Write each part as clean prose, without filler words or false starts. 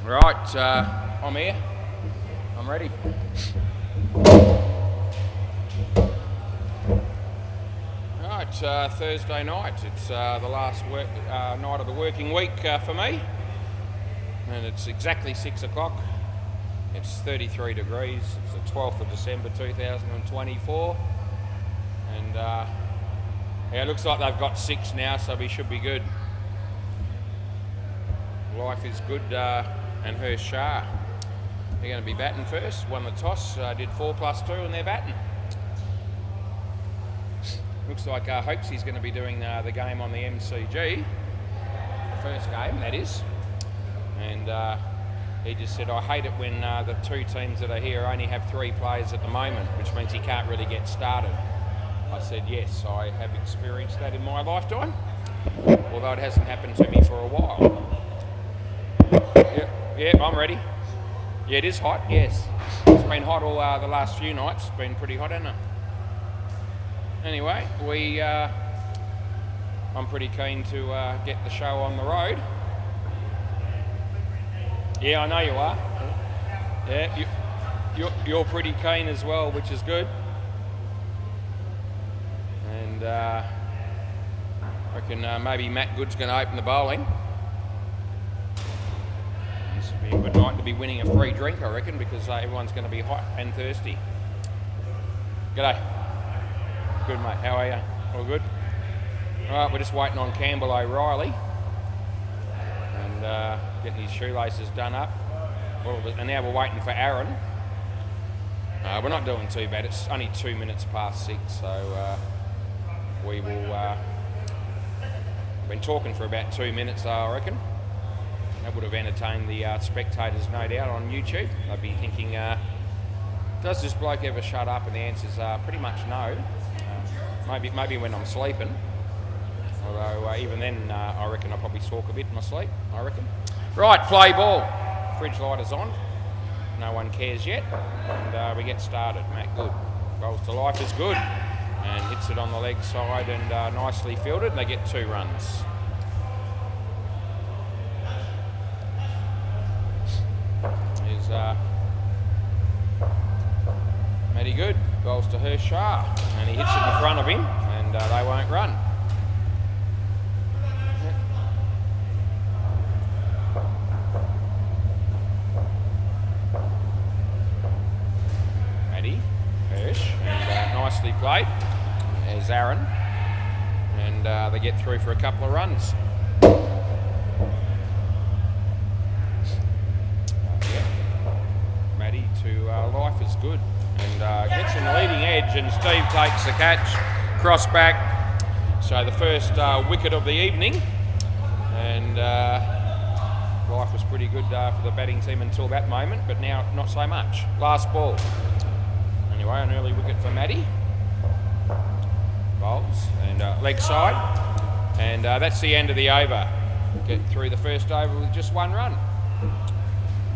Right, I'm here. I'm ready. Right, Thursday night. It's the last night of the working week for me. And it's exactly 6 o'clock. It's 33 degrees. It's the 12th of December 2024. And yeah, it looks like they've got 6 now, so we should be good. Life is good, and her Shah. They're going to be batting first. Won the toss, did 4+2, and they're batting. Looks like Hopesy's going to be doing the game on the MCG. The first game, that is. And he just said, I hate it when the 2 teams that are here only have 3 players at the moment, which means he can't really get started. I said, yes, I have experienced that in my lifetime, although it hasn't happened to me for a while. Yeah, I'm ready. Yeah, it is hot, yes. It's been hot all the last few nights. It's been pretty hot, hasn't it? Anyway, I'm pretty keen to get the show on the road. Yeah, I know you are. Yeah, you're pretty keen as well, which is good. And I reckon maybe Matt Good's going to open the bowling. This would be a good night to be winning a free drink, I reckon, because everyone's going to be hot and thirsty. G'day. Good, mate. How are you? All good? All right, we're just waiting on Campbell O'Reilly and getting his shoelaces done up. And now we're waiting for Aaron. We're not doing too bad. It's only 2 minutes past 6, so we will... We've been talking for about 2 minutes, I reckon. That would have entertained the spectators, no doubt, on YouTube. They'd be thinking, does this bloke ever shut up? And the answer's pretty much no. Maybe when I'm sleeping. Although even then, I reckon I probably talk a bit in my sleep, I reckon. Right, play ball. Fridge light is on. No one cares yet. And we get started. Matt Good. Bowls to life is good. And hits it on the leg side and nicely fielded. And they get 2 runs. Is Matty Good, bowls to her Shah, and he hits it in front of him, and they won't run. Matty, Hirsch, and nicely played. There's Aaron, and they get through for a couple of runs. To life is good, and gets in the leading edge, and Steve takes the catch, cross back. So the first wicket of the evening, and life was pretty good for the batting team until that moment, but now not so much. Last ball. Anyway, an early wicket for Matty. Bowls and leg side, and that's the end of the over. Get through the first over with just 1 run.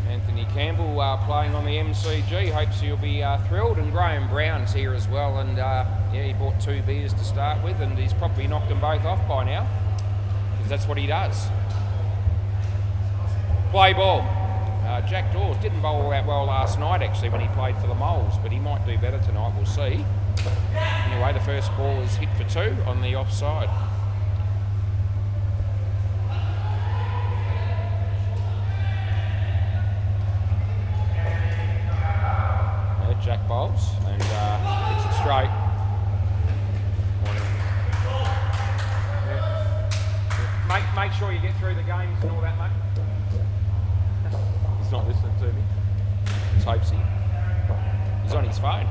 Anthony Campbell playing on the MCG, hopes he'll be thrilled, and Graham Brown's here as well, and yeah, he bought 2 beers to start with, and he's probably knocked them both off by now, because that's what he does. Play ball. Jack Dawes didn't bowl all that well last night actually when he played for the Moles, but he might do better tonight, we'll see. Anyway, the first ball is hit for 2 on the offside. Jack bowls and hits it straight. Yeah. Make sure you get through the games and all that, mate. He's not listening to me. It's Hopesy. He's on his phone.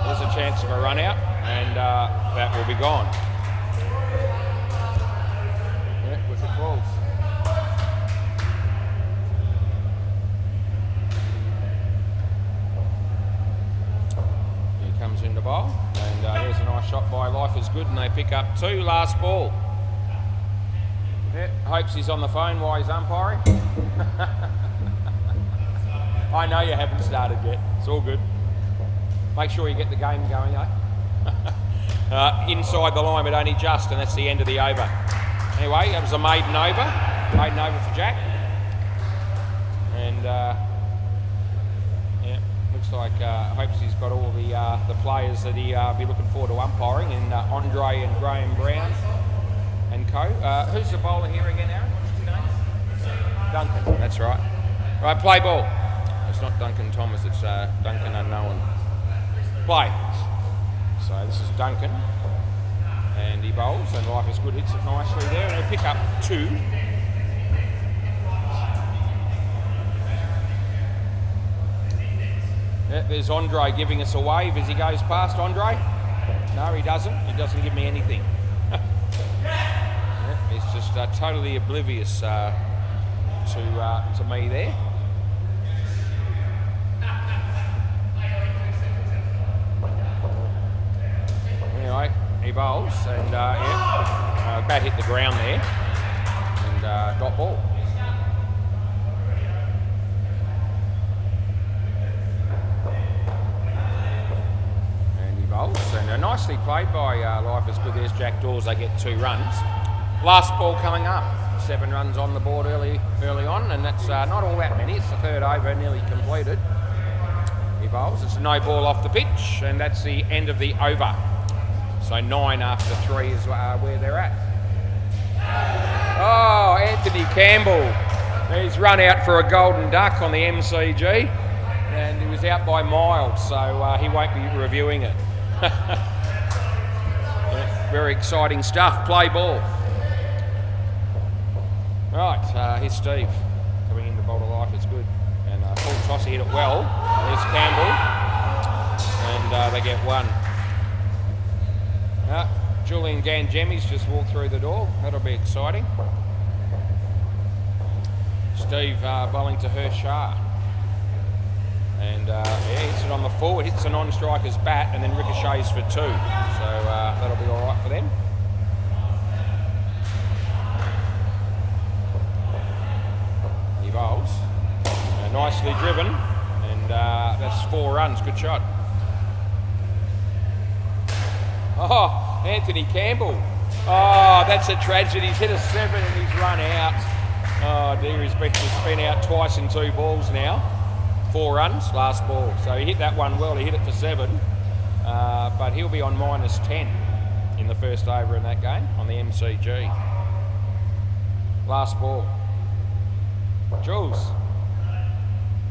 There's a chance of a run out, and that will be gone. Yeah, wicket falls. Comes in the bowl, and there's a nice shot by Life is Good, and they pick up 2. Last ball. Yeah, hopes he's on the phone while he's umpiring. I know you haven't started yet. It's all good. Make sure you get the game going, eh? Inside the line, but only just, and that's the end of the over. Anyway, that was a maiden over. maiden over for Jack. And yeah, looks like hopes he's got all the players that he be looking forward to umpiring, in Andre and Graham Brown and co. Who's the bowler here again, Aaron? What's his name? Duncan, that's right. Right, play ball. It's not Duncan Thomas, it's Duncan Unknown. Play. So this is Duncan, and he bowls, and Life is Good hits it nicely there, and he'll pick up 2. Yeah, there's Andre giving us a wave as he goes past. Andre? No, he doesn't. He doesn't give me anything. Yeah, he's just totally oblivious to me there. Anyway, he bowls, and yeah, bat hit the ground there, and dot ball. And nicely played by Life is Good. There's Jack Dawes. They get 2 runs. Last ball coming up. 7 runs on the board early on, and that's not all that many. It's the 3rd over, nearly completed. He bowls. It's a no ball off the pitch, and that's the end of the over. So 9 after 3 is where they're at. Oh, Anthony Campbell. He's run out for a golden duck on the MCG, and he was out by miles, so he won't be reviewing it. Yeah, very exciting stuff. Play ball. Right, here's Steve coming in to bowl to Life is Good, and full toss, he hit it well. There's Campbell, and they get 1. Julian Gangemi's just walked through the door. That'll be exciting. Steve bowling to Hershar. And yeah, hits it on the forward, hits a non-striker's bat, and then ricochets for 2. So that'll be all right for them. He bowls. Nicely driven, and that's 4 runs. Good shot. Oh, Anthony Campbell. Oh, that's a tragedy. He's hit a 7 and he's run out. Oh dear, he's been out twice in 2 balls now. 4 runs, last ball. So he hit that one well, he hit it for 7. But he'll be on -10 in the first over in that game on the MCG. Last ball. Jules.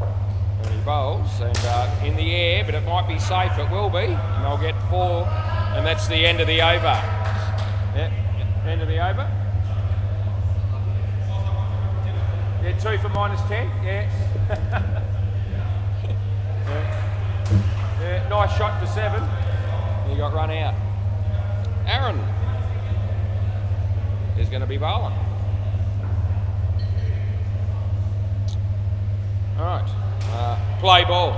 And he bowls, and in the air, but it might be safe, it will be. And they'll get 4, and that's the end of the over. Yeah, end of the over. Yeah, 2 for -10, yeah. Yeah, nice shot for 7. He got run out. Aaron is going to be bowling. All right, play ball.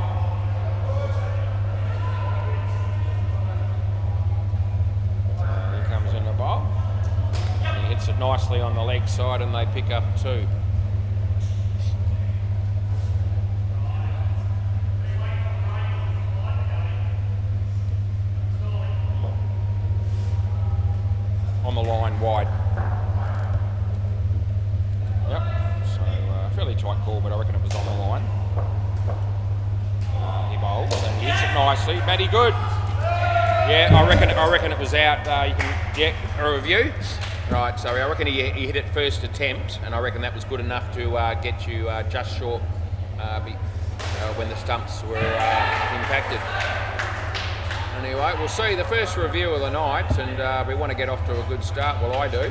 He comes in the bowl. He hits it nicely on the leg side, and they pick up 2. On the line wide. Yep, so fairly tight call, but I reckon it was on the line. He bowls and he hits it nicely. Matty Good. Yeah, I reckon it was out. You can a review. Right, so I reckon he hit it first attempt, and I reckon that was good enough to get you just short when the stumps were impacted. Anyway, we'll see the first review of the night, and we want to get off to a good start. Well, I do.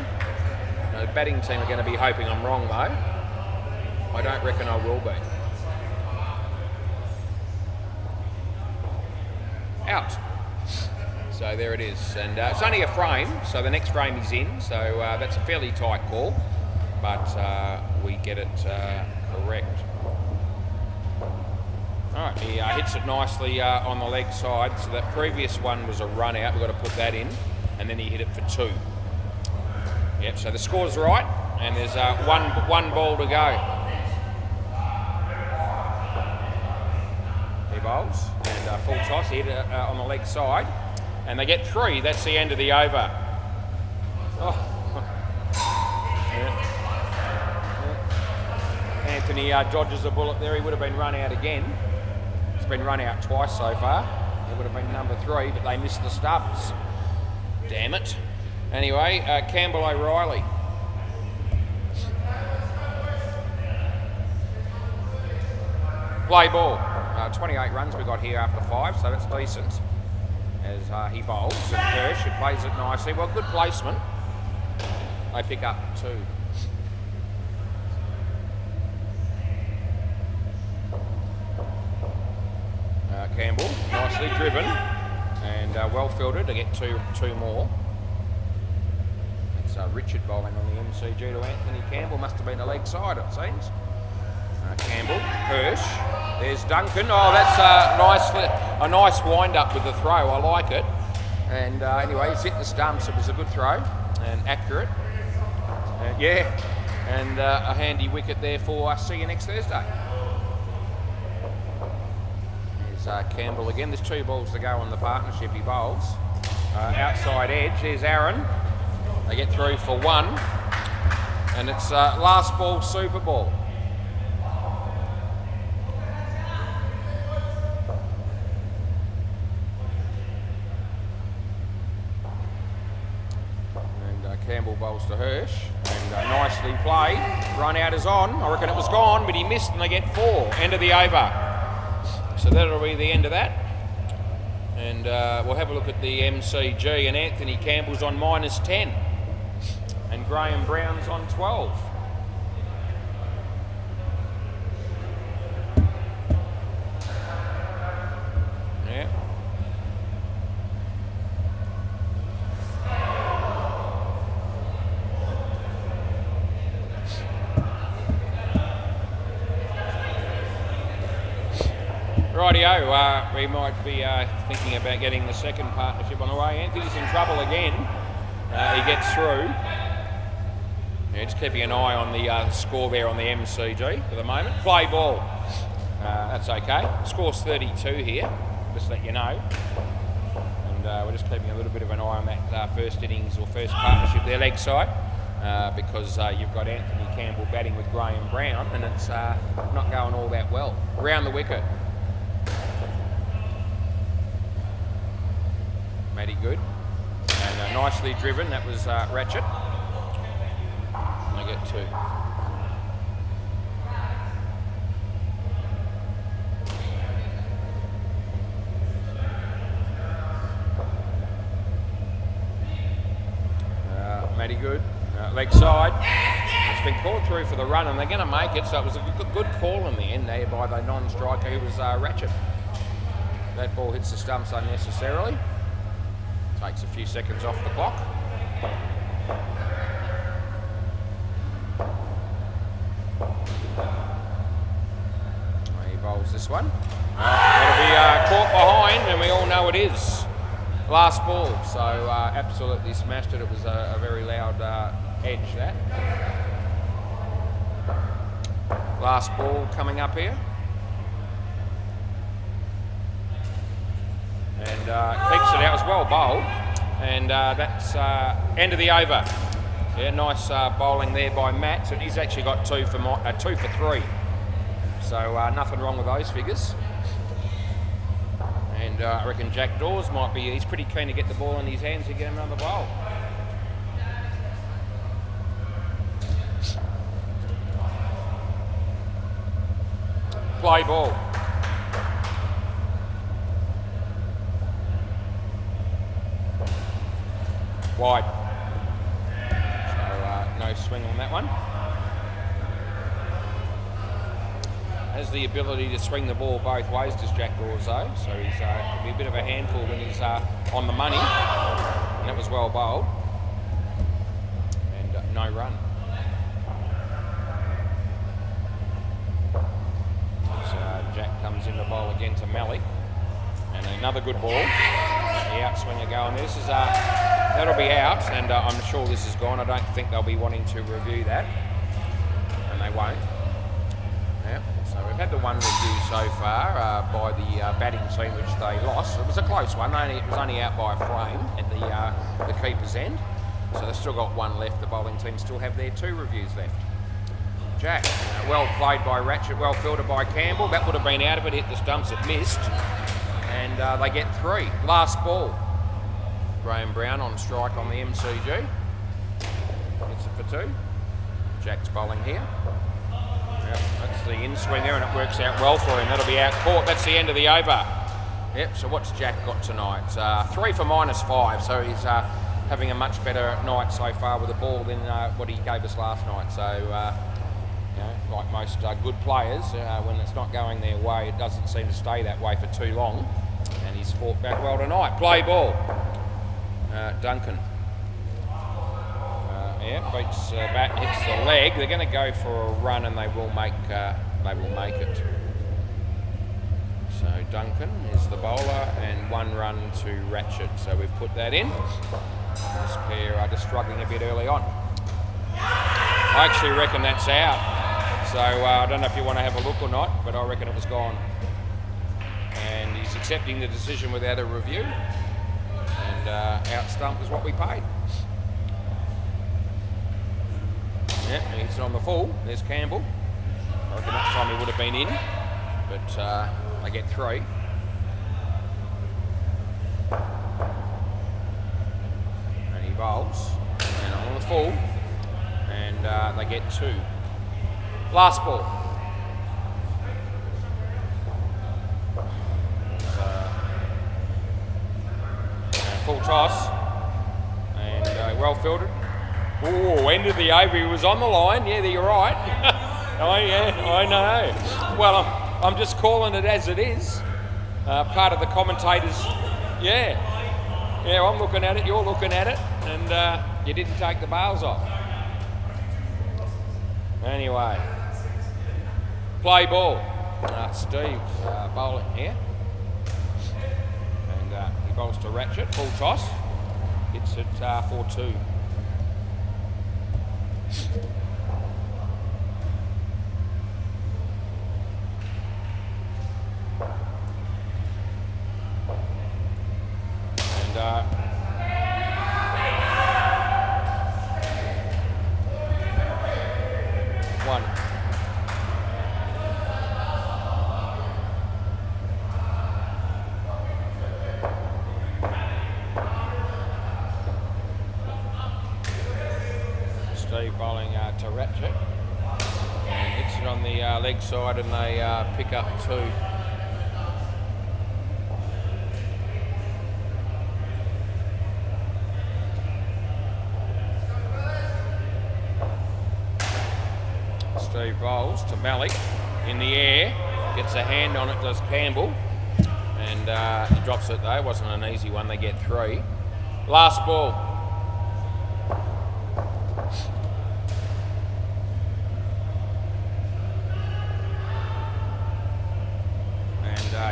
The batting team are going to be hoping I'm wrong, though. I don't reckon I will be. Out. So there it is, and it's only a frame, so the next frame is in, so that's a fairly tight call, but we get it correct. All right, he hits it nicely on the leg side, so that previous one was a run out, we've got to put that in, and then he hit it for 2. Yep, so the score's right, and there's one ball to go. He bowls, and full toss, he hit it on the leg side, and they get 3, that's the end of the over. Oh. Yeah. Anthony dodges a bullet there. He would have been run out again. He's been run out twice so far. It would have been number 3, but they missed the stumps. Damn it. Anyway, Campbell O'Reilly. Play ball. 28 runs we got here after 5, so that's decent. As he bowls, and Hirsch, who plays it nicely. Well, good placement. They pick up 2. Campbell, nicely driven and well fielded to get two more. It's Richard bowling on the MCG to Anthony Campbell. Must have been a leg side, it seems. Campbell, Hirsch. There's Duncan. Oh, that's a nice wind up with the throw. I like it. And anyway, he's hit the stumps. It was a good throw and accurate. Yeah, and a handy wicket there for see you next Thursday. Campbell again. There's 2 balls to go on the partnership. He bowls. Outside edge. There's Aaron. They get through for 1. And it's last ball, super ball. And Campbell bowls to Hirsch. And nicely played. Run out is on. I reckon it was gone, but he missed and they get 4. End of the over. So that'll be the end of that. And we'll have a look at the MCG, and Anthony Campbell's on -10. And Graham Brown's on 12. Yeah. Rightio, we might be thinking about getting the second partnership on the way. Anthony's in trouble again. He gets through. Yeah, just keeping an eye on the score there on the MCG for the moment. Play ball. That's okay. Score's 32 here, just let you know. And we're just keeping a little bit of an eye on that first innings or first partnership there, leg side, because you've got Anthony Campbell batting with Graham Brown, and it's not going all that well. Around the wicket. Matty good. And nicely driven. That was Ratchet. And they get 2. Matty good. Leg side. It's been called through for the run, and they're going to make it, so it was a good call in the end there by the non-striker who was Ratchet. That ball hits the stumps unnecessarily. Takes a few seconds off the clock. He bowls this one. That'll be caught behind, and we all know it is. Last ball, so absolutely smashed it. It was a very loud edge, that. Last ball coming up here. And keeps it out as well, bowled. And that's end of the over. Yeah, nice bowling there by Matt. And he's actually got 2 for 3. So nothing wrong with those figures. And I reckon Jack Dawes might be, he's pretty keen to get the ball in his hands to get another bowl. Play ball. Wide. So no swing on that one. Has the ability to swing the ball both ways, does Jack Dawes though. So he's could be a bit of a handful when he's on the money. And that was well bowled. And no run. So Jack comes in the bowl again to Malik. And another good ball. The outswinger going. This is that'll be out, and I'm sure this is gone. I don't think they'll be wanting to review that, and they won't. Yeah. So we've had the one review so far by the batting team, which they lost. It was a close one. It was only out by a frame at the keeper's end. So they've still got one left. The bowling team still have their 2 reviews left. Jack. Well played by Ratchet, well fielded by Campbell. That would have been out of it, hit the stumps, it missed. And they get 3. Last ball. Graham Brown on strike on the MCG. Hits it for 2. Jack's bowling here. Yep, that's the in swing there, and it works out well for him. That'll be out caught. That's the end of the over. Yep, so what's Jack got tonight? 3 for -5, so he's having a much better night so far with the ball than what he gave us last night. So, you know, like most good players, when it's not going their way, it doesn't seem to stay that way for too long. And he's fought back well tonight. Play ball. Duncan. Yeah, beats bat, hits the leg. They're going to go for a run, and they will make it. So Duncan is the bowler, and 1 run to Ratchet. So we've put that in. This pair are just struggling a bit early on. I actually reckon that's out. So I don't know if you want to have a look or not, but I reckon it was gone. And he's accepting the decision without a review. And out stump is what we paid. Yep, he's on the full. There's Campbell. I reckon that time he would have been in, but they get 3. And he bowls, and on the full, and they get 2. Last ball. Full toss, and well fielded. Oh, end of the over. He was on the line. Yeah, you're right. Oh, yeah, I know. Well, I'm just calling it as it is. Part of the commentators. Yeah, I'm looking at it. You're looking at it, and you didn't take the bails off. Anyway, play ball. Steve bowling here. He bowls to Ratchet, full toss, hits it for 2. And 1. Steve bowling to Ratchet, and hits it on the leg side, and they pick up 2. Steve bowls to Malik in the air, gets a hand on it, does Campbell, and he drops it though. It wasn't an easy one. They get 3. Last ball.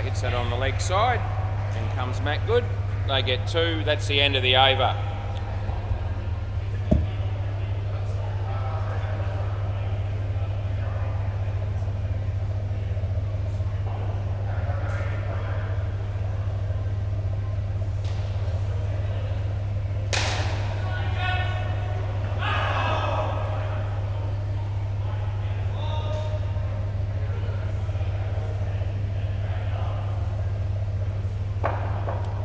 Hits that on the leg side, and comes Matt good. They get 2. That's the end of the over.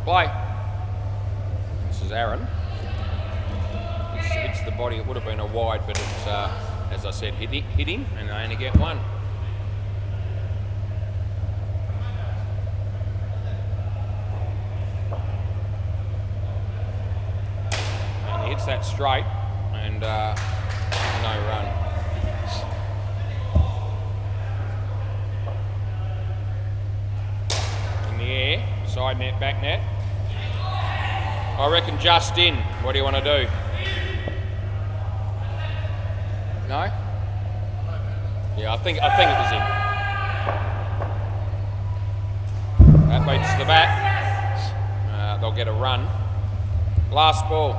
Play. This is Aaron. Hits the body. It would have been a wide, but it's, as I said, hit him, and they only get 1. And he hits that straight, and no run. In the air, side net, back net. I reckon just in. What do you want to do? No? Yeah, I think it was in. That beats the bat. They'll get a run. Last ball.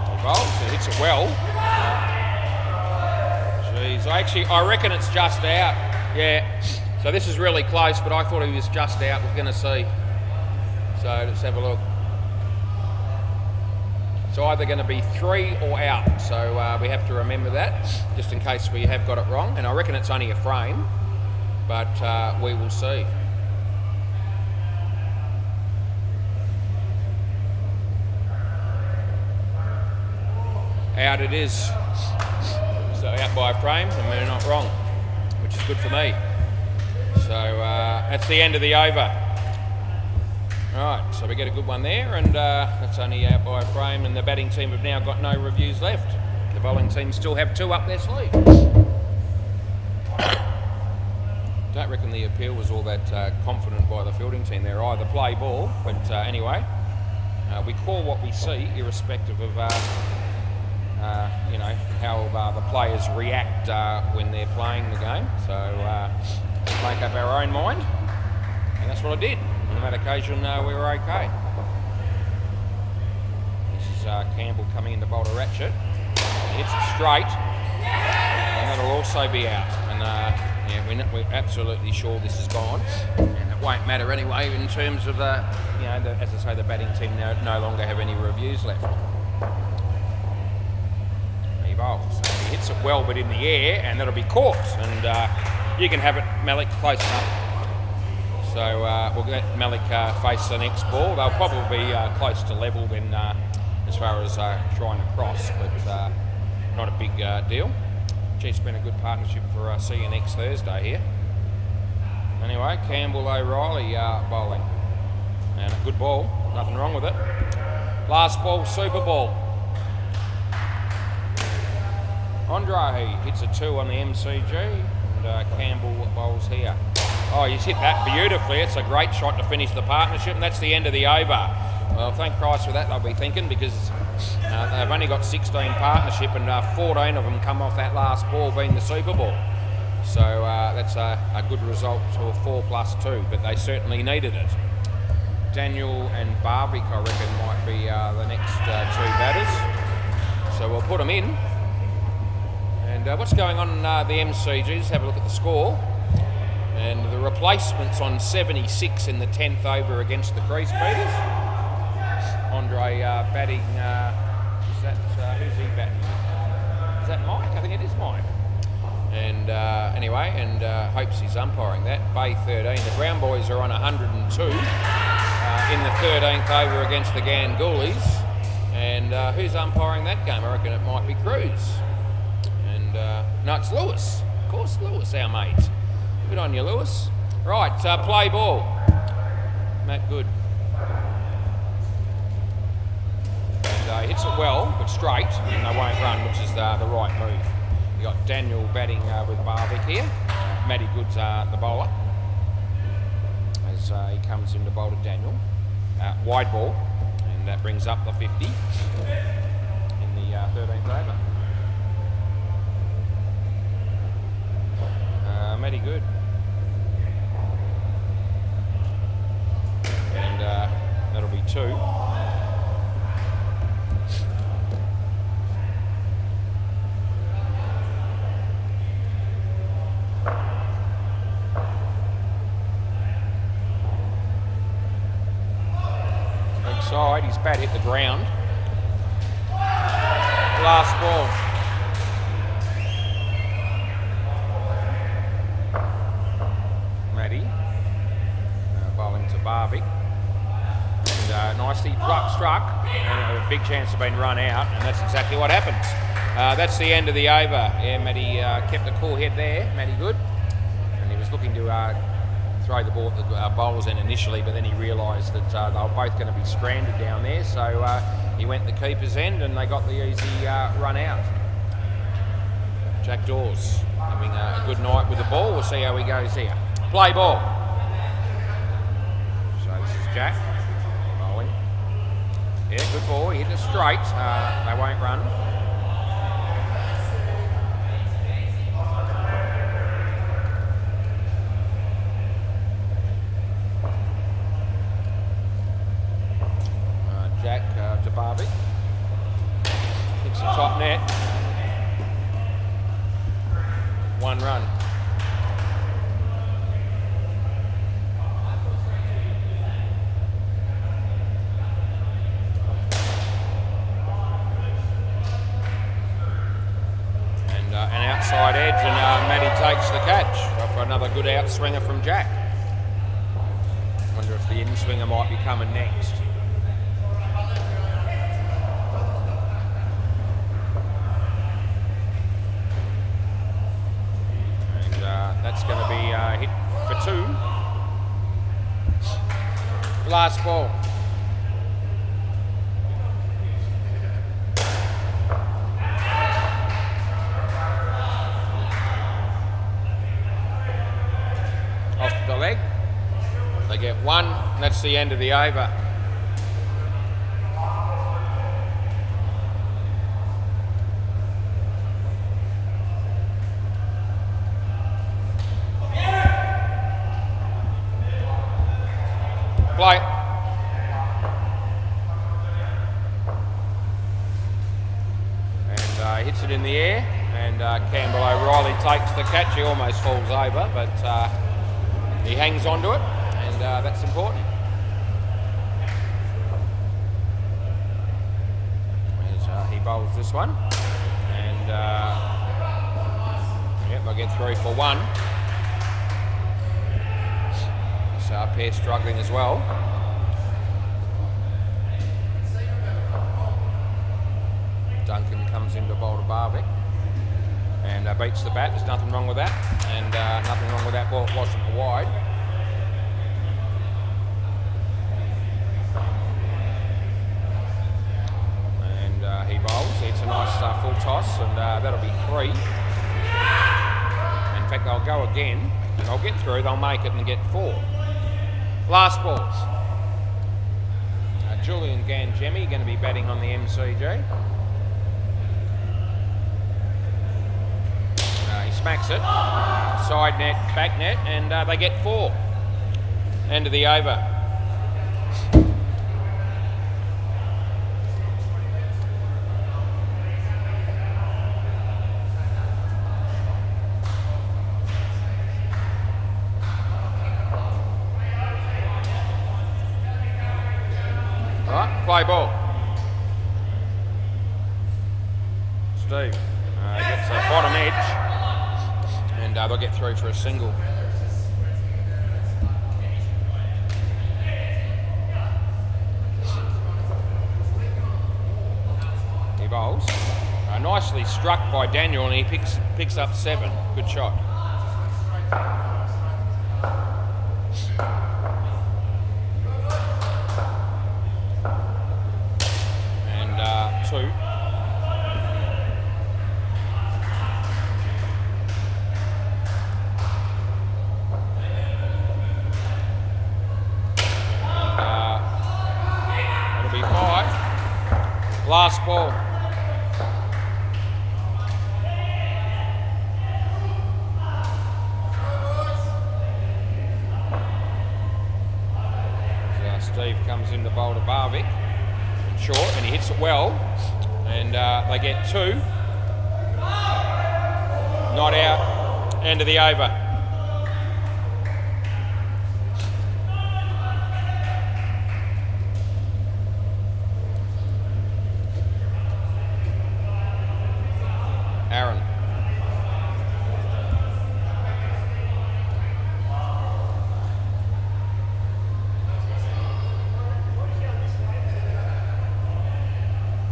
He bowls. He hits it well. I reckon it's just out. Yeah. So this is really close, but I thought he was just out. We're going to see. So let's have a look. either going to be 3 or out, so we have to remember that, just in case we have got it wrong. And I reckon it's only a frame, but we will see. Out it is. So out by a frame, and we're not wrong, which is good for me. So that's the end of the over. Right, so we get a good one there, and that's only out by a frame, and the batting team have now got no reviews left. The bowling team still have 2 up their sleeve. Don't reckon the appeal was all that confident by the fielding team there either. Play ball, but anyway, we call what we see, irrespective of you know, how the players react when they're playing the game. So make up our own mind, and that's what I did. On that occasion, we were okay. This is Campbell coming in to bowl to Ratchet. He hits it straight, and that'll also be out. And yeah, we're absolutely sure this is gone, and it won't matter anyway in terms of the, you know, as I say, the batting team no longer have any reviews left. He bowls. So he hits it well, but in the air, and that'll be caught. And you can have it, Malik, close enough. So we'll let Malik face the next ball. They'll probably be close to level then as far as trying to cross, but not a big deal. Gee, it's been a good partnership for see you next Thursday here. Anyway, Campbell O'Reilly bowling. And a good ball, nothing wrong with it. Last ball, super ball. Andre hits a 2 on the MCG, and Campbell bowls here. Oh, he's hit that beautifully. It's a great shot to finish the partnership, and that's the end of the over. Well, thank Christ for that, they'll be thinking, because they've only got 16 partnership, and 14 of them come off that last ball being the Super Ball. So that's a good result to a 4+2, but they certainly needed it. Daniel and Barvik, I reckon, might be the next 2 batters. So we'll put them in. And what's going on in the MCG? Just have a look at the score. And the replacements on 76 in the 10th over against the crease beaters. Andre batting, is that, who's he batting? Is that Mike? I think it is Mike. And anyway, and hopes he's umpiring that. Bay 13, the Brown Boys are on 102 in the 13th over against the Gangulis. And who's umpiring that game? I reckon it might be Cruz. And no, it's Lewis. Of course, Lewis, our mate. Good on you, Lewis. Right, play ball. Matt Good. And hits it well, but straight, and they won't run, which is the right move. You got Daniel batting with Barvik here. Matty Good's the bowler, as he comes in to bowl to Daniel. Wide ball, and that brings up the 50 in the 13th over. Matty Good. And that'll be 2. Inside, his bat hit the ground. Last ball. Matty bowling to Barvik. And nicely struck, and a big chance of being run out, and that's exactly what happens. That's the end of the over. Yeah, Matty kept the cool head there, Matty Good, and he was looking to throw the ball at the bowlers in initially, but then he realised that they were both going to be stranded down there, so he went the keeper's end, and they got the easy run out. Jack Dawes having a good night with the ball. We'll see how he goes here. Play ball. So this is Jack bowling. Yeah, good ball. He hit it straight. They won't run. Jack to Barvik. Hits the top net. 1 run. Matty takes the catch for another good outswinger from Jack. Wonder if the in-swinger might be coming next. And that's going to be hit for 2. Last ball. Off the leg. They get 1, and that's the end of the over. Play. And hits it in the air, and Campbell O'Reilly takes the catch. He almost falls over, but he hangs onto it, and that's important. As, he bowls this one, and yep, they'll get 3 for 1. So our pair struggling as well. Duncan comes in to bowl to Barvick and beats the bat. There's nothing wrong with that, and nothing wrong with that ball. It wasn't wide. And he bowls. It's a nice full toss, and that'll be 3. In fact, they'll go again, and they'll get through. They'll make it and get 4. Last balls. Julian Gangemi going to be batting on the MCG. He smacks it. Side net, back net, and they get 4. End of the over. Play ball. Steve gets a bottom edge, and they'll get through for a single. He bowls. Nicely struck by Daniel, and he picks up 7. Good shot. Two. And, that'll be 5. Last ball. So Steve comes in to bowl to Barvick. Short, and he hits it well, and they get 2. Not out. End of the over. Aaron.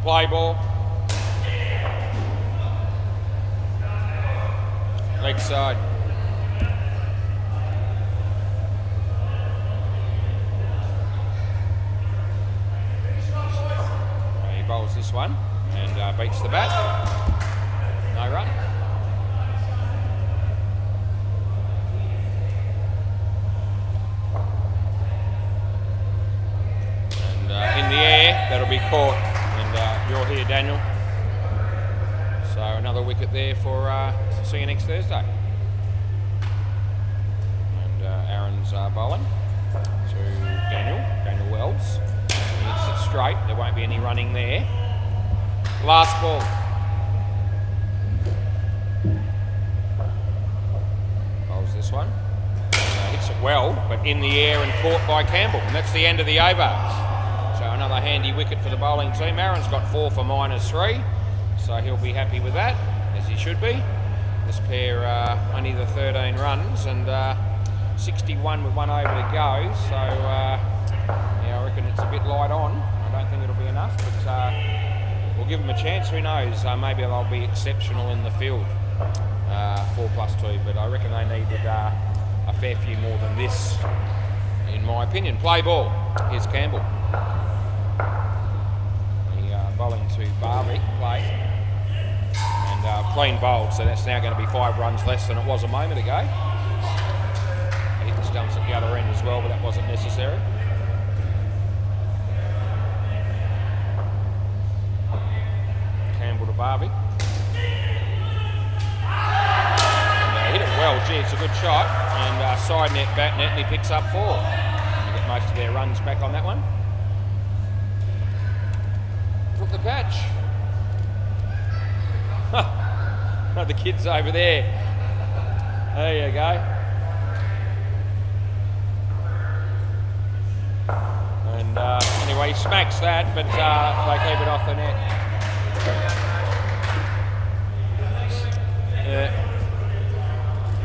Play ball. Leg side. He bowls this one and beats the bat. No run. And in the air, that'll be caught. You're here, Daniel. So another wicket there for see you next Thursday. And Aaron's bowling to Daniel Wells. He hits it straight. There won't be any running there. Last ball. Bowls this one. Hits it well, but in the air and caught by Campbell. And that's the end of the over. So another handy wicket for the bowling team. Aaron's got 4 for -3, so he'll be happy with that, as he should be. This pair only the 13 runs and 61 with one over to go. So yeah, I reckon it's a bit light on. I don't think it'll be enough, but we'll give them a chance. Who knows? Maybe they'll be exceptional in the field. 4+2, but I reckon they needed a fair few more than this, in my opinion. Play ball. Here's Campbell. Bowling to Barwick, play, and clean bowled, so that's now going to be 5 runs less than it was a moment ago. Hit the stumps at the other end as well, but that wasn't necessary. Campbell to Barwick. And hit it well, gee, it's a good shot, and side net, back net, and he picks up 4. They get most of their runs back on that one. Took the catch. The kids over there. There you go. And anyway, he smacks that, but they keep it off the net.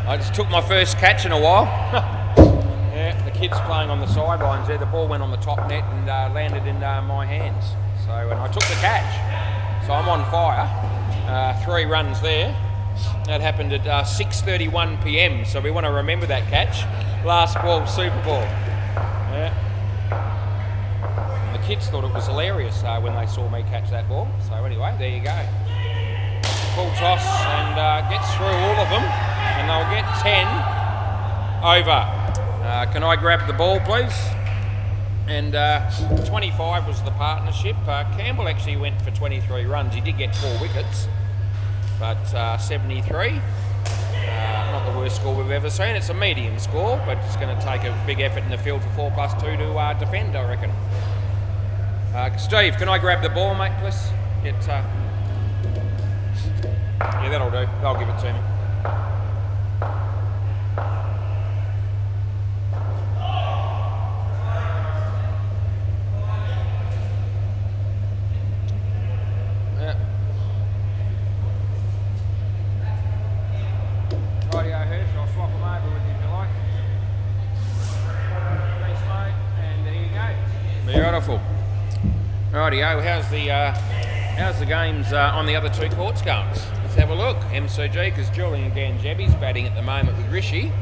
I just took my first catch in a while. Yeah, the kids playing on the sidelines there. The ball went on the top net and landed in my hands. So, and I took the catch. So I'm on fire. 3 runs there. That happened at 6:31 p.m. So we want to remember that catch. Last ball, Super Bowl. Yeah. And the kids thought it was hilarious when they saw me catch that ball. So anyway, there you go. Full toss and gets through all of them. And they'll get 10 over. Can I grab the ball, please? And 25 was the partnership. Campbell actually went for 23 runs. He did get 4 wickets, but 73. Not the worst score we've ever seen. It's a medium score, but it's going to take a big effort in the field for 4+2 to defend, I reckon. Steve, can I grab the ball, mate, please? Yeah, that'll do. They'll give it to me. Beautiful. Rightio, how's the games on the other 2 courts going? Let's have a look. MCG, because Julian Ganjebi's batting at the moment with Rishi,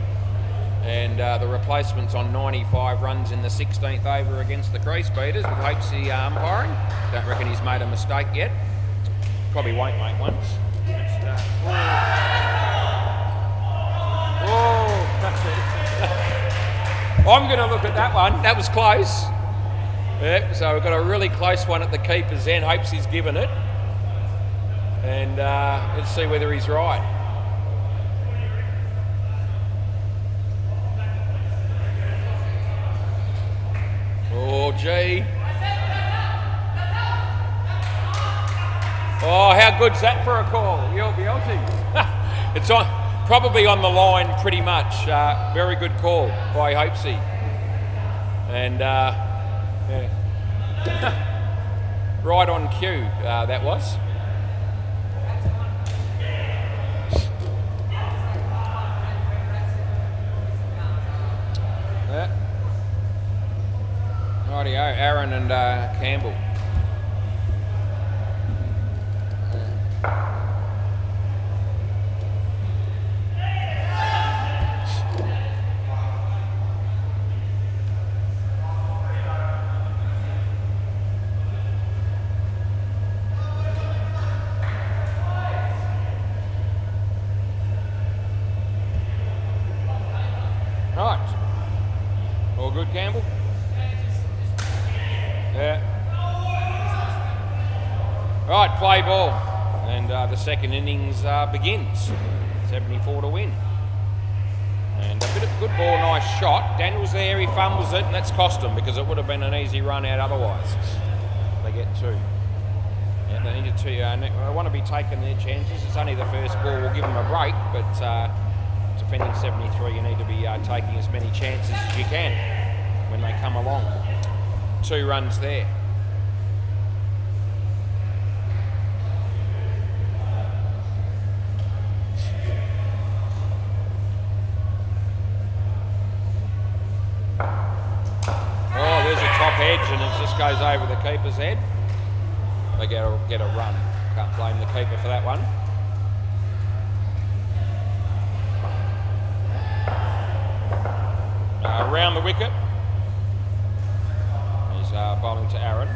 and the replacement's on 95 runs in the 16th over against the crease beaters with Hopesy umpiring. Don't reckon he's made a mistake yet. Probably won't make one. I'm going to look at that one. That was close. Yep, so we've got a really close one at the keeper's end. Hopes he's given it. And let's see whether he's right. Oh, gee. Oh, how good's that for a call? You'll be Aussie. It's probably on the line pretty much. Very good call by Hopesy. And yeah. Right on cue, that was. Yeah. Rightio, Aaron and Campbell. Right. All good, Campbell? Yeah. Right, play ball. And the second innings begins. 74 to win. And a bit of good ball, nice shot. Daniel's there, he fumbles it, and that's cost him because it would have been an easy run out otherwise. They get 2. Yeah, they need to. I want to be taking their chances. It's only the first ball. We'll give them a break, but defending 73, you need to be taking as many chances as you can when they come along. 2 runs there. edge and it just goes over the keeper's head, they get a run. Can't blame the keeper for that one. Around the wicket. He's bowling to Aaron.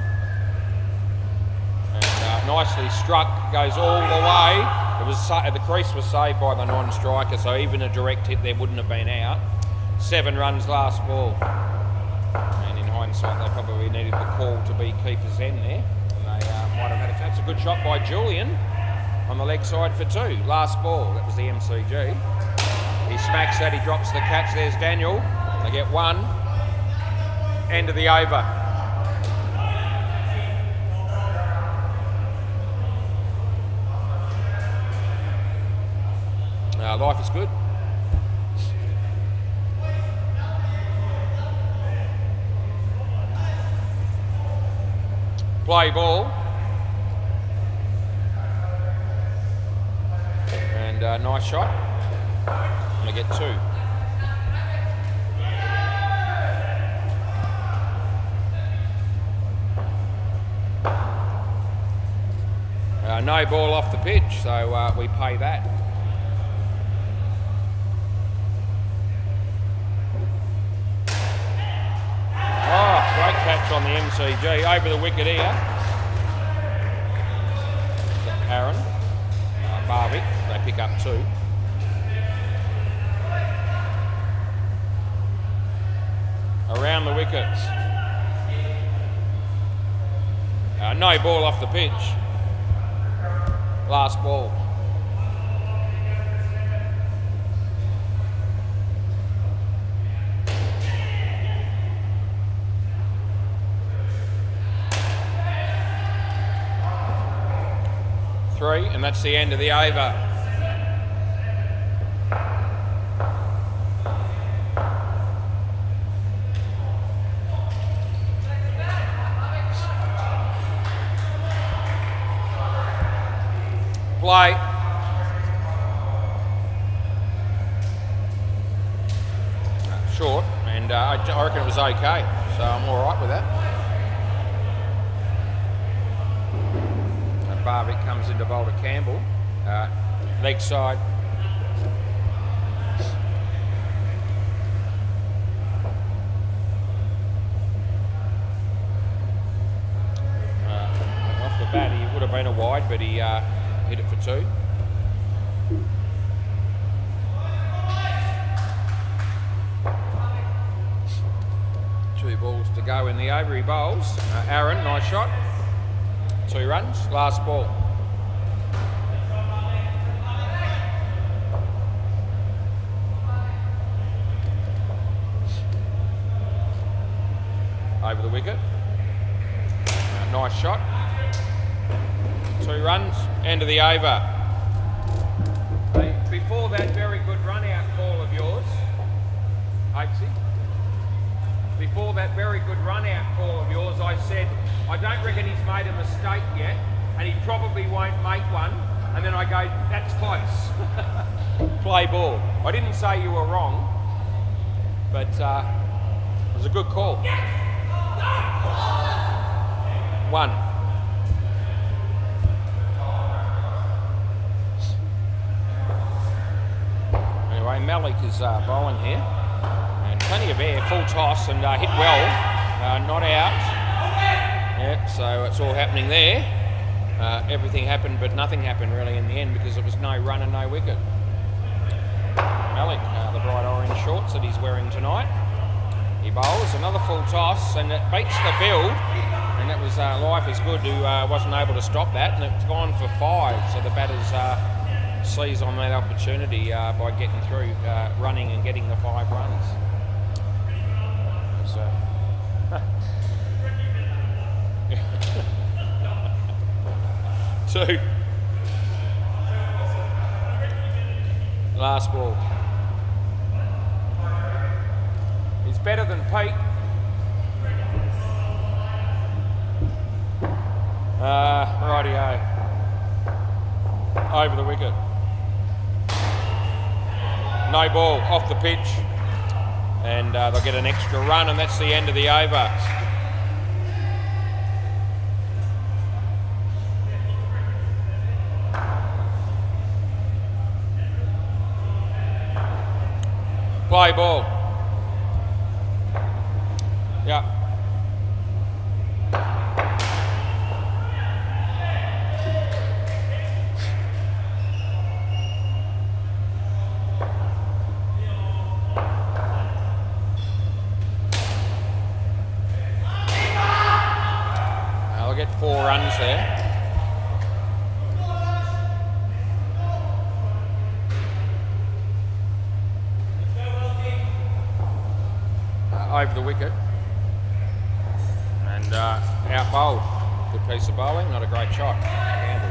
And nicely struck, goes all the way. The crease was saved by the non-striker, so even a direct hit there wouldn't have been out. 7 runs last ball. And in hindsight, they probably needed the call to be keeper's end there. And they might have had a chance. A good shot by Julian on the leg side for 2. Last ball, that was the MCG. He smacks that, he drops the catch. There's Daniel. They get 1. End of the over. Life is good. Play ball. And nice shot. And they get 2. No ball off the pitch, so we pay that. Oh, great catch on the MCG. Over the wicket here. Aaron. Barvick. They pick up 2. Around the wickets. No ball off the pitch. Last ball. Three, and that's the end of the over. Play. Short, and I reckon it was okay, so I'm all right with that. And Barvick comes into bowl to Campbell, leg side. Off the bat, he would have been a wide, but he hit it for 2. Two balls to go in the over. He bowls. Aaron, nice shot. 2 runs. Last ball. Over the wicket. Nice shot. 2 runs, end of the over. Before that very good run-out call of yours, Hapesy, before that very good run-out call of yours, I said, I don't reckon he's made a mistake yet, and he probably won't make one, and then I go, that's close. Play ball. I didn't say you were wrong, but it was a good call. 1. Malik is bowling here, and plenty of air, full toss, and hit well, not out. Yeah, so it's all happening there. Everything happened, but nothing happened really in the end because there was no run and no wicket. Malik, the bright orange shorts that he's wearing tonight, he bowls another full toss, and it beats the field, and that was Life is Good who wasn't able to stop that, and it's gone for 5, so the batters seize on that opportunity by getting through, running and getting the 5 runs. So, two. Last ball. He's better than Pete. Rightio. Over the wicket. No ball, off the pitch, and they'll get an extra run, and that's the end of the over. Play ball. Yep. I'll get 4 runs there. Over the wicket and out bowled. Good piece of bowling, not a great shot. Campbell.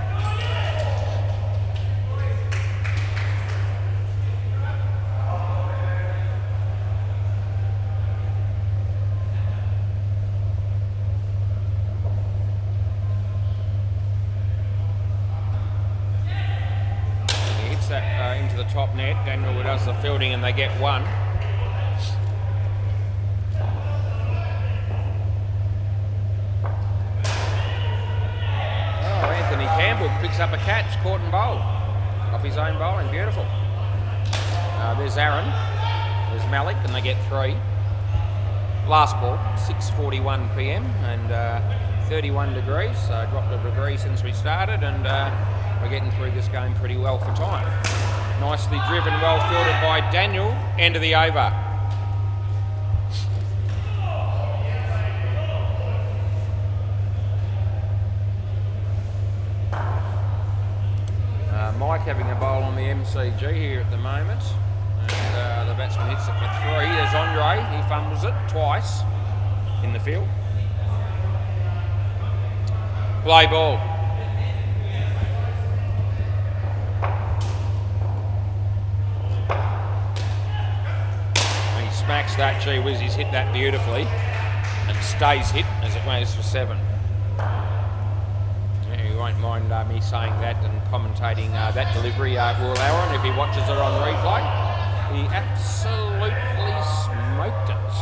He hits that into the top net. Daniel does the fielding and they get 1. Picks up a catch, caught and bowled off his own bowling. Beautiful. There's Aaron, there's Malik, and they get 3. Last ball, 6:41 p.m. and 31 degrees. So dropped a degree since we started, and we're getting through this game pretty well for time. Nicely driven, well fielded by Daniel. End of the over. Mike having a bowl on the MCG here at the moment, and the batsman hits it for 3. There's Andre, he fumbles it twice in the field. Play ball. And he smacks that, gee whiz, he's hit that beautifully, and stays hit as it goes for 7. You won't mind me saying that and commentating that delivery, Will Aaron, if he watches it on replay. He absolutely smoked it.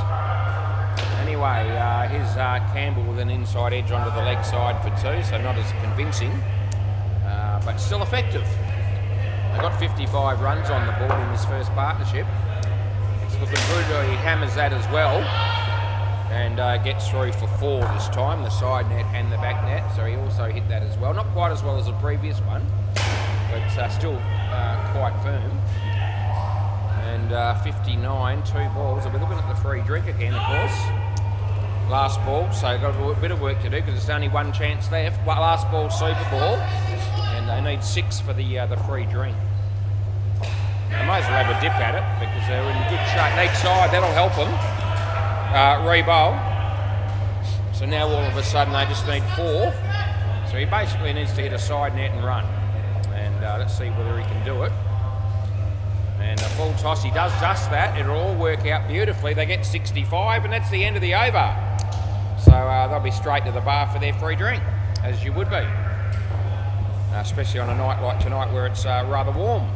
Anyway, here's Campbell with an inside edge onto the leg side for 2, so not as convincing, but still effective. They got 55 runs on the board in this first partnership. It's looking good. He hammers that as well. And gets through for 4 this time, the side net and the back net. So he also hit that as well. Not quite as well as the previous one, but still quite firm. And 59, 2 balls. We're looking at the free drink again, of course. Last ball, so got a bit of work to do because there's only 1 chance left. Last ball, super ball, and they need 6 for the free drink. They might as well have a dip at it because they're in good shape. Leg side, that'll help them. Re-bowl. So now all of a sudden they just need 4. So he basically needs to hit a side net and run. And let's see whether he can do it. And a full toss, he does just that. It'll all work out beautifully. They get 65 and that's the end of the over. So they'll be straight to the bar for their free drink, as you would be. Especially on a night like tonight where it's rather warm.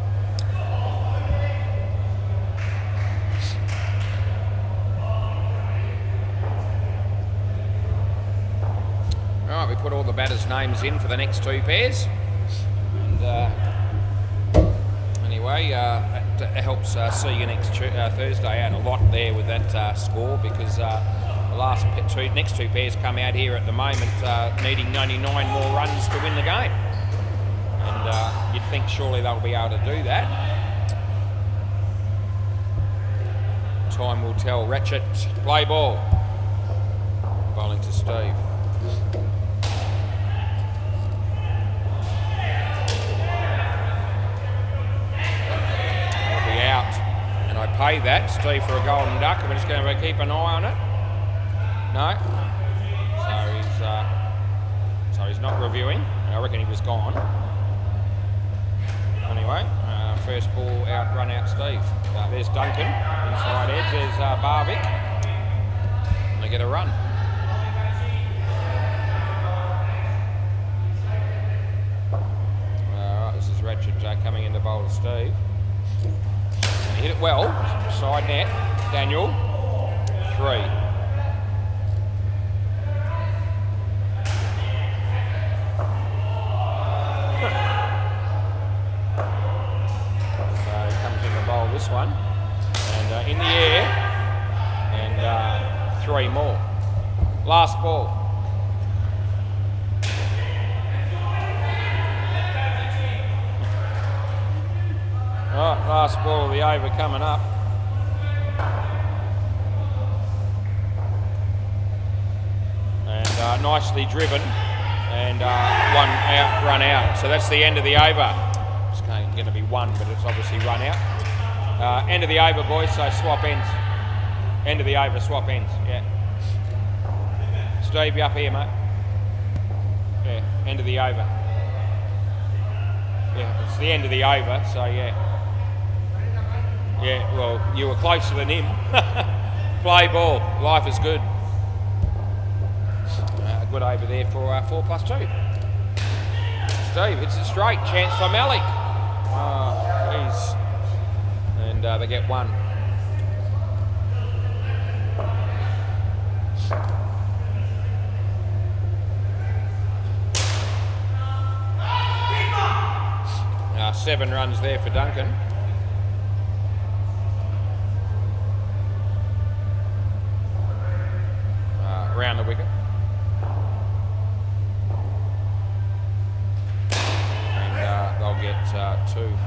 Right, we put all the batters' names in for the next 2 pairs. And anyway, that helps see you next Thursday out a lot there with that score, because the next two pairs come out here at the moment needing 99 more runs to win the game. And you'd think surely they'll be able to do that. Time will tell. Ratchet, play ball. Bowling to Steve. I pay that, Steve, for a golden duck. We're just going to keep an eye on it. No. So he's not reviewing. I reckon he was gone. Anyway, first ball out, run out, Steve. There's Duncan, inside edge. There's Barvik. And they get a run. Alright, this is Ratchet coming in to bowl to Steve. Hit it well, side net, Daniel, 3. So he comes in to bowl this one, and And in the air, and 3 more. Last ball. Right, last ball of the over coming up. And nicely driven, and 1 out, run out. So that's the end of the over. It's going to be 1, but it's obviously run out. End of the over, boys, so swap ends. End of the over, swap ends, yeah. Steve, you up here, mate? Yeah, end of the over. Yeah, it's the end of the over, so yeah. Yeah, well, you were closer than him. Play ball, life is good. Good over there for 4+2. Steve, it's a straight chance for Malik. Oh, please. And they get 1. Now 7 runs there for Duncan. Around the wicket. And they'll get 2.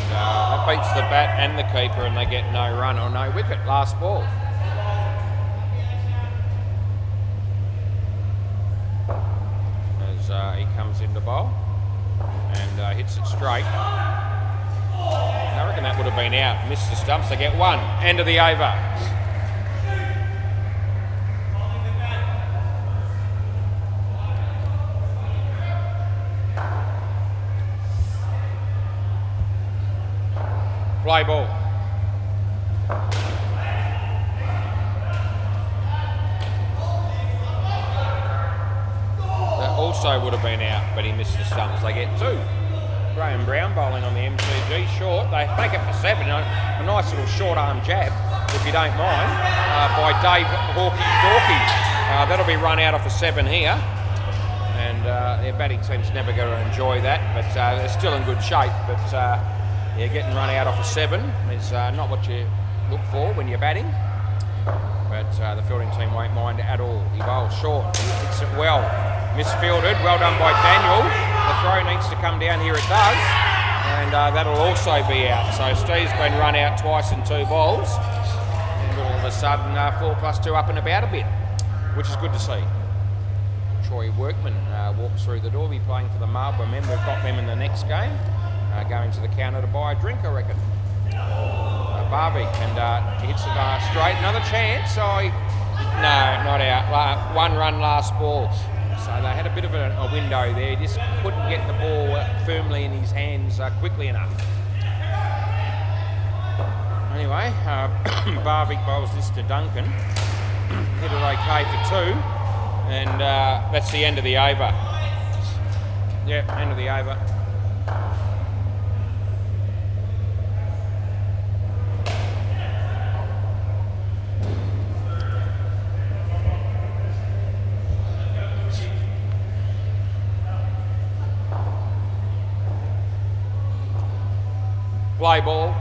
That beats the bat and the keeper, and they get no run or no wicket. Last ball. As he comes into bowl and hits it straight. I reckon that would have been out. Missed the stumps. They get 1. End of the over. Play ball. That also would have been out, but he missed the stumps. They get 2. Graham Brown bowling on the MCG, short. They make it for 7. A nice little short arm jab, if you don't mind, by Dave Hawkey Dorky. That'll be run out off a 7 here. And their batting team's never going to enjoy that, but they're still in good shape. But yeah, getting run out off a 7 is not what you look for when you're batting. But the fielding team won't mind at all. He bowls short, he hits it well. Misfielded, well done by Daniel. The throw needs to come down here, it does. And that'll also be out. So Steve's been run out twice in 2 balls. And all of a sudden 4+2 up and about a bit, which is good to see. Troy Workman walks through the door. He'll be playing for the Marlborough men. We've got them in the next game. Going to the counter to buy a drink, I reckon. Barbie, and he hits it straight. Another chance. No, not out. 1 run last ball. So they had a bit of a window there. He just couldn't get the ball firmly in his hands quickly enough. Anyway, Barvik bowls this to Duncan. Hit it okay for 2. And that's the end of the over. Yep, end of the over. Play ball.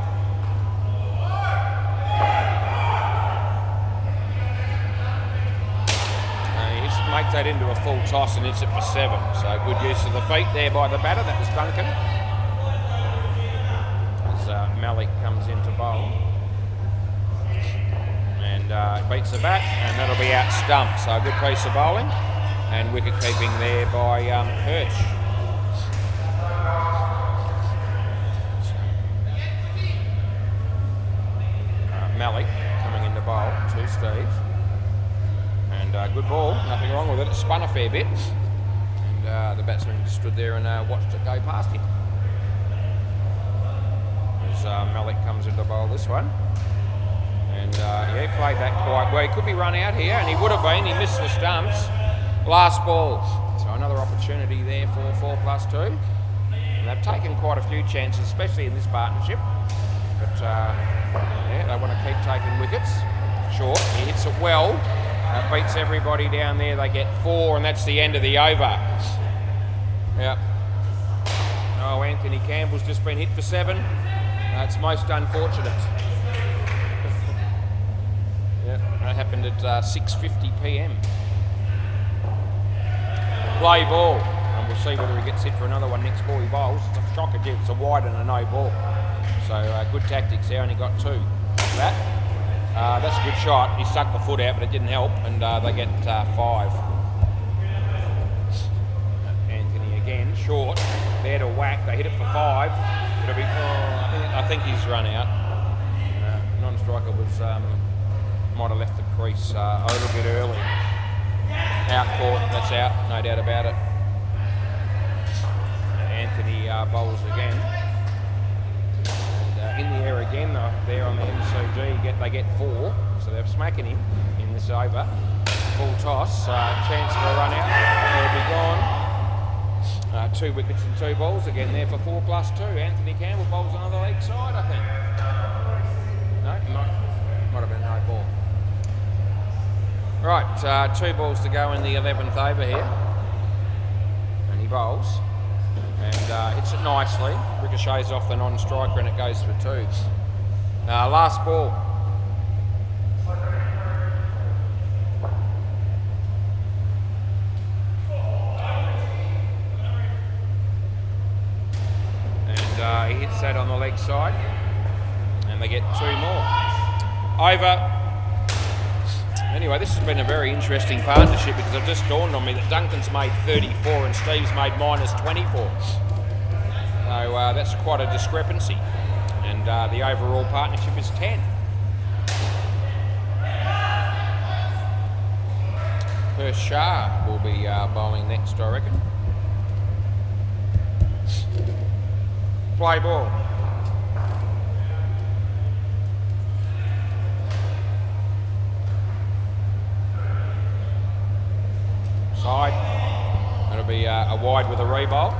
He makes that into a full toss and hits it for 7. So good use of the feet there by the batter. That was Duncan. As Malik comes into bowl. And beats the bat, and that'll be out stump. So a good piece of bowling. And wicket keeping there by Hirsch. Malik coming into bowl to Steve, and good ball, nothing wrong with it. It spun a fair bit, and the batsman just stood there and watched it go past him. As Malik comes into bowl this one, and yeah, played that quite well. He could be run out here, and he would have been. He missed the stumps. Last ball, so another opportunity there for 4+2. And they've taken quite a few chances, especially in this partnership, but yeah, they want to keep taking wickets. Short, he hits it well, Beats everybody down there. They get 4, and that's the end of the over. Yep. Oh, Anthony Campbell's just been hit for 7. It's most unfortunate. Yeah, that happened at 6:50 p.m. Play ball, and we'll see whether he gets hit for another one next ball he bowls. It's a shocker, it's a wide and a no ball. So good tactics there, only got 2. That's a good shot. He stuck the foot out, but it didn't help, and they get 5. Anthony again, short. There to whack. They hit it for 5. It'll be. I think he's run out. Non-striker was might have left the crease a little bit early. Out court. That's out. No doubt about it. Anthony bowls again. In the air again, though, there on the MCG, they get 4, so they're smacking him in this over. Full toss, chance for a run out, he'll be gone. 2 wickets and 2 balls, again there for 4+2. Anthony Campbell bowls another leg side, I think. No, might have been no ball. Right, 2 balls to go in the 11th over here. And he bowls. And hits it nicely, ricochets off the non-striker and it goes for 2. Last ball. And he hits that on the leg side and they get 2 more. Over. Anyway, this has been a very interesting partnership because it just dawned on me that Duncan's made 34 and Steve's made -24. So that's quite a discrepancy. And the overall partnership is 10. Shah will be bowling next, I reckon. Play ball. Side. It'll be a wide with a re-bowl.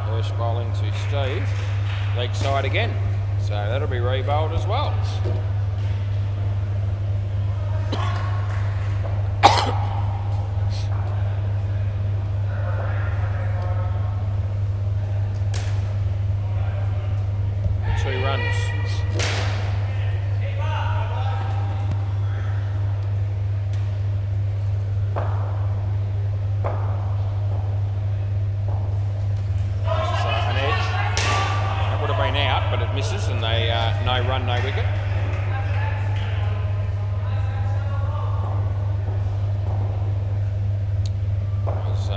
Hirsch bowling to Steve. Leg side again. So that'll be re-bowled as well. Two runs. Misses and they no run, no wicket. As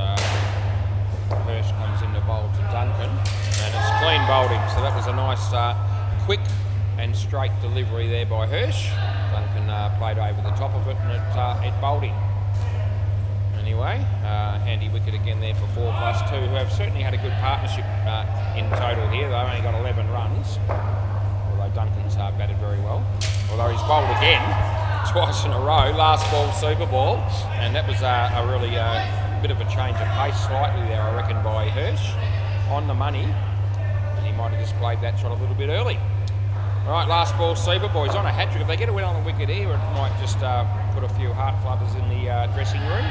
Hirsch comes in to bowl to Duncan and it's clean bowled him, so that was a nice quick and straight delivery there by Hirsch. Duncan played over the top of it and it bowled him. Anyway, handy wicket again there for 4+2, who have certainly had a good partnership in total here. They've only got 11 runs, although Duncan's batted very well. Although he's bowled again, twice in a row, last ball super ball, and that was a really bit of a change of pace slightly there, I reckon, by Hirsch. On the money, and he might have just played that shot a little bit early. Right, last ball super ball. He's on a hat-trick. If they get a win on the wicket here, it might just put a few heart flutters in the dressing room.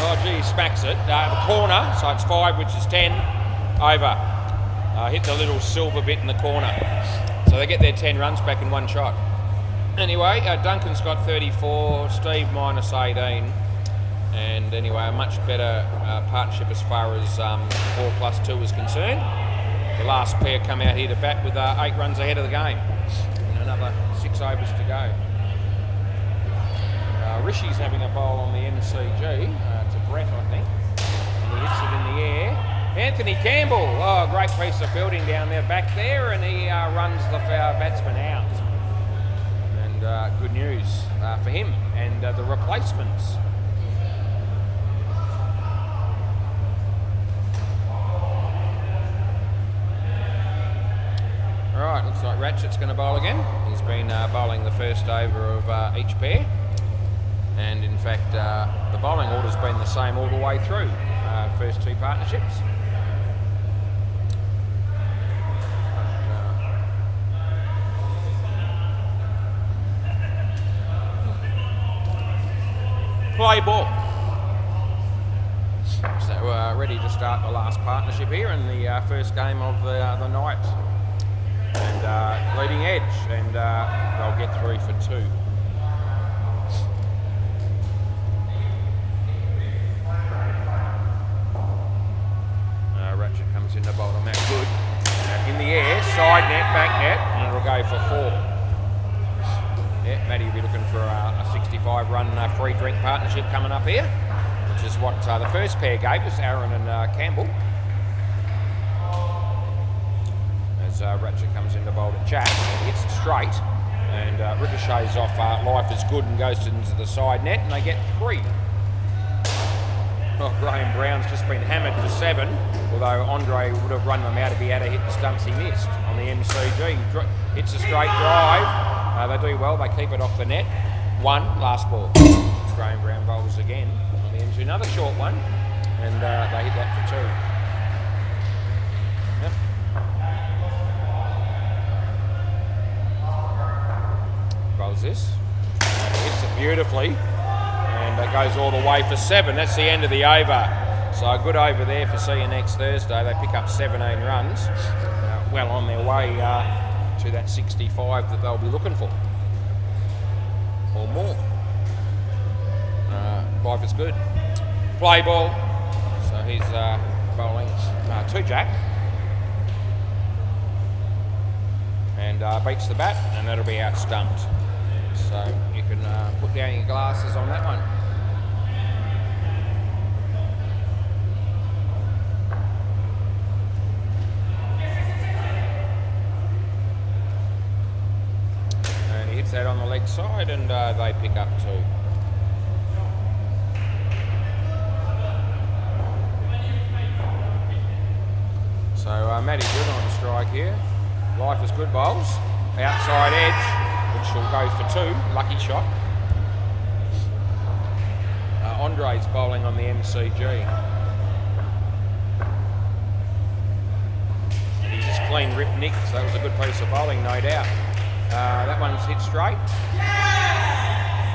Oh, gee, he smacks it. The corner, so it's 5, which is 10. Over. Hit the little silver bit in the corner. So they get their 10 runs back in one shot. Anyway, Duncan's got 34, Steve -18. And anyway, a much better partnership as far as 4+2 is concerned. The last pair come out here to bat with 8 runs ahead of the game. And another 6 overs to go. Rishi's having a bowl on the MCG. It's a Brett, I think. And he hits it in the air. Anthony Campbell. Oh, great piece of fielding down there, back there, and he runs the batsman out. And good news for him and the replacements. Alright, looks like Ratchet's going to bowl again. He's been bowling the first over of each pair. And in fact, the bowling order's been the same all the way through, first 2 partnerships. play ball. So we're ready to start the last partnership here in the first game of the night. And leading edge, and they'll get 3 for 2. Ratchet comes in the bottom, that's good. In the air, side net, back net, and it'll go for 4. Yeah, Matty will be looking for a 65-run free drink partnership coming up here, which is what the first pair gave us, Aaron and Campbell. As Ratchet comes into bowl at Jack, he hits it straight, and ricochets off Life is Good and goes into the side net, and they get 3. Oh, Graham Brown's just been hammered for 7, although Andre would have run them out if he had hit the stumps he missed on the MCG. Hits a straight drive. They do well, they keep it off the net. 1, last ball. Graham Brown bowls again on the MCG. Another short one, and they hit that for 2. Yep. Bowls this. Hits it beautifully. And it goes all the way for 7. That's the end of the over. So a good over there for see you next Thursday. They pick up 17 runs. Well on their way to that 65 that they'll be looking for. Or more. Life is Good. Play ball. So he's bowling 2 Jack. And beats the bat, and that'll be out stumped. So you can put down your glasses on that one. And he hits that on the leg side, and they pick up 2. So Matty Good on the strike here. Life is Good bowls. Outside edge, which will go for 2. Lucky shot. Andre's bowling on the MCG. And he just clean ripped Nick, so that was a good piece of bowling, no doubt. That one's hit straight.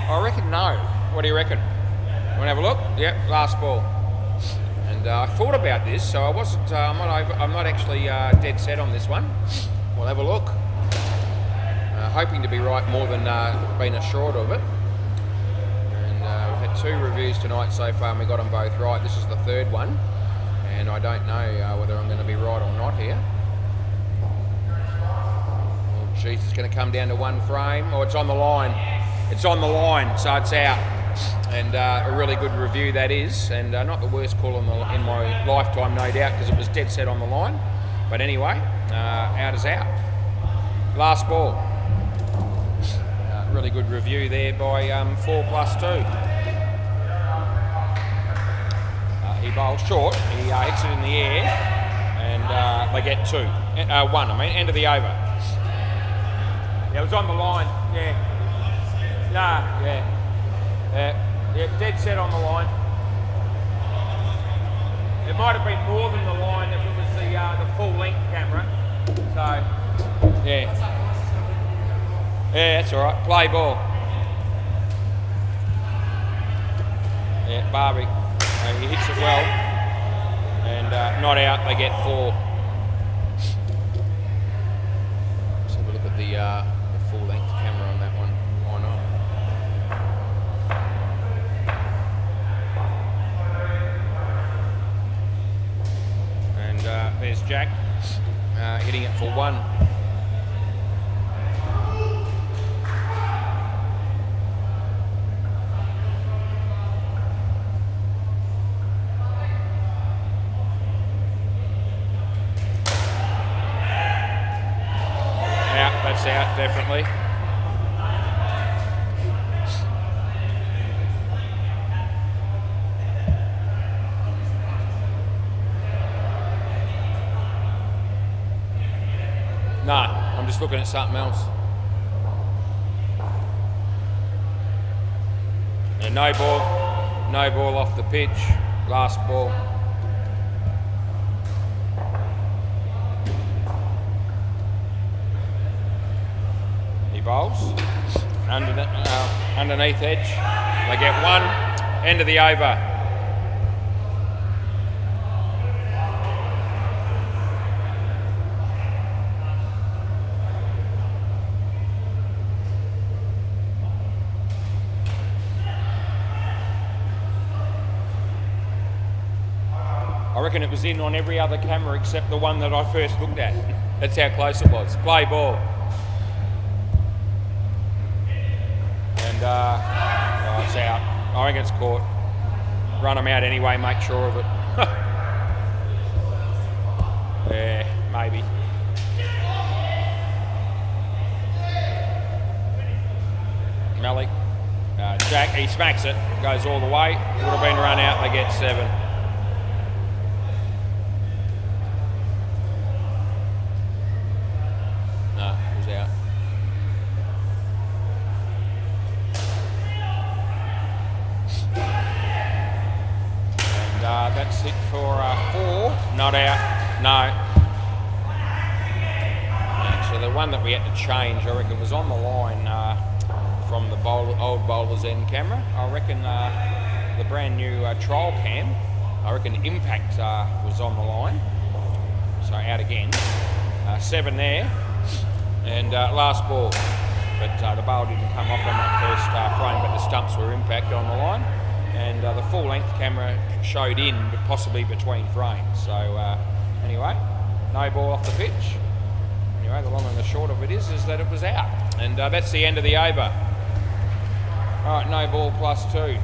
I reckon no. What do you reckon? Want to have a look? Yep, last ball. And I thought about this, so I wasn't. I'm not actually dead set on this one. We'll have a look. Hoping to be right more than being assured of it. And we've had 2 reviews tonight so far, and we got them both right. This is the 3rd one, and I don't know whether I'm going to be right or not here. Oh, geez, it's going to come down to 1 frame. Oh, it's on the line. It's on the line, so it's out. And a really good review that is, and not the worst call in my lifetime, no doubt, because it was dead set on the line. But anyway, out is out. Last ball. Really good review there by 4+2. He bowls short, he hits it in the air, and they get 2. 1, I mean, end of the over. Yeah, it was on the line, yeah. Nah, yeah, dead set on the line. It might have been more than the line if it was the full length camera. So, yeah. Yeah, that's all right. Play ball. Yeah, Barbie. He hits it well. And not out, they get 4. Let's have a look at the full length camera on that one. Why not? And there's Jack hitting it for 1. Out definitely. Nah, I'm just looking at something else. Yeah, no ball off the pitch. Last ball. Bowls underneath edge. They get 1. End of the over. I reckon it was in on every other camera except the one that I first looked at. That's how close it was. Play ball. And it's out. I think it's caught. Run them out anyway, make sure of it. Yeah, maybe. Malik. Jack, he smacks it. Goes all the way. Would have been run out, they get 7. That's it for 4. Not out. No. So the one that we had to change, I reckon, was on the line from the old bowler's end camera. I reckon the brand new trial cam, I reckon Impact was on the line. So out again. 7 there. And last ball. But the ball didn't come off on that first frame, but the stumps were Impact on the line. And the full length camera showed in, but possibly between frames. So anyway, no ball off the pitch. Anyway, the long and the short of it is that it was out. And that's the end of the over. All right, no ball +2.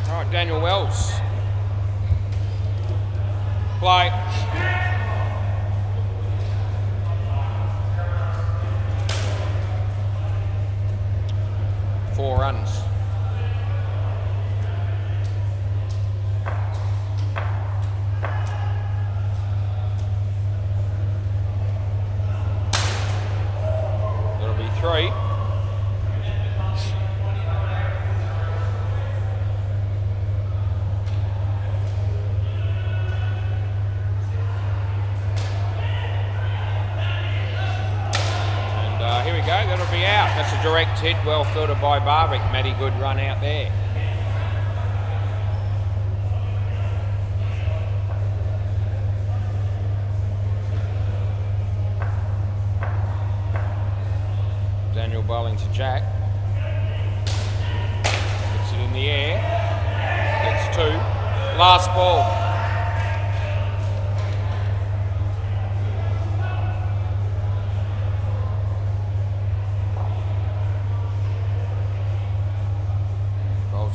All right, Daniel Wells. Play. 4 runs. That'll be 3. Here we go, that'll be out. That's a direct hit, well fielded by Barvick. Matty, good run out there. Daniel bowling to Jack. Gets it in the air. Gets 2. Last ball.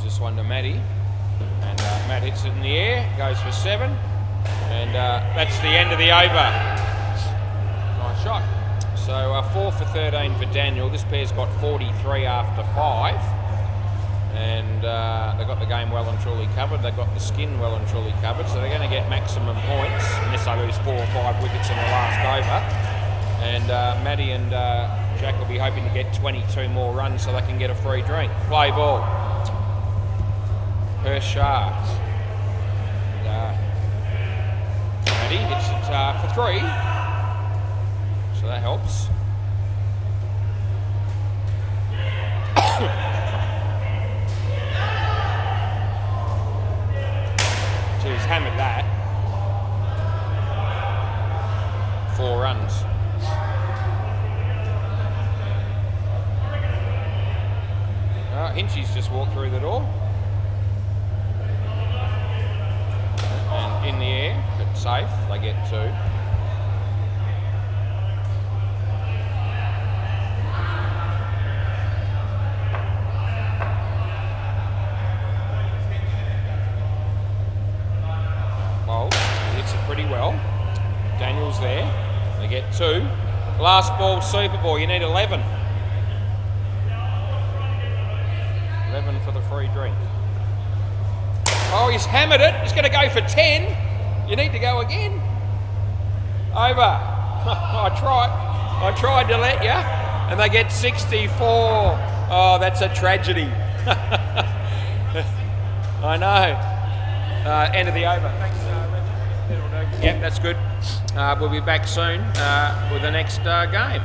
This one to Matty, and Matt hits it in the air, goes for 7, and that's the end of the over. Nice shot. So 4 for 13 for Daniel. This pair's got 43 after 5, and they've got the game well and truly covered. They've got the skin well and truly covered, so they're going to get maximum points unless they lose 4 or 5 wickets in the last over. And Matty and Jack will be hoping to get 22 more runs so they can get a free drink. Play ball. Shah. Matty hits it for 3, so that helps. So he's hammered that. 4 runs. Hinchy's just walked through the door. In the air, but safe, they get 2. Well, hits it pretty well. Daniel's there, they get 2. Last ball, super ball, you need 11. 11 for the free drink. Oh, he's hammered it. He's going to go for 10. You need to go again. Over. I tried to let you, and they get 64. Oh, that's a tragedy. I know. End of the over. Thanks, Yep, that's good. We'll be back soon with the next game.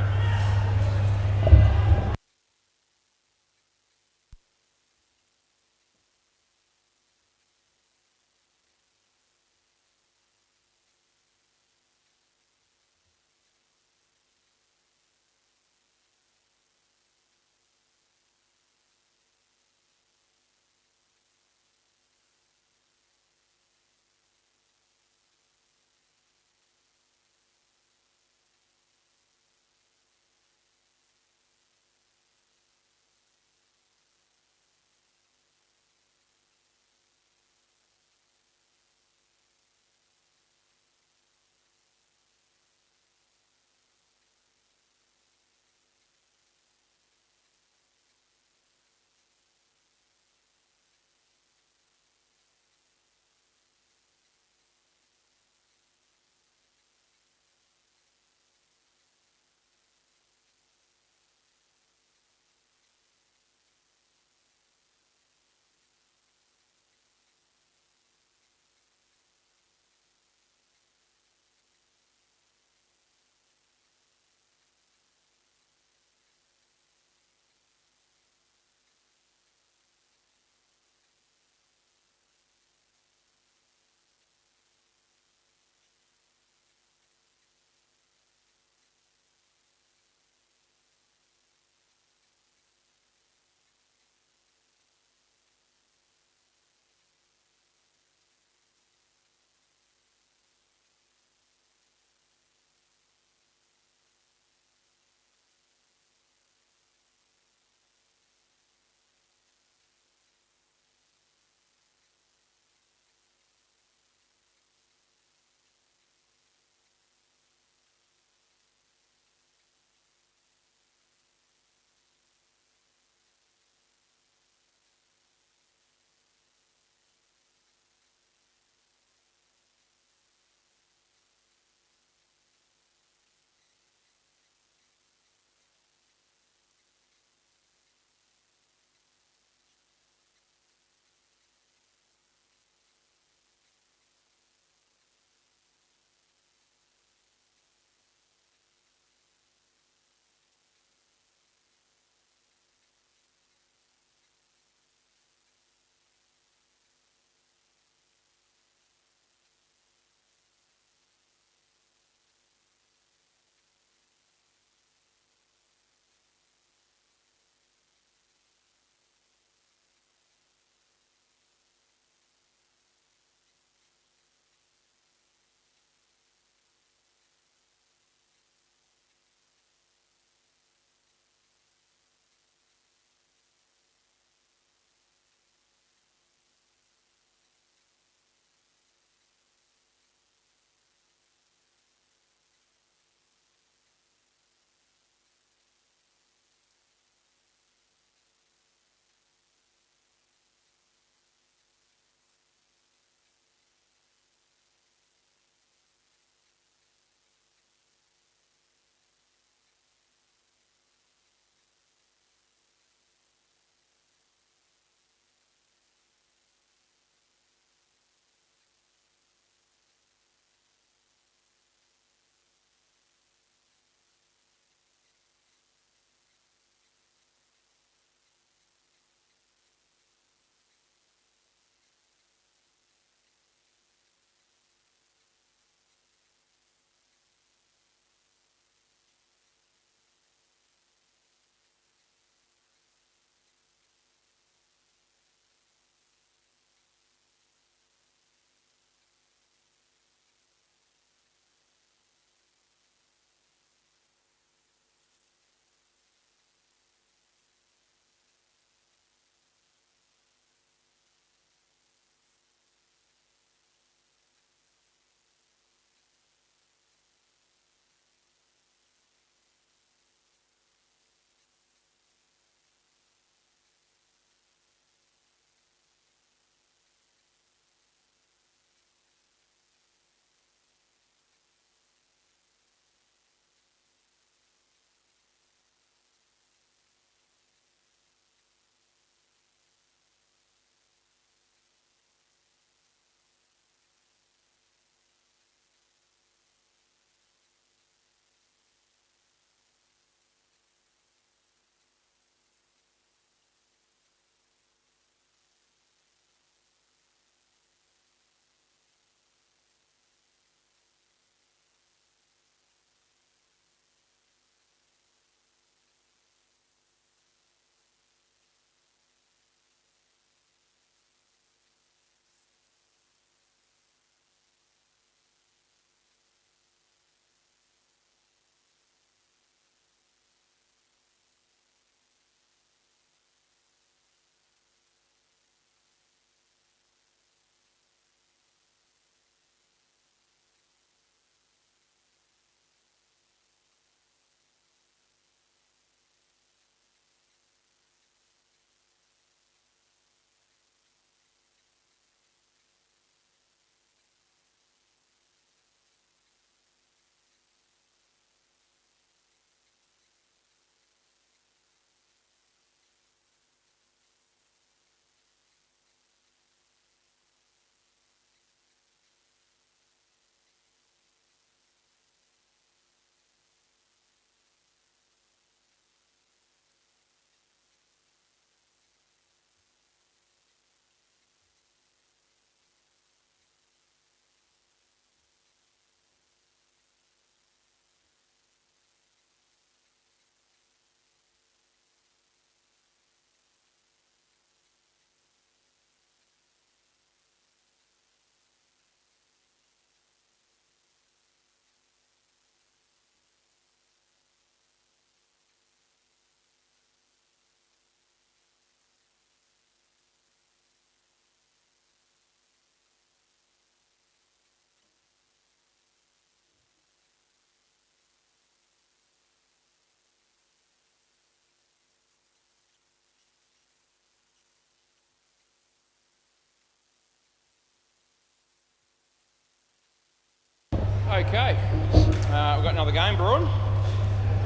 Okay, we've got another game brewing.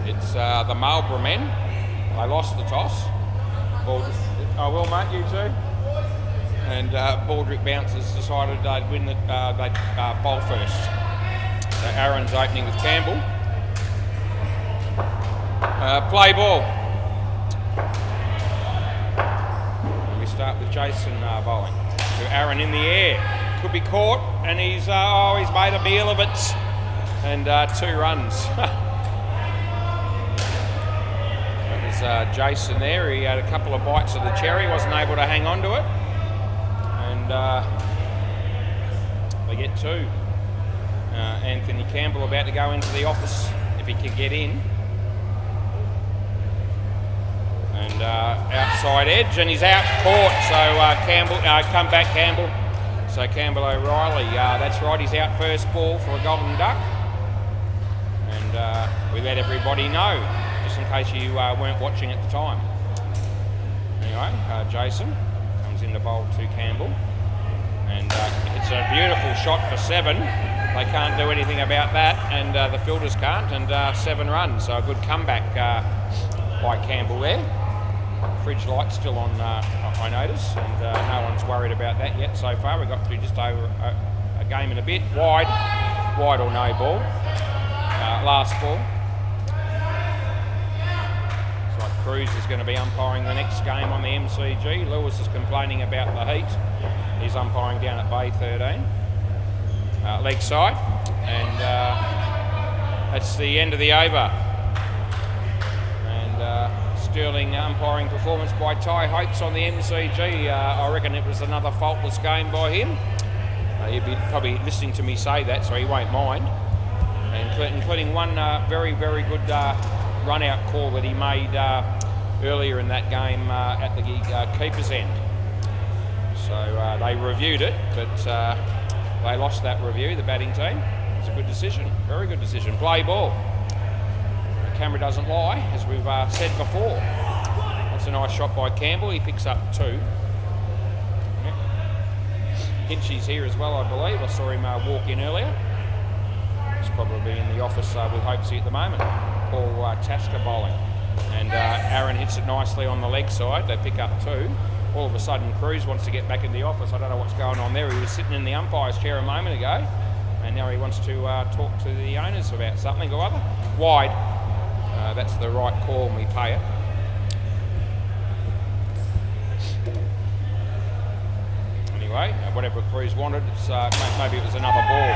It's the Marlborough men. They lost the toss. Well, mate, you too. And Baldrick Bouncers decided they'd win they'd bowl first. So Aaron's opening with Campbell. Play ball. And we start with Jason bowling. To Aaron in the air. Could be caught, and he's made a meal of it. And 2 runs. That was Jason there. He had a couple of bites of the cherry, wasn't able to hang on to it. And they get 2. Anthony Campbell about to go into the office if he could get in. And outside edge, and he's out caught. So Campbell, come back Campbell. So Campbell O'Reilly, that's right, he's out first ball for a golden duck. And we let everybody know, just in case you weren't watching at the time. Anyway, Jason comes in to bowl to Campbell. And it's a beautiful shot for 7. They can't do anything about that, and the fielders can't, and 7 runs. So a good comeback by Campbell there. Fridge light still on, I notice, and no one's worried about that yet so far. We got through just over a game and a bit. Wide or no ball. Last ball. Looks like Cruz is going to be umpiring the next game on the MCG. Lewis is complaining about the heat. He's umpiring down at Bay 13. Leg side, and that's the end of the over. Sterling umpiring performance by Ty Hopes on the MCG. I reckon it was another faultless game by him. He'll be probably listening to me say that, so he won't mind. And including one very, very good run-out call that he made earlier in that game at the keeper's end. So they reviewed it, but they lost that review, the batting team. It's a good decision, very good decision. Play ball. Camera doesn't lie, as we've said before. That's a nice shot by Campbell. He picks up 2. Yep. Hinchy's here as well, I believe. I saw him walk in earlier. He's probably in the office with Hopesy at the moment. Paul Tasker bowling. And Aaron hits it nicely on the leg side. They pick up 2. All of a sudden, Cruz wants to get back in the office. I don't know what's going on there. He was sitting in the umpire's chair a moment ago, and now he wants to talk to the owners about something or other. Wide. That's the right call, and we pay it. Anyway, whatever Cruz wanted, it's, maybe it was another ball.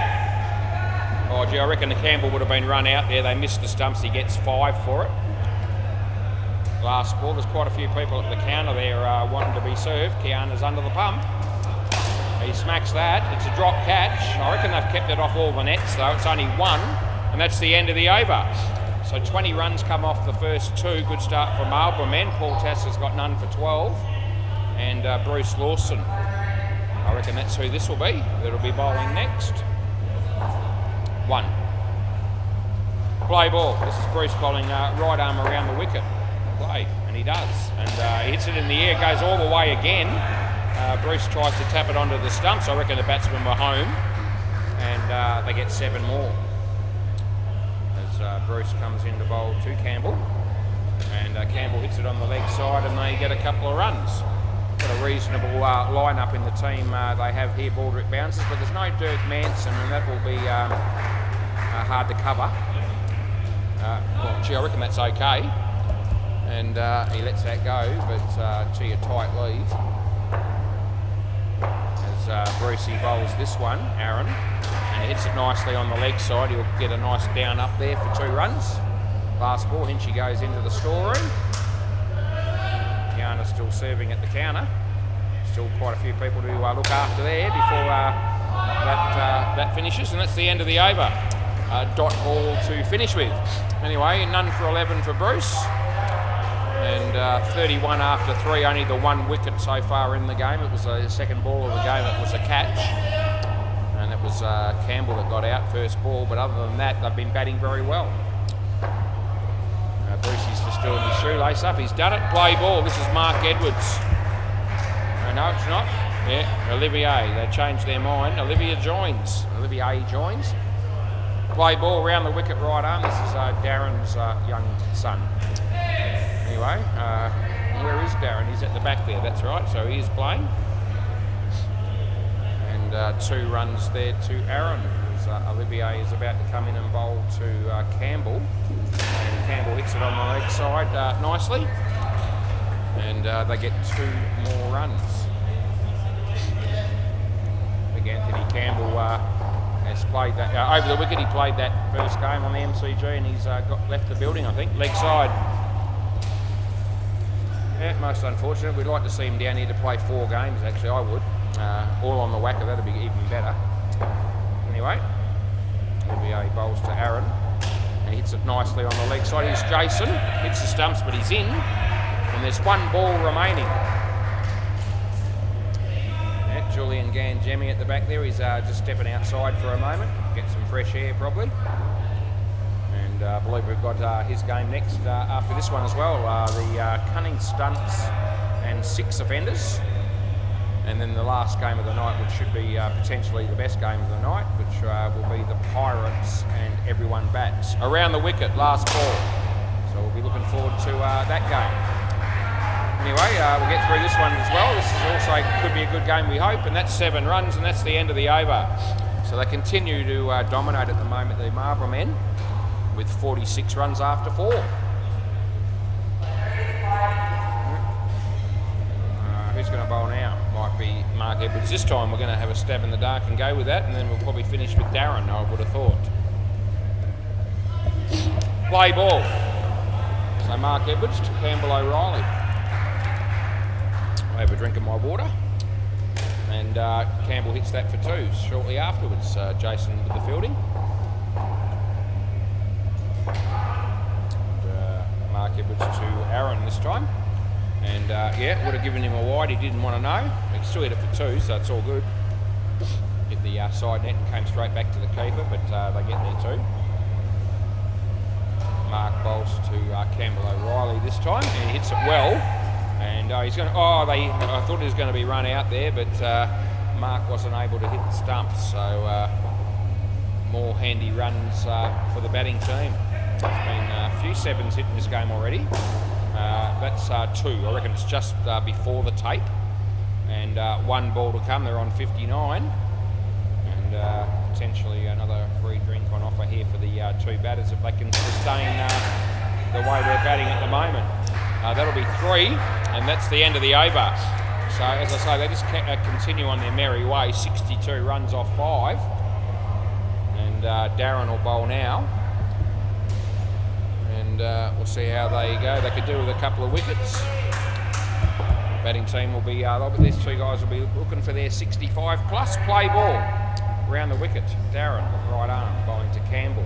Oh gee, I reckon the Campbell would have been run out there. They missed the stumps. He gets 5 for it. Last ball. There's quite a few people at the counter there wanting to be served. Kiana's under the pump. He smacks that. It's a drop catch. I reckon they've kept it off all the nets though. It's only 1, and that's the end of the over. So 20 runs come off the first 2. Good start for Marlborough men. Paul Tasser's got none for 12. And Bruce Lawson. I reckon that's who this will be. That'll be bowling next. 1. Play ball. This is Bruce bowling right arm around the wicket. Play. And he does. And he hits it in the air. Goes all the way again. Bruce tries to tap it onto the stumps. I reckon the batsmen were home. And they get 7 more. Bruce comes in to bowl to Campbell, and Campbell hits it on the leg side, and they get a couple of runs. Got a reasonable line-up in the team they have here, Baldrick Bouncers, but there's no Dirk Manson, and that will be hard to cover. Well, gee, I reckon that's okay, and he lets that go, but gee, a tight leave. As Brucey bowls this one, Aaron, and he hits it nicely on the leg side. He'll get a nice down up there for 2 runs. Last ball, Hinchy goes into the storeroom. Kiana's still serving at the counter. Still quite a few people to look after there before that finishes, and that's the end of the over. Dot ball to finish with. Anyway, none for 11 for Bruce. And 31 after 3, only the 1 wicket so far in the game. It was the second ball of the game, it was a catch. And it was Campbell that got out first ball, but other than that, they've been batting very well. Brucey's just doing his shoelace up. He's done it. Play ball. This is Mark Edwards. No, it's not. Yeah, Olivier. They changed their mind. Olivier joins. Play ball around the wicket right arm. This is Darren's young son. Anyway, where is Darren? He's at the back there, that's right. So he is playing. And 2 runs there to Aaron. Olivier is about to come in and bowl to Campbell. And Campbell hits it on the leg side nicely. And they get 2 more runs. Big Anthony Campbell has played that over the wicket. He played that first game on the MCG, and he's left the building, I think, leg side. Yeah, most unfortunate. We'd like to see him down here to play 4 games. Actually, I would. All on the WACA. That'd be even better. Anyway, Olivier bowls to Aaron, and he hits it nicely on the leg side. Here's Jason. Hits the stumps, but he's in. And there's 1 ball remaining. Yeah, Julian Ganjemi at the back there. He's just stepping outside for a moment, get some fresh air probably. And I believe we've got his game next after this one as well. The Cunning Stunts and 6 offenders. And then the last game of the night, which should be potentially the best game of the night, which will be the Pirates and Everyone Bats. Around the wicket, last ball. So we'll be looking forward to that game. Anyway, we'll get through this one as well. This is also could be a good game, we hope, and that's 7 runs, and that's the end of the over. So they continue to dominate at the moment, the Marlborough men, with 46 runs after 4. Who's going to bowl now? Might be Mark Edwards. This time we're going to have a stab in the dark and go with that, and then we'll probably finish with Darren, I would have thought. Play ball. So Mark Edwards to Campbell O'Reilly. I have a drink of my water. And Campbell hits that for 2 shortly afterwards. Jason with the fielding. And, Mark Edwards to Aaron this time. And yeah, would have given him a wide. He didn't want to know. He still hit it for 2, so it's all good. Hit the side net and came straight back to the keeper, but they get there too. Mark bowls to Campbell O'Reilly this time, and he hits it well. And he's going to. I thought he was going to be run out there, but Mark wasn't able to hit the stumps. So more handy runs for the batting team. There's been a few 7s hit in this game already. That's 2. I reckon it's just before the tape. And 1 ball to come. They're on 59. And potentially another free drink on offer here for the 2 batters if they can sustain the way they're batting at the moment. That'll be 3, and that's the end of the over. So as I say, they just continue on their merry way. 62 runs off 5. And Darren will bowl now. And we'll see how they go. They could do with a couple of wickets. Batting team will be, these 2 guys will be looking for their 65 plus. Play ball around the wicket. Darren, right arm, bowling to Campbell.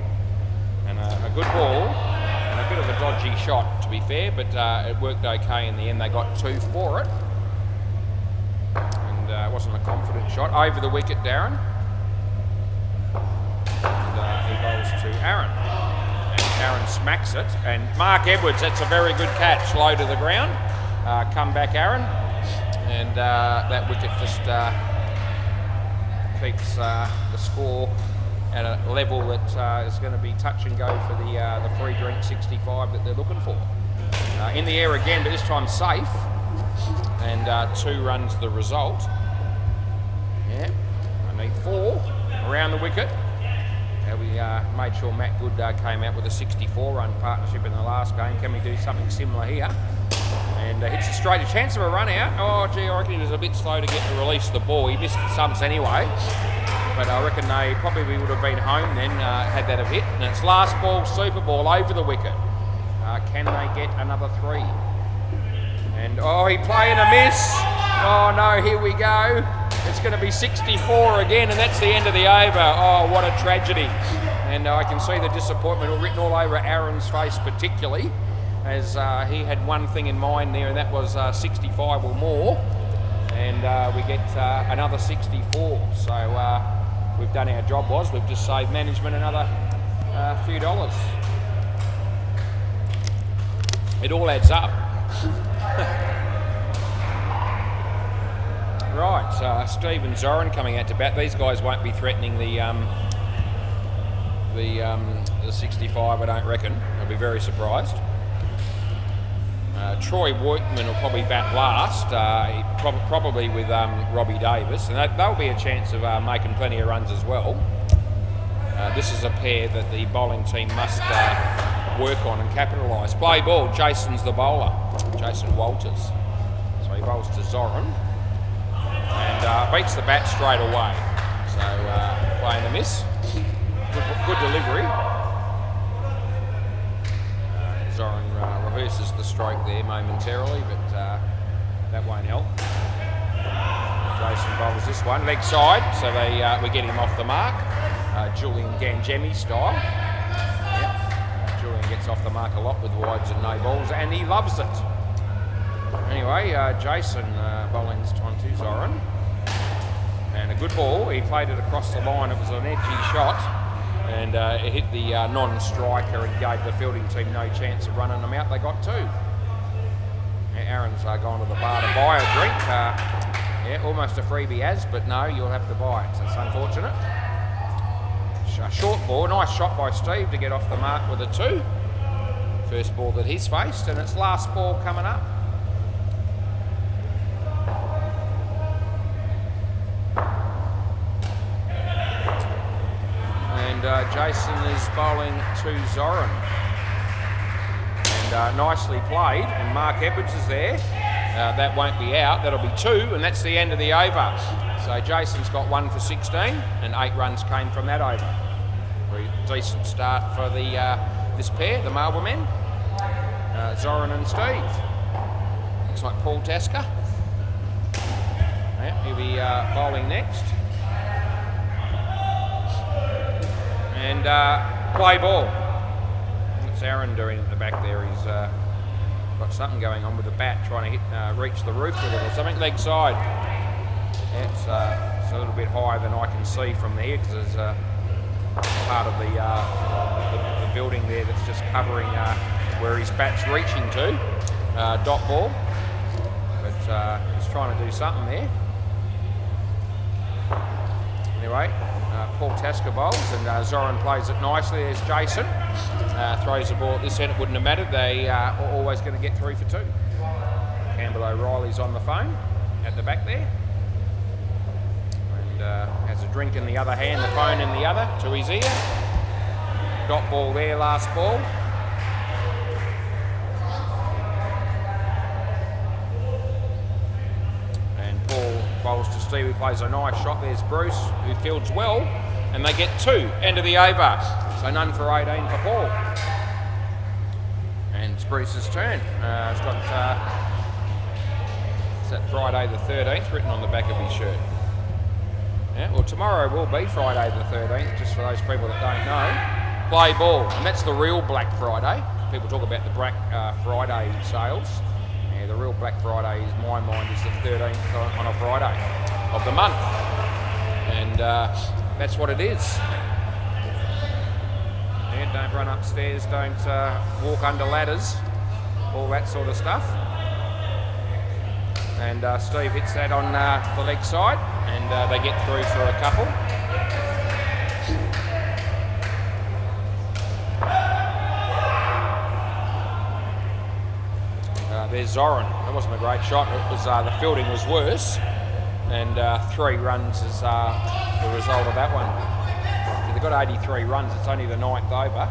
And a good ball, and a bit of a dodgy shot to be fair, but it worked okay in the end. They got 2 for it. And it wasn't a confident shot. Over the wicket, Darren. And he bowls to Aaron. Aaron smacks it, and Mark Edwards, that's a very good catch, low to the ground. Come back, Aaron, and that wicket just keeps the score at a level that is going to be touch and go for the free drink 65 that they're looking for. In the air again, but this time safe, and 2 runs the result. Yeah, I need 4 around the wicket. We made sure Matt Good came out with a 64-run partnership in the last game. Can we do something similar here? And hits it straight. A chance of a run out. Oh, gee, I reckon he was a bit slow to get to release the ball. He missed the stumps anyway. But I reckon they probably would have been home then, had that have hit. And it's last ball, super ball, over the wicket. Can they get another 3? And, oh, he playing a miss. Oh, no, here we go. It's going to be 64 again, and that's the end of the over. Oh, what a tragedy. And I can see the disappointment written all over Aaron's face particularly, as he had one thing in mind there, and that was 65 or more. And we get another 64. So we've done our job, we've just saved management another few dollars. It all adds up. Right, Steve and Zoran coming out to bat. These guys won't be threatening the the 65, I don't reckon. I'll be very surprised. Troy Workman will probably bat last, probably with Robbie Davis, and that'll be a chance of making plenty of runs as well. This is a pair that the bowling team must work on and capitalise. Play ball, Jason's the bowler, Jason Walters. So he bowls to Zoran and beats the bat straight away. So playing a miss, good delivery. Zoran reverses the stroke there momentarily, but that won't help. Jason bowls this one, leg side, so we get him off the mark. Julian Ganjemi style. Yep. Julian gets off the mark a lot with wides and no balls, and he loves it. Anyway, Jason bowling onto Zoran. And a good ball. He played it across the line. It was an edgy shot. And it hit the non-striker and gave the fielding team no chance of running them out. They got two. Aaron's gone to the bar to buy a drink. Yeah, almost a freebie as, but no, you'll have to buy it. So it's unfortunate. A short ball, nice shot by Steve to get off the mark with a two. First ball that he's faced, and it's last ball coming up. And Jason is bowling to Zoran. And nicely played, and Mark Edwards is there. That won't be out, that'll be two, and that's the end of the over. So Jason's got 1 for 16, and 8 runs came from that over. Very decent start for this pair, the Marlborough men, Zoran and Steve. Looks like Paul Tasker. Yeah, he'll be bowling next. And play ball. What's Aaron doing at the back there? He's got something going on with the bat, trying to reach the roof with it or something. Leg side. Yeah, it's a little bit higher than I can see from there because there's part of the building there that's just covering where his bat's reaching to. Dot ball. But he's trying to do something there. Anyway, Paul Tasker bowls and Zoran plays it nicely. There's Jason. Throws the ball at this end. It wouldn't have mattered. They are always going to get 3 for 2. Campbell O'Reilly's on the phone at the back there. Has a drink in the other hand, the phone in the other, to his ear. Dot ball there, last ball. And Paul bowls to Steve, who plays a nice shot. There's Bruce, who fields well, and they get 2. End of the over. So none for 18 for Paul. And it's Bruce's turn. It's got it's that Friday the 13th written on the back of his shirt. Yeah, well, tomorrow will be Friday the 13th, just for those people that don't know. Play ball, and that's the real Black Friday. People talk about the Black Friday sales. Yeah, the real Black Friday, in my mind, is the 13th on a Friday of the month. And that's what it is. Yeah, don't run upstairs, don't walk under ladders, all that sort of stuff. And Steve hits that on the leg side, and they get through for a couple. There's Zoran. That wasn't a great shot. It was the fielding was worse, and 3 runs is the result of that one. So they've got 83 runs. It's only the 9th over.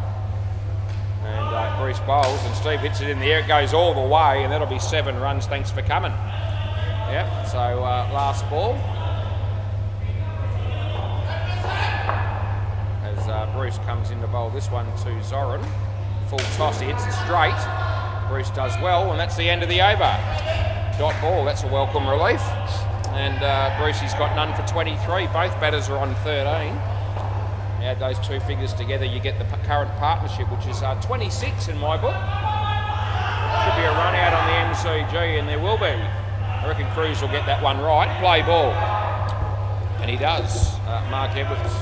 And Bruce bowls, and Steve hits it in the air. It goes all the way, and that'll be 7 runs. Thanks for coming. Yep, so last ball. As Bruce comes in to bowl this one to Zoran. Full toss, he hits it straight. Bruce does well, and that's the end of the over. Dot ball, that's a welcome relief. And Brucey's got none for 23. Both batters are on 13. You add those 2 figures together, you get the current partnership, which is 26 in my book. Should be a run out on the MCG, and there will be. I reckon Cruz will get that one right. Play ball. And he does. Mark Edwards.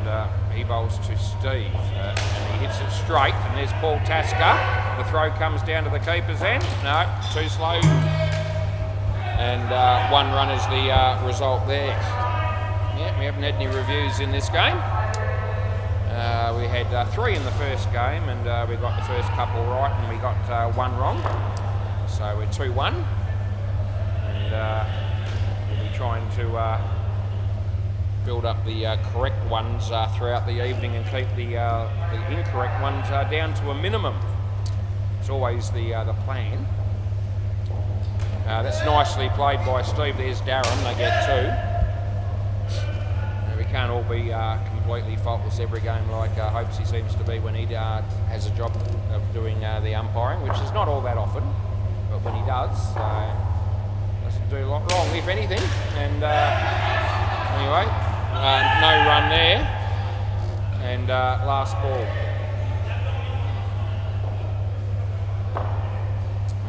And he bowls to Steve. And he hits it straight. And there's Paul Tasker. The throw comes down to the keeper's end. No, too slow. And 1 run is the result there. Yeah, we haven't had any reviews in this game. We had 3 in the first game, and we got the first couple right, and we got 1 wrong. So we're 2-1, and we'll be trying to build up the correct ones throughout the evening and keep the incorrect ones down to a minimum. It's always the plan. That's nicely played by Steve. There's Darren. They get 2. We can't all be completely faultless every game like Hopes he seems to be when he has a job of doing the umpiring, which is not all that often, but when he does, doesn't do a lot wrong, if anything. And anyway, no run there, and last ball.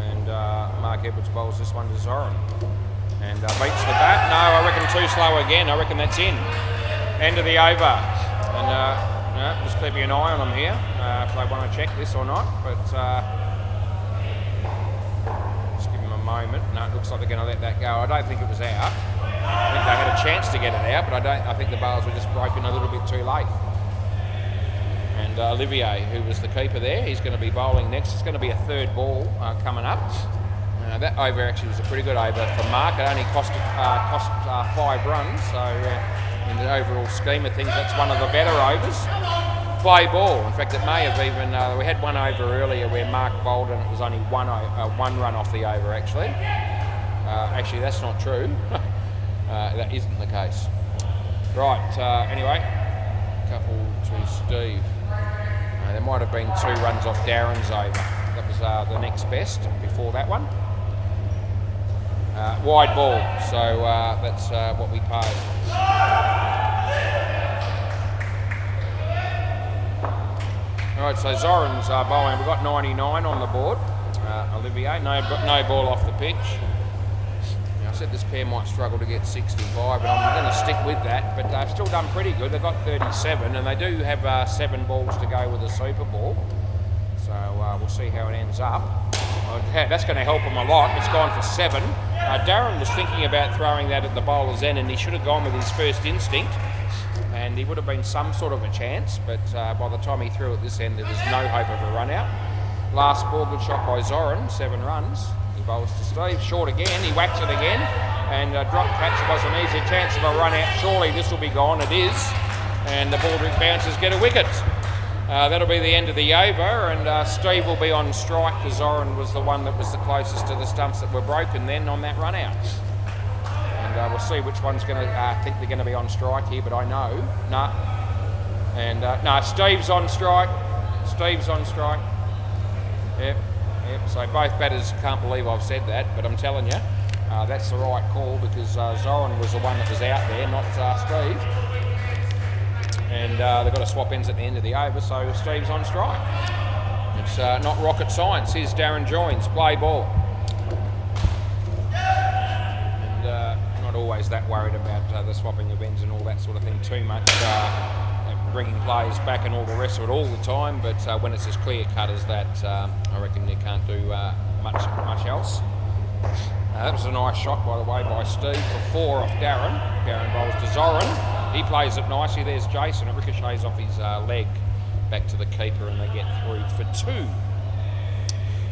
And Mark Edwards bowls this one to Zoran, and beats the bat. No, I reckon too slow again. I reckon that's in. End of the over, and just keeping an eye on them here if they want to check this or not. But just give them a moment. No, it looks like they're going to let that go. I don't think it was out. I think they had a chance to get it out, but I think the bowls were just broken a little bit too late. And Olivier, who was the keeper there, he's going to be bowling next. It's going to be a 3rd ball coming up. That over actually was a pretty good over for Mark. It only cost 5 runs, so in the overall scheme of things, that's one of the better overs. Play ball. In fact, it may have even, we had one over earlier where Mark bowled and it was only one run off the over, actually. Actually, that's not true. That isn't the case. Right, anyway, couple to Steve. There might have been 2 runs off Darren's over. That was the next best before that one. Wide ball, so that's what we paid. Alright, so Zoran's bowling. We've got 99 on the board. Olivier, no ball off the pitch. Now, I said this pair might struggle to get 65, but I'm going to stick with that. But they've still done pretty good. They've got 37, and they do have 7 balls to go with a Super Ball. So we'll see how it ends up. Okay, that's going to help them a lot. It's gone for 7. Darren was thinking about throwing that at the bowler's end, and he should have gone with his first instinct, and he would have been some sort of a chance, but by the time he threw at this end, there was no hope of a run out. Last ball, good shot by Zoran, 7 runs. He bowls to Steve, short again, he whacks it again, and drop catch was an easy chance of a run out. Surely this will be gone, it is, and the ball bouncers get a wicket. That'll be the end of the over, and Steve will be on strike because Zoran was the one that was the closest to the stumps that were broken then on that run out. And we'll see which one's going to think they're going to be on strike here, but I know. No. And no, Steve's on strike. Steve's on strike. Yep. So both batters can't believe I've said that, but I'm telling you, that's the right call because Zoran was the one that was out there, not Steve. And they've got to swap ends at the end of the over, so Steve's on strike. It's not rocket science. Here's Darren joins, play ball. And not always that worried about the swapping of ends and all that sort of thing too much, bringing players back and all the rest of it all the time, but when it's as clear cut as that, I reckon you can't do much else. That was a nice shot, by the way, by Steve for 4 off Darren. Darren bowls to Zoran. He plays it nicely. There's Jason. It ricochets off his leg back to the keeper, and they get through for 2.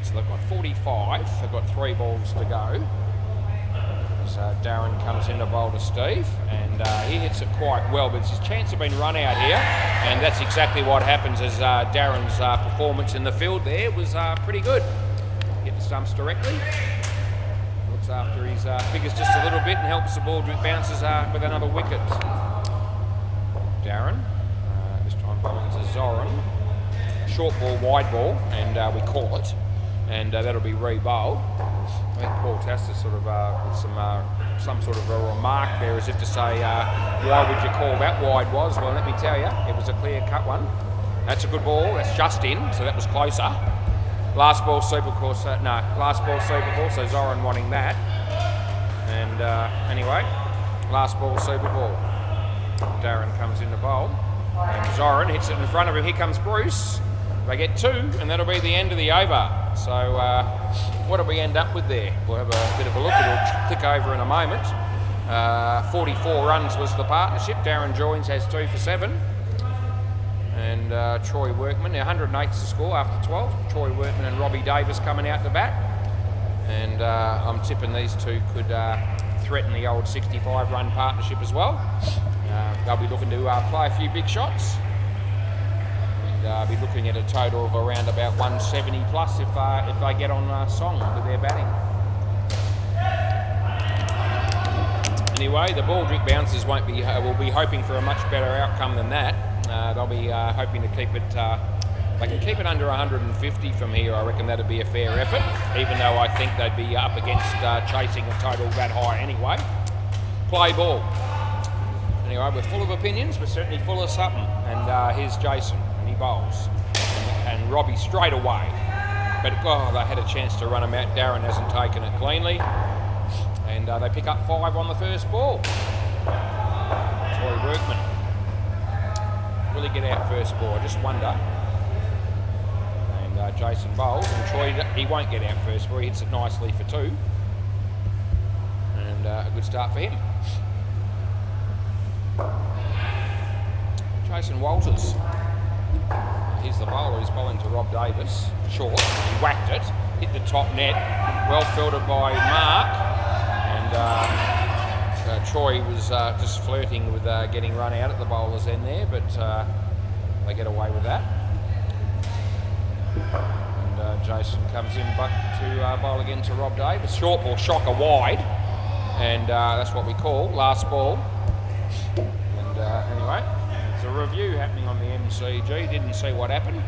So they've got 45. They've got 3 balls to go. So Darren comes in to bowl to Steve, and he hits it quite well, but his chance of being run out here, and that's exactly what happens as Darren's performance in the field there was pretty good. Hit the stumps directly. Looks after his figures just a little bit and helps the ball bounces with another wicket. Darren, this time bowling to Zoran. Short ball, wide ball, and we call it. And that'll be re-bowled. I think Paul Tassis sort of with some sort of a remark there as if to say, why would you call that wide was? Well, let me tell you, it was a clear-cut one. That's a good ball. That's just in, so that was closer. Last ball, super course. Last ball, super ball. So Zoran wanting that. And anyway, last ball, super ball. Darren comes in to bowl, and Zoran hits it in front of him. Here comes Bruce. They get 2, and that'll be the end of the over. So what do we end up with there? We'll have a bit of a look. It'll click over in a moment. 44 runs was the partnership. Darren Joins has 2 for 7. And Troy Workman, now 108's the score after 12. Troy Workman and Robbie Davis coming out to bat. And I'm tipping these two could threaten the old 65-run partnership as well. They'll be looking to play a few big shots. And I'll be looking at a total of around about 170 plus if they get on song with their batting. Anyway, the Baldrick Bouncers will be hoping for a much better outcome than that. They'll be hoping to keep it. They can keep it under 150 from here. I reckon that'd be a fair effort, even though I think they'd be up against chasing a total that high anyway. Play ball. Anyway, we're full of opinions, we're certainly full of something. And here's Jason, and he bowls. And Robbie straight away. But they had a chance to run him out. Darren hasn't taken it cleanly. And they pick up 5 on the first ball. Troy Workman. Will he get out first ball? I just wonder. And Jason bowls, and Troy, he won't get out first ball. He hits it nicely for 2. And a good start for him. Jason Walters. Here's the bowler. He's bowling to Rob Davis. Short. He whacked it. Hit the top net. Well fielded by Mark. And Troy was just flirting with getting run out at the bowler's end there, but they get away with that. And Jason comes in but to bowl again to Rob Davis. Short ball, shocker wide, and that's what we call last ball. And anyway, there's a review happening on the MCG. Didn't see what happened.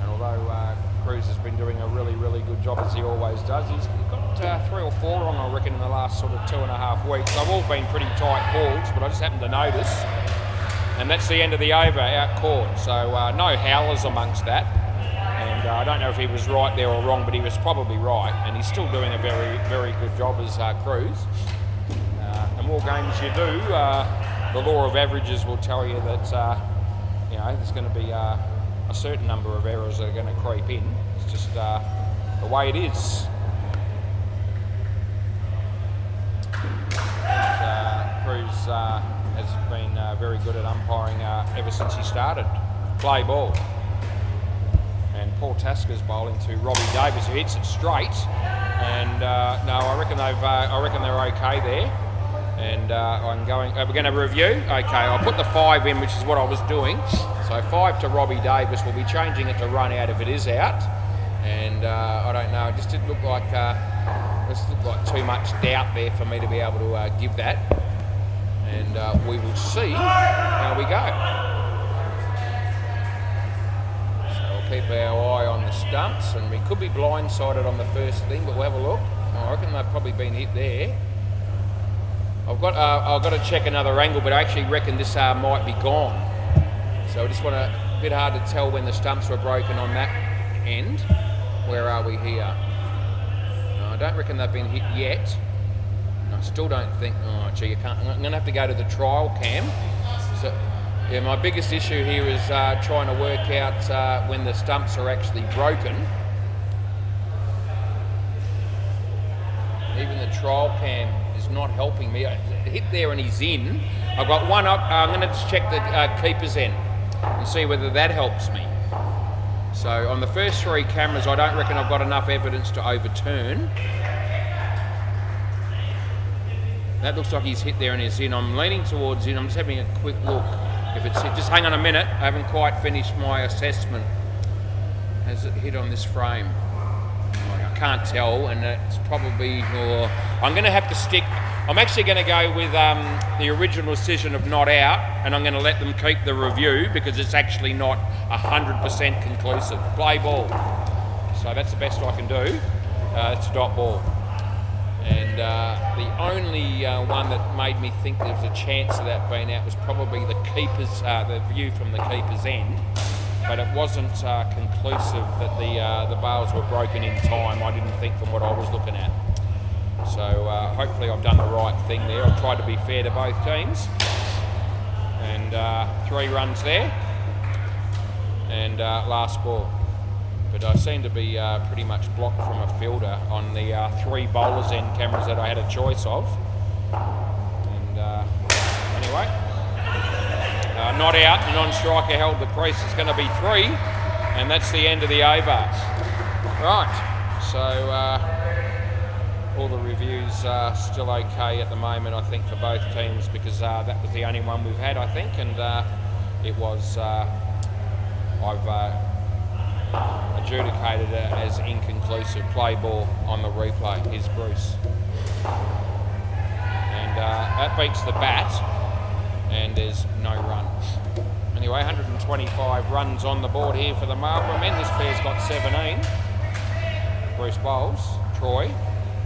And although Cruz has been doing a really, really good job as he always does, he's got 3 or 4 on, I reckon, in the last sort of 2.5 weeks. They've all been pretty tight balls, but I just happened to notice. And that's the end of the over, out court. So no howlers amongst that. And I don't know if he was right there or wrong, but he was probably right. And he's still doing a very, very good job as Cruz. The more games you do, the law of averages will tell you that there's going to be a certain number of errors that are going to creep in. It's just the way it is. Cruz has been very good at umpiring ever since he started. Play ball. And Paul Tasker's bowling to Robbie Davis, who hits it straight. And no, I reckon they're okay there. And we're going to review. Okay, I'll put the 5 in, which is what I was doing. So 5 to Robbie Davis. We'll be changing it to run out if it is out. And I don't know, it just didn't look like too much doubt there for me to be able to give that. And we will see how we go. So we'll keep our eye on the stumps, and we could be blindsided on the first thing, but we'll have a look. I reckon they've probably been hit there. I've got to check another angle, but I actually reckon this might be gone. So I just want a bit hard to tell when the stumps were broken on that end. Where are we here? No, I don't reckon they've been hit yet. I still don't think. Oh, gee, you can't. I'm going to have to go to the trial cam. So, yeah, my biggest issue here is trying to work out when the stumps are actually broken. Even the trial cam is not helping me. Hit there and he's in. I've got one up. I'm going to just check the keeper's end and see whether that helps me. So on the first 3 cameras, I don't reckon I've got enough evidence to overturn. That looks like he's hit there and he's in. I'm leaning towards in. I'm just having a quick look. If it's hit, just hang on a minute. I haven't quite finished my assessment. Has it hit on this frame? I can't tell, and it's probably. I'm going to have to stick. I'm actually going to go with the original decision of not out, and I'm going to let them keep the review because it's actually not 100% conclusive. Play ball. So that's the best I can do. It's a dot ball. And the only one that made me think there was a chance of that being out was probably the keeper's, the view from the keeper's end. But it wasn't conclusive that the bails were broken in time, I didn't think, from what I was looking at. So hopefully I've done the right thing there. I've tried to be fair to both teams. And 3 runs there. And last ball. But I seem to be pretty much blocked from a fielder on the 3 bowlers end cameras that I had a choice of. And anyway, not out, the non-striker held the crease. It's going to be 3, and that's the end of the over. Right, so all the reviews are still okay at the moment, I think, for both teams, because that was the only one we've had, I think, and it was, I've adjudicated it as inconclusive. Play ball on the replay. Here's Bruce. And that beats the bat, and there's no run. Anyway, 125 runs on the board here for the Marlborough men. This pair's got 17. Bruce bowls, Troy,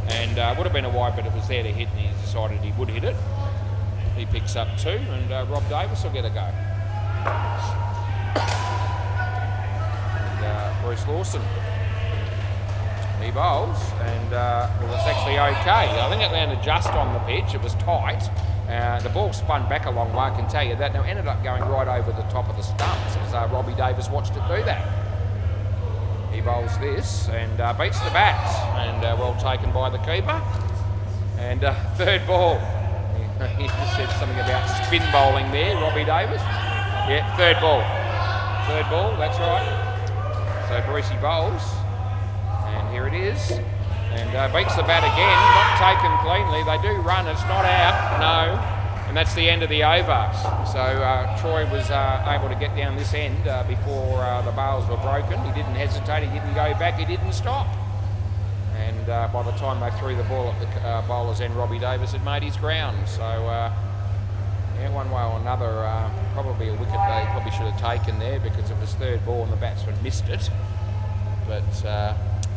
and would have been a wide, but it was there to hit, and he decided he would hit it. He picks up 2, and Rob Davis will get a go. And, Bruce Lawson, he bowls, and well, it's actually okay. I think it landed just on the pitch. It was tight. The ball spun back a long way, I can tell you that. Now, it ended up going right over the top of the stumps as Robbie Davis watched it do that. He bowls this and beats the bats, and well taken by the keeper. And third ball. He just said something about spin bowling there, Robbie Davis. Yeah, third ball. Third ball, that's right. So Brucey bowls, and here it is. And beats the bat again, not taken cleanly. They do run, it's not out, no. And that's the end of the over. So Troy was able to get down this end before the bails were broken. He didn't hesitate, he didn't go back, he didn't stop. And by the time they threw the ball at the bowler's end, Robbie Davis had made his ground. So yeah, one way or another, probably a wicket they probably should have taken there, because it was third ball and the batsman missed it. But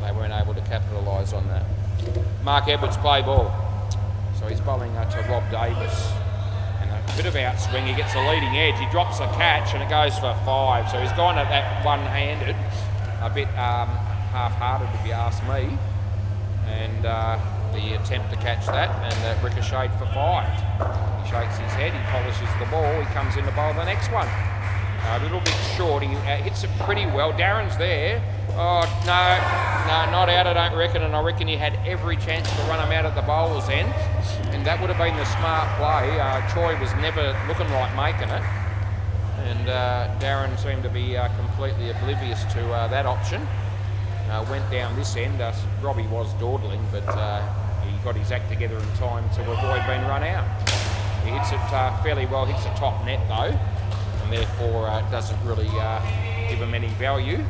they weren't able to capitalise on that. Mark Edwards play ball. So he's bowling to Rob Davis. And a bit of outswing, he gets a leading edge, he drops a catch and it goes for 5. So he's gone at that one-handed, a bit half-hearted if you ask me. And the attempt to catch that, and ricocheted for 5. He shakes his head, he polishes the ball, he comes in to bowl the next one. A little bit short, he hits it pretty well. Darren's there. Oh, no, not out, I don't reckon, and I reckon he had every chance to run him out at the bowler's end, and that would have been the smart play. Troy was never looking like making it, and Darren seemed to be completely oblivious to that option. Went down this end. Robbie was dawdling, but he got his act together in time to avoid being run out. He hits it fairly well, hits the top net though, and therefore doesn't really give him any value.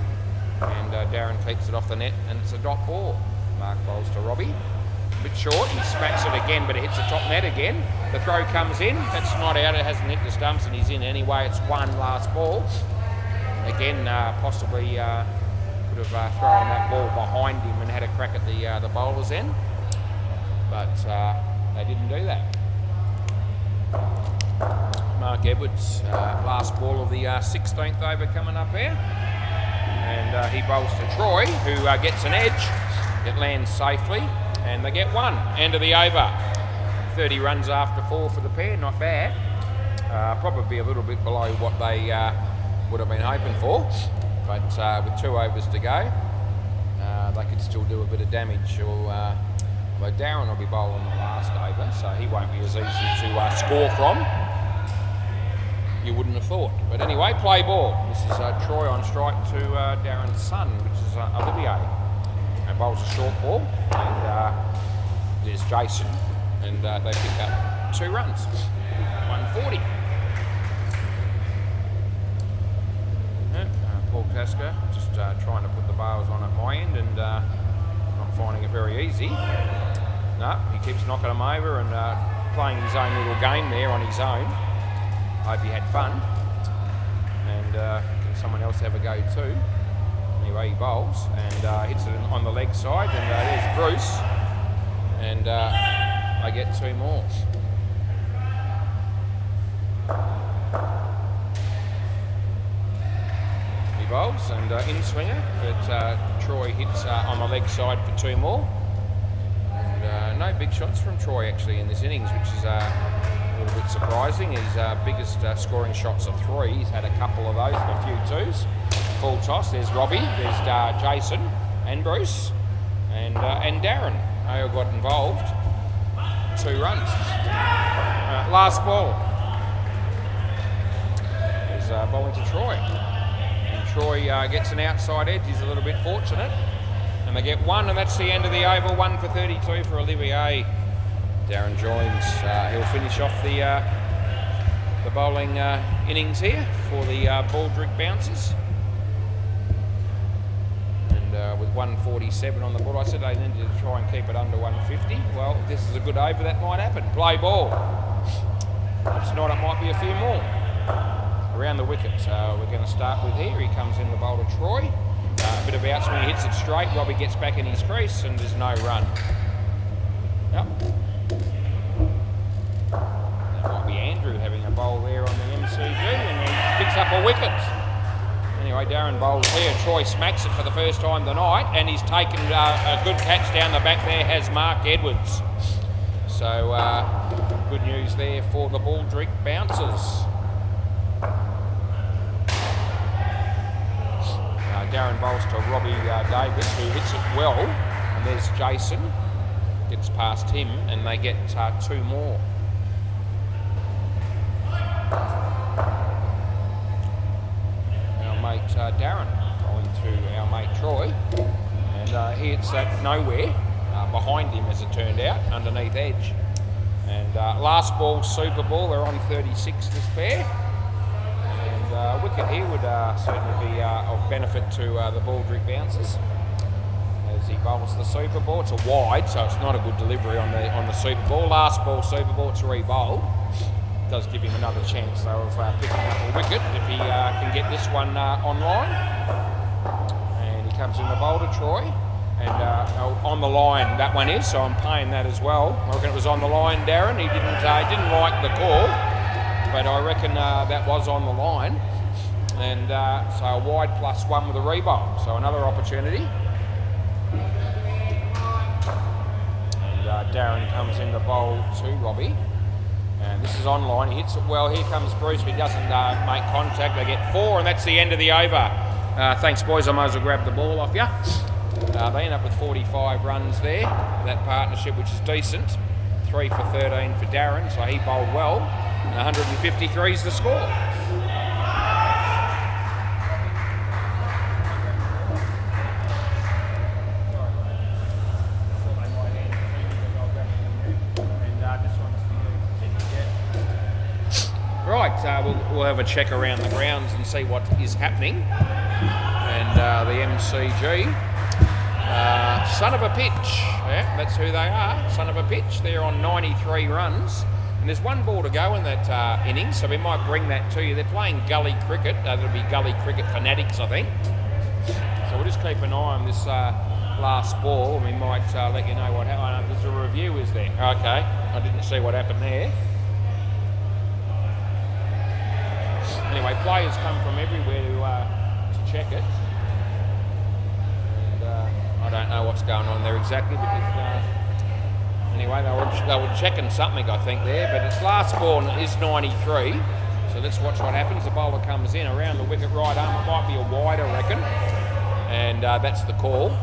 And Darren keeps it off the net, and it's a dot ball. Mark bowls to Robbie. A bit short, he smacks it again, but it hits the top net again. The throw comes in, that's not out, it hasn't hit the stumps, and he's in anyway. It's one last ball. Again, possibly could have thrown that ball behind him and had a crack at the bowler's end, but they didn't do that. Mark Edwards, last ball of the 16th over coming up here. And he bowls to Troy, who gets an edge. It lands safely, and they get 1. End of the over. 30 runs after 4 for the pair, not bad. Probably a little bit below what they would have been hoping for, but with 2 overs to go, they could still do a bit of damage. Although Darren will be bowling the last over, so he won't be as easy to score from. You wouldn't have thought. But anyway, play ball. This is Troy on strike to Darren's son, which is Olivier. And bowls a short ball, and there's Jason, and they pick up 2 runs. 140. Paul Tasker just trying to put the bails on at my end, and not finding it very easy. No, he keeps knocking them over and playing his own little game there on his own. Hope he had fun, and can someone else have a go too? Anyway, he bowls and hits it on the leg side, and there's Bruce, and I get 2 more. He bowls and in swinger, but Troy hits on the leg side for 2 more. And no big shots from Troy actually in this innings, which is a little bit surprising. His biggest scoring shots are 3. He's had a couple of those and a few 2s. Full toss, there's Robbie, there's Jason and Bruce, and Darren. They all got involved. 2 runs. Last ball is bowling to Troy. And Troy gets an outside edge. He's a little bit fortunate. And they get 1, and that's the end of the over. 1 for 32 for Olivier. Darren joins. He'll finish off the bowling innings here for the Baldrick Bouncers. And with 147 on the board, I said they needed to try and keep it under 150. Well, if this is a good over, that might happen. Play ball. Tonight it might be a few more. Around the wicket, so we're going to start with here. He comes in the bowl to Troy. A bit of outswing, he hits it straight. Robbie gets back in his crease, and there's no run. Yep. That might be Andrew having a bowl there on the MCG, and he picks up a wicket. Anyway, Darren bowls here. Troy smacks it for the first time tonight, and he's taken a good catch down the back there, has Mark Edwards. So, good news there for the Baldrick Bouncers. Darren bowls to Robbie Davis, who hits it well, and there's Jason, gets past him, and they get 2 more. Our mate Darren bowling to our mate Troy, and he hits that nowhere, behind him as it turned out, underneath edge. And last ball, super ball, they're on 36 this pair. Wicket here would certainly be of benefit to the Baldrick Bouncers as he bowls the super ball. It's a wide, so it's not a good delivery on the super ball. Last ball, super ball, it's re-bowled. Does give him another chance though of picking up a wicket if he can get this one online. And he comes in the bowl to Troy, and on the line that one is, so I'm paying that as well. I reckon it was on the line, Darren. He didn't like the call, but I reckon that was on the line. And so a wide +1 with a re-bowl, so another opportunity. And Darren comes in the bowl to Robbie, and this is online. He hits it well. Here comes Bruce, but he doesn't make contact. They get 4, and that's the end of the over. Thanks, boys. I might as well grab the ball off you. They end up with 45 runs there, that partnership, which is decent. 3 for 13 for Darren, so he bowled well. And 153 is the score. Right, we'll have a check around the grounds and see what is happening. And the MCG, Son of a Pitch, yeah, that's who they are, Son of a Pitch. They're on 93 runs. And there's 1 ball to go in that innings, so we might bring that to you. They're playing gully cricket. That'll be gully cricket fanatics, I think. So we'll just keep an eye on this last ball, and we might let you know what happened. There's a review, is there? Okay, I didn't see what happened there. Anyway, players come from everywhere to check it. And I don't know what's going on there exactly, because anyway, they were checking something, I think, there. But its last ball is 93. So let's watch what happens. The bowler comes in around the wicket right arm. It might be a wide, I reckon. And that's the call.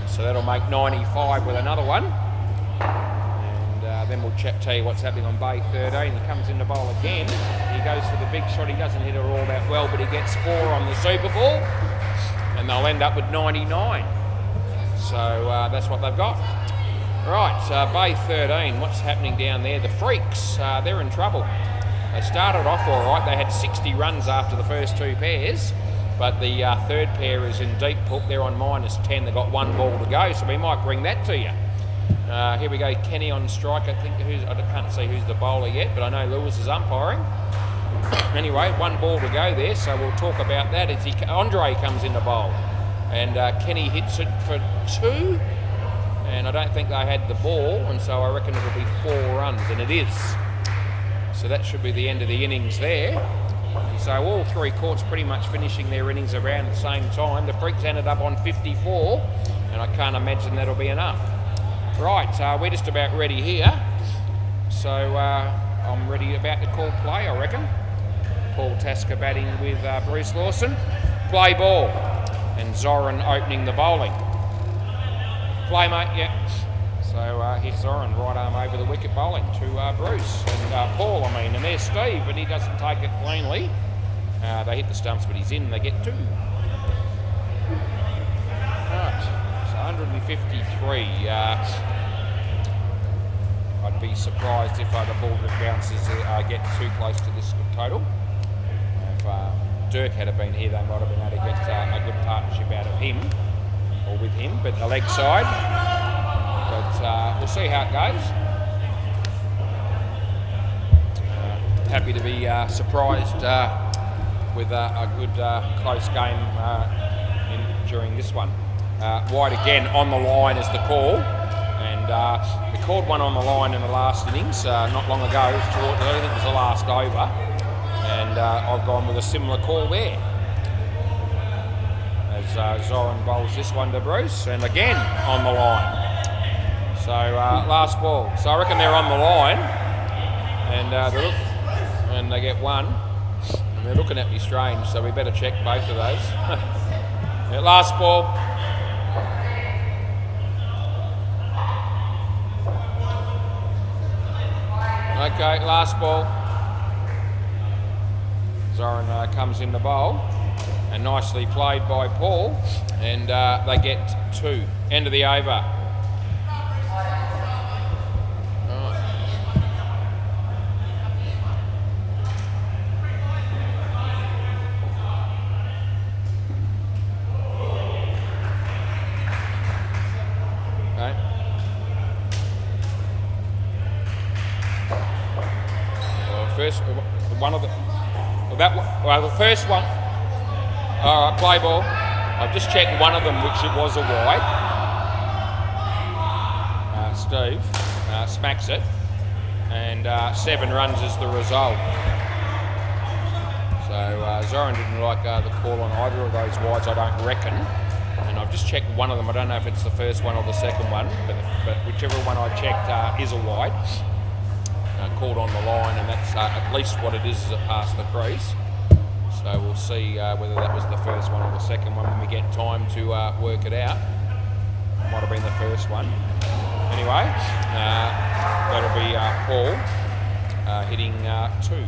So that'll make 95 with another one. And then we'll tell you what's happening on bay 13. He comes in to bowl again. He goes for the big shot. He doesn't hit it all that well, but he gets 4 on the super ball. And they'll end up with 99. So that's what they've got. Right, bay 13, what's happening down there? The Freaks, they're in trouble. They started off all right. They had 60 runs after the first 2 pairs, but the third pair is in deep poop. They're on -10. They've got 1 ball to go, so we might bring that to you. Here we go, Kenny on strike. I can't see who's the bowler yet, but I know Lewis is umpiring. Anyway, 1 ball to go there, so we'll talk about that as Andre comes in the bowl. And Kenny hits it for 2. And I don't think they had the ball, and so I reckon it'll be 4 runs, and it is. So that should be the end of the innings there. And so all 3 courts pretty much finishing their innings around the same time. The Freaks ended up on 54, and I can't imagine that'll be enough. Right, we're just about ready here. So I'm ready about to call play, I reckon. Paul Tasker batting with Bruce Lawson. Play ball, and Zoran opening the bowling. Play, mate, yeah. So Here's Zoran, right arm over the wicket bowling to Bruce and Paul, and there's Steve, but he doesn't take it cleanly. They hit the stumps, but he's in. They get 2. Right, so 153. I'd be surprised if the ball that bounces get too close to this total. If Dirk had been here, they might have been able to get a good partnership out of him, or with him, but the leg side. But we'll see how it goes. Happy to be surprised with a good close game during this one. Wide again on the line is the call, and we called one on the line in the last innings not long ago. I think it was the last over, and I've gone with a similar call there. As Zoran bowls this one to Bruce, and again on the line. So last ball. So I reckon they're on the line, and they get 1. And they're looking at me strange, so we better check both of those. Yeah, last ball. Okay, last ball. Zoran comes in the bowl, and nicely played by Paul, and they get 2. End of the over. The first one. All right, play ball. I've just checked one of them, which it was a wide. Steve smacks it, and 7 runs is the result. So Zoran didn't like the call on either of those wides, I don't reckon. And I've just checked one of them. I don't know if it's the first one or the second one, but whichever one I checked is a wide. Called on the line, and that's at least what it is as it passed the crease. So we'll see whether that was the first one or the second one when we get time to work it out. Might have been the first one. Anyway, that'll be Paul hitting 2.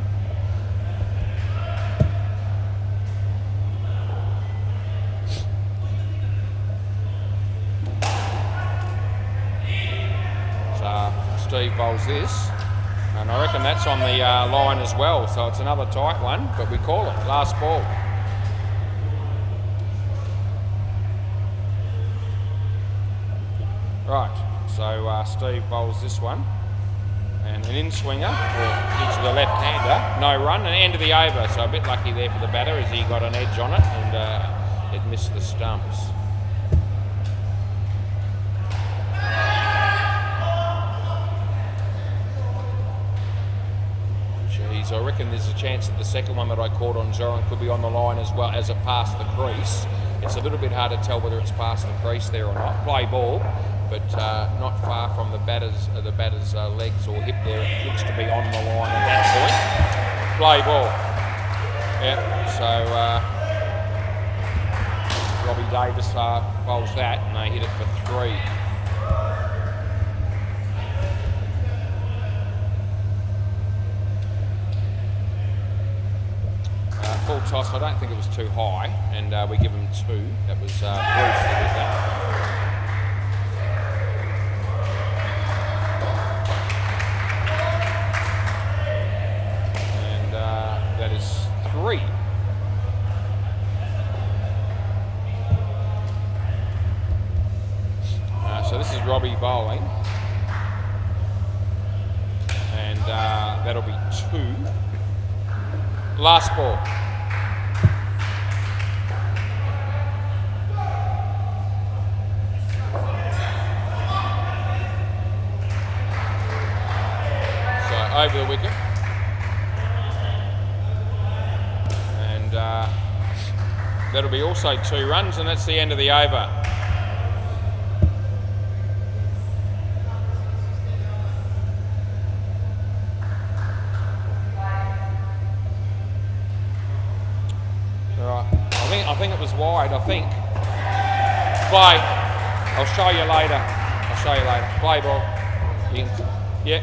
So Steve bowls this. And I reckon that's on the line as well, so it's another tight one, but we call it last ball. Right, so Steve bowls this one, and an in-swinger, or into the left-hander, no run, and end of the over, so a bit lucky there for the batter as he got an edge on it, and it missed the stumps. I reckon there's a chance that the second one that I caught on Zoran could be on the line as well as it passed the crease. It's a little bit hard to tell whether it's past the crease there or not. Play ball, but not far from the batter's legs or hip there. It looks to be on the line at that point. Play ball. Yep, so Robbie Davis bowls that, and they hit it for 3. Full toss, I don't think it was too high, and we give them 2. That was Bruce that did that. And that is 3. So this is Robbie bowling, and that'll be 2. Last ball. Over the wicket, and that'll be also 2 runs, and that's the end of the over. Right, I think it was wide. I think. Play. I'll show you later. I'll show you later. Play ball. Yeah,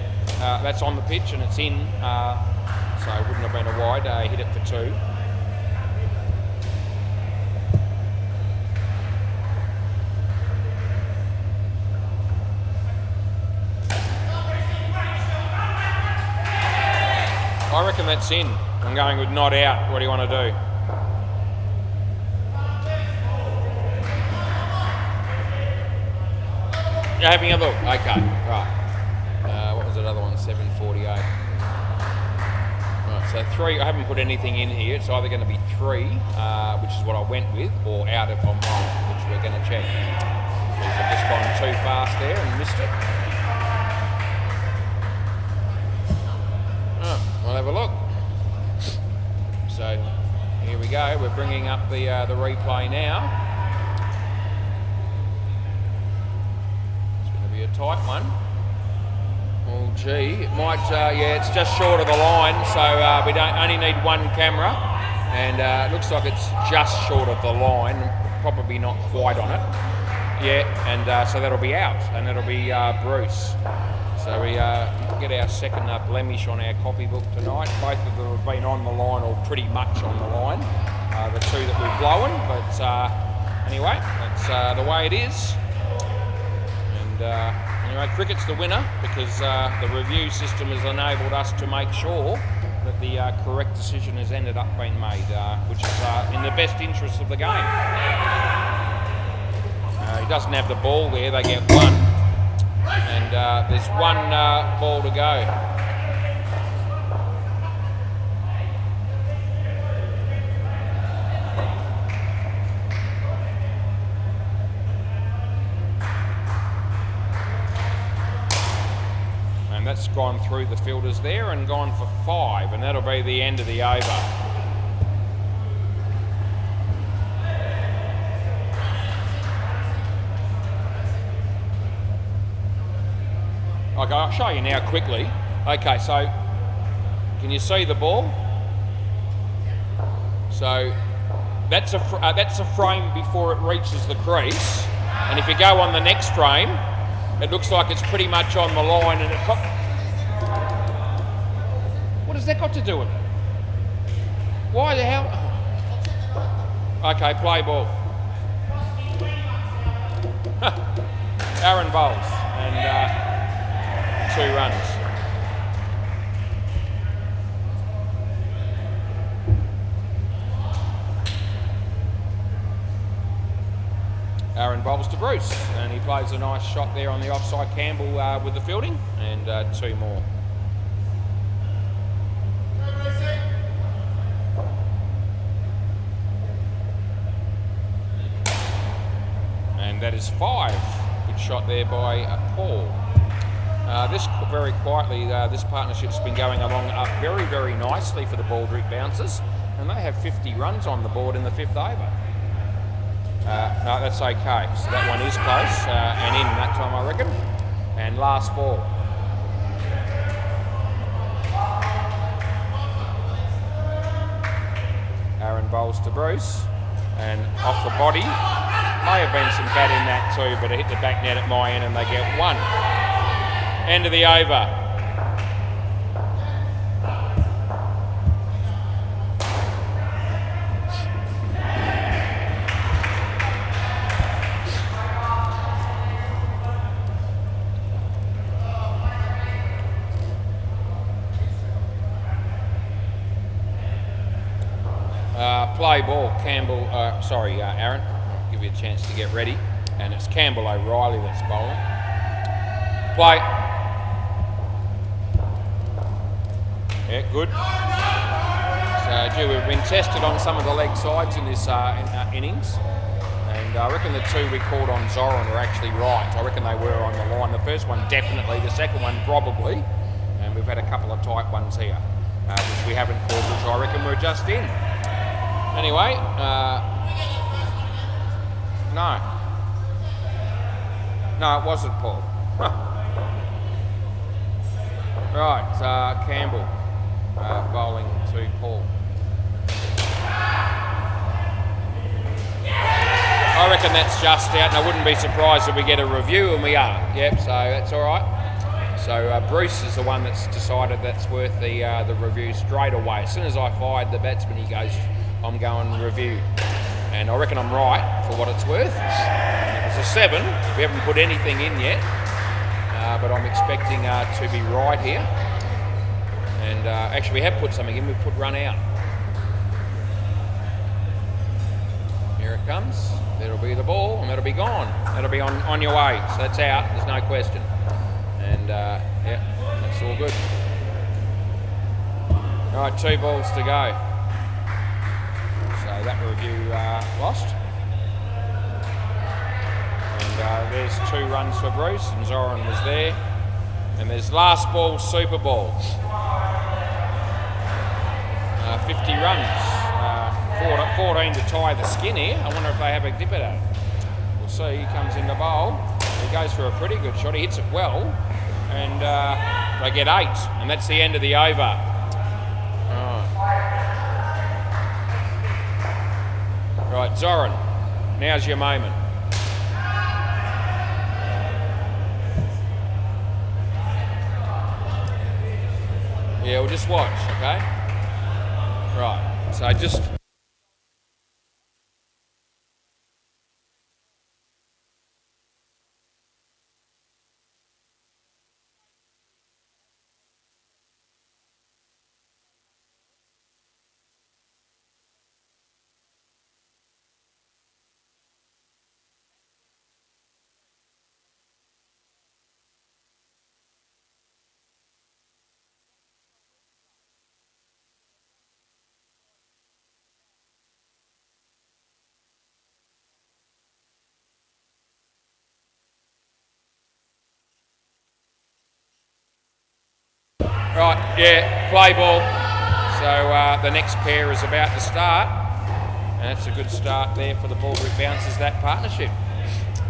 that's on the pitch and it's in, so it wouldn't have been a wide. Hit it for 2. I reckon that's in. I'm going with not out. What do you want to do? You're having a look? Okay, right. What was that other one? 748. Right, so 3. I haven't put anything in here. It's either going to be 3, which is what I went with, or out if I'm wrong, which we're going to check. I've just gone too fast there and missed it. We'll have a look. So here we go. We're bringing up the replay now. It's going to be a tight one. Oh gee, it might. Yeah, it's just short of the line. So we only need one camera, and it looks like it's just short of the line. Probably not quite on it. Yeah, and so that'll be out, and that'll be Bruce. So we get our second blemish on our copybook tonight. Both of them have been on the line, or pretty much on the line. The 2 that we've blown, but anyway, that's the way it is. And anyway, cricket's the winner because the review system has enabled us to make sure that the correct decision has ended up being made, which is in the best interest of the game. He doesn't have the ball there, they get 1. And there's 1 ball to go. And that's gone through the fielders there and gone for 5, and that'll be the end of the over. Okay, I'll show you now quickly. Okay, so can you see the ball? So that's a frame before it reaches the crease, and if you go on the next frame, it looks like it's pretty much on the line, and what has that got to do with it? Why the hell? Okay, play ball. Aaron bowls and 2 runs. Aaron bowls to Bruce, and he plays a nice shot there on the offside Campbell with the fielding, and 2 more. And that is 5. Good shot there by Paul. This very quietly, this partnership's been going along very, very nicely for the Baldrick Bouncers, and they have 50 runs on the board in the 5th over. No, that's okay. So that one is close and in that time, I reckon. And last ball. Aaron bowls to Bruce, and off the body. May have been some bat in that too, but it hit the back net at my end, and they get 1. End of the over. Play ball, Campbell, Aaron. I'll give you a chance to get ready. And it's Campbell O'Reilly that's bowling. Play. Yeah, good. So, we've been tested on some of the leg sides in this innings, and I reckon the 2 we called on Zoran were actually right. I reckon they were on the line. The first one definitely, the second one probably, and we've had a couple of tight ones here, which we haven't called, which I reckon we're just in. Anyway, no, it wasn't Paul. Right, Campbell. Bowling to Paul. I reckon reckon that's just out, and I wouldn't be surprised if we get a review, and we are. Yep, so that's all right. So Bruce is the one that's decided that's worth the review straight away. As soon as I fired the batsman, he goes, I'm going review. And I reckon I'm right for what it's worth. It was a 7. We haven't put anything in yet, but I'm expecting to be right here. And actually, we have put something in. We've put run out. Here it comes. That'll be the ball, and that'll be gone. That'll be on your way. So that's out. There's no question. And yeah, that's all good. All right, 2 balls to go. So that review lost. And there's 2 runs for Bruce, and Zoran was there. And there's last ball, Super Ball. 50 runs. 14 to tie the skin here. I wonder if they have a dip at it. We'll see. He comes in the bowl. He goes for a pretty good shot. He hits it well. And they get 8. And that's the end of the over. Right, Zoran. Now's your moment. Yeah, we'll just watch, okay? Right, so just... Right, yeah, play ball. So the next pair is about to start. And that's a good start there for the ball that bounces that partnership.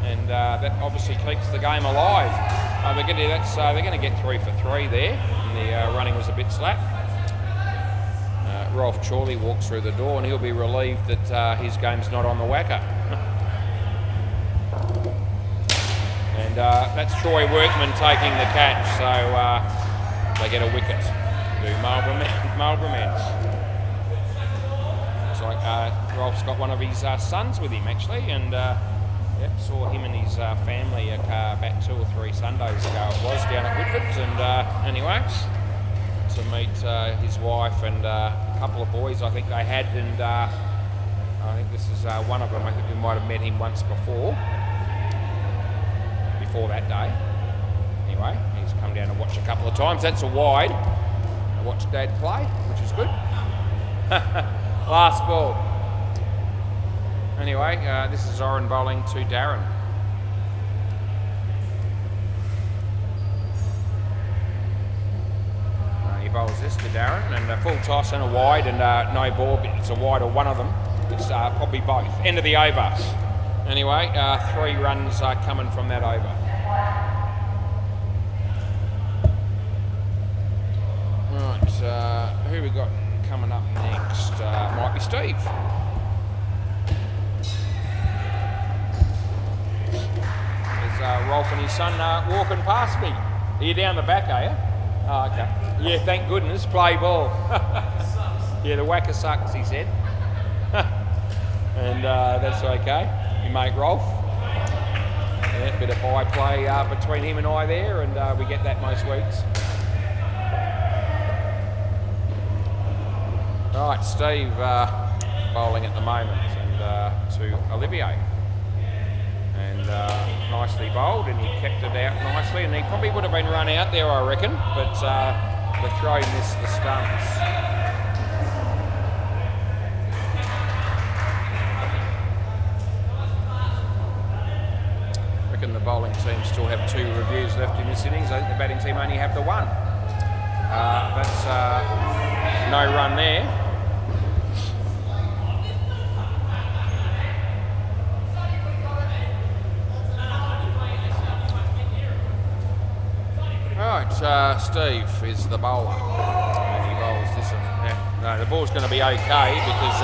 And that obviously keeps the game alive. They're going to get 3 for 3 there. And the running was a bit slack. Rolf Chorley walks through the door, and he'll be relieved that his game's not on the WACA. And that's Troy Workman taking the catch. So they get a wicket to Marlborough men. Looks like Rolf's got one of his sons with him actually, and yep, saw him and his family about 2 or 3 Sundays ago it was down at Whitford's, and anyway, to meet his wife and a couple of boys I think they had, and I think this is one of them. I think we might have met him once before that day. Anyway, he's come down to watch a couple of times. That's a wide. I watched Dad play, which is good. Last ball. Anyway, this is Zoran bowling to Darren. He bowls this to Darren, and a full toss and a wide, and no ball, but it's a wide or one of them. It's probably both. End of the over. Anyway, 3 runs are coming from that over. Right, who we got coming up next? Might be Steve. There's Rolf and his son walking past me. Are you down the back, are you? Oh, okay. Yeah, thank goodness. Play ball. Yeah, the WACA sucks, he said. And that's okay. You mate Rolf. Yeah, a bit of by-play between him and I there, and we get that most weeks. Right, Steve bowling at the moment, and to Olivier. And nicely bowled, and he kept it out nicely, and he probably would have been run out there, I reckon, but the throw missed the stumps. I reckon the bowling team still have 2 reviews left in this innings. I think the batting team only have the 1. That's no run there. Right, Steve is the bowler, and he bowls this one. No, the ball's going to be okay because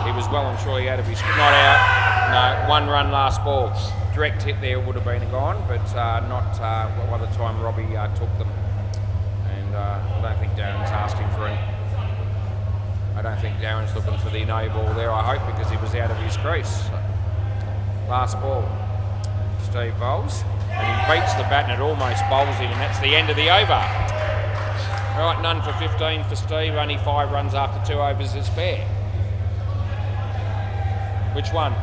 he was well and truly out of his... Not out, No, 1 run last ball. Direct hit there would have been gone, but not by the time Robbie took them. And I don't think Darren's asking for it. I don't think Darren's looking for the no ball there, I hope, because he was out of his crease. So, last ball, Steve bowls, and he beats the bat and it almost bowls in, and that's the end of the over. Right, none for 15 for Steve, only 5 runs after 2 overs is fair. Which one?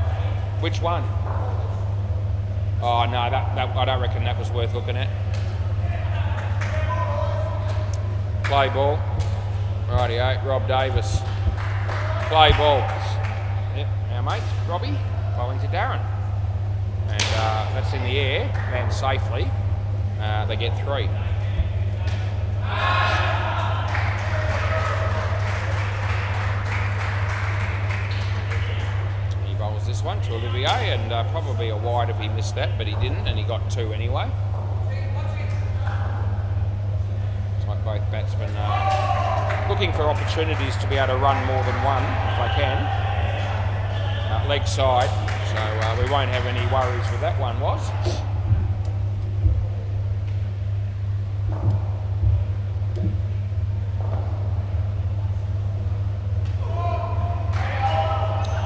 Which one? Oh no, I don't reckon that was worth looking at. Play ball. Rightio, Rob Davis. Play ball. Yep, our mate, Robbie, bowling to Darren. And that's in the air, lands safely. They get 3. He bowls this one to Olivier, and probably a wide if he missed that, but he didn't, and he got 2 anyway. It's like both batsmen looking for opportunities to be able to run more than one if they can. Leg side, so we won't have any worries with that one, was.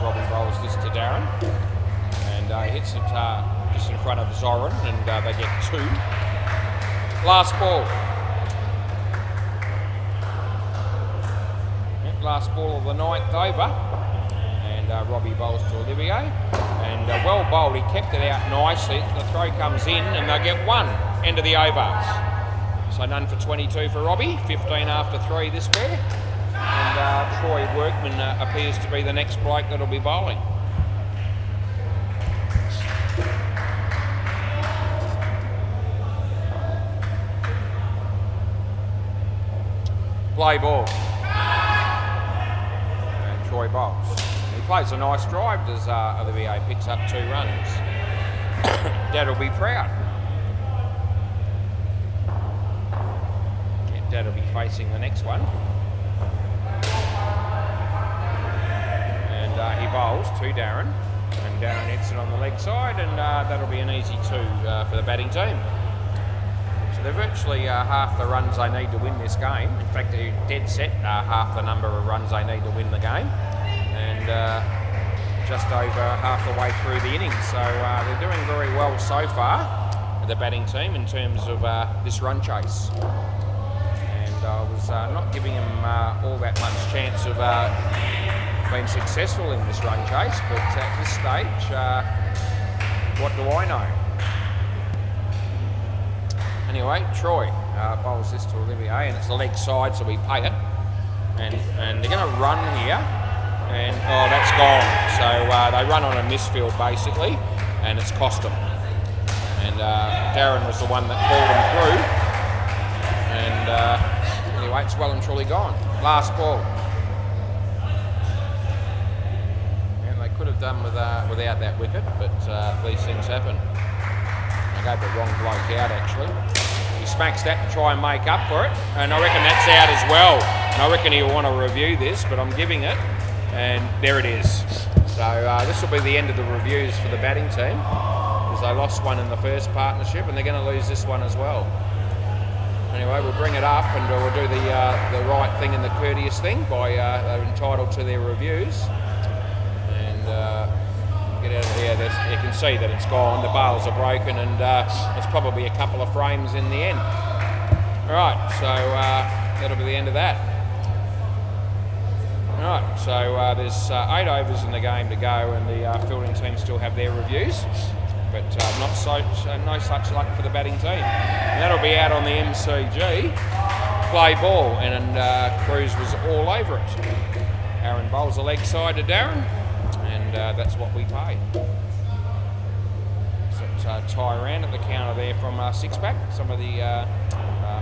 Robbie bowls this to Darren, and hits it just in front of Zoran, and they get 2. Last ball. Last ball of the 9th over, and Robbie bowls to Olivier, and well bowled. He kept it out nicely. The throw comes in, and they get 1. End of the over. So none for 22 for Robbie. 15 after 3 this pair, and Troy Workman appears to be the next bloke that'll be bowling. Play ball. Troy bowls. He plays a nice drive as Olivier picks up 2 runs. Dad'll be proud. Yeah, Dad'll be facing the next one. And he bowls to Darren. And Darren hits it on the leg side, and that'll be an easy 2 for the batting team. So they're virtually half the runs they need to win this game. In fact, they're dead set half the number of runs they need to win the game. And just over half the way through the innings. So they're doing very well so far, the batting team, in terms of this run chase. And I was not giving them all that much chance of being successful in this run chase, but at this stage, what do I know? Anyway, Troy bowls this to Olivier, and it's the leg side, so we pay it. And they're going to run here, and oh, that's gone. So they run on a misfield basically, and it's cost them. And Darren was the one that pulled them through. And anyway, it's well and truly gone. Last ball. And they could have done without that wicket, but these things happen. I gave the wrong bloke out actually. He smacks that to try and make up for it, and I reckon that's out as well. And I reckon he'll want to review this, but I'm giving it, and there it is. So this will be the end of the reviews for the batting team, because they lost one in the first partnership, and they're going to lose this one as well. Anyway, we'll bring it up, and we'll do the right thing and the courteous thing by they're entitled to their reviews. And get out of here. You can see that it's gone. The bales are broken, and it's probably a couple of frames in the end. All right, so that'll be the end of that. All right, so there's 8 overs in the game to go, and the fielding team still have their reviews, but no such luck for the batting team. And that'll be out on the MCG. Play ball, and Cruz was all over it. Aaron bowls the leg side to Darren, and that's what we pay. So it's Tyrant at the counter there from six-pack. Some of the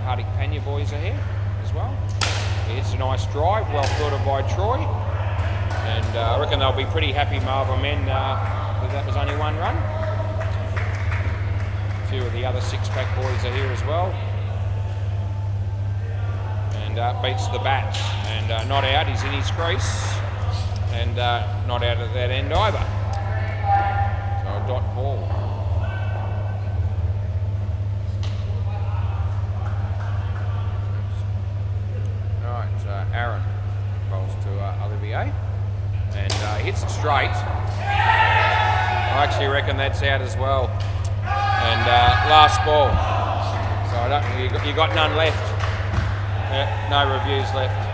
Hardik Panya boys are here as well. It's a nice drive, well fielded by Troy, and I reckon they'll be pretty happy, Marlborough men, that was only 1 run. A few of the other six-pack boys are here as well, and beats the bat, and not out. He's in his crease, and not out at that end either. a dot ball. Right, Aaron bowls to Olivier, and hits it straight. I actually reckon that's out as well. And last ball. So I don't. You got none left. No reviews left.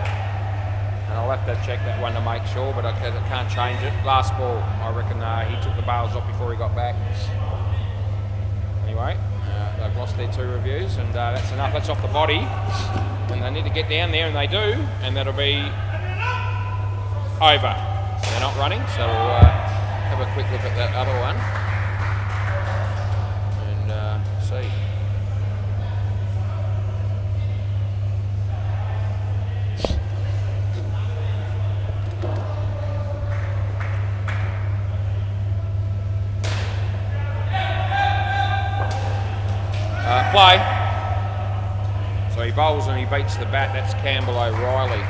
And I'll have to check that one to make sure, but I can't change it. Last ball. I reckon he took the bails off before he got back. Anyway, they've lost their 2 reviews, and that's enough. That's off the body. And they need to get down there, and they do, and that'll be over. So they're not running, so we'll have a quick look at that other one and see. Play. So he bowls and he beats the bat. That's Campbell O'Reilly.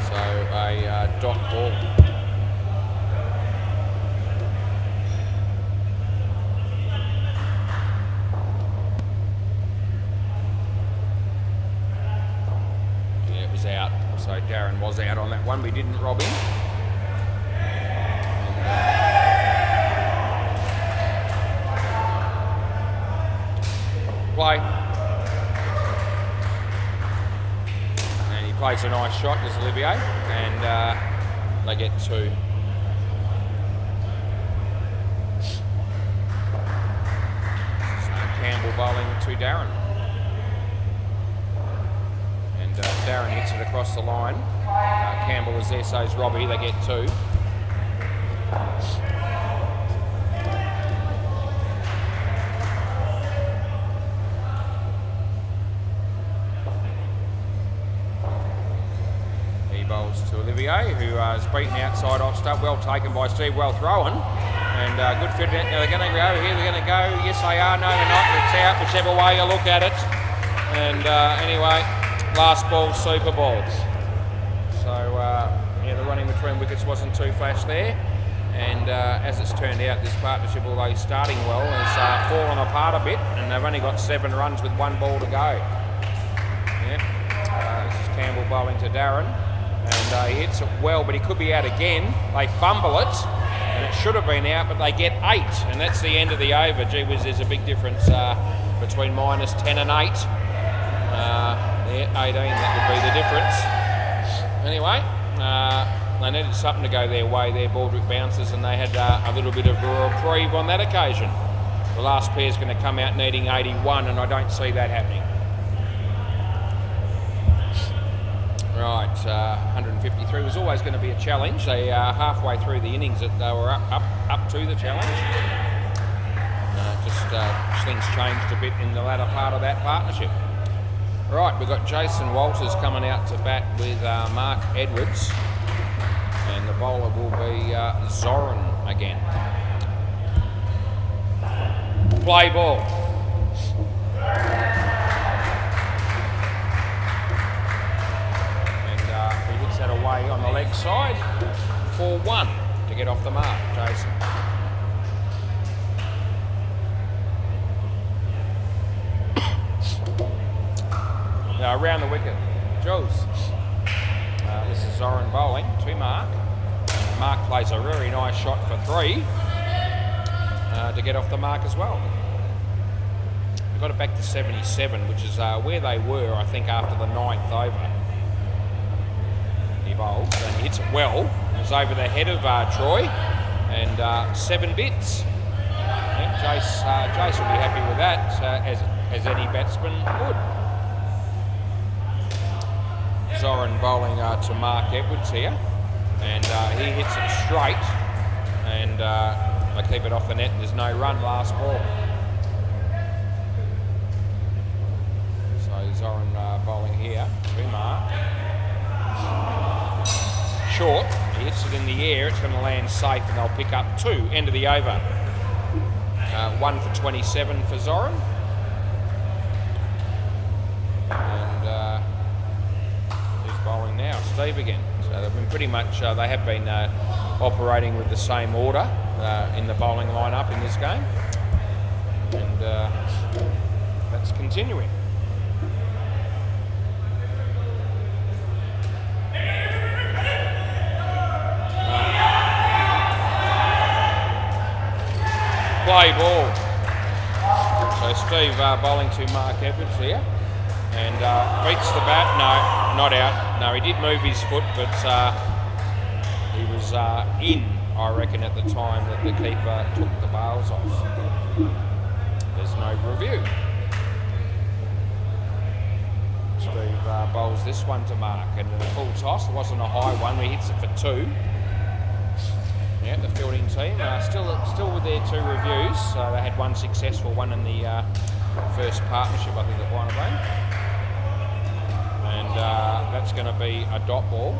So a dot ball. Yeah, it was out. So Darren was out on that one. We didn't rob him. Play. And he plays a nice shot, does Olivier, and they get 2. So Campbell bowling to Darren. And Darren hits it across the line. Campbell is there, so is Robbie, they get 2. To Olivier, who has beaten the outside off stump. Well taken by Steve, well thrown, and good fit. Now they're going to go here, they're going to go. Yes, they are. No, they're not. It's out, whichever way you look at it. And anyway, last ball, super ball. So yeah, the running between wickets wasn't too flash there. And as it's turned out, this partnership, although starting well, has fallen apart a bit, and they've only got 7 runs with 1 ball to go. Yeah. This is Campbell bowling to Darren. And he hits it well, but he could be out again. They fumble it, and it should have been out, but they get 8, and that's the end of the over. Gee whiz, there's a big difference between minus 10 and 8. Yeah, 18, that would be the difference. Anyway, they needed something to go their way, their Baldrick bouncers, and they had a little bit of a reprieve on that occasion. The last pair's going to come out needing 81, and I don't see that happening. Right, 153 was always going to be a challenge. They halfway through the innings that they were up to the challenge. Things changed a bit in the latter part of that partnership. Right, we've got Jason Walters coming out to bat with Mark Edwards, and the bowler will be Zoran again. Play ball. That away on the leg side for 1 to get off the mark, Jason. Now around the wicket, Jules. This is Zoran bowling to Mark. Mark plays a very nice shot for 3 to get off the mark as well. We got it back to 77, which is where they were, I think, after the 9th over. He bowls and hits it well. It's over the head of Troy, and 7 bits. Yep, Jace will be happy with that, as any batsman would. Zoran bowling to Mark Edwards here, and he hits it straight, and they keep it off the net, and there's no run last ball. So Zoran bowling here to Mark. Short, he hits it in the air, it's going to land safe, and they'll pick up 2, end of the over. 1 for 27 for Zoran. And who's bowling now? Steve again. So So they've been pretty much, they have been operating with the same order in the bowling lineup in this game. And that's continuing. Play ball. So Steve bowling to Mark Edwards here, and beats the bat. No, not out. No, he did move his foot, but he was in, I reckon, at the time that the keeper took the bails off. There's no review. Steve bowls this one to Mark, and a full toss. It wasn't a high one. He hits it for 2. Yeah, the fielding team still with their 2 reviews. So they had one successful one in the first partnership, I think that one of them. And that's going to be a dot ball.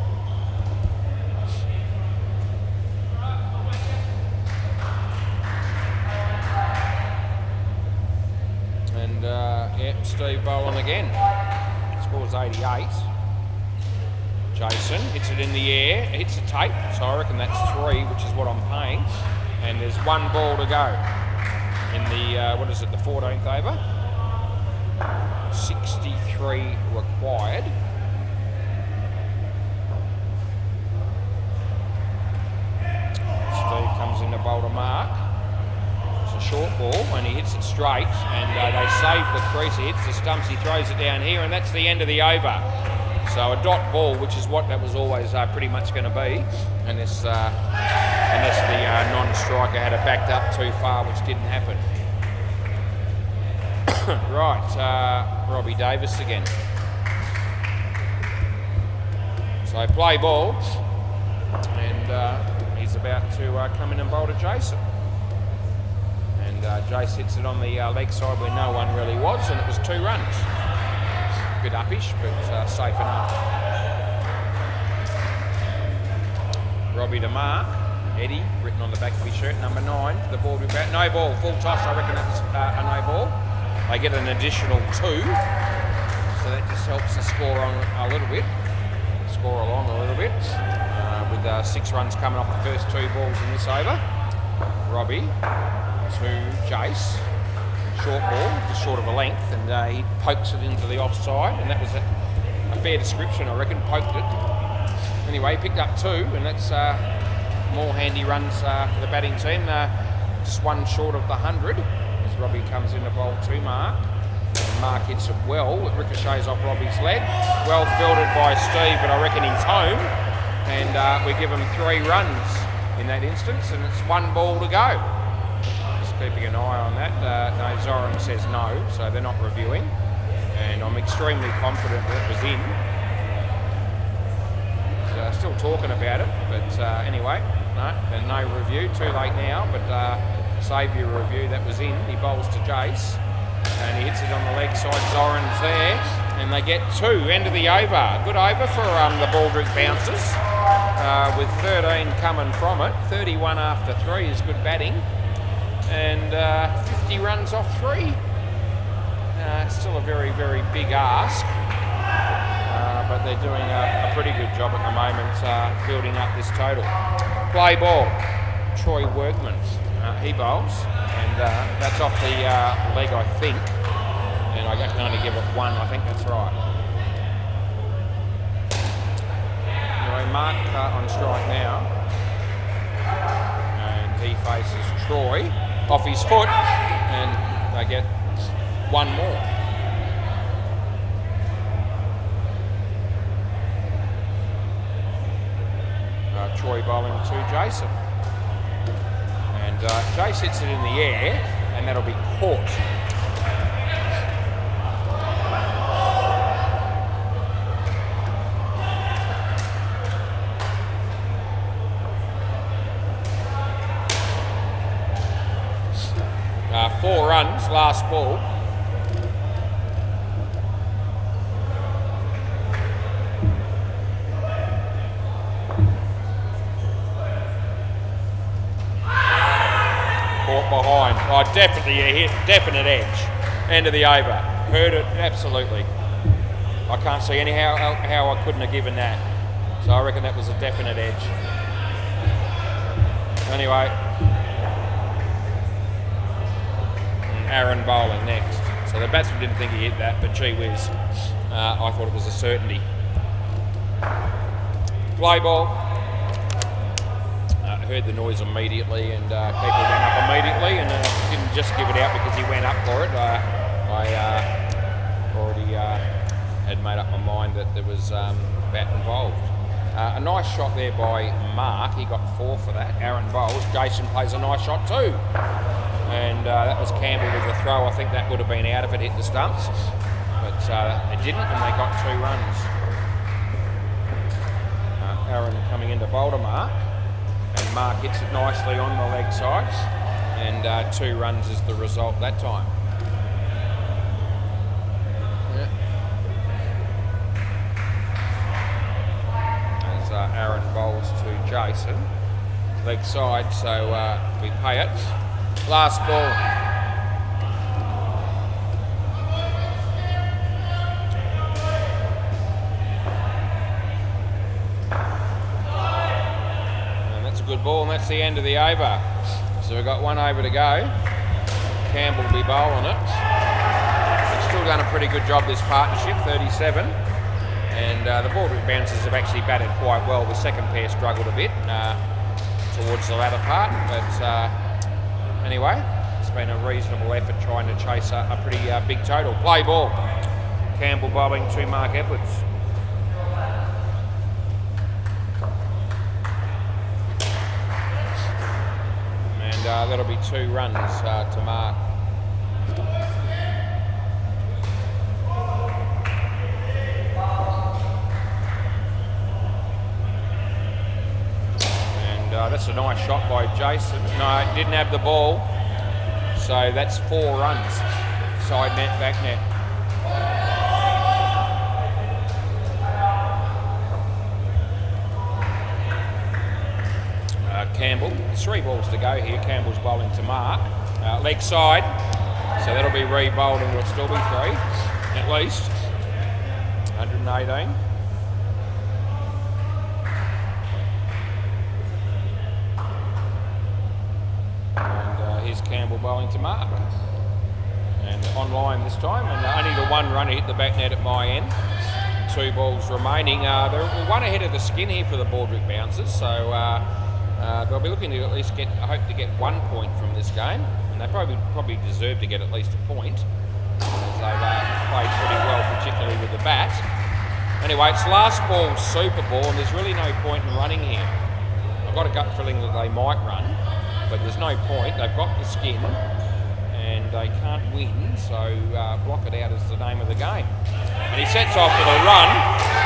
And yeah, Steve bowling again. Scores 88. Jason hits it in the air, hits the tape, so I reckon that's 3, which is what I'm paying. And there's 1 ball to go in the, what is it, the 14th over? 63 required. Steve comes in to bowl to Mark. It's a short ball, and he hits it straight, and they save the crease. He hits the stumps, he throws it down here, and that's the end of the over. So a dot ball, which is what that was always pretty much going to be, unless the non-striker had it backed up too far, which didn't happen. Right, Robbie Davis again. So play ball, and he's about to come in and bowl to Jason. And Jace hits it on the leg side where no one really was, and it was 2 runs. Bit uppish, but safe enough. Robbie to Mark. Eddie, written on the back of his shirt, number 9. The ball to bat. No ball, full toss. I reckon that was a no ball. They get an additional 2, so that just helps the score on a little bit. Score along a little bit. With 6 runs coming off the first 2 balls in this over. Robbie to Jace. Short ball, just short of a length, and he pokes it into the offside, and that was a fair description, I reckon. Poked it. Anyway, he picked up 2, and that's more handy runs for the batting team. Just 1 short of the 100 as Robbie comes in to bowl to Mark. And Mark hits it well. It ricochets off Robbie's leg. Well fielded by Steve, but I reckon he's home, and we give him 3 runs in that instance, and it's 1 ball to go. Keeping an eye on that. No, Zoran says no, so they're not reviewing, and I'm extremely confident that it was in. So, still talking about it, but anyway, no review. Too late now, but save your review. That was in. He bowls to Jace, and he hits it on the leg side. Zoran's there, and they get 2. End of the over. Good over for the Baldrick Bouncers, with 13 coming from it. 31 after 3 is good batting. And 50 runs off 3. Still a very, very big ask, but they're doing a pretty good job at the moment building up this total. Play ball, Troy Workman. He bowls, and that's off the leg, I think, and I can only give it 1. I think that's right. Anyway, Mark on strike now, and he faces Troy. Off his foot, and they get 1 more. Troy bowling to Jason, and Jace hits it in the air, and that'll be caught. 4 runs, last ball. Caught behind. Oh, definitely a hit, definite edge. End of the over. Heard it, absolutely. I can't see how I couldn't have given that. So I reckon that was a definite edge. Anyway, Aaron bowling next. So the batsman didn't think he hit that, but gee whiz, I thought it was a certainty. Play ball. Heard the noise immediately, and people went up immediately, and didn't just give it out because he went up for it. I already had made up my mind that there was bat involved. A nice shot there by Mark. He got 4 for that. Aaron bowls. Jason plays a nice shot too. And that was Campbell with the throw. I think that would have been out if it hit the stumps. But it didn't, and they got 2 runs. Aaron coming into bowl to Mark. And Mark hits it nicely on the leg side. And 2 runs is the result that time. Aaron bowls to Jason, leg side, so we pay it. Last ball. And that's a good ball, and that's the end of the over. So we've got 1 over to go. Campbell will be bowling it. They've still done a pretty good job, this partnership, 37. And the Broadwick bouncers have actually batted quite well. The second pair struggled a bit towards the latter part, but anyway, it's been a reasonable effort trying to chase a pretty big total. Play ball. Campbell bowling to Mark Edwards. And that'll be 2 runs to Mark. That's a nice shot by Jason. No, didn't have the ball. So that's 4 runs. Side net, back net. Campbell, 3 balls to go here. Campbell's bowling to Mark. Leg side. So that'll be re-bowled and it'll still be 3, at least. 118. Campbell bowling to Mark. And on line this time, and only the 1 runner hit the back net at my end. 2 balls remaining. They're 1 ahead of the skin here for the Broadwick bouncers, so they'll be looking to at least hope to get 1 point from this game, and they probably deserve to get at least a point, as they've played pretty well, particularly with the bat. Anyway, it's last ball, super ball, and there's really no point in running here. I've got a gut feeling that they might run, but there's no point. They've got the skin and they can't win, so block it out is the name of the game. And he sets off to the run,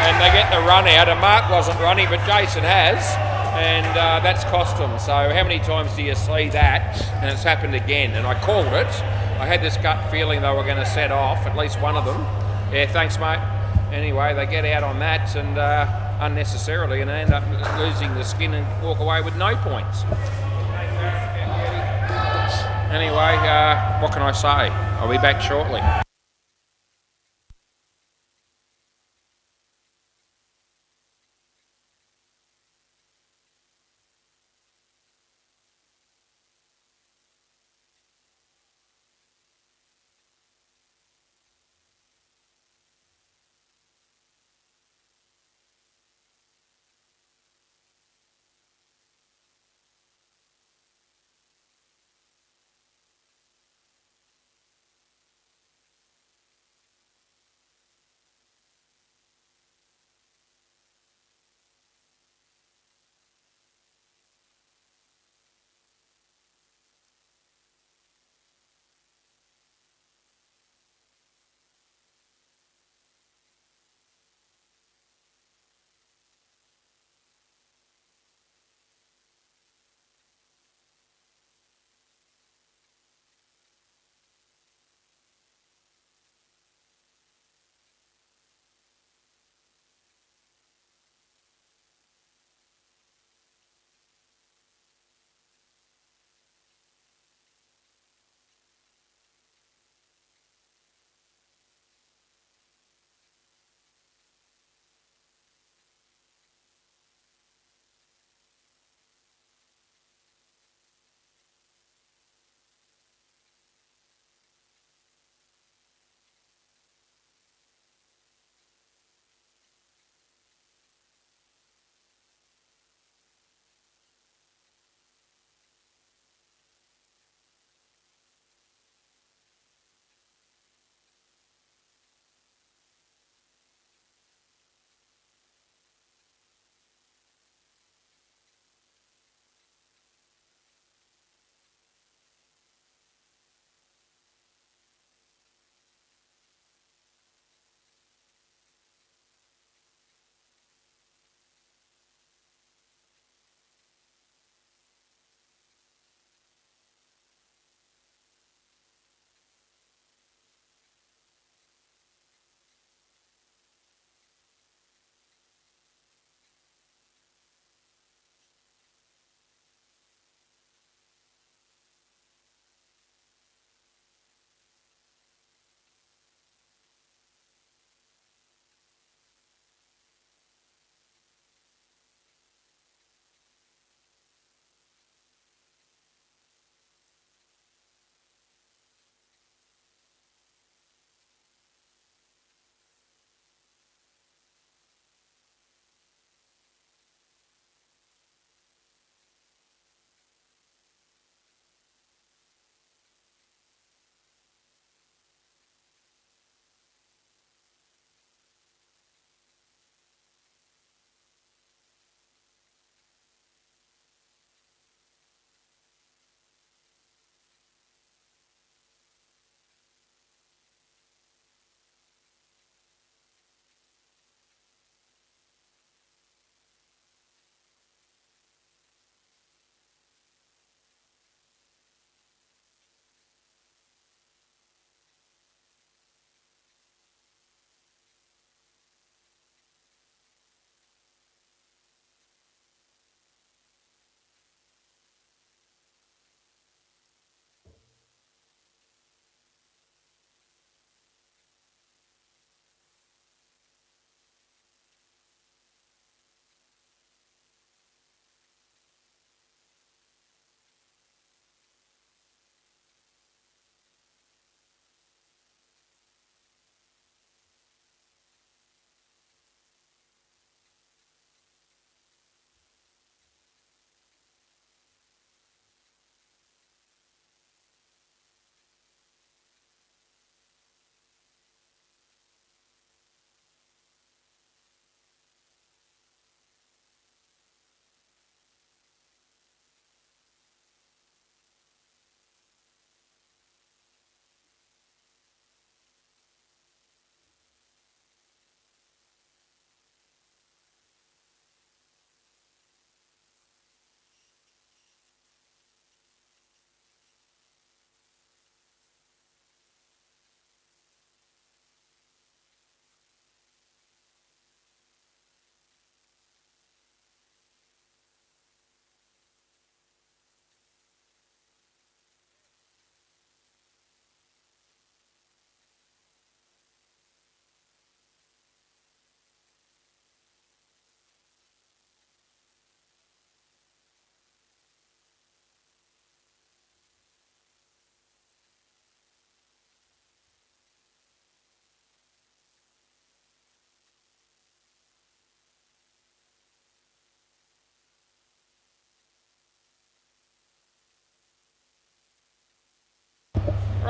and they get the run out, and Mark wasn't running, but Jason has, and that's cost them. So how many times do you see that? And it's happened again, and I called it. I had this gut feeling they were going to set off, at least one of them. Yeah, thanks, mate. Anyway, they get out on that, and unnecessarily, and they end up losing the skin and walk away with no points. Anyway, what can I say? I'll be back shortly.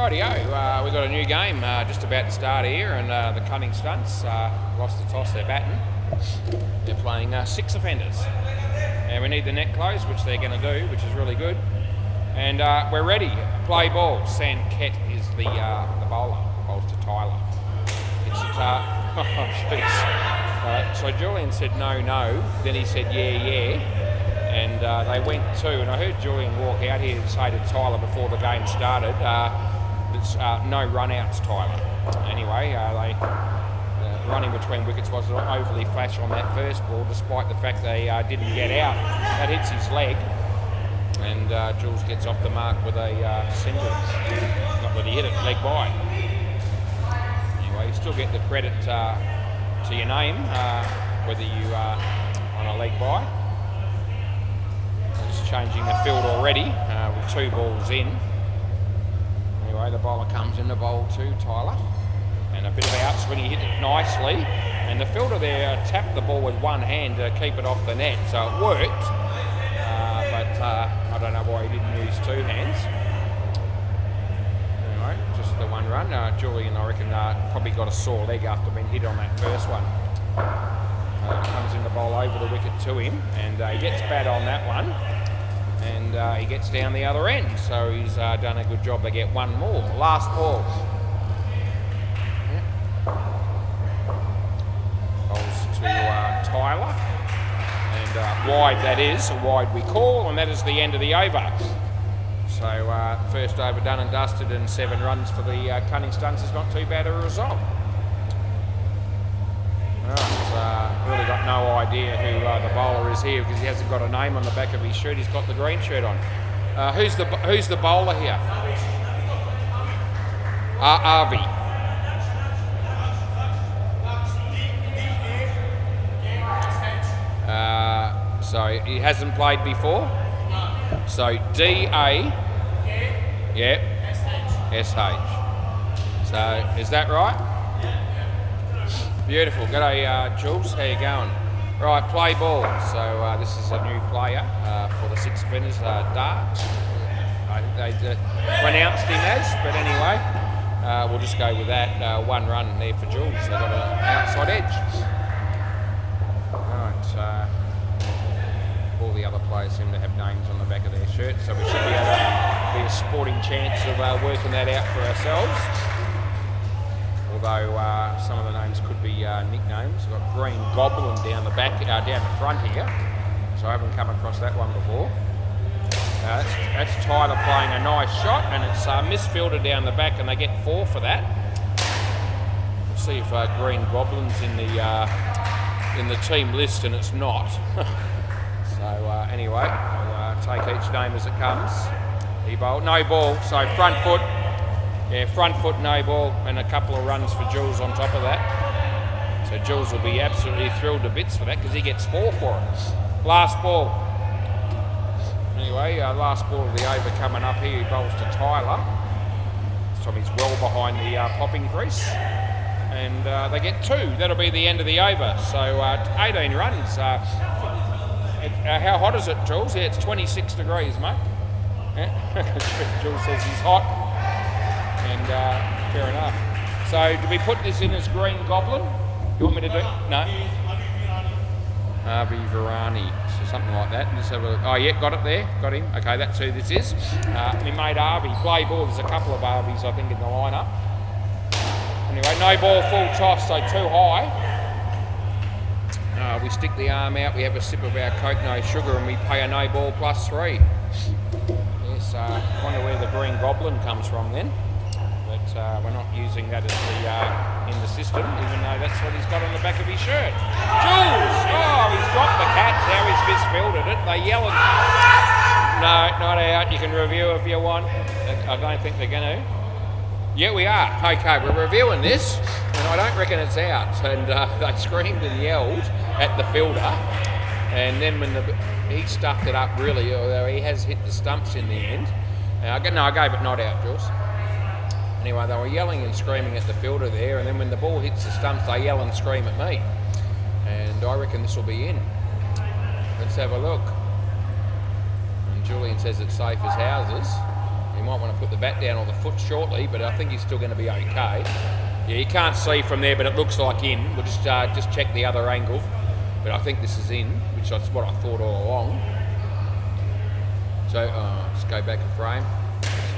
Rightio, we've got a new game just about to start here, and the Cunning Stunts lost the toss, they're batting. They're playing 6 offenders. And we need the net close, which they're going to do, which is really good. And we're ready. Play ball. Sanket is the bowler. Bowls to Tyler. It's oh, jeez. So Julian said no, no. Then he said yeah, yeah. And they went 2. And I heard Julian walk out here and say to Tyler before the game started, it's no run-outs, Tyler. Anyway, they running between wickets wasn't overly flash on that first ball, despite the fact they didn't get out. That hits his leg. And Jules gets off the mark with a single. Not that he hit it, leg by. Anyway, you still get the credit to your name, whether you are on a leg by. Just changing the field already with 2 balls in. Anyway, the bowler comes in to bowl to Tyler. And a bit of outswing, he hit it nicely. And the fielder there tapped the ball with one hand to keep it off the net, so it worked. But I don't know why he didn't use 2 hands. Anyway, just the 1 run. Julian, I reckon, probably got a sore leg after being hit on that first one. Comes in the bowl over the wicket to him, and he gets bad on that one. And he gets down the other end, so he's done a good job. They get 1 more. Last ball. Bowls to Tyler. Wide that is, a wide we call, and that is the end of the over. So first over done and dusted, and 7 runs for the Cunning Stunts is not too bad a result. Right, really got no idea who the bowler is here because he hasn't got a name on the back of his shirt. He's got the green shirt on. Who's the bowler here? Avi. So he hasn't played before. So D-A, yep, S-H. So is that right? Beautiful. G'day, Jules. How you going? Right, play ball. So this is a new player for the 6 offenders, Dart. I think they pronounced him as, but anyway, we'll just go with that. 1 run there for Jules. They got an outside edge. Right. All the other players seem to have names on the back of their shirts, so we should be able to be a sporting chance of working that out for ourselves. Although some of the names could be nicknames. We've got Green Goblin down the back, down the front here, so I haven't come across that one before. That's Tyler playing a nice shot, and it's misfielded down the back, and they get 4 for that. We'll see if Green Goblin's in the team list, and it's not. So anyway, I'll take each name as it comes. He bowled, no ball, so front foot. Yeah, front foot, no ball, and a couple of runs for Jules on top of that. So Jules will be absolutely thrilled to bits for that because he gets 4 for it. Last ball. Anyway, last ball of the over coming up here. He bowls to Tyler. This time he's well behind the popping crease. And they get 2. That'll be the end of the over. So 18 runs. How hot is it, Jules? Yeah, it's 26 degrees, mate. Yeah. Jules says he's hot. And fair enough. So do we put this in as Green Goblin? You want me to do? No? Avi Varani, so something like that. Just have a look. Oh yeah, got it there. Got him. Okay, that's who this is. We made Avi play ball. There's a couple of Avis, I think, in the lineup. Anyway, no ball, full toss, so too high. We stick the arm out, we have a sip of our Coke, no sugar, and we pay a no ball +3. Yes, I wonder where the Green Goblin comes from then. But we're not using that as in the system, even though that's what he's got on the back of his shirt. Jules! Oh, he's dropped the catch, now he's misfielded it. They yell and... No, not out, you can review if you want. I don't think they're going to. Yeah, we are. Okay, we're reviewing this, and I don't reckon it's out. And they screamed and yelled at the fielder, and then when he stuffed it up really, although he has hit the stumps in the end. No, I gave it not out, Jules. Anyway, they were yelling and screaming at the fielder there, and then when the ball hits the stumps, they yell and scream at me. And I reckon this will be in. Let's have a look. And Julian says it's safe as houses. He might want to put the bat down or the foot shortly, but I think he's still going to be okay. Yeah, you can't see from there, but it looks like in. We'll just check the other angle. But I think this is in, which is what I thought all along. So, just go back a frame.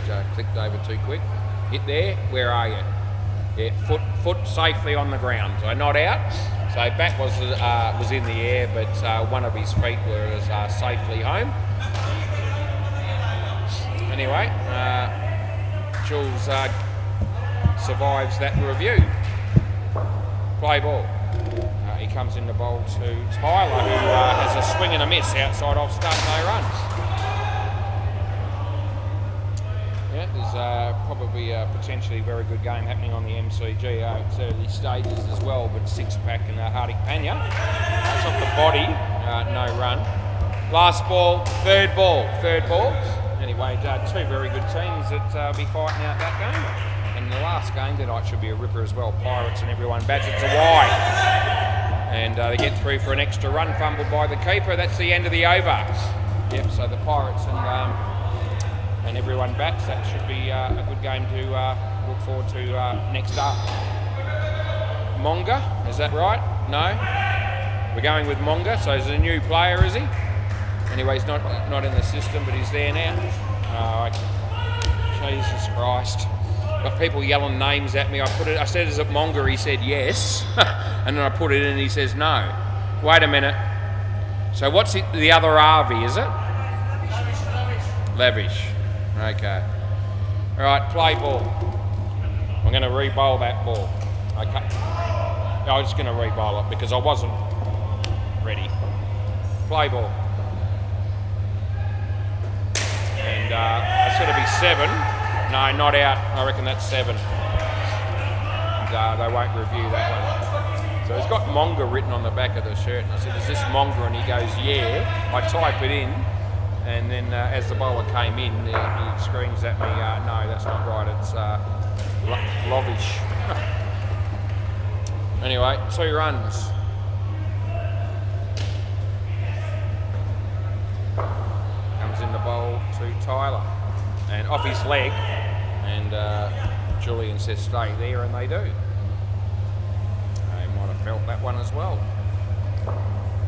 Just clicked over too quick. Hit there. Where are you? Yeah, foot safely on the ground. So not out. So bat was in the air, but one of his feet was safely home. Anyway, Jules survives that review. Play ball. He comes in the bowl to Tyler, who has a swing and a miss outside off stump, no run. Yeah, there's probably a potentially very good game happening on the MCG. It's early stages as well, but six-pack and Hardik Panya. That's off the body, no run. Last ball, third ball. Anyway, two very good teams that be fighting out that game. And the last game tonight should be a ripper as well. Pirates and everyone bats it to wide. And they get through for an extra run, fumbled by the keeper. That's the end of the over. Yep, so the Pirates and everyone bats. That should be a good game to look forward to next up. Monga, is that right? No? We're going with Monga, so he's a new player, is he? Anyway, he's not in the system, but he's there now. Oh, Jesus Christ. Got people yelling names at me. I said, is it Monga? He said yes. And then I put it in and he says no. Wait a minute. So what's the other RV, is it? Lavish. Okay. All right, play ball. I'm going to re-bowl that ball. Okay. I'm just going to re-bowl it because I wasn't ready. Play ball. And it's going to be 7. No, not out. I reckon that's 7. And they won't review that one. So it's got Monga written on the back of the shirt. And I said, is this Monga? And he goes, yeah. I type it in. And then as the bowler came in, he screams at me, no, that's not right. It's Lovish. Anyway, 2 runs. Comes in the bowl to Tyler. And off his leg, and Julian says stay there, and they do. They might have felt that one as well.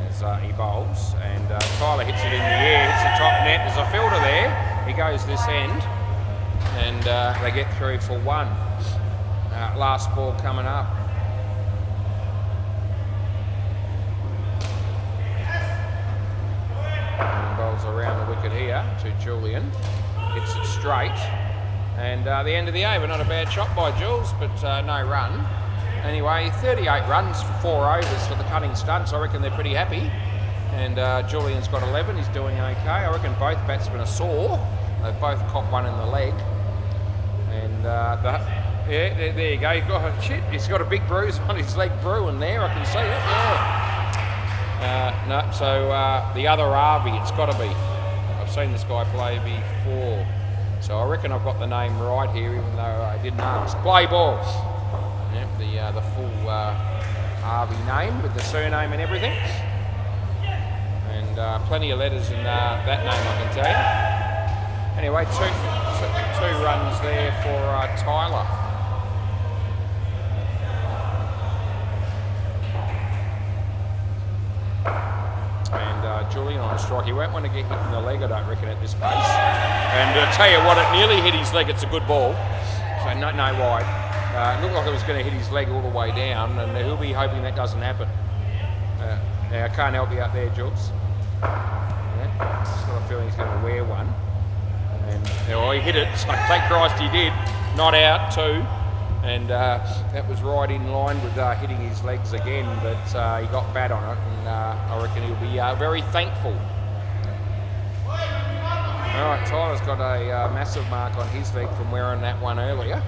As he bowls, and Tyler hits it in the air, hits the top net. There's a fielder there. He goes this end, and they get through for 1. Last ball coming up. And bowls around the wicket here to Julian. Hits it straight, and the end of the over. Not a bad shot by Jules, but no run. Anyway, 38 runs for 4 overs for the cutting stunts. I reckon they're pretty happy. And Julian's got 11. He's doing okay. I reckon both batsmen are sore. They've both copped one in the leg. And yeah, there you go. He's got a big bruise on his leg brewing there. I can see it. Yeah. No, so the other RV, it's got to be. I've seen this guy play before, so I reckon I've got the name right here, even though I didn't ask. Play ball. Yep, the full RV name with the surname and everything, and plenty of letters in that name, I can tell you. Anyway, two runs there for Tyler. Julian on a strike. He won't want to get hit in the leg, I don't reckon, at this pace. And tell you what, it nearly hit his leg. It's a good ball. So no wide. It looked like it was going to hit his leg all the way down, and he'll be hoping that doesn't happen. Now, I can't help you out there, Jules. Yeah, just got a feeling he's going to wear one. And he hit it, so thank Christ he did. Not out, 2. And that was right in line with hitting his legs again, but he got bad on it, and I reckon he'll be very thankful. All right, Tyler's got a massive mark on his leg from wearing that one earlier.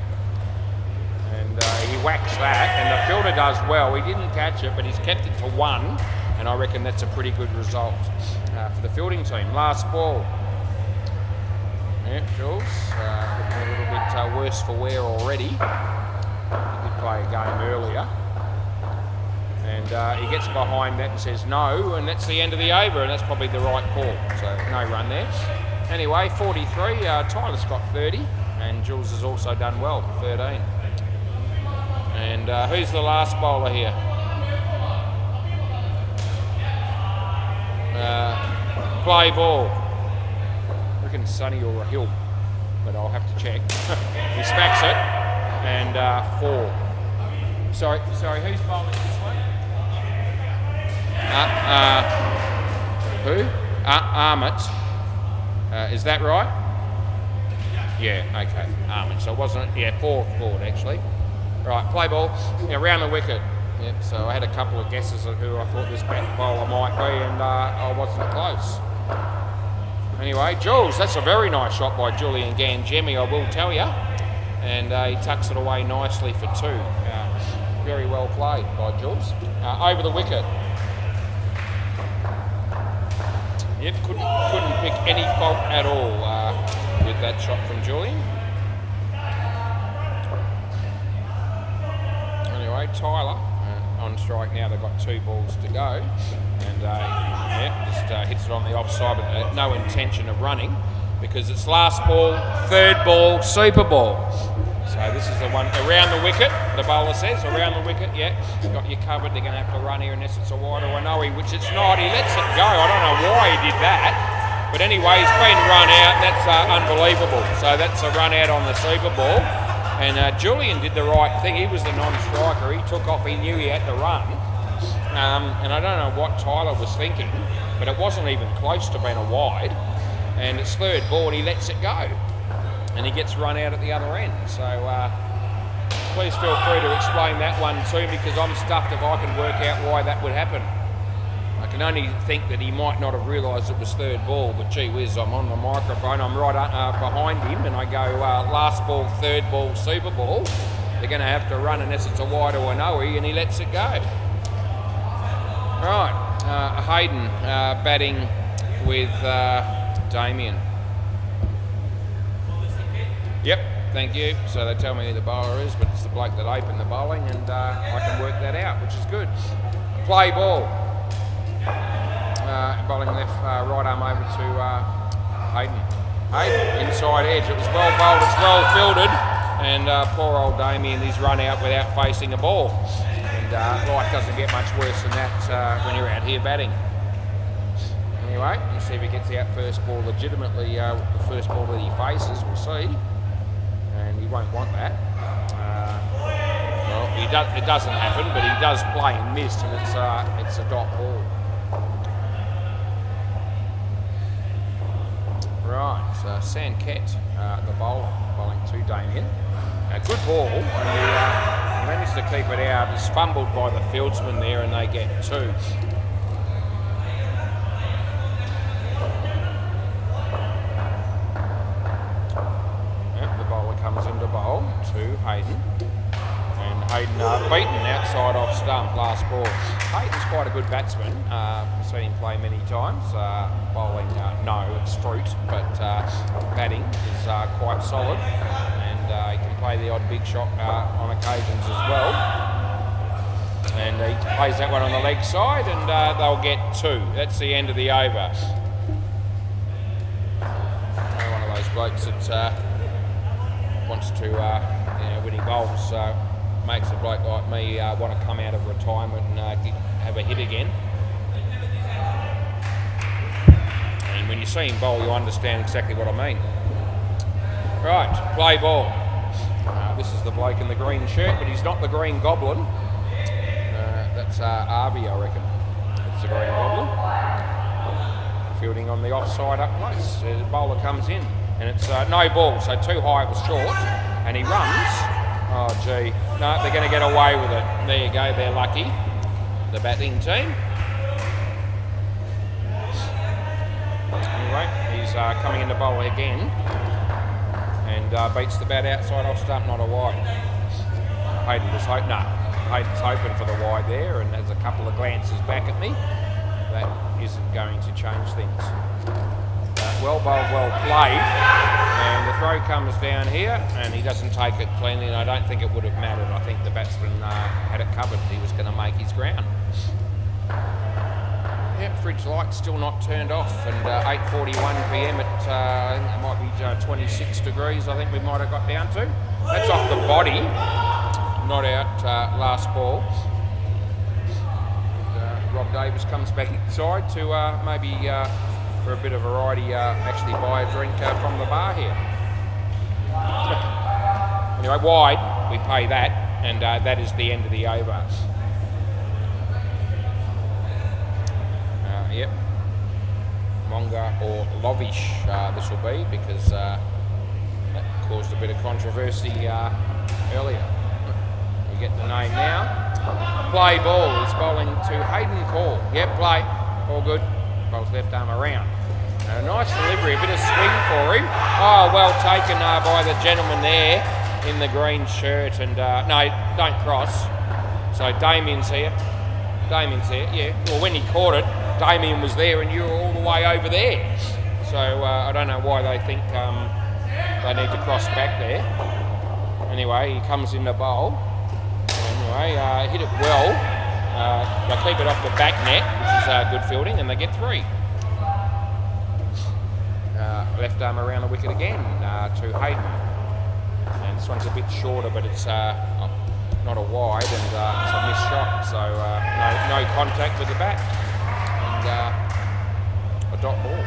And he whacks that, and the fielder does well. He didn't catch it, but he's kept it to 1, and I reckon that's a pretty good result for the fielding team. Last ball. Yeah, Jules, looking a little bit worse for wear already. He did play a game earlier. And he gets behind that and says no, and that's the end of the over, and that's probably the right call. So no run there. Anyway, 43, Tyler's got 30, and Jules has also done well, 13. And who's the last bowler here? Play ball. I reckon Sonny or Hill, but I'll have to check. He smacks it, and 4. Sorry, who's bowling this way? Who? Armit. Is that right? Yeah, okay. Armit. So it wasn't, 4th board actually. Right, play ball. Round the wicket. Yep, so I had a couple of guesses of who I thought this back bowler might be, and I wasn't close. Anyway, Jules, that's a very nice shot by Julian Gangemi, I will tell you. And he tucks it away nicely for 2. Very well played by Jules. Over the wicket. Yep, couldn't pick any fault at all with that shot from Julian. Anyway, Tyler on strike now. They've got 2 balls to go, and just hits it on the offside, but no intention of running because it's last ball, 3rd ball, super ball. So this is the one around the wicket. The bowler says around the wicket. Yeah, got you covered. They're going to have to run here unless it's a wide or a no-y, which it's not. He lets it go. I don't know why he did that, but anyway, he's been run out, and that's unbelievable. So that's a run out on the super ball. And Julian did the right thing. He was the non-striker. He took off. He knew he had to run. And I don't know what Tyler was thinking, but it wasn't even close to being a wide. And it's 3rd ball, and he lets it go. And he gets run out at the other end. So please feel free to explain that one to me, because I'm stuffed if I can work out why that would happen. I can only think that he might not have realised it was 3rd ball, but gee whiz, I'm on the microphone, I'm right behind him, and I go last ball, 3rd ball, super ball. They're going to have to run unless it's a wide or a no-y, and he lets it go. Right, Hayden batting with Damien. Yep, thank you. So they tell me who the bowler is, but it's the bloke that opened the bowling, and I can work that out, which is good. Play ball. Bowling left, right arm over to Hayden. Hayden, inside edge. It was well bowled, it's well fielded, and poor old Damien, he's run out without facing the ball. And life doesn't get much worse than that when you're out here batting. Anyway, let's see if he gets out first ball legitimately. The first ball that he faces, we'll see. And he won't want that. Well, it doesn't happen, but he does play and miss, and it's a dot ball. Right, so Sanket, the bowler, bowling to Damien. A good ball, and he managed to keep it out. It's fumbled by the fieldsman there, and they get 2. Comes into bowl to Hayden, and Hayden beaten outside off stump last ball. Hayden's quite a good batsman. I've seen him play many times. Bowling, no, it's fruit, but batting is quite solid, and he can play the odd big shot on occasions as well. And he plays that one on the leg side, and they'll get 2. That's the end of the over. One of those blokes that wants to, when he bowls, makes a bloke like me want to come out of retirement and have a hit again. And when you see him bowl, you understand exactly what I mean. Right, play ball. This is the bloke in the green shirt, but he's not the green goblin. That's Arby, I reckon. It's the green goblin. Fielding on the offside up close. The bowler comes in. And it's no ball, so too high, it was short, and he runs. Oh gee, no, they're going to get away with it. There you go, they're lucky, the batting team. Anyway, he's coming into bowl again, and beats the bat outside off stump, not a wide. Hayden's hoping for the wide there, and has a couple of glances back at me. That isn't going to change things. Well bowled, well played, and the throw comes down here, and he doesn't take it cleanly, and I don't think it would have mattered. I think the batsman had it covered. He was going to make his ground. Yep, that fridge light's still not turned off, and 8:41 p.m. I think it might be 26 degrees. I think we might have got down to. That's off the body, not out last ball. And, Rob Davis comes back inside to maybe for a bit of variety, actually buy a drink from the bar here. Anyway, wide, we pay that, and that is the end of the over. Yep, Monga or Lovish this will be, because that caused a bit of controversy earlier. We get the name now. Play ball is bowling to Hayden Call. Yep, play, all good. Bowls left arm around. A nice delivery, a bit of swing for him. Oh, well taken by the gentleman there in the green shirt, and no, don't cross. So Damien's here, yeah. Well, when he caught it, Damien was there and you were all the way over there. So I don't know why they think they need to cross back there. Anyway, he comes in the bowl. Anyway, hit it well. They keep it off the back net, which is good fielding, and they get 3. Left arm around the wicket again to Hayden. And this one's a bit shorter, but it's not a wide, and it's a missed shot. So no contact with the bat. A dot ball.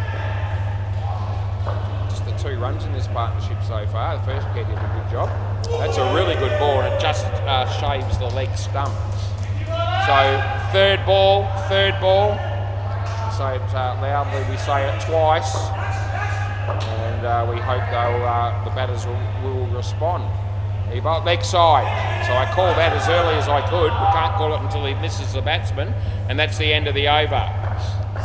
Just the 2 runs in this partnership so far. The first pair did a good job. That's a really good ball, and it just shaves the leg stump. So third ball. Say it loudly, we say it twice, and we hope the batters will respond. He bowled leg side, so I called that as early as I could. We can't call it until he misses the batsman, and that's the end of the over.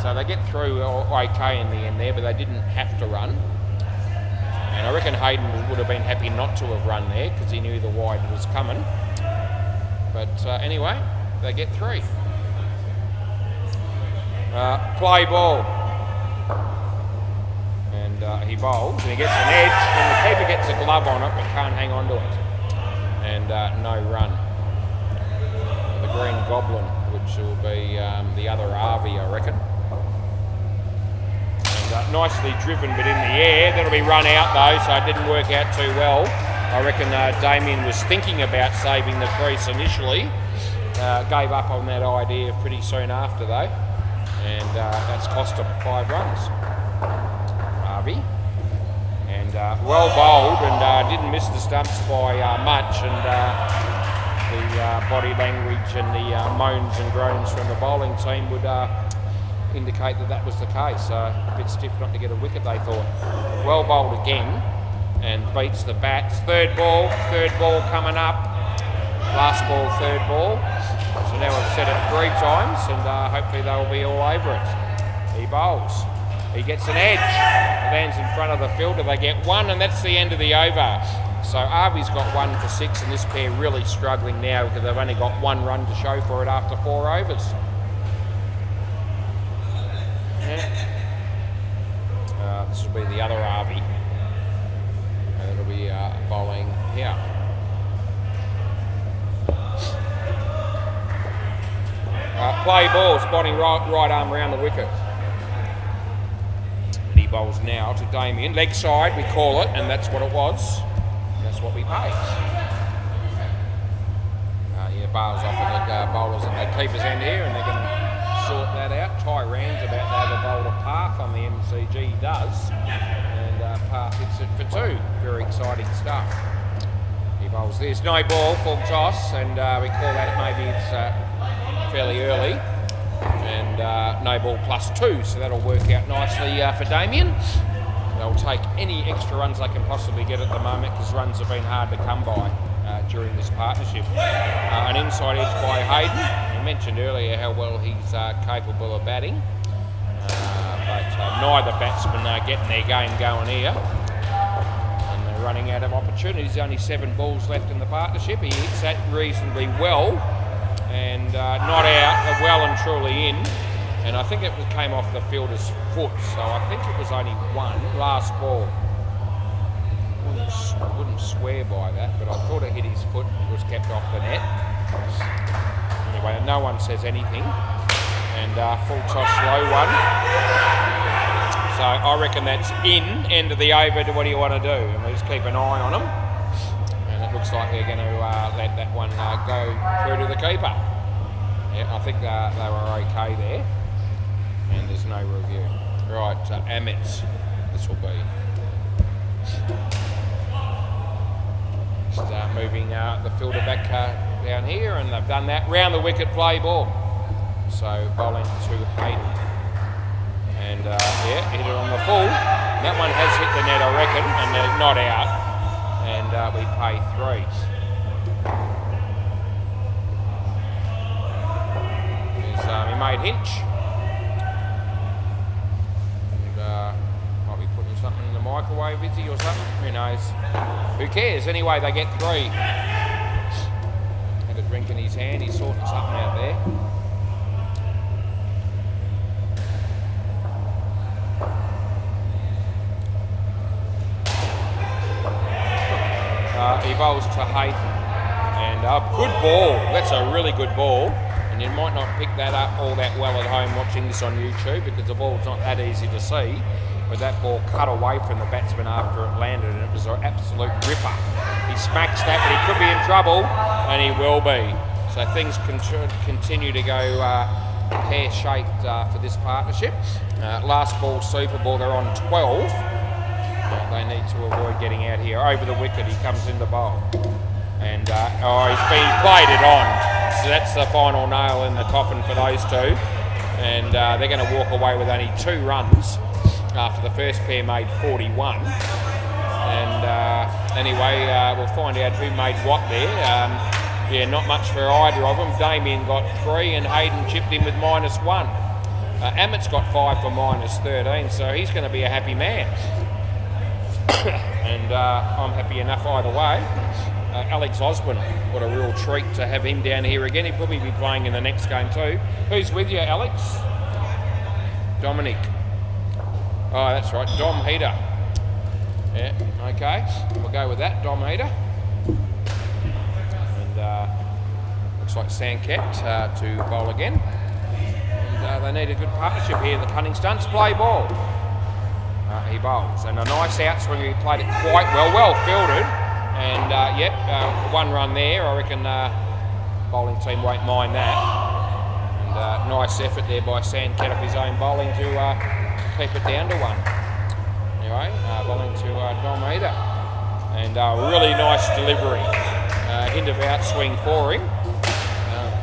So they get through okay in the end there, but they didn't have to run. And I reckon Hayden would have been happy not to have run there, because he knew the wide was coming. But anyway, they get 3. Play ball. And he bowls, and he gets an edge, and the keeper gets a glove on it, but can't hang on to it. And no run. The Green Goblin, which will be the other RV, I reckon. And nicely driven, but in the air. That'll be run out though, so it didn't work out too well. I reckon Damien was thinking about saving the crease initially. Gave up on that idea pretty soon after though. And that's cost him 5 runs. RV. And well bowled, and didn't miss the stumps by much, and the body language and the moans and groans from the bowling team would indicate that was the case. A bit stiff not to get a wicket, they thought. Well bowled again, and beats the bats. Third ball coming up. Last ball, third ball. So now we've said it 3 times, and hopefully they'll be all over it. He bowls. He gets an edge, lands in front of the fielder. They get 1, and that's the end of the over. So Arvy's got 1 for 6, and this pair really struggling now because they've only got 1 run to show for it after 4 overs. This will be the other Arvy. It'll be bowling here. Play ball, spotting right arm around the wicket. And he bowls now to Damien. Leg side, we call it, and that's what it was. And that's what we pay. Bales off at the bowlers at the keeper's end here, and they're going to sort that out. Ty Rand's about to have a bowl to Path on the MCG, he does. And Path hits it for 2. Very exciting stuff. He bowls this. No ball, full toss, and we call that, maybe it's fairly early. And no ball +2, so that'll work out nicely for Damien. They'll take any extra runs they can possibly get at the moment, because runs have been hard to come by during this partnership. An inside edge by Hayden. I mentioned earlier how well he's capable of batting, but neither batsman are getting their game going here, and they're running out of opportunities. Only 7 balls left in the partnership. He hits that reasonably well, and not out, but well and truly in. And I think it came off the fielder's foot, so I think it was only 1. Last ball. Wouldn't swear by that, but I thought it hit his foot and was kept off the net. Anyway, no one says anything. And full toss, low one. So I reckon that's end of the over. What do you want to do? And we just keep an eye on them. And it looks like they're going to let that one go through to the keeper. Yeah, I think they were okay there. And there's no review. Right, Amets, this will be. Just moving the fielder back down here, and they've done that. Round the wicket, play ball. So bowling to Hayden. And yeah, hit it on the full. That one has hit the net, I reckon, and they're not out. And we pay 3. There's he made Hinch. And might be putting something in the microwave, is he, or something? Who knows? Who cares? Anyway, they get 3. Had a drink in his hand. He's sorting something out there. He bowls to Hayden, and good ball. That's a really good ball, and you might not pick that up all that well at home watching this on YouTube because the ball's not that easy to see. But that ball cut away from the batsman after it landed, and it was an absolute ripper. He smacks that, but he could be in trouble, and he will be. So things continue to go pear-shaped for this partnership. Last ball, Super Ball, they're on 12. They need to avoid getting out here. Over the wicket, he comes in the bowl. And, he's been played it on. So that's the final nail in the coffin for those two. And they're going to walk away with only 2 runs after the first pair made 41. And anyway, we'll find out who made what there. Yeah, not much for either of them. Damien got 3 and Hayden chipped in with -1. Amit's got 5 for -13, so he's going to be a happy man. And I'm happy enough either way. Alex Osborne, what a real treat to have him down here again. He'll probably be playing in the next game too. Who's with you, Alex? Dominic. Oh, that's right, Dom Heater. Yeah, okay, we'll go with that, Dom Heater. And looks like Sandcat to bowl again. And they need a good partnership here. The Cunning Stunts play ball. He bowls, and a nice outswing. He played it quite well fielded, and 1 run there. I reckon bowling team won't mind that. And nice effort there by Sandcat off his own bowling to keep it down to 1. Anyway, bowling to Dom Eder, and really nice delivery. Hint of outswing for him.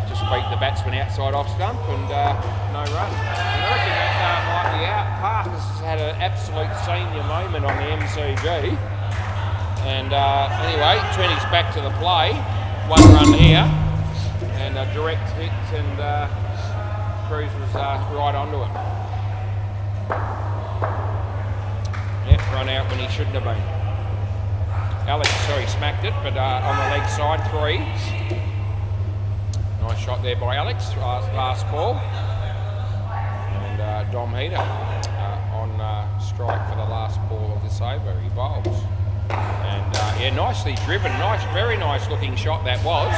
Just beat the batsman outside off stump, and no run. And I reckon that might be out. Park has had an absolute senior moment on the MCG. And anyway, Twenty's back to the play. 1 run here, and a direct hit, and Cruz was right onto it. Yep, run out when he shouldn't have been. Alex, sorry, smacked it, but on the leg side, 3. Nice shot there by Alex, last ball. And Dom Heater on strike for the last ball of this over. He bowls. And yeah, nicely driven. Nice, very nice looking shot that was.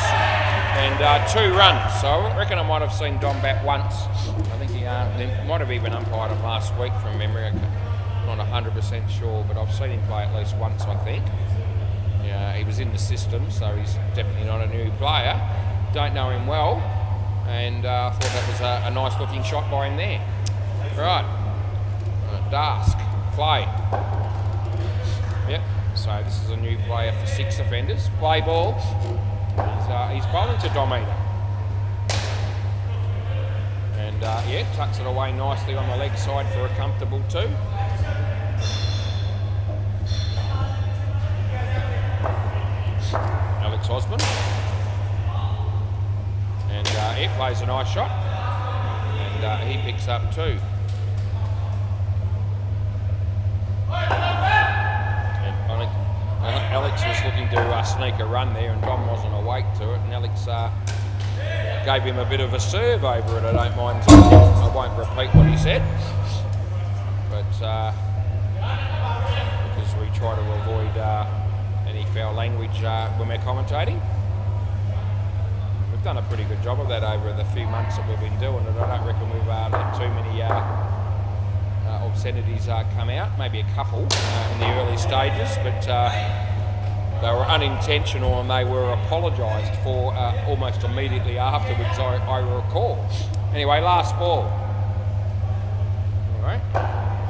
And 2 runs. So I reckon I might have seen Dom bat once. I think he might have even umpired him last week from memory. I'm not 100% sure, but I've seen him play at least once, I think. Yeah, he was in the system, so he's definitely not a new player. Don't know him well, and I thought that was a nice looking shot by him there. Right, Dask, play. Yep, so this is a new player for 6 offenders. Play ball. He's bowling to Dom Eder. And yeah, tucks it away nicely on the leg side for a comfortable 2. Alex Osborne. And he plays a nice shot, and he picks up 2. And Alex was looking to sneak a run there, and Dom wasn't awake to it, and Alex gave him a bit of a serve over it. I don't mind telling you. I won't repeat what he said, but because we try to avoid any foul language when we're commentating. We've done a pretty good job of that over the few months that we've been doing it. I don't reckon we've let too many obscenities come out, maybe a couple in the early stages, but they were unintentional and they were apologised for almost immediately afterwards, I recall. Anyway, last ball. Anyway,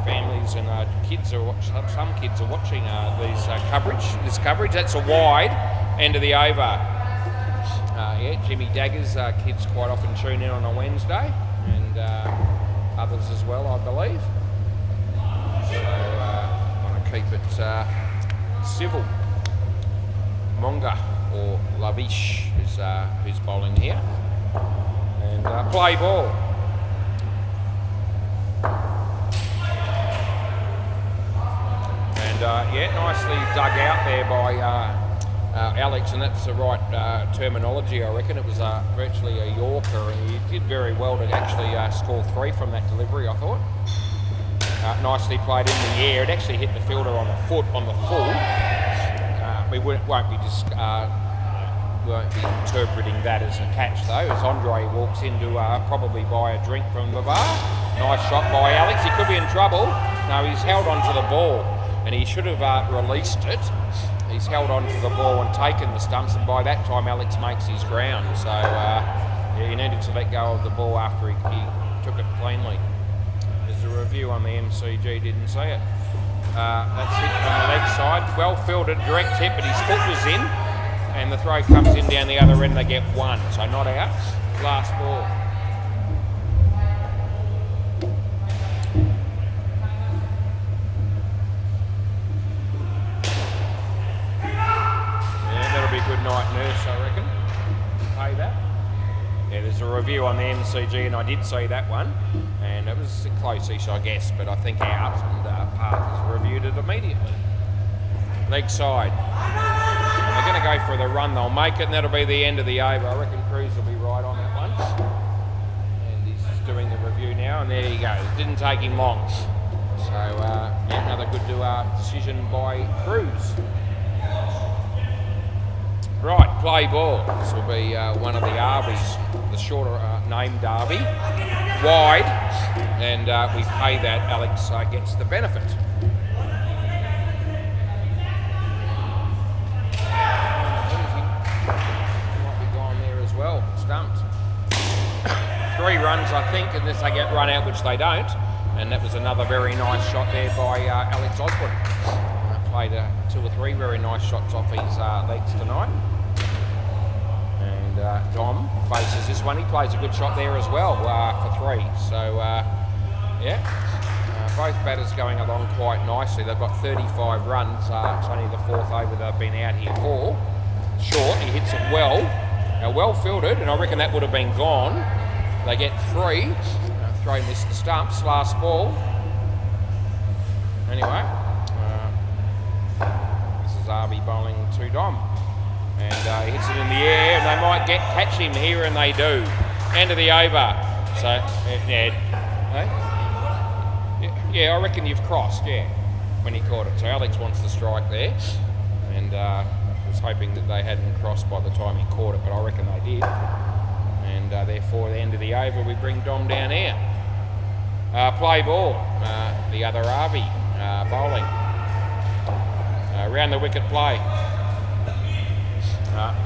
families and kids are some kids are watching this coverage. That's a wide end of the over. Yeah, Jimmy Dagger's kids quite often tune in on a Wednesday, and others as well, I believe. So I want to keep it civil. Monga or Lavish is who's bowling here, and play ball. And yeah, nicely dug out there by Alex, and that's the right terminology, I reckon. It was virtually a Yorker, and he did very well to actually score 3 from that delivery, I thought. Nicely played in the air. It actually hit the fielder on the foot on the full. We won't be interpreting that as a catch though, as Andre walks in to probably buy a drink from the bar. Nice shot by Alex. He could be in trouble. No, he's held onto the ball, and he should have released it. He's held onto the ball and taken the stumps, and by that time Alex makes his ground. So yeah, he needed to let go of the ball after he took it cleanly. There's a review on the MCG, didn't see it. That's hit on the leg side. Well fielded, direct hit, but his foot was in, and the throw comes in down the other end. They get 1, so not out. Last ball. Yeah, that'll be a good night nurse, I reckon. Pay that. Yeah, there's a review on the MCG, and I did see that one, and it was close-ish, I guess, but I think out, and Parth has reviewed it immediately. Leg side. And they're going to go for the run. They'll make it, and that'll be the end of the over. I reckon Cruz will be right on that one. And he's just doing the review now, and there you go. It didn't take him long. So, yeah, another good decision by Cruz. Right, play ball. This will be one of the Arbies, the shorter named Derby. Wide, and we pay that. Alex gets the benefit. Might be gone there as well, stumped. 3 runs, I think, unless they get run out, which they don't. And that was another very nice shot there by Alex Osborne. Played 2 or 3 very nice shots off his legs tonight. And Dom faces this one. He plays a good shot there as well for 3. So, yeah, both batters going along quite nicely. They've got 35 runs. It's only the 4th over they've been out here for. Short, he hits it well. Well fielded, and I reckon that would have been gone. They get 3. Throw missed the stumps. Last ball. Anyway, this is Arby bowling to Dom. And he hits it in the air, and they might catch him here, and they do. End of the over. So, yeah, I reckon you've crossed, yeah, when he caught it. So Alex wants the strike there, and was hoping that they hadn't crossed by the time he caught it, but I reckon they did. And therefore, the end of the over, we bring Dom down here. Play ball, the other Arby bowling. Round the wicket play.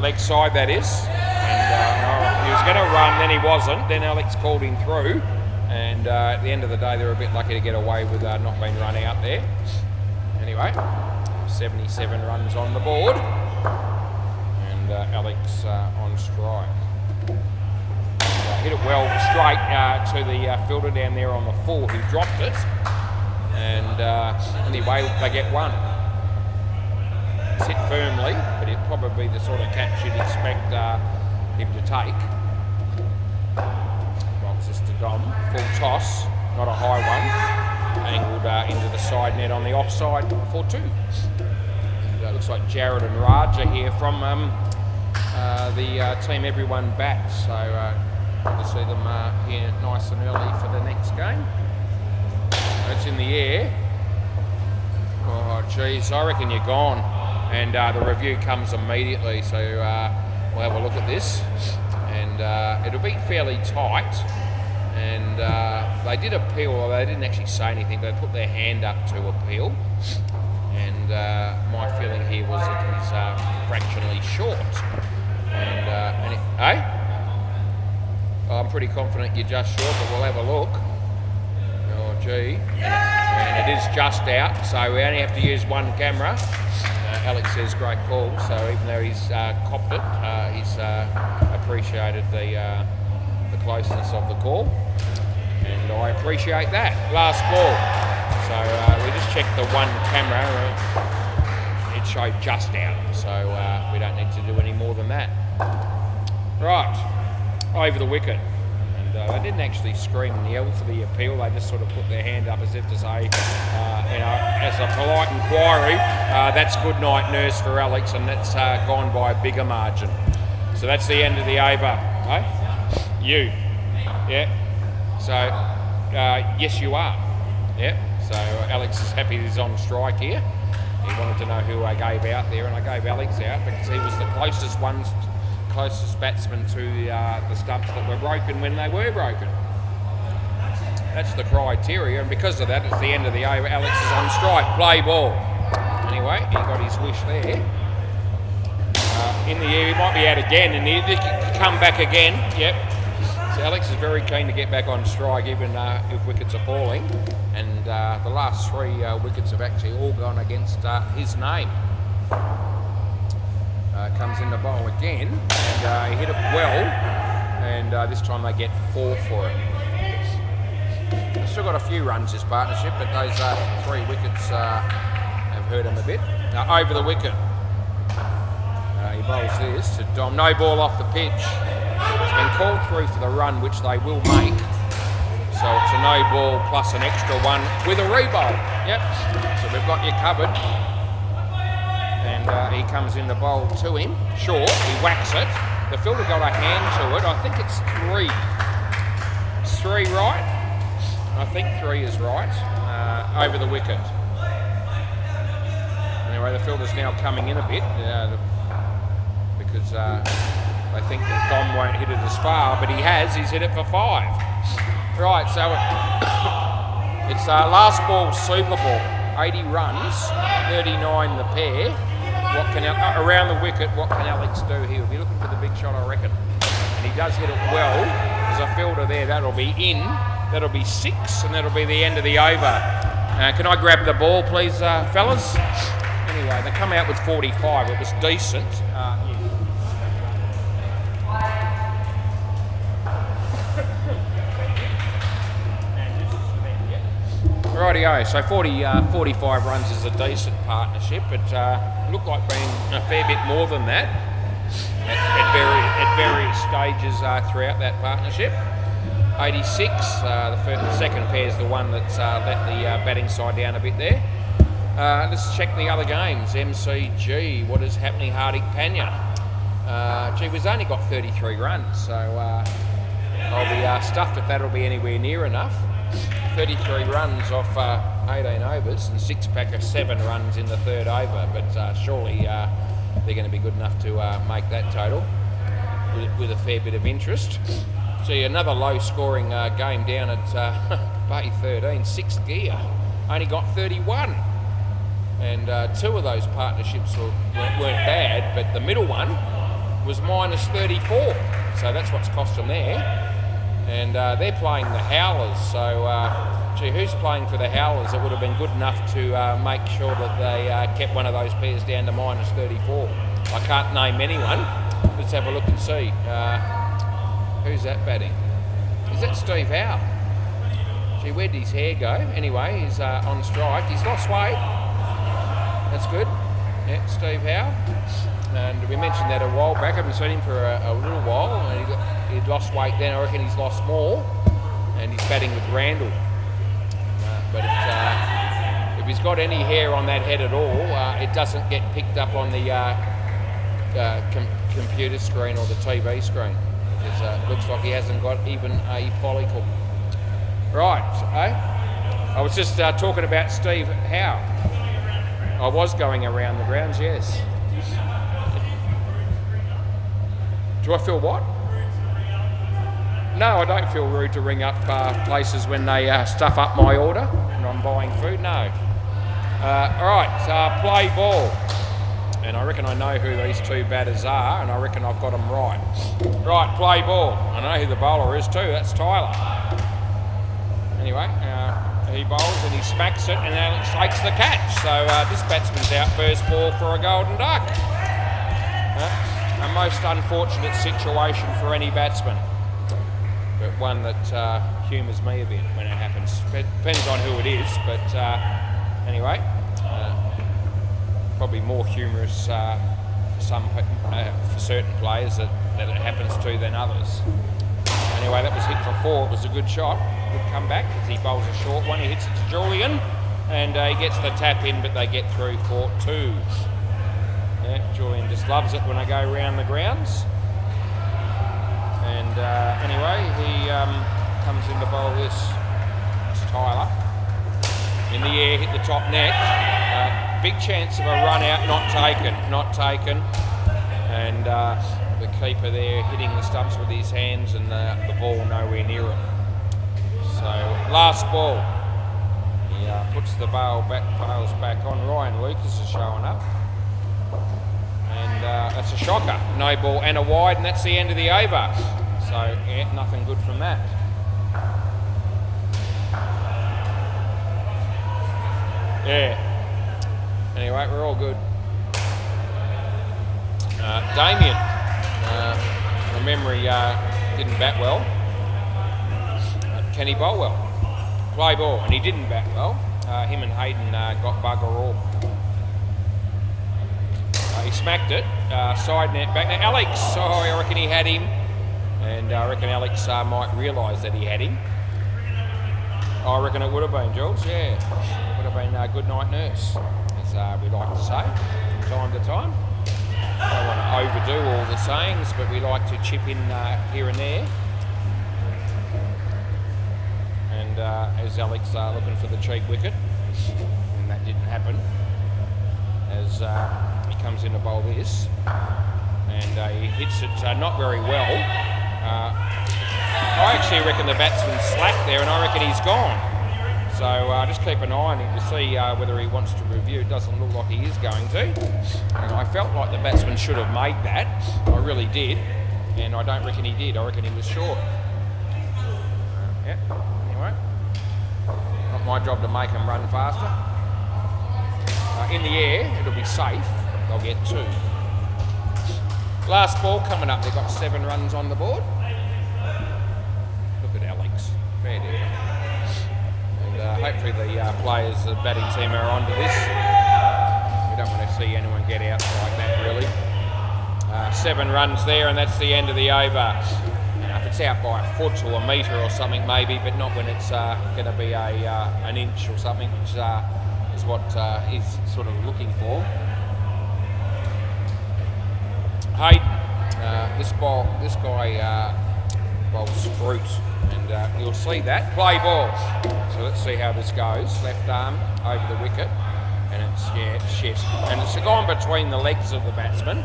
Leg side, that is. And he was going to run, then he wasn't. Then Alex called him through. And at the end of the day, they were a bit lucky to get away with not being run out there. Anyway, 77 runs on the board. And Alex on strike. Hit it well straight to the fielder down there on the 4 who dropped it. And anyway, they get 1. It's hit firmly, but it's probably the sort of catch you'd expect him to take. Box this to Dom. Full toss, not a high one. Angled into the side net on the offside for 2. And, looks like Jared and Raj are here from the team Everyone Bats. So good to see them here nice and early for the next game. It's in the air. Oh, geez, I reckon you're gone. And the review comes immediately, so we'll have a look at this. and it'll be fairly tight. And they did appeal, although they didn't actually say anything. They put their hand up to appeal, and my feeling here was that he's fractionally short. I'm pretty confident you're just short, but we'll have a look. Oh gee, and it is just out, so we only have to use one camera. Alex says great call, so even though he's copped it, he's appreciated the closeness of the call, and I appreciate that. Last ball, so we just checked the one camera, it showed just out, so we don't need to do any more than that. Right, over the wicket, and they didn't actually scream and yell for the appeal, they just sort of put their hand up as if to say, as a polite inquiry, that's good night nurse for Alex, and that's gone by a bigger margin. So that's the end of the over, eh? You, yeah. So, yes, you are. Yeah. So Alex is happy he's on strike here. He wanted to know who I gave out there, and I gave Alex out because he was the closest batsman to the stumps that were broken when they were broken. That's the criteria, and because of that, it's the end of the over. Alex is on strike. Play ball. Anyway, he got his wish there. In the air, he might be out again, and he come back again. Yep. So Alex is very keen to get back on strike, even if wickets are falling. And the last three wickets have actually all gone against his name. Comes in the bowl again, and he hit it well. And this time they get 4 for it. They've still got a few runs this partnership, but those 3 wickets have hurt him a bit. Over the wicket. He bowls this to Dom. No ball off the pitch. It's been called through for the run, which they will make. So it's a no ball plus an extra one with a rebowl. Yep. So we've got you covered. And he comes in the bowl to him. Short. He whacks it. The fielder got a hand to it. I think it's 3. It's 3 right? I think 3 is right. Over the wicket. Anyway, the fielder's now coming in a bit. Because they think that Dom won't hit it as far, but he has. He's hit it for 5. Right, so it's last ball Super Ball. 80 runs, 39 the pair. What can around the wicket? What can Alex do? He'll be looking for the big shot, I reckon. And he does hit it well. There's a fielder there. That'll be in. That'll be 6, and that'll be the end of the over. Can I grab the ball, please, fellas? Anyway, they come out with 45. It was decent. Rightio, so 45 runs is a decent partnership. It looked like being a fair bit more than that at various stages throughout that partnership. 86, the second pair is the one that's let the batting side down a bit there. Let's check the other games. MCG, what is happening? Hardik Pandya. We've only got 33 runs, so I'll be stuffed if that'll be anywhere near enough. 33 runs off 18 overs and 6 pack of 7 runs in the third over, but surely they're going to be good enough to make that total with a fair bit of interest. See, another low-scoring game down at Bay 13, 6th gear, only got 31. And 2 of those partnerships weren't bad, but the middle one was minus 34. So that's what's cost them there. And they're playing the Howlers, so who's playing for the Howlers? It would have been good enough to make sure that they kept one of those pairs down to minus 34. I can't name anyone. Let's have a look and see. Who's that batting? Is that Steve Howe? Where'd his hair go? Anyway, he's on strike. He's lost weight. That's good. Yeah, Steve Howe. And we mentioned that a while back. I haven't seen him for a little while. And he'd lost weight then. I reckon he's lost more. And he's batting with Randall. But if he's got any hair on that head at all, it doesn't get picked up on the computer screen or the TV screen. It looks like he hasn't got even a follicle. Right, I was just talking about Steve Howe. I was going around the grounds, yes. Do I feel what? No, I don't feel rude to ring up places when they stuff up my order and I'm buying food, no. Alright, play ball. And I reckon I know who these two batters are, and I reckon I've got them right. Right, play ball. I know who the bowler is too, that's Tyler. Anyway, he bowls and he smacks it and Alex takes the catch. So this batsman's out first ball for a golden duck. A most unfortunate situation for any batsman, but one that humours me a bit when it happens. Depends on who it is, but anyway, probably more humorous for certain players that it happens to than others. Anyway, that was hit for 4. It was a good shot, good comeback as he bowls a short one. He hits it to Julian, and he gets the tap in, but they get through for 2. Yeah, Julian just loves it when I go around the grounds. And anyway, he comes in to bowl this. It's Tyler. In the air, hit the top net. Big chance of a run out, not taken. And the keeper there hitting the stumps with his hands and the ball nowhere near him. So, last ball. He puts the pails back on. Ryan Lucas is showing up. And that's a shocker. No ball and a wide, and that's the end of the over. So, yeah, nothing good from that. Yeah. Anyway, we're all good. Damien, from memory, didn't bat well. Can he bowl well? Play ball, and he didn't bat well. Him and Hayden got bugger all. He smacked it, side net, back net. Alex, I reckon he had him. And I reckon Alex might realise that he had him. I reckon it would have been, Jules, yeah. It would have been a good night nurse, as we like to say from time to time. Don't want to overdo all the sayings, but we like to chip in here and there. And as Alex looking for the cheap wicket, and that didn't happen, as he comes in to bowl this, and he hits it not very well. I actually reckon the batsman slacked there, and I reckon he's gone. So just keep an eye on him to see whether he wants to review. It doesn't look like he is going to. And I felt like the batsman should have made that. I really did. And I don't reckon he did. I reckon he was short. Yeah, anyway. Not my job to make him run faster. In the air, it'll be safe. They'll get 2. Last ball coming up. They've got 7 runs on the board. Look at Alex. Fair dinkum. And hopefully the players, the batting team are onto this. We don't want to see anyone get out like that, really. 7 runs there, and that's the end of the over. If it's out by a foot or a metre or something, maybe, but not when it's going to be an inch or something, which is what he's sort of looking for. Hayden, this guy bowls fruit, and you'll see that. Play ball. So let's see how this goes. Left arm over the wicket, and it's shit. And it's gone between the legs of the batsman.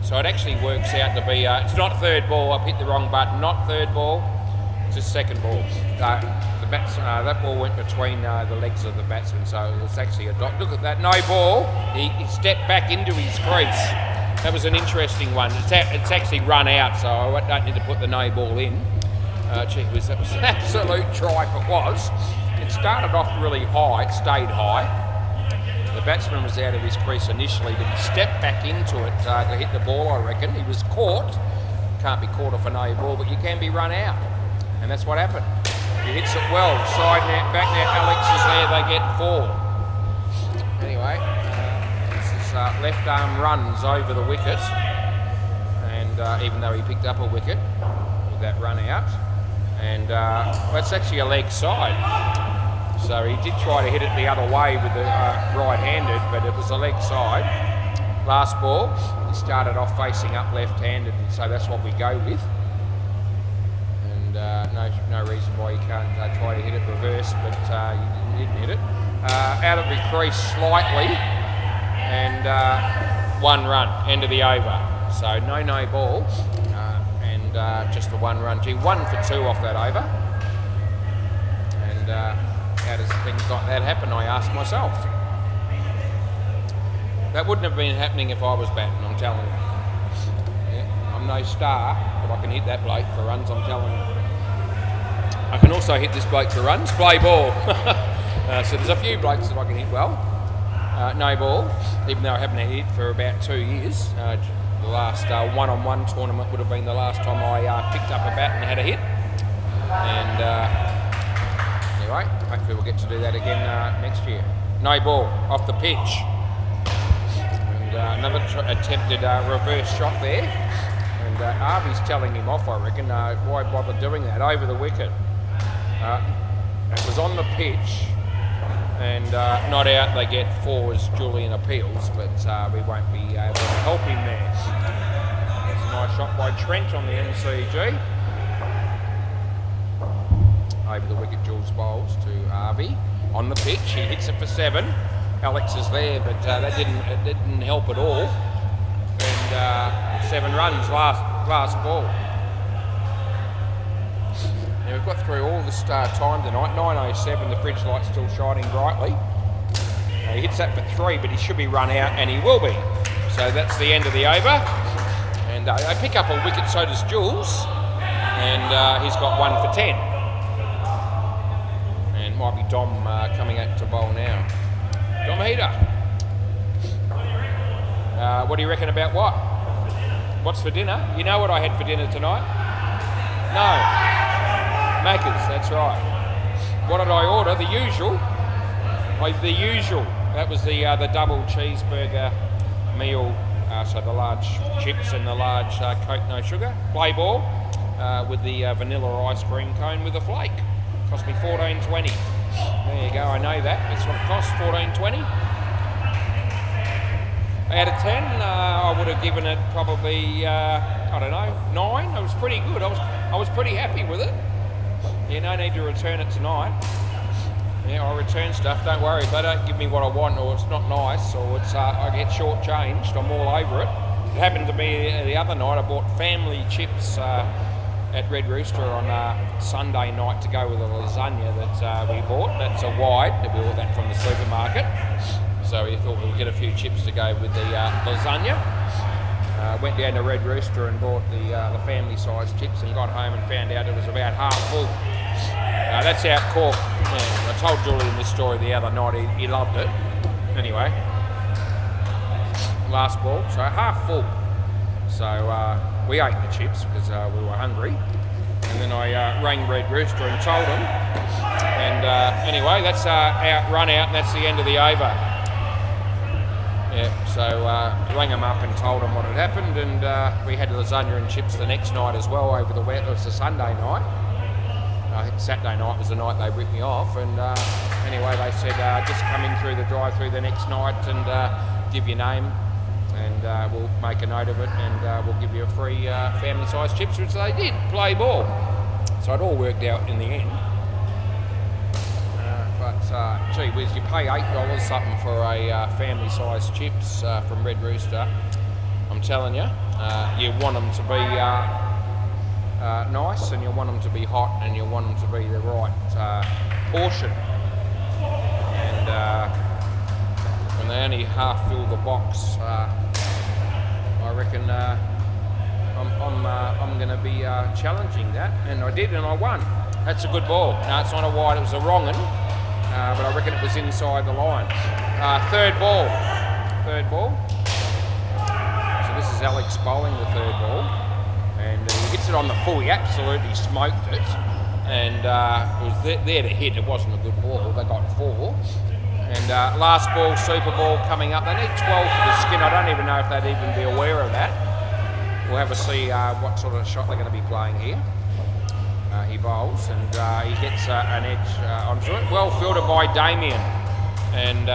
So it actually works out to be, it's not third ball. I've hit the wrong button. Not third ball. It's just second ball. That ball went between the legs of the batsman, so it's actually a dot. Look at that. No ball. He stepped back into his crease. That was an interesting one. It's actually run out, so I don't need to put the no ball in. That was an absolute tripe, it was. It started off really high, it stayed high. The batsman was out of his crease initially, but he stepped back into it to hit the ball, I reckon. He was caught. Can't be caught off a no ball, but you can be run out. And that's what happened. He hits it well. Side net, back net, Alex is there, they get 4. Anyway, left arm runs over the wicket, and even though he picked up a wicket with that run out, and that's actually a leg side, so he did try to hit it the other way with the right-handed, but it was a leg side. Last ball, he started off facing up left-handed, and so that's what we go with, and no reason why you can't try to hit it reverse, but you didn't hit it. Out of the crease slightly, and 1 run, end of the over. So no ball, and and just the one run. Gee, 1 for 2 off that over. And how does things like that happen, I ask myself. That wouldn't have been happening if I was batting, I'm telling you. Yeah, I'm no star, but I can hit that bloke for runs, I'm telling you. I can also hit this bloke for runs, play ball. So there's a few blokes that I can hit well. No ball, even though I haven't hit for about 2 years. The last one-on-one tournament would have been the last time I picked up a bat and had a hit. And anyway, hopefully we'll get to do that again next year. No ball, off the pitch. And another attempted reverse shot there. And Arby's telling him off, I reckon. Why bother doing that? Over the wicket. It was on the pitch. And not out, they get 4 as Julian appeals, but we won't be able to help him there. That's a nice shot by Trent on the MCG. Over the wicket, Jules bowls to Harvey. On the pitch, he hits it for 7. Alex is there, but that didn't help at all. And 7 runs, last ball. Now we've got through all this time tonight. 9:07, the bridge light's still shining brightly. He hits that for 3, but he should be run out, and he will be. So that's the end of the over. And they pick up a wicket, so does Jules. And he's got 1 for 10. And might be Dom coming out to bowl now. Dom Heater. What do you reckon about what? What's for dinner? You know what I had for dinner tonight? No. Macca's, that's right. What did I order? The usual. The usual. That was the double cheeseburger meal. So the large chips and the large Coke no sugar. Play ball with the vanilla ice cream cone with a flake. Cost me $14.20. There you go. I know that. That's what it costs. $14.20. Out of 10, I would have given it probably I don't know, 9. It was pretty good. I was pretty happy with it. Yeah, no need to return it tonight. Yeah, I return stuff, don't worry. If they don't give me what I want, or it's not nice, or it's I get shortchanged, I'm all over it. It happened to me the other night. I bought family chips at Red Rooster on Sunday night to go with a lasagna that we bought. That's a wide. We bought that from the supermarket. So we thought we'd get a few chips to go with the lasagna. Went down to Red Rooster and bought the family-sized chips and got home and found out it was about half full. That's out Court. Yeah, I told Julian this story the other night. He loved it. Anyway, last ball, so half full. So we ate the chips because we were hungry. And then I rang Red Rooster and told him. And anyway, that's run out, and that's the end of the over. Yeah, so rang him up and told him what had happened, and we had lasagna and chips the next night as well over the wet. It was a Sunday night. I think Saturday night was the night they ripped me off, and anyway, they said just come in through the drive-through the next night and give your name, and we'll make a note of it, and we'll give you a free family-sized chips, which they did. Play ball. So it all worked out in the end. But gee whiz, you pay $8 something for a family-sized chips from Red Rooster. I'm telling you, you want them to be nice, and you want them to be hot, and you want them to be the right portion. And when they only half fill the box, I reckon I'm going to be challenging that, and I did, and I won. That's a good ball. No, it's not a wide, it was a wrong one. But I reckon it was inside the line. Third ball. So this is Alex bowling the third ball. And he hits it on the full. He absolutely smoked it. And it was there to hit. It wasn't a good ball. They got 4. And last ball, Super Ball coming up. They need 12 for the skin. I don't even know if they'd even be aware of that. We'll have a see what sort of shot they're going to be playing here. He bowls and he gets an edge onto it. Well fielded by Damien. And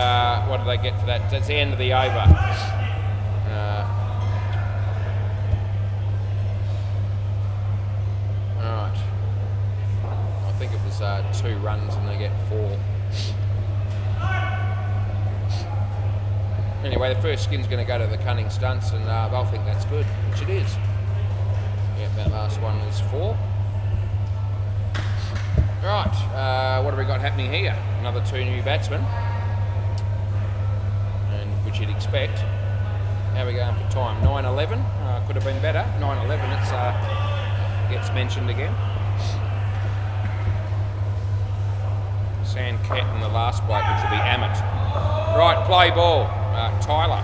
what do they get for that? That's the end of the over. Right. I think it was 2 runs and they get 4. Anyway, the first skin's going to go to the cunning stunts, and they'll think that's good, which it is. Yeah, That last one was 4. Right, what have we got happening here? Another 2 new batsmen, and which you'd expect. How are we going for time? 9:11. Could have been better. 9:11. It gets mentioned again. Sandcat and the last bloke, which will be Amit. Right, play ball. Tyler,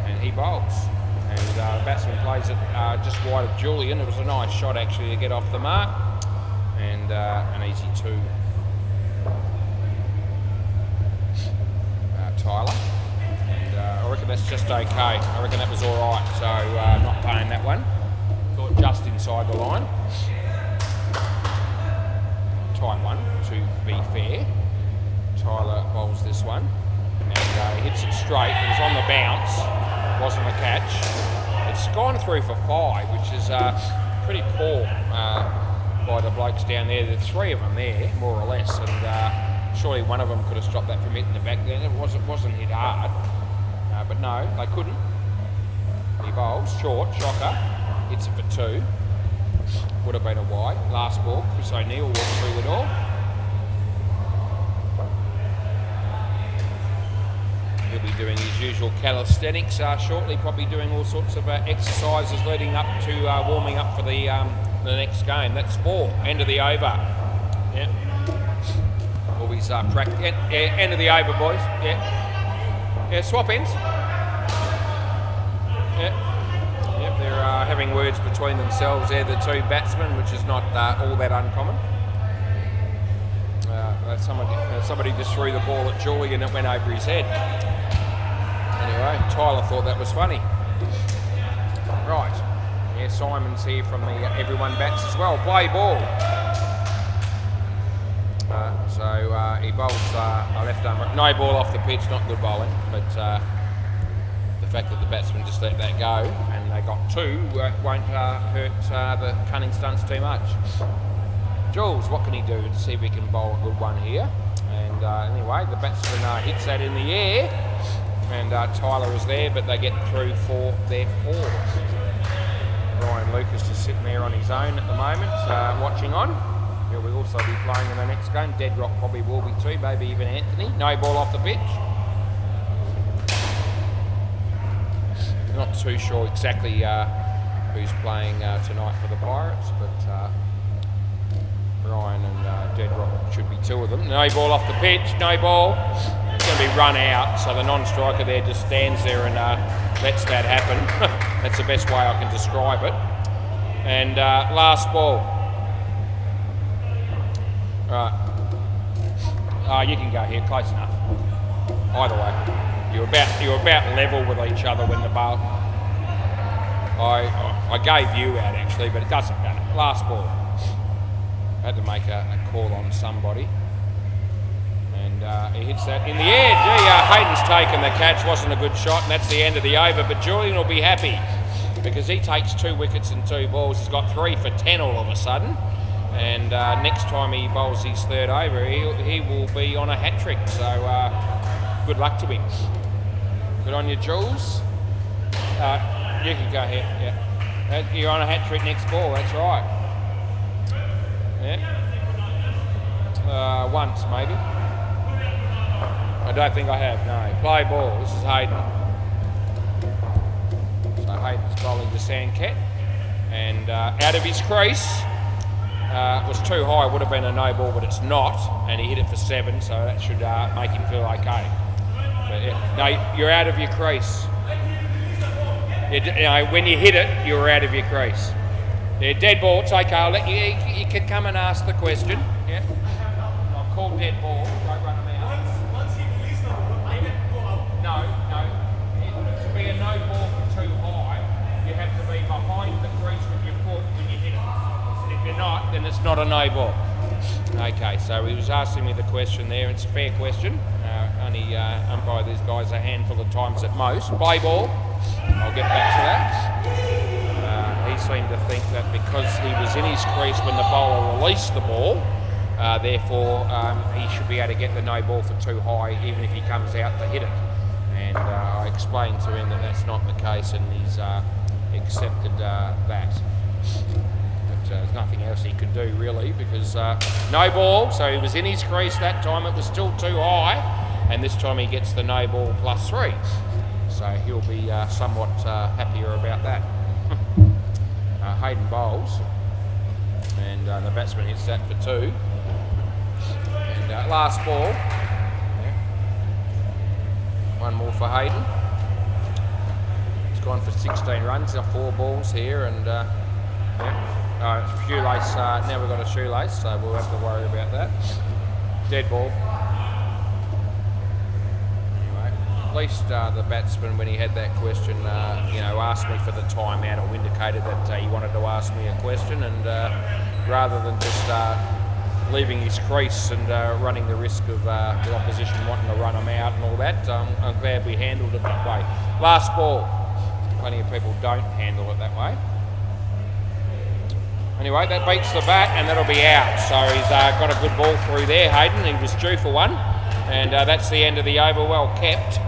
and he bowls. And the batsman plays it just wide of Julian. It was a nice shot actually to get off the mark, and an easy 2. Tyler. I reckon that's just okay. I reckon that was all right. So not paying that one. Thought just inside the line. Tight one, to be fair. Tyler bowls this one, and he hits it straight. It was on the bounce. Wasn't a catch. It's gone through for 5, which is pretty poor by the blokes down there. There's 3 of them there, more or less, and surely one of them could have stopped that from hitting the back then. It wasn't hit hard. But no, they couldn't. He bowls short, shocker, hits it for 2. Would have been a wide. Last ball, Chris O'Neill walked through the door. He'll be doing his usual calisthenics shortly, probably doing all sorts of exercises leading up to warming up for the next game. That's 4, end of the over. Yeah. Always practice. End of the over, boys. Yeah. Yeah, swap ends. Yep, they're having words between themselves there, the 2 batsmen, which is not all that uncommon. Somebody just threw the ball at Julian and it went over his head. Anyway, Tyler thought that was funny. Right, yeah, Simon's here from the everyone bats as well. Play ball. So he bowls a left arm. No ball off the pitch, not good bowling, but the fact that the batsman just let that go and they got 2 won't hurt the cunning stunts too much. Jules, what can he do to see if he can bowl a good one here? And anyway, the batsman hits that in the air, and Tyler is there, but they get through for their 4. Ryan Lucas just sitting there on his own at the moment, watching on. He'll also be playing in the next game. Deadrock probably will be too, maybe even Anthony. No ball off the pitch. Not too sure exactly who's playing tonight for the Pirates, but Ryan and Deadrock should be 2 of them. No ball off the pitch, no ball. It's going to be run out, so the non-striker there just stands there and lets that happen. That's the best way I can describe it. And last ball. Right. You can go here, close enough. Either way. You're about level with each other when the ball. I gave you out actually, but it doesn't matter. Last ball. I had to make a call on somebody. And he hits that in the air. Gee, Hayden's taken the catch, wasn't a good shot, and that's the end of the over. But Julian will be happy because he takes 2 wickets and 2 balls. He's got 3 for 10 all of a sudden. And next time he bowls his 3rd over, he will be on a hat-trick. So good luck to him. Good on you, Jules. You can go here. Yeah, you're on a hat-trick next ball. That's right. Yeah. Once maybe. I don't think I have. No. Play ball. This is Hayden. So Hayden's bowling to Sandcat, and out of his crease. It was too high, would have been a no ball, but it's not, and he hit it for 7, so that should make him feel okay. But yeah, no, you're out of your crease. When you hit it, you're out of your crease. Yeah, dead ball, it's okay. I'll let you can come and ask the question. Yeah, I'll call dead ball. Don't run him out. No. To be a no ball for too high, you have to be behind the crease with your foot when you hit it. If you're not, then it's not a no ball. Okay, so he was asking me the question there. It's a fair question. Only umpire these guys a handful of times at most. Play ball. I'll get back to that. He seemed to think that because he was in his crease when the bowler released the ball, therefore he should be able to get the no ball for too high, even if he comes out to hit it. And I explained to him that that's not the case, and he's accepted that. But there's nothing else he could do really, because no ball, so he was in his crease that time. It was still too high, and this time he gets the no ball +3. So he'll be somewhat happier about that. Hayden bowls, and the batsman hits that for 2. And last ball, one more for Hayden. It's gone for 16 runs, 4 balls here, and shoelace. Now we've got a shoelace, so we'll have to worry about that. Dead ball. At least the batsman, when he had that question, asked me for the timeout or indicated that he wanted to ask me a question, and rather than just leaving his crease and running the risk of the opposition wanting to run him out and all that, I'm glad we handled it that way. Last ball. Plenty of people don't handle it that way. Anyway, that beats the bat, and that'll be out. So he's got a good ball through there, Hayden. He was due for one, and that's the end of the over. Well kept.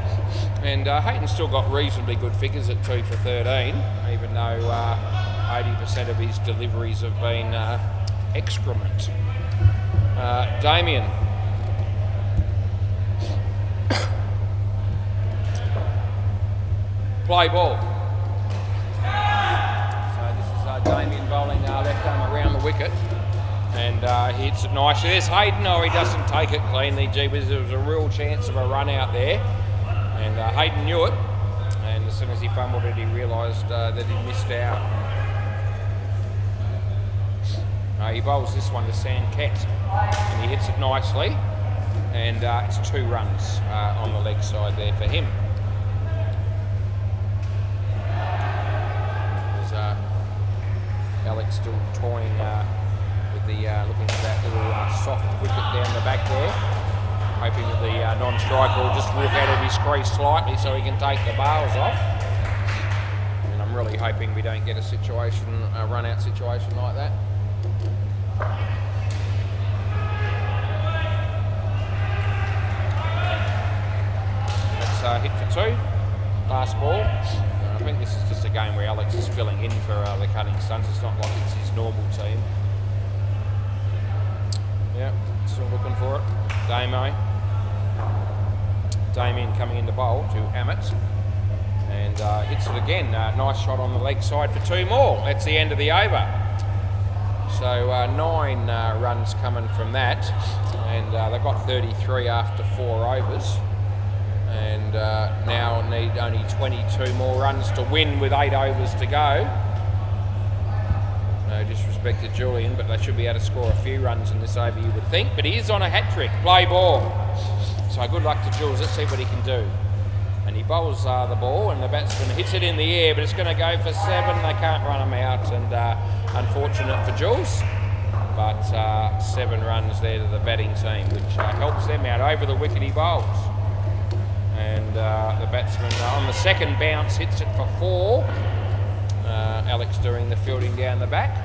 And Hayden's still got reasonably good figures at 2 for 13, even though 80% of his deliveries have been excrement. Damien. Play ball. So this is Damien bowling left arm around the wicket, and he hits it nicely. There's Hayden. Oh, he doesn't take it cleanly. Gee whiz, there was a real chance of a run out there. And Hayden knew it, and as soon as he fumbled it, he realised that he missed out. He bowls this one to Sanket, and he hits it nicely, and it's 2 runs on the leg side there for him. There's Alex still toying with the looking for that little soft wicket down the back there. Hoping that the non-striker will just walk out of his crease slightly so he can take the bails off. And I'm really hoping we don't get a situation, a run-out situation like that. That's hit for 2. Last ball. I think this is just a game where Alex is filling in for the cutting stunts. It's not like it's his normal team. Yeah, still looking for it. Damien coming into bowl to Amit, and hits it again. Nice shot on the leg side for 2 more. That's the end of the over. So 9 runs coming from that, and they've got 33 after 4 overs, and now need only 22 more runs to win with 8 overs to go. No disrespect to Julian, but they should be able to score a few runs in this over, you would think. But he is on a hat-trick. Play ball. So good luck to Jules. Let's see what he can do. And he bowls the ball, and the batsman hits it in the air, but it's going to go for 7. They can't run him out, and unfortunate for Jules. But 7 runs there to the batting team, which helps them out. Over the wicket he bowls. And the batsman on the second bounce hits it for 4. Alex doing the fielding down the back.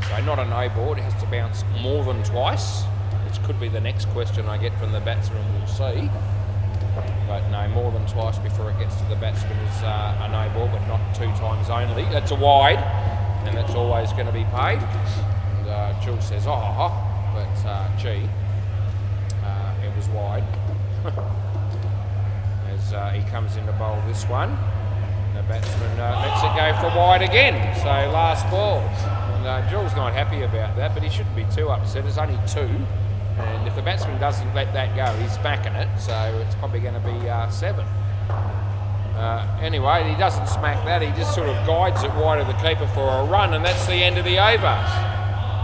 So not a no board, it has to bounce more than twice, which could be the next question I get from the batsman, we'll see. But no, more than twice before it gets to the batsman is a no ball, but not 2 times only. That's a wide, and that's always going to be paid. And Jules says, but gee, it was wide. As he comes in to bowl this one. The batsman lets it go for wide again. So last ball. And Jules not happy about that, but he shouldn't be too upset. It's only 2. And if the batsman doesn't let that go, he's smacking it. So it's probably going to be 7. Anyway, he doesn't smack that. He just sort of guides it wide of the keeper for a run, and that's the end of the over.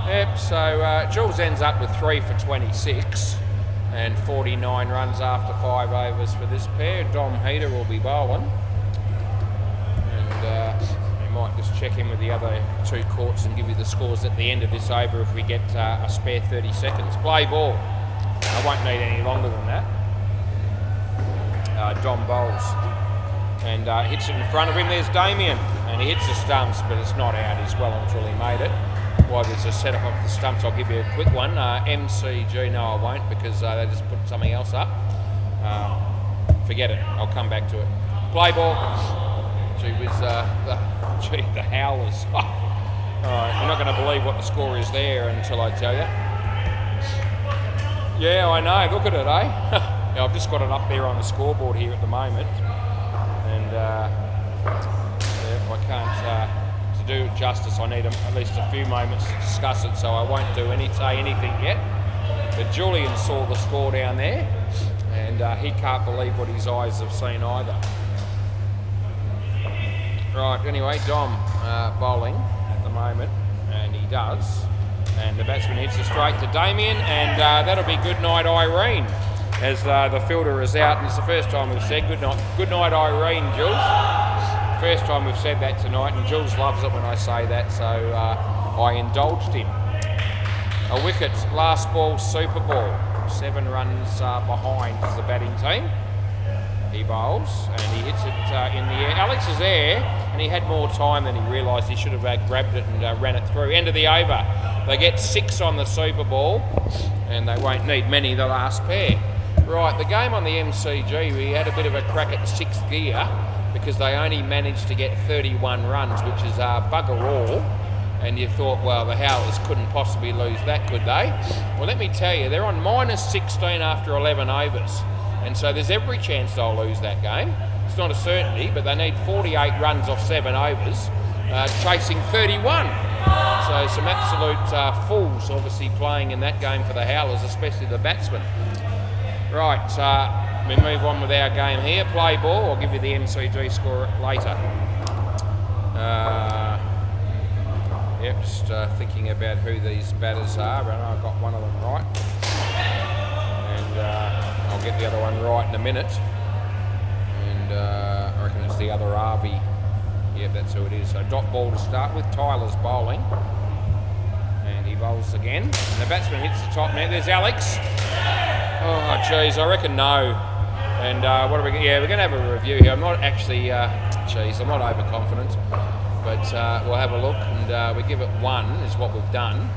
Yep, so Jules ends up with 3 for 26 and 49 runs after 5 overs for this pair. Dom Heater will be bowling. We might just check in with the other 2 courts and give you the scores at the end of this over if we get a spare 30 seconds. Play ball. I won't need any longer than that. Dom bowls and hits it in front of him. There's Damien, and he hits the stumps, but it's not out. He's well and truly made it. While there's a setup of the stumps, I'll give you a quick one. MCG, no I won't, because they just put something else up. Forget it, I'll come back to it. Play ball. Gee whiz, the howlers. Alright, you're not going to believe what the score is there until I tell you. Yeah, I know. Look at it, eh? Yeah, I've just got it up there on the scoreboard here at the moment. And yeah, I can't, to do it justice, I need at least a few moments to discuss it, so I won't say anything yet. But Julian saw the score down there, and he can't believe what his eyes have seen either. Right, anyway, Dom bowling at the moment, and he does. And the batsman hits it straight to Damien, and that'll be good night, Irene, as the fielder is out. And it's the first time we've said good night, Irene, Jules. First time we've said that tonight, and Jules loves it when I say that, so I indulged him. A wicket, last ball, super ball. 7 runs behind is the batting team. He bowls and he hits it in the air. Alex is there, and he had more time than he realised. He should have grabbed it and ran it through. End of the over. They get 6 on the super ball, and they won't need many the last pair. Right, the game on the MCG, we had a bit of a crack at 6th gear because they only managed to get 31 runs, which is bugger all. And you thought, well, the Howlers couldn't possibly lose that, could they? Well, let me tell you, they're on -16 after 11 overs. And so there's every chance they'll lose that game. It's not a certainty, but they need 48 runs off 7 overs, chasing 31. So some absolute fools obviously playing in that game for the Howlers, especially the batsmen. Right, we move on with our game here. Play ball. I'll give you the MCG score later. Yep, just thinking about who these batters are, and I've got one of them right. And I'll get the other one right in a minute. And I reckon it's the other RV. Yep, that's who it is. So dot ball to start with. Tyler's bowling. And he bowls again. And the batsman hits the top net. There's Alex. Oh, geez, I reckon no. And what are we? Yeah, we're going to have a review here. I'm not actually, I'm not overconfident. But we'll have a look, and we give it 1 is what we've done.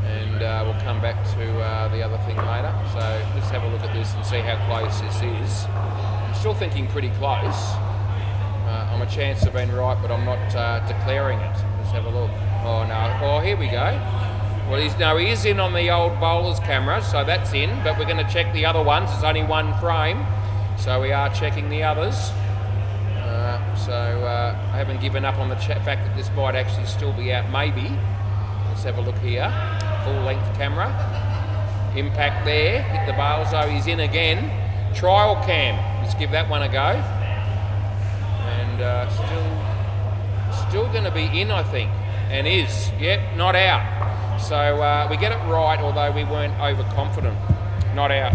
And we'll come back to the other thing later. So let's have a look at this and see how close this is. I'm still thinking pretty close. I'm a chance of being right, but I'm not declaring it. Let's have a look. Oh no, oh here we go. Well, he is in on the old bowler's camera, so that's in, but we're going to check the other ones. There's only 1 frame, so we are checking the others. I haven't given up on the fact that this might actually still be out, maybe. Let's have a look here. Full length camera. Impact there, hit the bail, so he's in again. Trial cam, let's give that one a go. And still going to be in, I think, and is, yep, not out. So we get it right, although we weren't overconfident. Not out.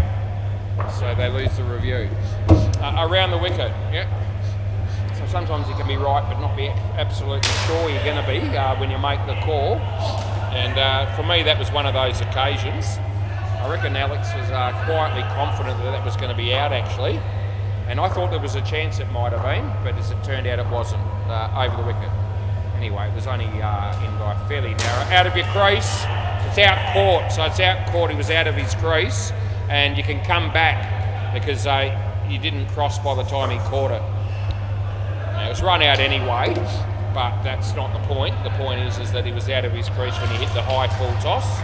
So they lose the review. Around the wicket, yep. So sometimes you can be right, but not be absolutely sure you're going to be when you make the call. And for me, that was one of those occasions. I reckon Alex was quietly confident that that was going to be out, actually. And I thought there was a chance it might have been, but as it turned out, it wasn't over the wicket. Anyway, it was only in by fairly narrow. Out of your crease, it's out court. So it's out court, he was out of his crease. And you can come back because you didn't cross by the time he caught it. Now, it was run out anyway, but that's not the point. The point is that he was out of his crease when he hit the high full toss.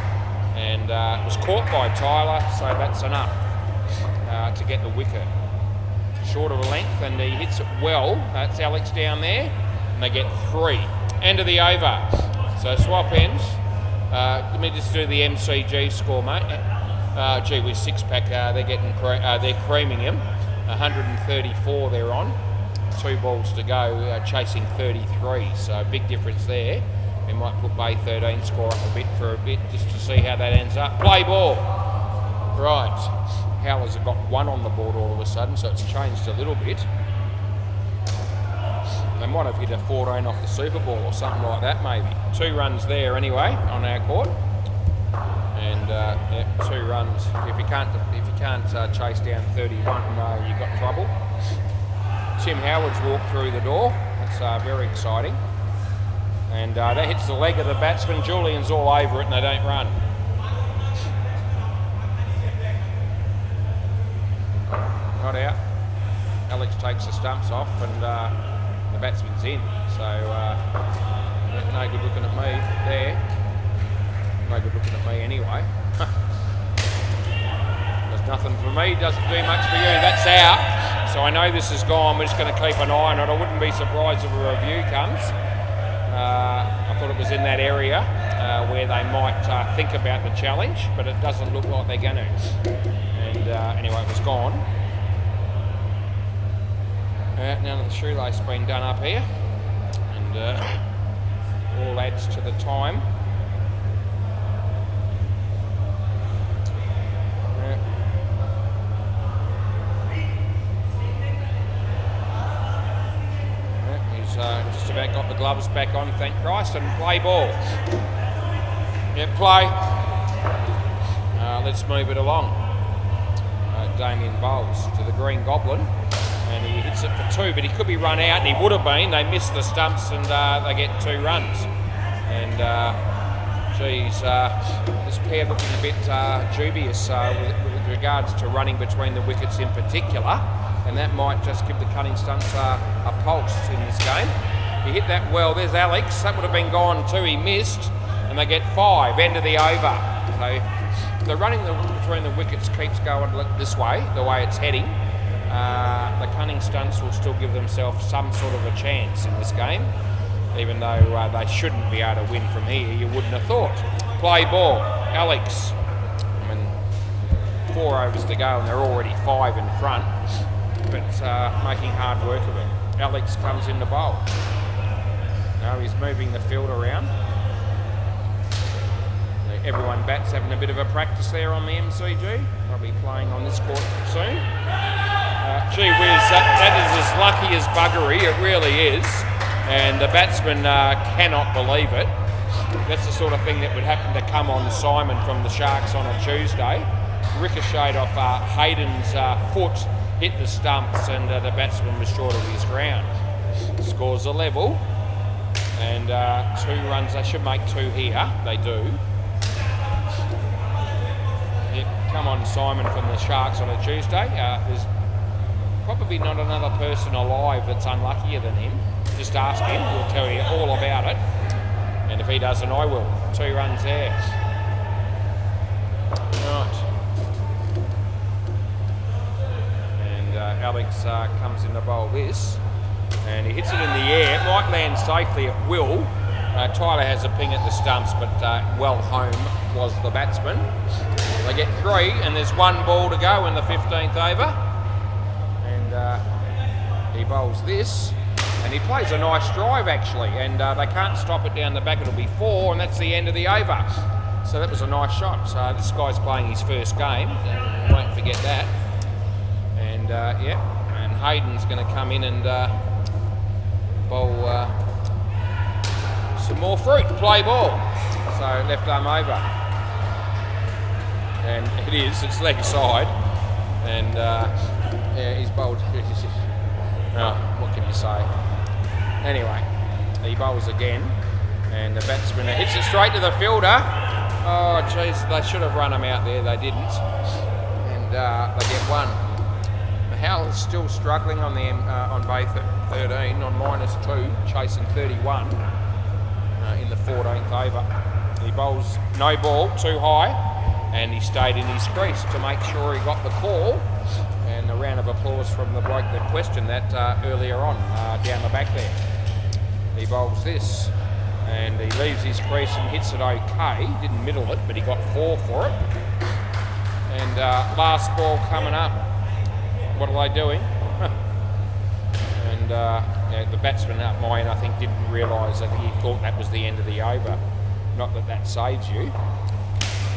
And it was caught by Tyler, so that's enough to get the wicket. Short of a length, and he hits it well. That's Alex down there, and they get 3. End of the over. So swap ends. Let me just do the MCG score, mate. Gee whiz, 6-pack. They're creaming him. 134 they're on. 2 balls to go, chasing 33. So big difference there. We might put Bay 13 score up a bit just to see how that ends up. Play ball. Right. Howlers have got 1 on the board all of a sudden, so it's changed a little bit. They might have hit a 14 off the Super Bowl or something like that, maybe. 2 runs there anyway on our court, and yeah, 2 runs. If you can't chase down 31, you've got trouble. Tim Howard's walked through the door. That's very exciting, and that hits the leg of the batsman. Julian's all over it, and they don't run. Not out. Alex takes the stumps off, and the batsman's in. So No good looking at me there. No good looking at me anyway. There's nothing for me, doesn't do much for you. That's out. So I know this is gone. We're just going to keep an eye on it. I wouldn't be surprised if a review comes. I thought it was in that area where they might think about the challenge, but it doesn't look like they're going to. And anyway, it was gone. Now the shoelace being done up here, and all adds to the time. He's just about got the gloves back on, thank Christ, and play ball. Yeah, play. Let's move it along. Damien Bowles to the Green Goblin. And he hits it for 2, but he could be run out, and he would have been. They missed the stumps, and they get 2 runs. And, this pair looking a bit dubious with regards to running between the wickets in particular, and that might just give the Cunning Stunts a pulse in this game. He hit that well. There's Alex. That would have been gone too. He missed, and they get 5, end of the over. So the running between the wickets keeps going this way, the way it's heading. The Cunning Stunts will still give themselves some sort of a chance in this game, even though they shouldn't be able to win from here, you wouldn't have thought. Play ball, Alex. I mean, 4 overs to go and they're already 5 in front, but making hard work of it. Alex comes in the bowl. Now he's moving the field around. Everyone bats having a bit of a practice there on the MCG. They'll be playing on this court soon. Gee whiz, that is as lucky as buggery, it really is. And the batsman cannot believe it. That's the sort of thing that would happen to come on Simon from the Sharks on a Tuesday. Ricocheted off Hayden's foot, hit the stumps, and the batsman was short of his ground. Scores a level, and 2 runs. They should make 2 here, they do. Come on Simon from the Sharks on a Tuesday. There's probably not another person alive that's unluckier than him. Just ask him, he'll tell you all about it. And if he doesn't, I will. 2 runs there. Right. And Alex comes in to bowl this. And he hits it in the air. It might land safely at will. Tyler has a ping at the stumps, but well home was the batsman. They get 3, and there's 1 ball to go in the 15th over. And he bowls this, and he plays a nice drive actually, and they can't stop it down the back. It'll be 4, and that's the end of the over. So that was a nice shot. So this guy's playing his first game, won't forget that. And yeah, and Hayden's going to come in and bowl some more fruit, play ball. So left arm over. And it is, it's leg side. And yeah, he's bowled. Oh, what can you say? Anyway, he bowls again. And the batsman hits it straight to the fielder. Oh, jeez, they should have run him out there. They didn't. And they get 1. Howell's still struggling on the on bay 13, on -2, chasing 31 in the 14th over. He bowls no ball, too high, and he stayed in his crease to make sure he got the call. And a round of applause from the bloke that questioned that earlier on down the back there. He bowls this, and he leaves his crease and hits it okay. Didn't middle it, but he got 4 for it. And last ball coming up. What are they doing? And yeah, the batsman up mine, I think, didn't realise that he thought that was the end of the over. Not that that saves you.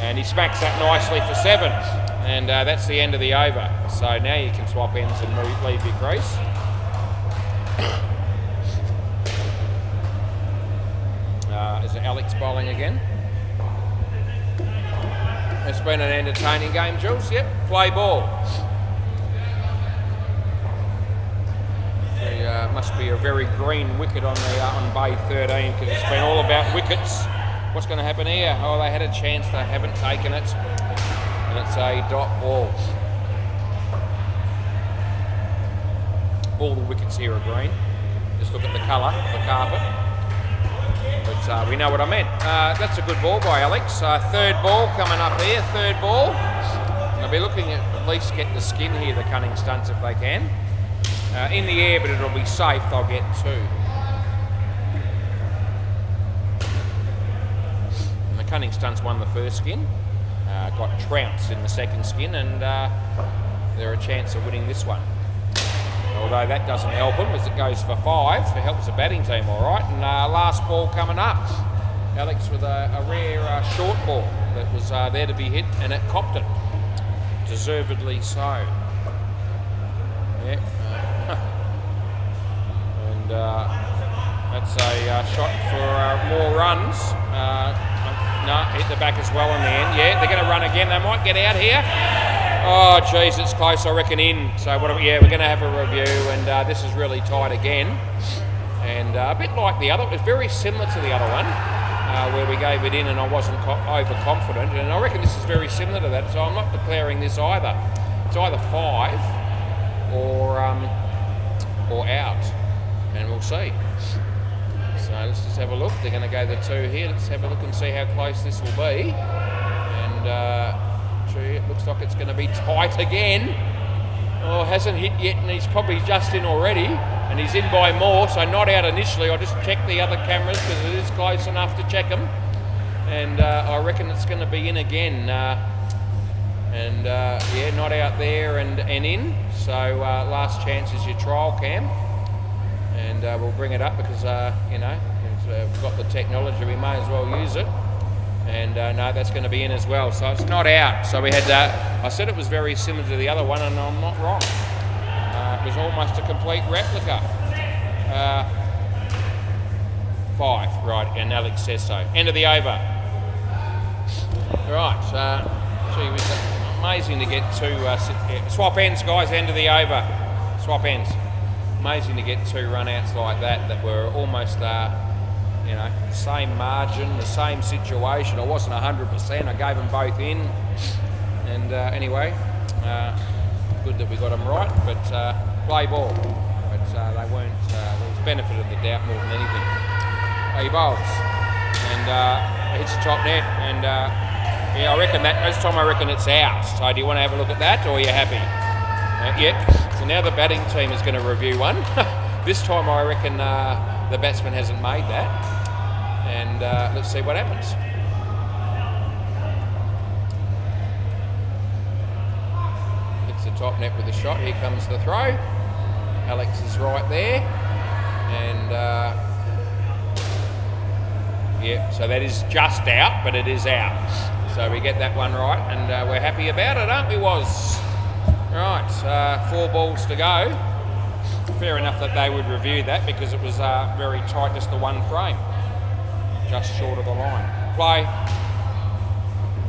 And he smacks that nicely for 7. And that's the end of the over. So now you can swap ends and leave your crease. Is it Alex bowling again? It's been an entertaining game, Jules. Yep, play ball. Must be a very green wicket on the on bay 13, because it's been all about wickets. What's going to happen here? Oh, they had a chance, they haven't taken it, and it's a dot ball. All the wickets here are green. Just look at the colour of the carpet. But we know what I meant. That's a good ball by Alex. Third ball coming up here, third ball. They'll be looking at least get the skin here, the cunning stunts, if they can. In the air, but it'll be safe, they'll get 2. And the cunning stunts won the first skin. Got trounced in the second skin, and they're a chance of winning this one. Although that doesn't help them as it goes for 5. It helps the batting team all right. And last ball coming up. Alex with a rare short ball that was there to be hit, and it copped it. Deservedly so. Yeah. And that's a shot for more runs. No, hit the back as well in the end. Yeah, they're going to run again. They might get out here. Oh, geez, it's close, I reckon, in. So, we're going to have a review, and this is really tight again. And a bit like the other, it's very similar to the other one, where we gave it in and I wasn't overconfident. And I reckon this is very similar to that, so I'm not declaring this either. It's either 5 or out, and we'll see. So let's just have a look. They're going to go the 2 here. Let's have a look and see how close this will be. And gee, it looks like it's going to be tight again. Oh, hasn't hit yet, and he's probably just in already. And he's in by more, so not out initially. I'll just check the other cameras because it is close enough to check them. And I reckon it's going to be in again. Yeah, not out there and in. So last chance is your trial cam. And we'll bring it up because, you know, we've got the technology, we may as well use it. And no, that's going to be in as well. So it's not out. So we had that. I said it was very similar to the other one, and I'm not wrong. It was almost a complete replica. 5, right, and Alex says so. End of the over. Right, gee, it was amazing to get 2 swap ends, guys, end of the over. Swap ends. Amazing to get 2 runouts like that were almost, you know, the same margin, the same situation. I wasn't 100%. I gave them both in, and anyway, good that we got them right. But play ball, but they weren't. There was benefit of the doubt more than anything. He bowls and hits the top net, and yeah, I reckon that this time I reckon it's out. So do you want to have a look at that, or are you happy? Yep. So now the batting team is going to review one. This time I reckon the batsman hasn't made that. And let's see what happens. Hits the top net with a shot. Here comes the throw. Alex is right there. And yeah, so that is just out, but it is out. So we get that one right, and we're happy about it, aren't we, Woz? Right, 4 balls to go. Fair enough that they would review that because it was very tight, just the one frame. Just short of the line. Play.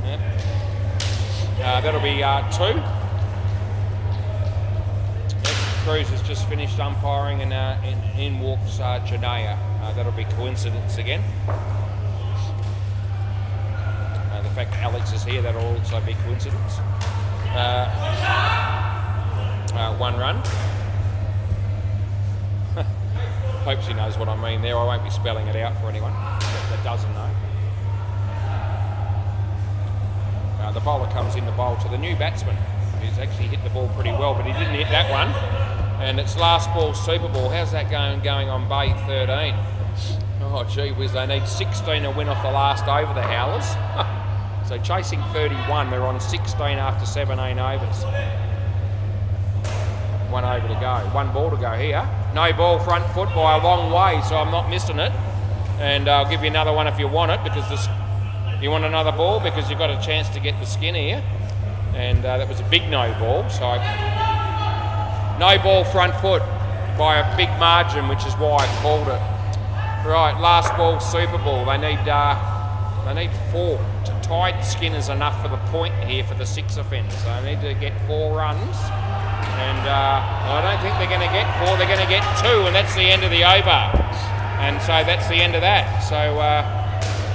Yep. That'll be 2. Yep. Cruz has just finished umpiring, and in walks Janaya. That'll be coincidence again. The fact that Alex is here, that'll also be coincidence. 1 run. Hopes he knows what I mean there. I won't be spelling it out for anyone that doesn't know. The bowler comes in to bowl to the new batsman. He's actually hit the ball pretty well, but he didn't hit that one. And it's last ball super ball. How's that going on Bay 13? Oh, gee whiz, they need 16 to win off the last over, the Howlers. So chasing 31, they're on 16 after 17 overs. 1 over to go. 1 ball to go here. No ball front foot by a long way, so I'm not missing it. And I'll give you another one if you want it, because you want another ball because you've got a chance to get the skin here. And that was a big no ball, so no ball front foot by a big margin, which is why I called it. Right, last ball super ball. They need 4. To tie Skinner's enough for the point here for the 6 offence. So they need to get 4 runs. And I don't think they're going to get 4, they're going to get 2, and that's the end of the over. And so that's the end of that. So,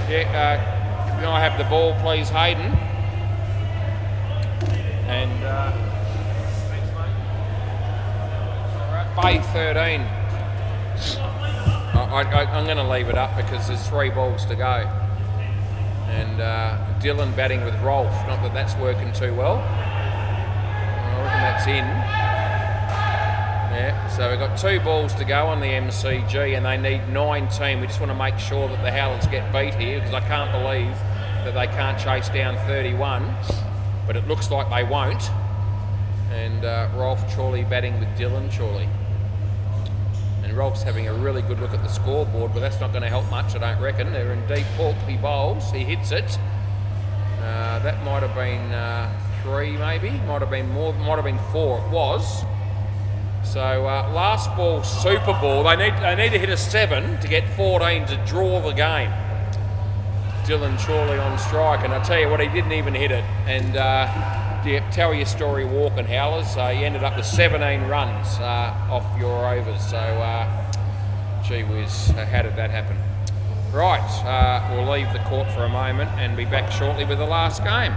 yeah, can I have the ball, please, Hayden? And, thanks, mate. All right, Bay 13. I'm going to leave it up because there's 3 balls to go. And Dylan batting with Rolf. Not that that's working too well. I reckon that's in. Yeah, so we've got 2 balls to go on the MCG and they need 19. We just want to make sure that the Howlands get beat here because I can't believe that they can't chase down 31. But it looks like they won't. And Rolf Chorley batting with Dylan Chorley. And Rolf's having a really good look at the scoreboard, but that's not going to help much, I don't reckon. They're in deep hook. He bowls. He hits it. That might have been 3, maybe. Might have been more. Might have been 4. It was. So last ball, super ball. They need to hit a 7 to get 14 to draw the game. Dylan Chorley on strike, and I tell you what, he didn't even hit it. And tell your story walking, Howlers. He ended up with 17 runs off your overs. So, gee whiz, how did that happen? Right, we'll leave the court for a moment and be back shortly with the last game.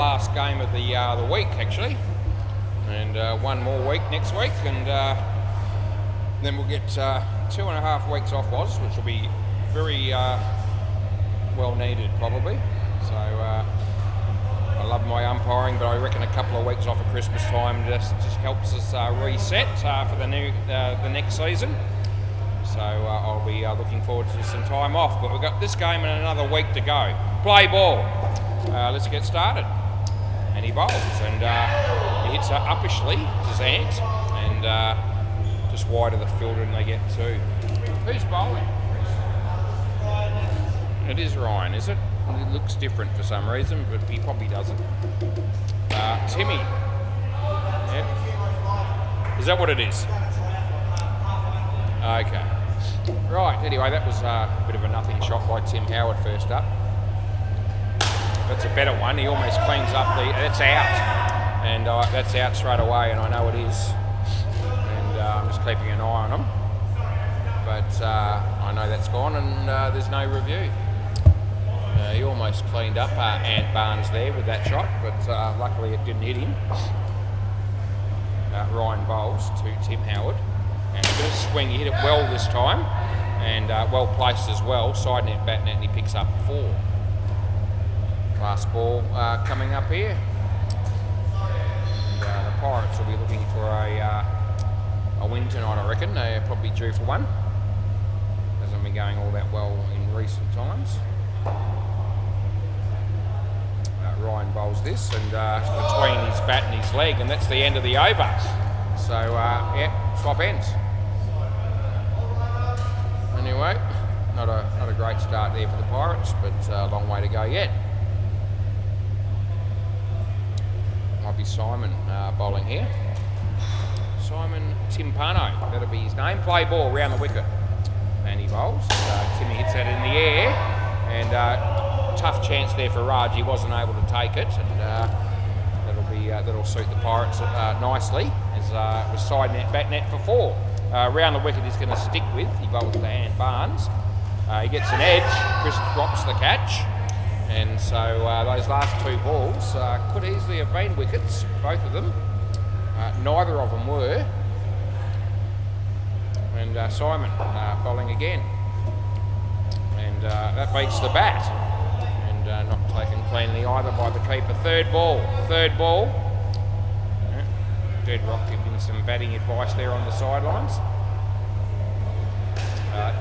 last game of the week actually, and one more week next week, and then we'll get 2.5 weeks off, which will be very well needed probably. So I love my umpiring, but I reckon a couple of weeks off at Christmas time just helps us reset for the next season. So I'll be looking forward to some time off. But we've got this game and another week to go. Play ball. Let's get started. And he bowls, and he hits uppishly to Zant, and just wide of the fielder, and they get two. Who's bowling? It is Ryan, is it? It looks different for some reason, but he probably doesn't. Timmy. Yep. Is that what it is? Okay. Right, anyway, that was a bit of a nothing shot by Tim Howard first up. That's a better one. He almost cleans up that's out. And that's out straight away, and I know it is. And I'm just keeping an eye on him. But I know that's gone, and there's no review. He almost cleaned up Ant Barnes there with that shot, but luckily it didn't hit him. Ryan bowls to Tim Howard. And a bit of swing, he hit it well this time, and well placed as well. Side net, bat net, and he picks up 4. Last ball coming up here. And, the Pirates will be looking for a win tonight, I reckon. They're probably due for one. Hasn't been going all that well in recent times. Ryan bowls this, and between his bat and his leg, and that's the end of the over. So, yeah, swap ends. Anyway, not a great start there for the Pirates, but a long way to go yet. Might be Simon bowling here. Simon Timpano, that'll be his name. Play ball round the wicket, and he bowls. Timmy hits that in the air, and tough chance there for Raj. He wasn't able to take it, and that'll suit the Pirates nicely. As it was side net, bat net for 4. Round the wicket he's going to stick with. He bowls to Ant Barnes. He gets an edge. Chris drops the catch, and so those last 2 balls could easily have been wickets, both of them. Neither of them were. And Simon bowling again, and that beats the bat. Not taken cleanly either by the keeper. Third ball. Deadrock giving some batting advice there on the sidelines.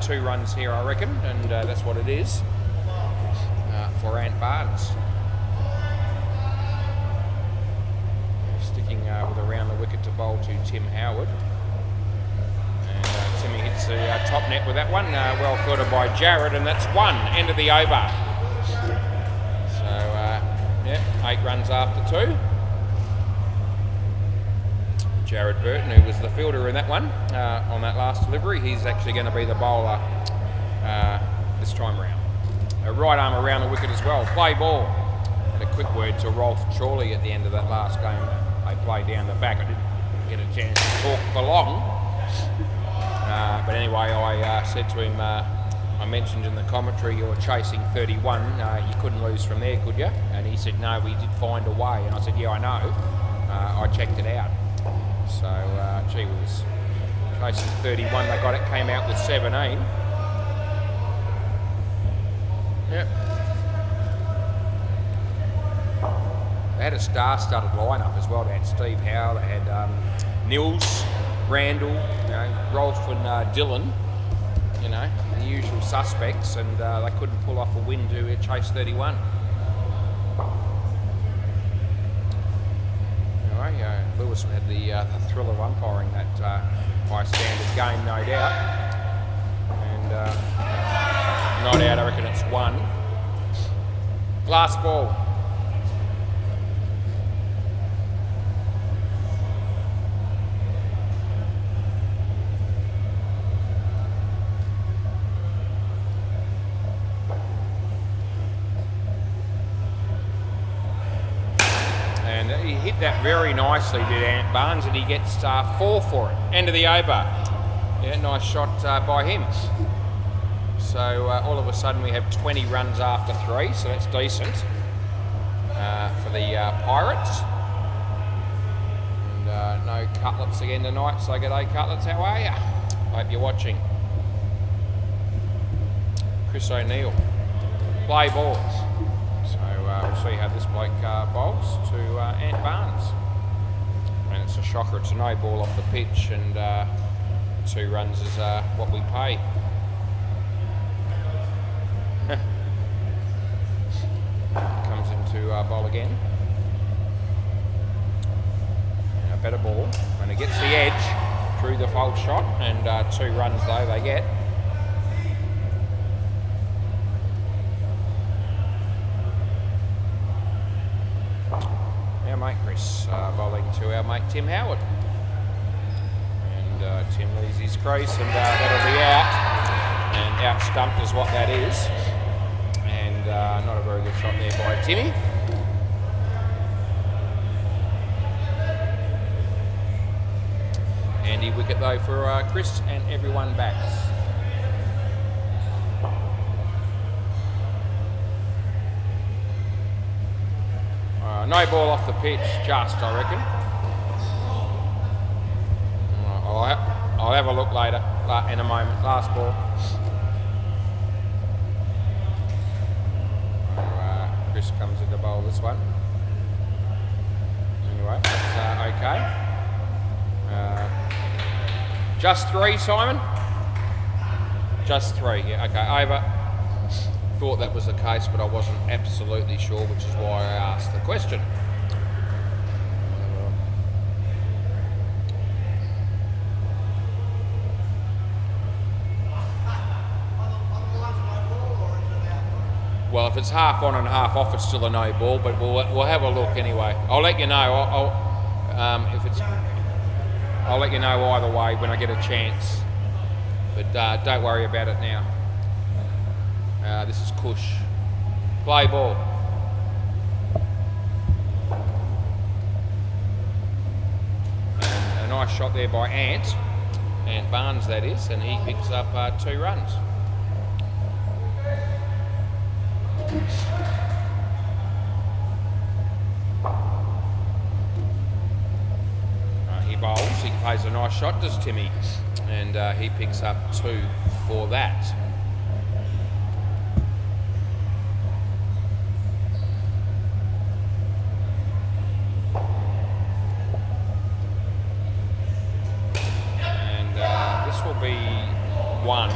2 runs here, I reckon, and that's what it is for Ant Barnes. Sticking with around the wicket to bowl to Tim Howard. And Timmy hits the top net with that one. Well fielded by Jared, and that's 1. End of the over. 8 runs after 2. Jared Burton, who was the fielder in that one, on that last delivery, he's actually going to be the bowler this time round. A right arm around the wicket as well. Play ball. And a quick word to Rolf Chorley at the end of that last game. They played down the back. I didn't get a chance to talk for long. But anyway, I said to him, I mentioned in the commentary you're chasing 31, you couldn't lose from there, could you? And he said, no, we did find a way. And I said, yeah, I know. I checked it out. So, gee whiz. Chasing 31, they got it, came out with 17. Yep. They had a star-studded lineup as well. They had Steve Howe, they had Nils, Randall, Rolf and Dylan. The usual suspects, and they couldn't pull off a win to chase 31. Anyway, Lewis had the thrill of umpiring that high standard game, no doubt. And not out, I reckon it's 1. Last ball. He hit that very nicely, did Ant Barnes, and he gets 4 for it. End of the over. Yeah, nice shot by him. So all of a sudden we have 20 runs after 3, so that's decent. for the Pirates. And no Cutlets again tonight, so g'day Cutlets, how are ya? Hope you're watching. Chris O'Neill, play balls. So we'll see how this bloke bowls to Ant Barnes. And it's a shocker, it's a no ball off the pitch, and 2 runs is what we pay. Comes into bowl again. And a better ball, and it gets the edge through the fold shot, and 2 runs though they get. Our mate Chris bowling to our mate Tim Howard. And Tim leaves his crease, and that'll be out. And out stumped is what that is. And not a very good shot there by Timmy. Handy wicket though for Chris, and everyone backs. No ball off the pitch, just I reckon. I'll have a look later, in a moment. Last ball. Chris comes into bowl this one. Anyway, that's okay. Just 3, Simon? Just 3, yeah, okay, over. Thought that was the case, but I wasn't absolutely sure, which is why I asked the question. Well, if it's half on and half off, it's still a no ball, but we'll have a look anyway. I'll let you know. I'll let you know either way when I get a chance. But don't worry about it now. This is Kush. Play ball. And a nice shot there by Ant Barnes that is, and he picks up 2 runs. He bowls, he plays a nice shot, does Timmy, and he picks up 2 for that. Will be 1.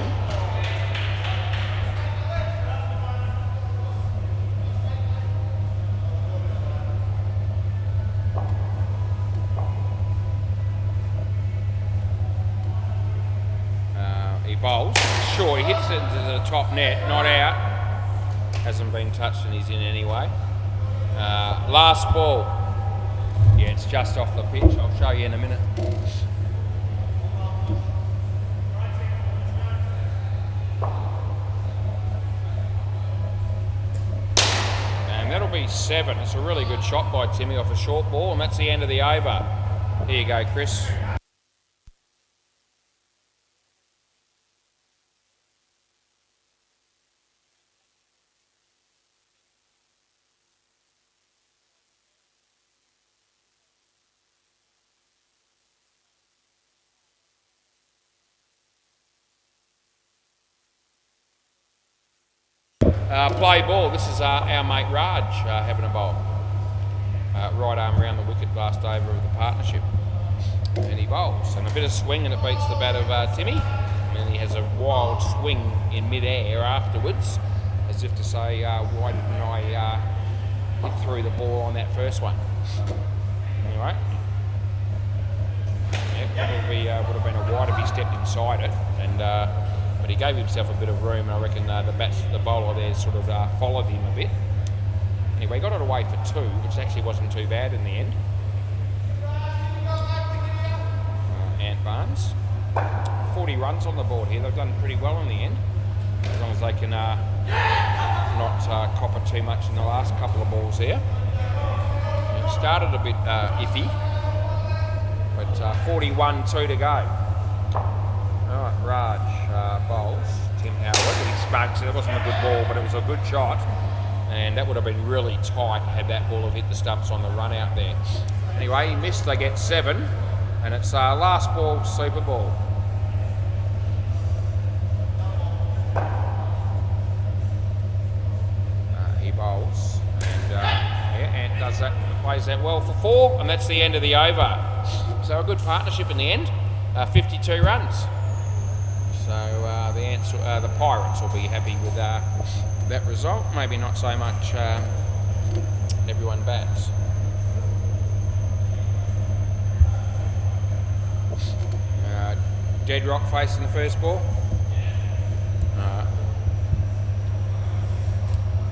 He bowls. Sure, he hits it into the top net, not out. Hasn't been touched and he's in anyway. Last ball. Yeah, it's just off the pitch. I'll show you in a minute. That'll be 7. It's a really good shot by Timmy off a short ball, and that's the end of the over. Here you go, Chris. Play ball. This is our mate Raj having a bowl. Right arm around the wicket, last over of the partnership. And he bowls. And a bit of swing, and it beats the bat of Timmy. And then he has a wild swing in mid-air afterwards, as if to say, why didn't I hit through the ball on that first one? Anyway. Yeah, would have been a wide if he stepped inside it. And but he gave himself a bit of room, and I reckon the bowler there sort of followed him a bit. Anyway, got it away for 2, which actually wasn't too bad in the end. Ant Barnes. 40 runs on the board here. They've done pretty well in the end, as long as they can not copper too much in the last couple of balls there. It started a bit iffy, but 41-2 to go. Alright, Raj bowls. Tim Howard, he spugs. It wasn't a good ball, but it was a good shot. and that would have been really tight had that ball have hit the stumps on the run out there. Anyway, he missed, they get 7, and it's last ball, super ball. He bowls, and Ant does that, plays that well for 4, and that's the end of the over. So a good partnership in the end, 52 runs. So the Pirates will be happy with that result. Maybe not so much everyone bats. Dead Rock facing the first ball.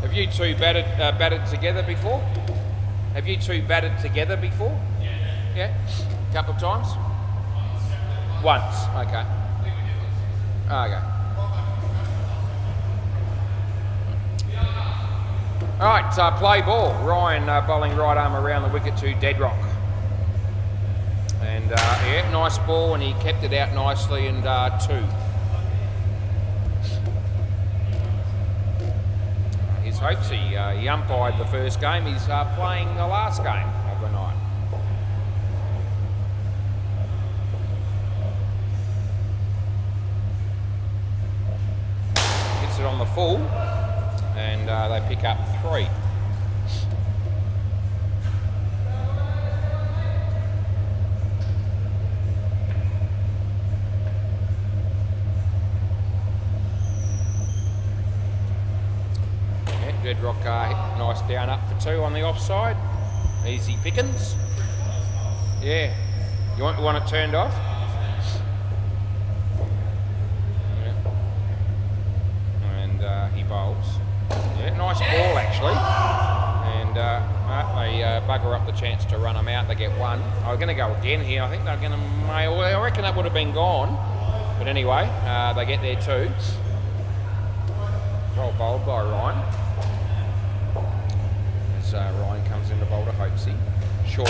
Have you two batted together before? Have you two batted together before? Yeah? A couple of times? Once. Okay. Okay. Alright, play ball. Ryan bowling right arm around the wicket to Dead Rock. And yeah, nice ball, and he kept it out nicely, and 2. His hopes he umpired the first game. He's playing the last game of the night. Hits it on the full, and they pick up 3. Dead Rock nice down up for 2 on the offside. Easy pickings. Yeah. You want it turned off? Yeah. And he bowls. Yeah, nice ball actually. And they bugger up the chance to run them out. They get 1. I was going to go again here. I think they're going to mail. I reckon that would have been gone. But anyway, they get there 2. Well bowled by Ryan. Ryan comes in to bowl to Hopesy, short,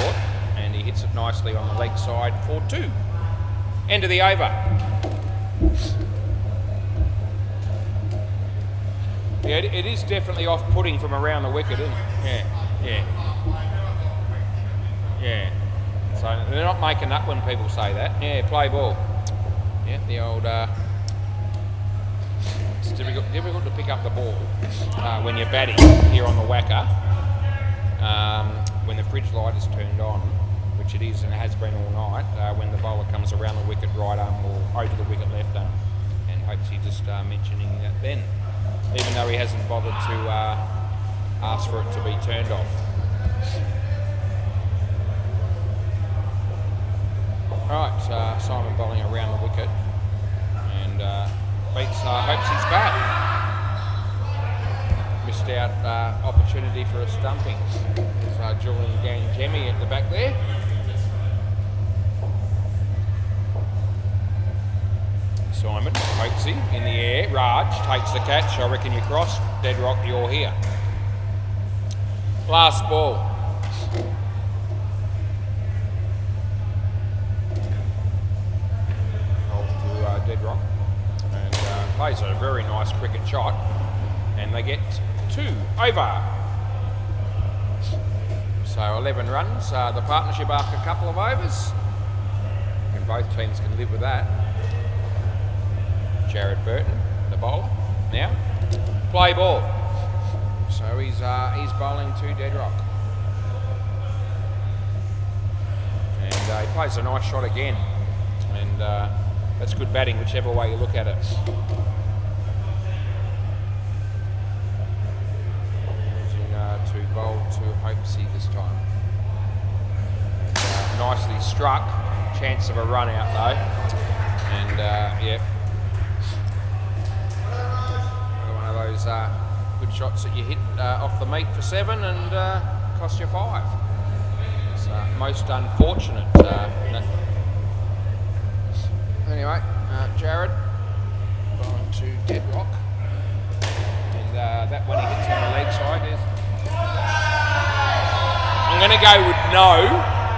and he hits it nicely on the leg side for 2. End of the over. Yeah, it is definitely off-putting from around the wicket, isn't it? Yeah. So they're not making up when people say that. Yeah, play ball. Yeah, the old... it's difficult to pick up the ball when you're batting here on the WACA. When the fridge light is turned on, which it is and it has been all night, when the bowler comes around the wicket right arm or over the wicket left arm, and hopes he just mentioning that then, even though he hasn't bothered to ask for it to be turned off. Alright, Simon bowling around the wicket, and beats Hopesy's bat. Missed out opportunity for a stumping. There's Julian Gangemi at the back there. Simon, Hopesy in the air. Raj takes the catch. I reckon you crossed. Dead Rock, you're here. Last ball. Off to Dead Rock. And plays a very nice cricket shot. And they get 2 over. So 11 runs, the partnership after a couple of overs. And both teams can live with that. Jared Burton, the bowler, now. Play ball. So he's bowling to Dead Rock. And he plays a nice shot again. And that's good batting, whichever way you look at it. To bowl to Hopesy this time. And, nicely struck. Chance of a run out though. And yeah. One of those good shots that you hit off the meat for 7 and cost you 5. It's most unfortunate. Anyway, Jared bowling to Dead Rock. And that one he hits on the leg side is. I'm going to go with no.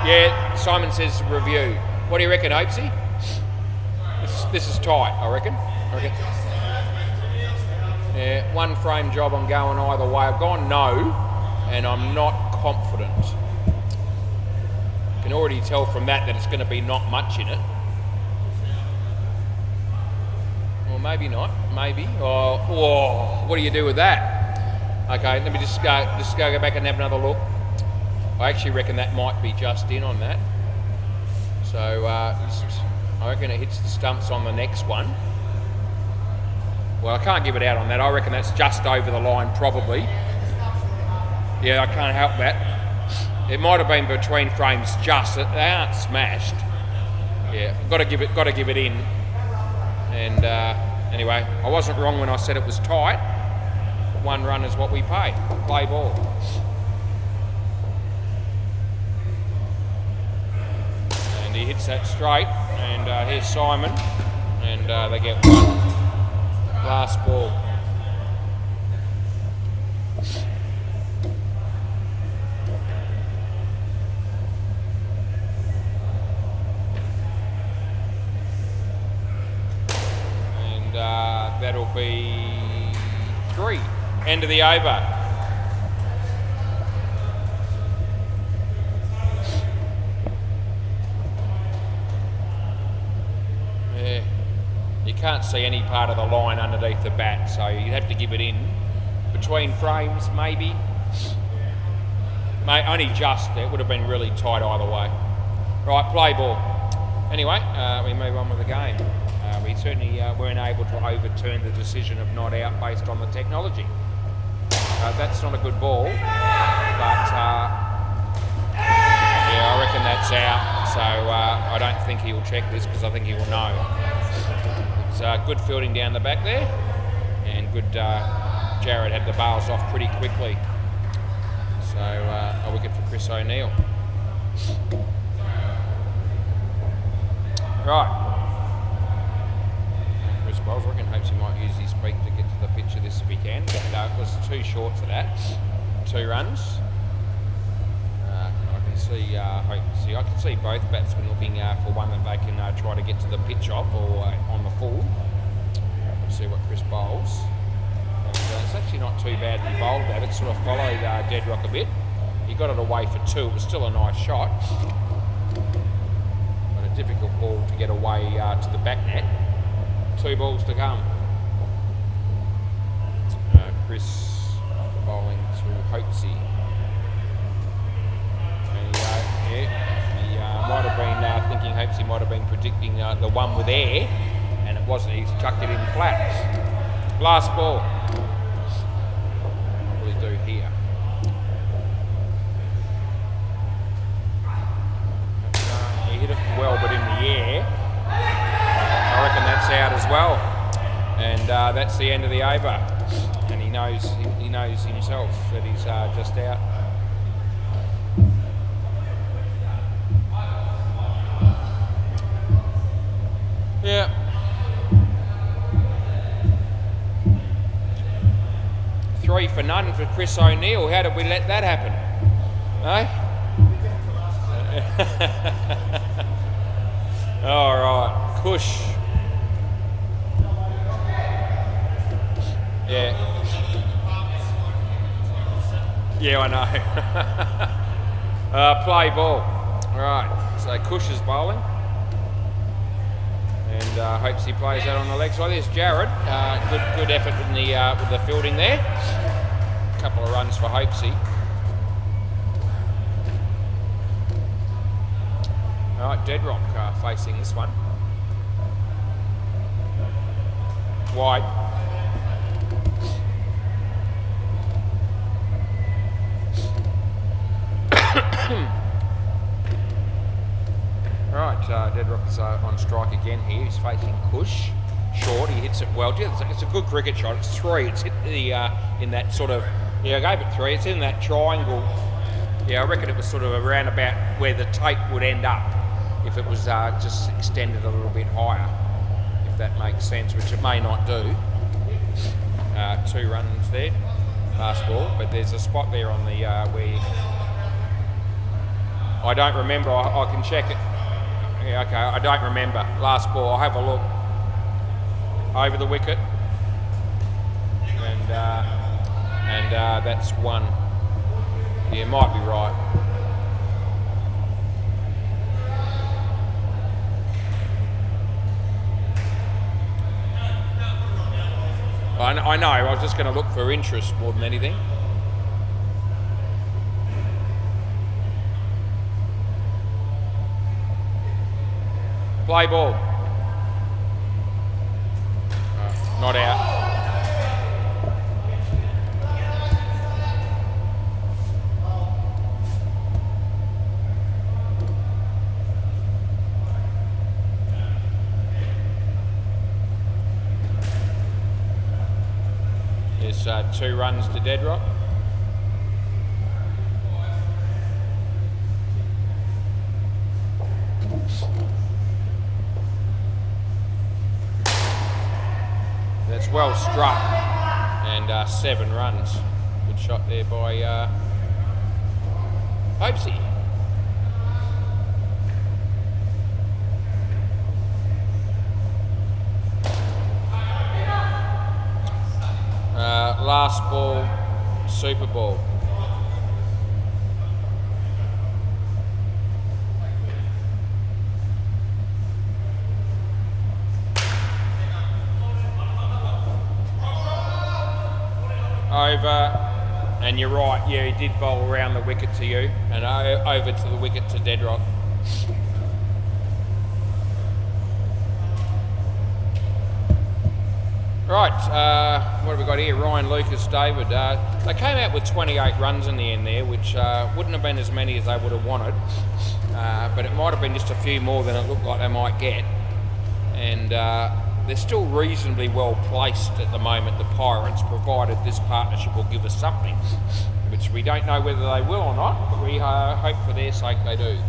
Yeah, Simon says review. What do you reckon, Hopesy? This is tight, I reckon. Yeah, one frame job I'm going either way. I've gone no, and I'm not confident. I can already tell from that it's going to be not much in it. Or maybe not, maybe. Oh, whoa, what do you do with that? Okay, let me just go back and have another look. I actually reckon that might be just in on that. So I reckon it hits the stumps on the next one. Well, I can't give it out on that. I reckon that's just over the line, probably. Yeah, I can't help that. It might have been between frames just. They aren't smashed. Yeah, got to give it in. And anyway, I wasn't wrong when I said it was tight. One run is what we pay. Play ball. And he hits that straight. And here's Simon. And they get one. Last ball. And that'll be 3. End of the over. Yeah. You can't see any part of the line underneath the bat, so you'd have to give it in. Between frames, maybe. Only just. It would have been really tight either way. Right, play ball. Anyway, we move on with the game. We certainly weren't able to overturn the decision of not out based on the technology. That's not a good ball, but yeah, I reckon that's out. So I don't think he will check this because I think he will know. Good fielding down the back there, and good. Jared had the bails off pretty quickly. So a wicket for Chris O'Neill. Right. Chris Bowles, I reckon hopes he might use his beak to get to the pitch of this if he can. But it was 2 shorts of that. 2 runs. I can see both batsmen looking for one that they can try to get to the pitch of or on the full. Let's see what Chris bowls. It's actually not too badly bowled that. It sort of followed Deadrock a bit. He got it away for 2. It was still a nice shot. But a difficult ball to get away to the back net. 2 balls to come. Chris bowling to Hopesy. He might have been thinking Hopesy might have been predicting the one with air, and it wasn't. He's chucked it in flat. Last ball. What will he do here? He hit it well, but in the air. I reckon that's out as well, and that's the end of the over. And he knows himself that he's just out. Yeah. Three for none for Chris O'Neill. How did we let that happen? Eh? All right, Cush. Yeah. Yeah, I know. Play ball. All right, so Cush is bowling. And hopes he plays that on the leg side. There's Jared. Good effort with the fielding there. A couple of runs for Hopesy. All right, Deadrock facing this one. Wide. Right, Deadrock is on strike again here. He's facing Cush. Short, he hits it well. It's a good cricket shot. It's 3. It's hit the in that sort of, yeah, I gave it 3. It's in that triangle. Yeah, I reckon it was sort of around about where the tape would end up if it was just extended a little bit higher, if that makes sense, which it may not do. 2 runs there, last ball, but there's a spot there on the where I don't remember. I can check it. Yeah, okay, I don't remember. Last ball, I'll have a look. Over the wicket. and that's 1. Yeah, might be right. I know, I was just going to look for interest more than anything. Play ball. Not out. There's 2 runs to dead rock. That's well struck, and 7 runs. Good shot there by Hopesy. Last ball, Super Ball. Over, and you're right, yeah, he did bowl around the wicket to you, and over to the wicket to dead rock. Right, what have we got here? Ryan, Lucas, David. They came out with 28 runs in the end there, which wouldn't have been as many as they would have wanted, but it might have been just a few more than it looked like they might get. And they're still reasonably well placed at the moment, the Pirates, provided this partnership will give us something, which we don't know whether they will or not, but we hope for their sake they do.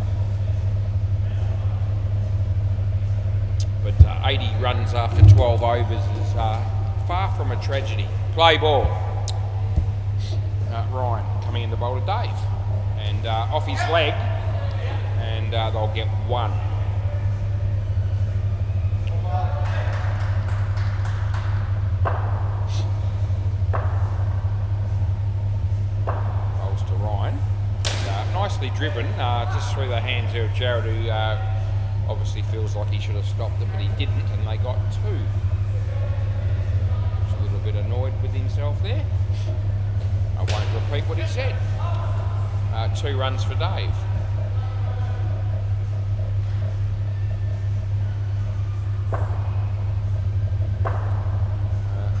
But 80 runs after 12 overs is far from a tragedy. Play ball. Ryan coming in the bowl to Dave, and off his leg, and they'll get 1. Bowls to Ryan. Nicely driven, just through the hands there of Jared, who obviously feels like he should have stopped them, but he didn't, and they got 2. He's a little bit annoyed with himself there. I won't repeat what he said. 2 runs for Dave.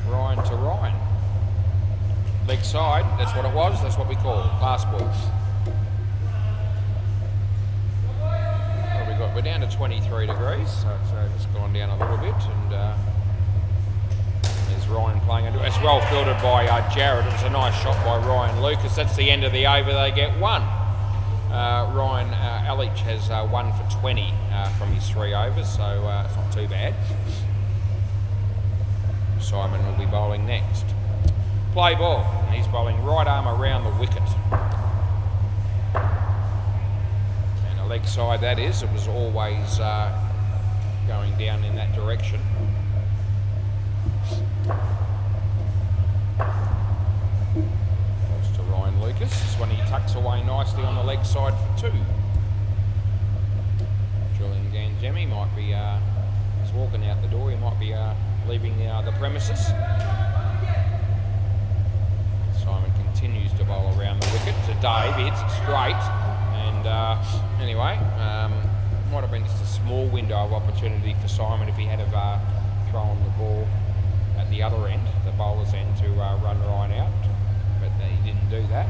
Ryan to Ryan. Leg side, that's what it was, that's what we call it. Last ball. We're down to 23 degrees, so it's just gone down a little bit, and there's Ryan playing into it. It's well fielded by Jared. It was a nice shot by Ryan Lucas. That's the end of the over. They get 1. Ryan Alich has 1 for 20 from his 3 overs, so it's not too bad. Simon will be bowling next. Play ball, and he's bowling right arm around the wicket. Leg side that is, it was always going down in that direction. Goes to Ryan Lucas. This one he tucks away nicely on the leg side for 2. Julian Ganjemi might be, he's walking out the door, he might be leaving the premises. Simon continues to bowl around the wicket to Dave, he hits it straight. Anyway, might have been just a small window of opportunity for Simon if he had have thrown the ball at the other end, the bowler's end, to run Ryan out, but he didn't do that.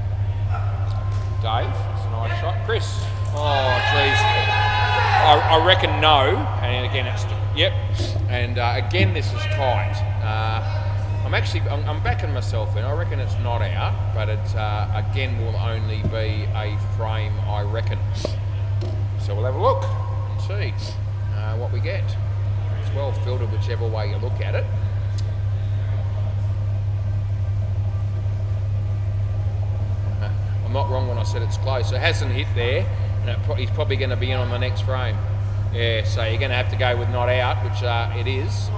Dave, it's a nice shot. Chris, oh jeez, I reckon no, and again it's, yep, and again this is tight. I'm backing myself in. I reckon it's not out, but it again will only be a frame, I reckon. So we'll have a look and see what we get. It's well filtered whichever way you look at it. I'm not wrong when I said it's close. It hasn't hit there, and he's probably going to be in on the next frame. Yeah, so you're going to have to go with not out, which it is.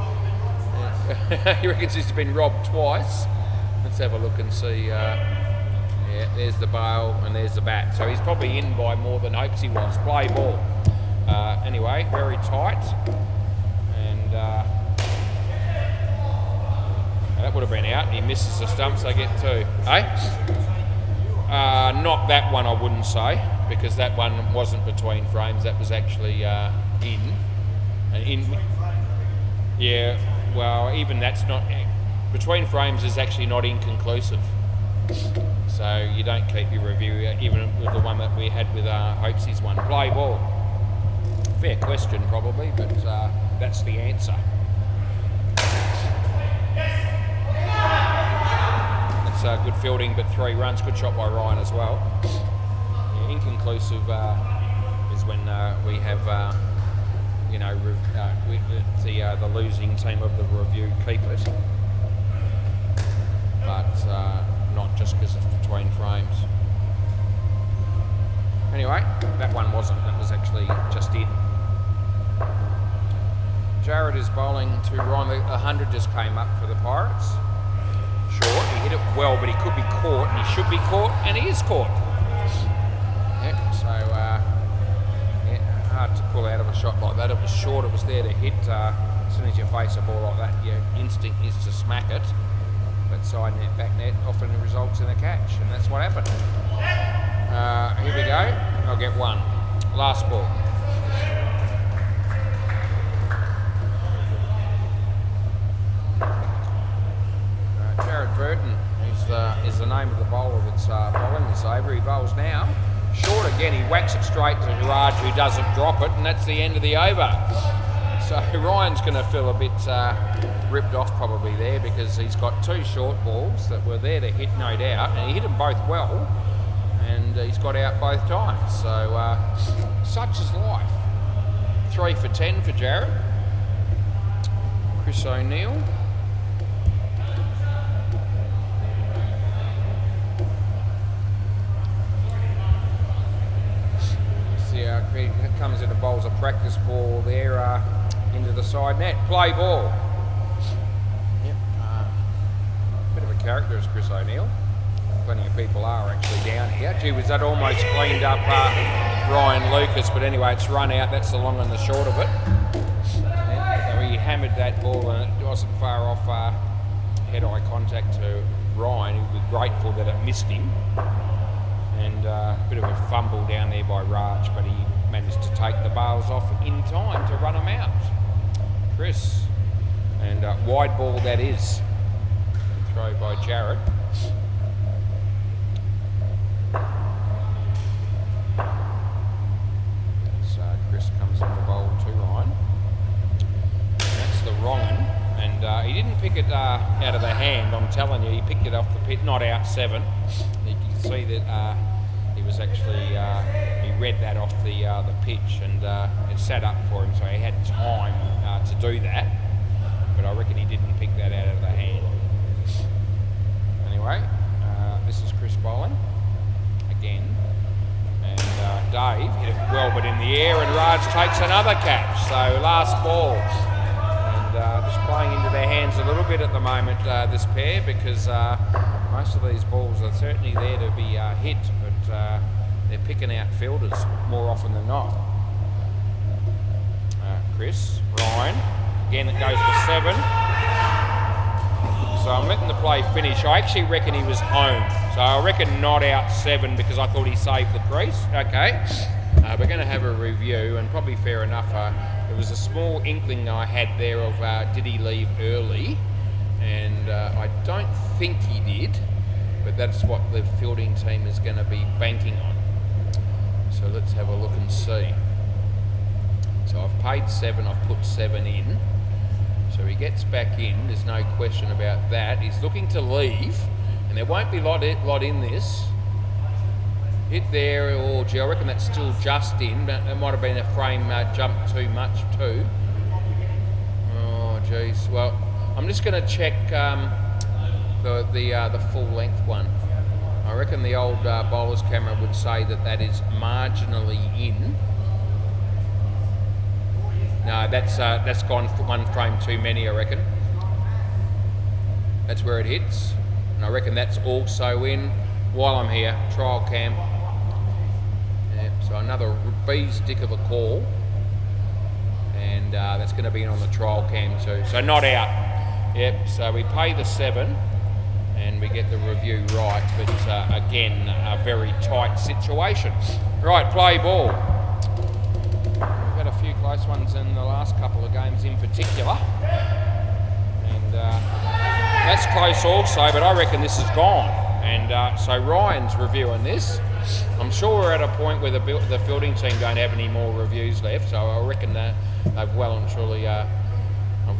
He reckons he's been robbed twice. Let's have a look and see. Yeah, there's the bail and there's the bat. So he's probably in by more than hopes he was. Play ball. Anyway, very tight. And that would have been out. He misses the stumps, they get two. Not that one, I wouldn't say, because that one wasn't between frames. That was actually in. Yeah, well, even that's not... Between frames is actually not inconclusive. So you don't keep your review, even with the one that we had with Hopesy's one. Play ball. Fair question, probably, but that's the answer. That's good fielding, but 3 runs. Good shot by Ryan as well. Yeah, inconclusive is when we have, the losing team of the review keep it, but not just because it's between frames. Anyway, that one wasn't. That was actually just in. Jared is bowling to Ryan. 100 just came up for the Pirates. Short, he hit it well, but he could be caught, and he should be caught, and he is caught. Yeah, so, hard to pull out of a shot like that. It was short, it was there to hit. As soon as you face a ball like that, your instinct is to smack it. But side net, back net often results in a catch, and that's what happened. Here we go. I'll get one. Last ball. Jared Burton is the name of the bowler that's bowling this over. He bowls now. Short again, he whacks it straight to Raj, who doesn't drop it, and that's the end of the over. So Ryan's going to feel a bit ripped off probably there, because he's got 2 short balls that were there to hit, no doubt, and he hit them both well, and he's got out both times. So such is life. 3 for 10 for Jared. Chris O'Neill. Comes in and bowls a practice ball there into the side net. Play ball. Yep. Bit of a character is Chris O'Neill. Plenty of people are actually down here. Gee, was that almost cleaned up Ryan Lucas, but anyway, it's run out. That's the long and the short of it. And so he hammered that ball, and it wasn't far off head-eye contact to Ryan. He was grateful that it missed him. And a bit of a fumble down there by Raj, but he managed to take the bails off in time to run them out. Chris, and wide ball that is. Throw by Jared. So Chris comes on the bowl to Ryan. And that's the wrong one. And he didn't pick it out of the hand, I'm telling you. He picked it off the pit, not out 7. You can see that he was actually, he read that off the pitch, and it sat up for him, so he had time to do that. But I reckon he didn't pick that out of the hand. Anyway, this is Chris bowling again, and Dave hit it well, but in the air, and Raj takes another catch. So last ball, and just playing into their hands a little bit at the moment, this pair, because most of these balls are certainly there to be hit, but they're picking out fielders more often than not. Chris, Ryan, again it goes for 7. So I'm letting the play finish. I actually reckon he was home. So I reckon not out 7, because I thought he saved the crease. Okay, we're going to have a review, and probably fair enough. There was a small inkling I had there of did he leave early, and I don't think he did, but that's what the fielding team is going to be banking on. So let's have a look and see. So I've paid 7, I've put 7 in. So he gets back in, there's no question about that. He's looking to leave, and there won't be a lot in this. Hit there, or gee, I reckon that's still just in, but it might have been a frame jump too much too. Oh geez, well, I'm just going to check the full length one. I reckon the old bowler's camera would say that that is marginally in. No, that's gone for 1 frame too many, I reckon. That's where it hits. And I reckon that's also in, while I'm here, trial cam. Yep, so another bee's dick of a call. And that's going to be on the trial cam too. So not out. Yep, so we pay the 7 and we get the review right. But again, a very tight situation. Right, play ball. We've had a few close ones in the last couple of games in particular. And that's close also, but I reckon this is gone. And so Ryan's reviewing this. I'm sure we're at a point where the fielding team don't have any more reviews left, so I reckon that they've well and truly, I've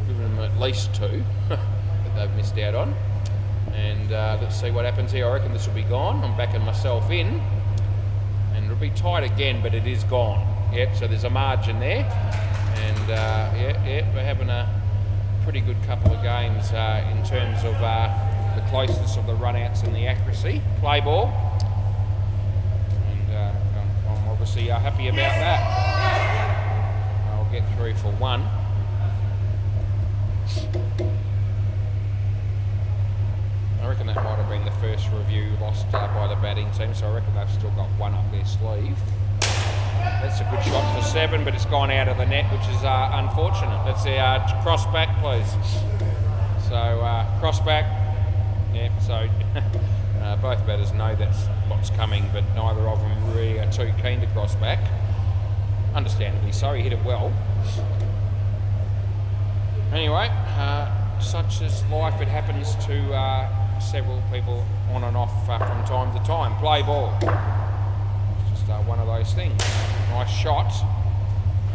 given them at least 2 that they've missed out on. And let's see what happens here. I reckon this will be gone. I'm backing myself in. And it'll be tight again, but it is gone. Yep, so there's a margin there. And yeah, we're having a pretty good couple of games in terms of the closeness of the run-outs and the accuracy. Play ball. And I'm obviously happy about that. I'll get through for 1. I reckon that might have been the first review lost by the batting team, so I reckon they've still got 1 up their sleeve. That's a good shot for 7, but it's gone out of the net, which is unfortunate. That's our cross back, please. So cross back. Yeah, so both batters know that's what's coming, but neither of them really are too keen to cross back. Understandably so, he hit it well. Anyway, such is life, it happens to several people on and off from time to time. Play ball. It's just one of those things. Nice shot.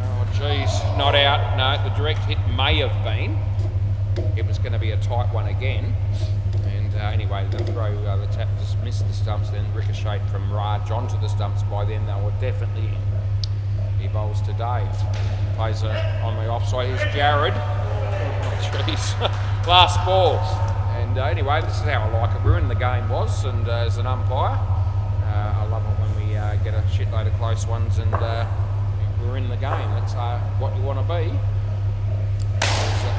Oh geez, not out. No, the direct hit may have been. It was going to be a tight one again. And anyway, the throw, the tap just missed the stumps, then ricocheted from Raj onto the stumps. By then they were definitely in. He bowls to Dave. Plays on the offside. Here's Jared. Jeez. Last ball. And anyway, this is how I like it. We're in the game and as an umpire, I love it when we get a shitload of close ones and we're in the game. That's what you want to be.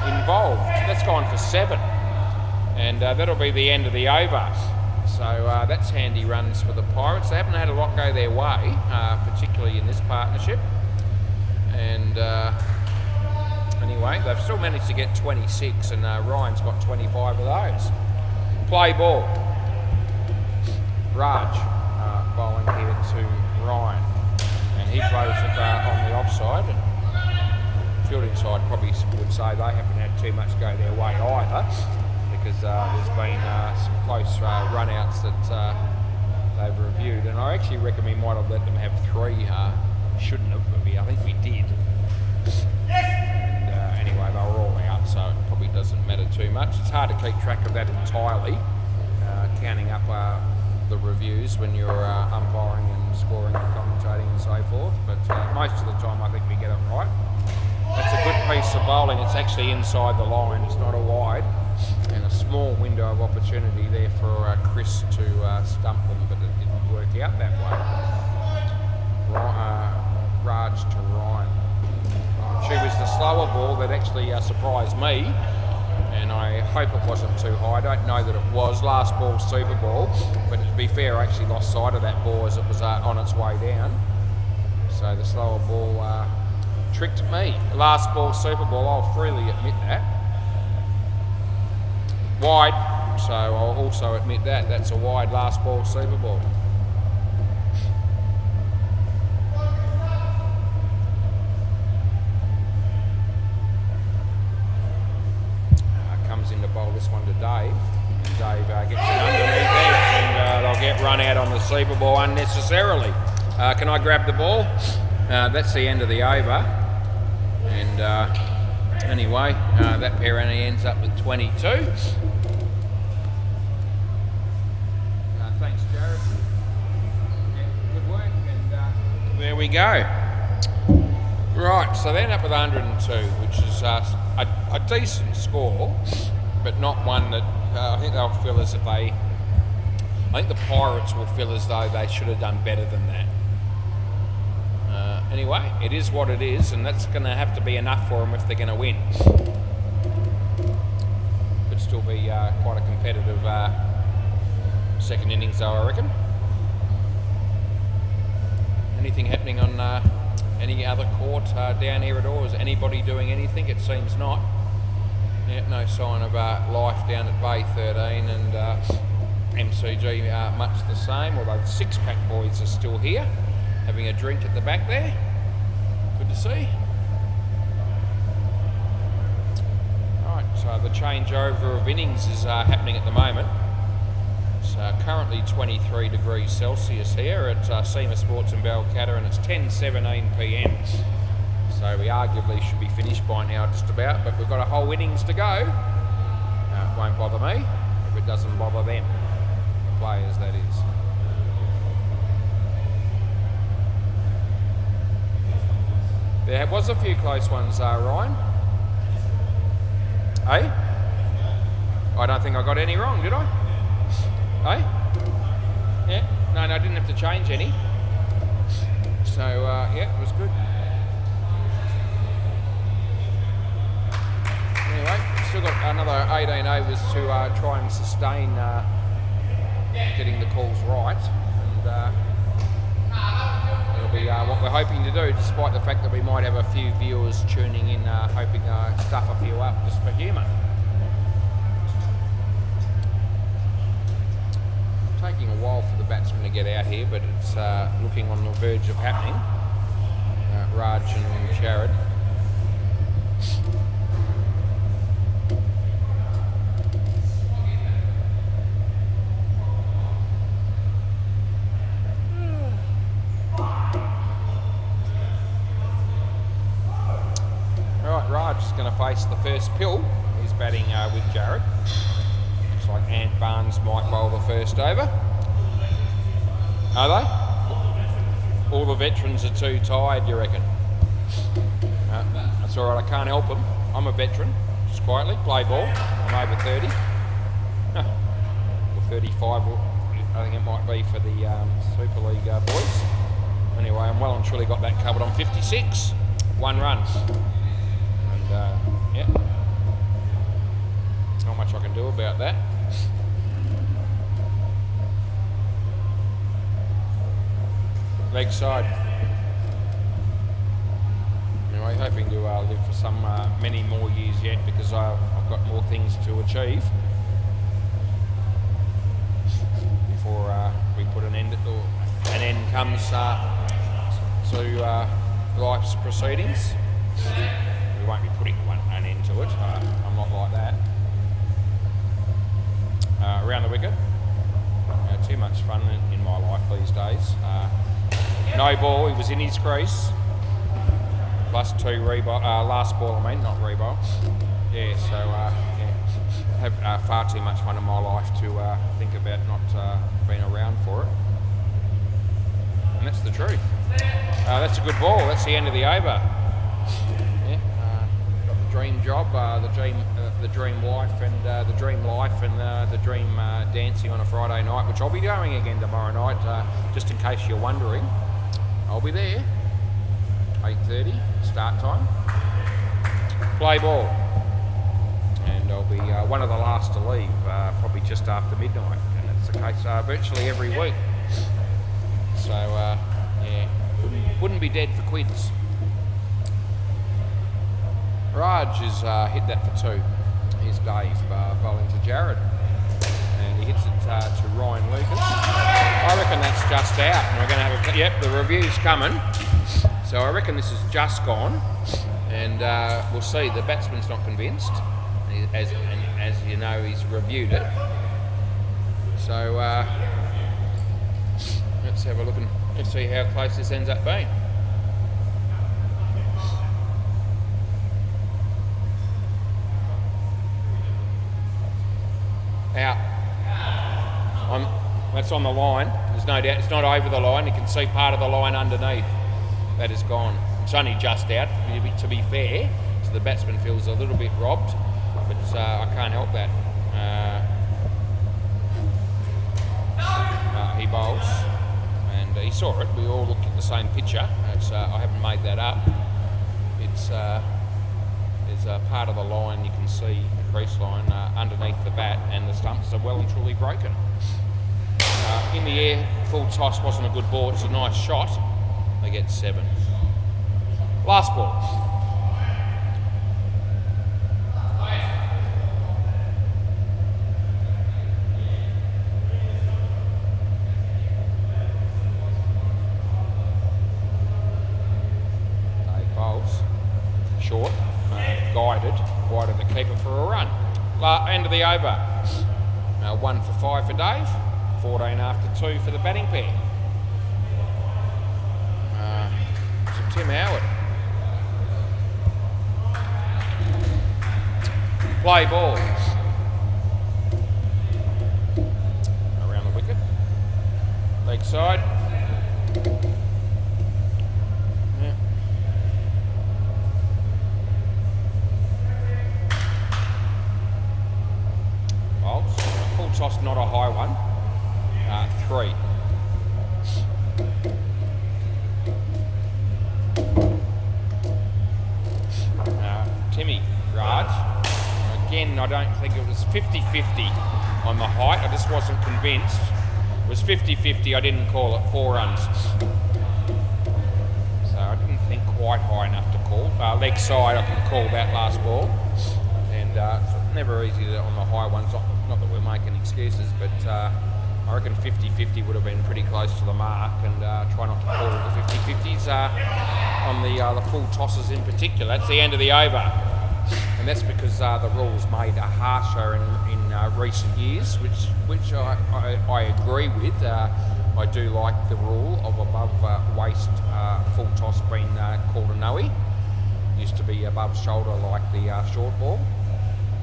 Involved. That's gone for 7. And that'll be the end of the over. So that's handy runs for the Pirates. They haven't had a lot go their way, particularly in this partnership. And anyway, they've still managed to get 26, and Ryan's got 25 of those. Play ball. Raj bowling here to Ryan, and he plays it on the offside. Fielding side probably would say they haven't had too much go their way either, because there's been some close run-outs that they've reviewed, and I actually reckon we might have let them have 3. Shouldn't have, but I think we did. Anyway, they were all out, so it probably doesn't matter too much. It's hard to keep track of that entirely, counting up the reviews when you're umpiring and scoring and commentating and so forth, but most of the time I think we get it right. That's a good piece of bowling. It's actually inside the line, it's not a wide, and a small window of opportunity there for Chris to stump them, but it didn't work out that way. Raj to Ryan. She was the slower ball that actually surprised me, and I hope it wasn't too high. I don't know that it was. Last ball, super ball, but to be fair, I actually lost sight of that ball as it was on its way down. So the slower ball tricked me. Last ball, super ball, I'll freely admit that. Wide, so I'll also admit that. That's a wide last ball, super ball. Comes in to bowl this one to Dave. And Dave gets it underneath there, and they'll get run out on the super ball unnecessarily. Can I grab the ball? That's the end of the over. And anyway, that pair only ends up with 22. Thanks, Jared. Yeah, good work, and there we go. Right, so they end up with 102, which is a decent score, but not one that I think they'll feel as if I think the Pirates will feel as though they should have done better than that. Anyway, it is what it is, and that's going to have to be enough for them if they're going to win. Could still be quite a competitive second innings though, I reckon. Anything happening on any other court down here at all? Is anybody doing anything? It seems not. Yeah, no sign of life down at Bay 13 and MCG much the same, although the six-pack boys are still here, having a drink at the back there. Good to see. Right, so the changeover of innings is happening at the moment. It's currently 23 degrees Celsius here at SEMA Sports in Balcatta, and it's 10:17 p.m. So we arguably should be finished by now just about, but we've got a whole innings to go. It won't bother me if it doesn't bother them, the players that is. There was a few close ones, Ryan. Hey? I don't think I got any wrong, did I? Hey? Yeah, no, I didn't have to change any. So, yeah, it was good. Anyway, still got another 18 overs to try and sustain getting the calls right. And it'll be what we're hoping to do, despite the fact that we might have a few viewers tuning in, hoping to stuff a few up just for humour. Taking a while for the batsmen to get out here, but it's looking on the verge of happening. Raj and Jared. Alright, Raj is going to face the first pill. He's batting with Jared. Looks like Ant Barnes might bowl the first over. Are they? All the veterans are too tired, you reckon? That's alright, I can't help them. I'm a veteran, just quietly, play ball. I'm over 30. Or 35, I think it might be for the Super League boys. Anyway, I'm well and truly got that covered on 56. 1 run. And yeah, not much I can do about that. Leg side. Anyway, hoping to live for some many more years yet, because I've got more things to achieve before we put an end to, an end comes to life's proceedings. We won't be putting an end to it. I'm not like that. Around the wicket. Too much fun in my life these days. No ball, he was in his crease. Plus 2 last ball, I mean, not rebound. Yeah, so yeah, have far too much fun in my life to think about not being around for it. And that's the truth. That's a good ball. That's the end of the over. Yeah, got the dream job, the dream wife, and the dream life, and the dream dancing on a Friday night, which I'll be doing again tomorrow night. Just in case you're wondering, I'll be there. 8:30 start time. Play ball, and I'll be one of the last to leave, probably just after midnight, and it's the case virtually every week. So yeah, wouldn't be dead for quids. Raj has hit that for 2. Here's Dave bowling to Jared, and he hits it to Ryan Lucas. I reckon that's just out, and we're going to have a, yep, the review's coming. So I reckon this is just gone, and we'll see. The batsman's not convinced, as you know, he's reviewed it. So let's have a look and let's see how close this ends up being. Out. That's on the line. There's no doubt. It's not over the line. You can see part of the line underneath. That is gone. It's only just out, to be fair. So the batsman feels a little bit robbed, but I can't help that. He bowls, and he saw it. We all looked at the same picture. I haven't made that up. It's there's a part of the line you can see, the crease line, underneath the bat, and the stumps are well and truly broken. in the air, full toss wasn't a good ball. It's a nice shot. They get 7. Last ball. Short, guided, wide of the keeper for a run. End of the over. 1 for 5 for Dave, 14 after 2 for the batting pair. So Tim Howard. Play ball. Around the wicket. Leg side. Full toss, not a high one. 3. Timmy Raj. Again, I don't think it was 50-50 on the height. I just wasn't convinced. It was 50-50. I didn't call it. 4 runs. So I didn't think quite high enough to call. Leg side, I can call that last ball. And it's never easy on the high ones. Not that we're making excuses, but I reckon 50-50 would have been pretty close to the mark, and try not to call the 50-50s on the full tosses in particular. That's the end of the over, and that's because the rules made harsher in recent years, which I agree with. I do like the rule of above waist full toss being called a no-y. Used to be above shoulder like the short ball.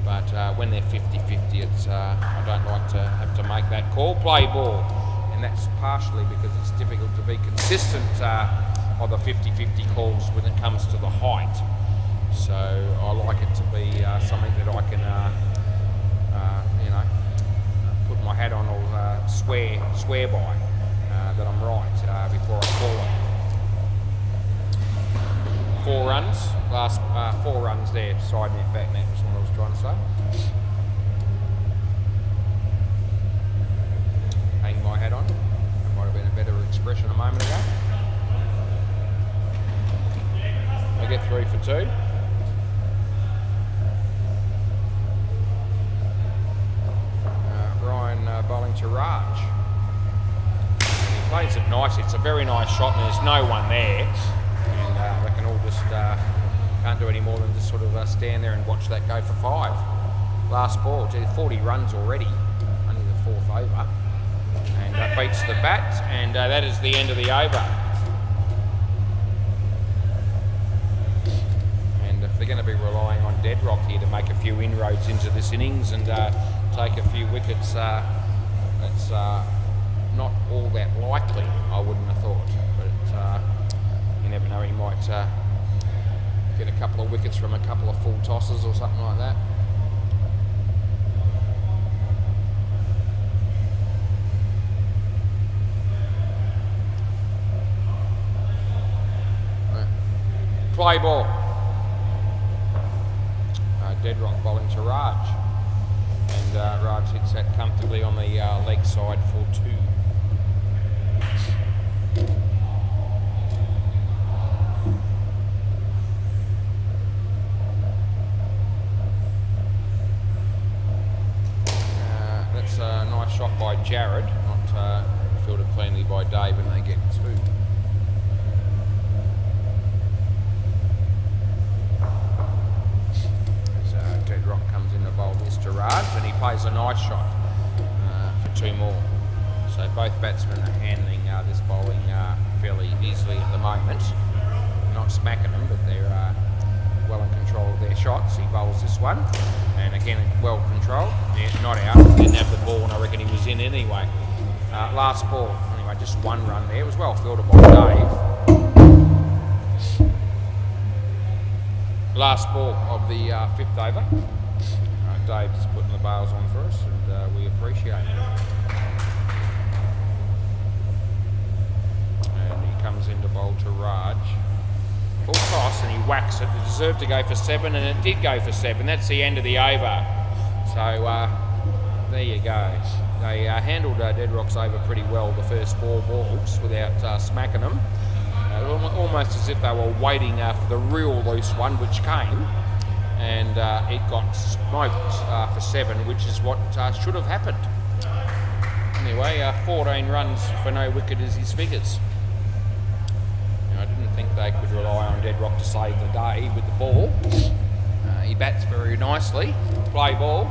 But when they're 50-50, it's I don't like to have to make that call. Play ball, and that's partially because it's difficult to be consistent of the 50-50 calls when it comes to the height. So I like it to be something that I can, put my hat on or swear by that I'm right before I call it. 4 runs, last 4 runs there, side net, back net was what I was trying to say. Hang my hat on, that might have been a better expression a moment ago. I get 3 for 2. Ryan bowling to Raj. He plays it nice, it's a very nice shot and there's no one there. And they can all just, can't do any more than just sort of stand there and watch that go for 5. Last ball, 40 runs already, only the 4th over. And that beats the bat, and that is the end of the over. And if they're going to be relying on Deadrock here to make a few inroads into this innings and take a few wickets, it's not all that likely, I wouldn't have thought. But you never know, he might get a couple of wickets from a couple of full tosses or something like that. Play ball. Deadrock bowling to Raj. And Raj hits that comfortably on the leg side for 2. That's a nice shot by Jared, not fielded cleanly by Dave, and they get 2. Deadrock comes in to bowl this to Raj, and he plays a nice shot for 2 more. So both batsmen are handling this bowling fairly easily at the moment. Not smacking them, but they're well in control of their shots. He bowls this one, and again well controlled. Yeah, not out, didn't have the ball, and I reckon he was in anyway. Last ball, anyway, just 1 run there. It was well fielded by Dave. Last ball of the 5th over. Dave's putting the bails on for us, and we appreciate it. And he comes in to bowl to Raj. Full toss, and he whacks it. It deserved to go for 7, and it did go for 7. That's the end of the over. So there you go. they handled Dead Rocks over pretty well the first 4 balls without smacking them. Almost as if they were waiting for the real loose one, which came, and it got smoked for 7, which is what should have happened. Anyway, 14 runs for no wicket is his figures. I didn't think they could rely on Dead Rock to save the day with the ball. He bats very nicely. Play ball.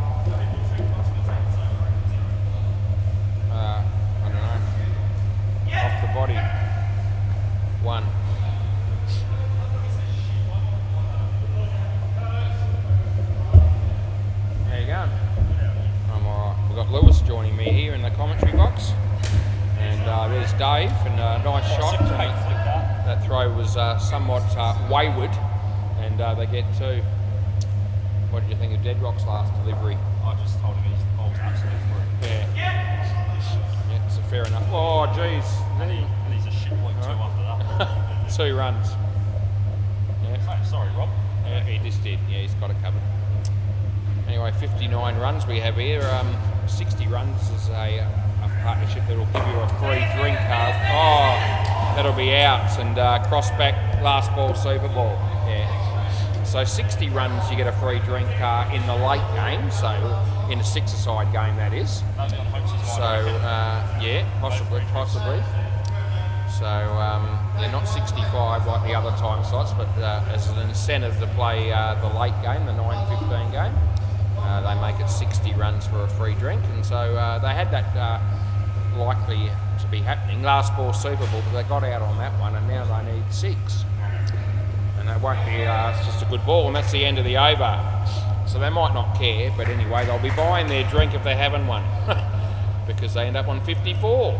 I don't know. Off the body. 1. There you go. I'm alright. We've got Lewis joining me here in the commentary box. And there's Dave, and a nice shot. That throw was somewhat wayward, and they get 2. What did you think of Dead Rock's last delivery? I just told him his ball's absolutely through. Yeah, so fair enough. Oh, jeez. And he's a shit boy too after that. 2 runs. Yeah. Oh, sorry, Rob. Yeah, he just did. Yeah, he's got it covered. Anyway, 59 runs we have here. 60 runs is a partnership that will give you a free drink. Oh, that'll be out, and cross back last ball Super Bowl. Yeah. So 60 runs you get a free drink in the late game, so in a 6-a-side game that is. So yeah, possibly. So they're not 65 like the other time slots, but as an incentive to play the late game, the 9-15 game, they make it 60 runs for a free drink, and so they had that likely to be happening last ball Super Bowl, but they got out on that one, and now they need 6. And that won't be, it's just a good ball, and that's the end of the over. So they might not care, but anyway, they'll be buying their drink if they haven't one, because they end up on 54.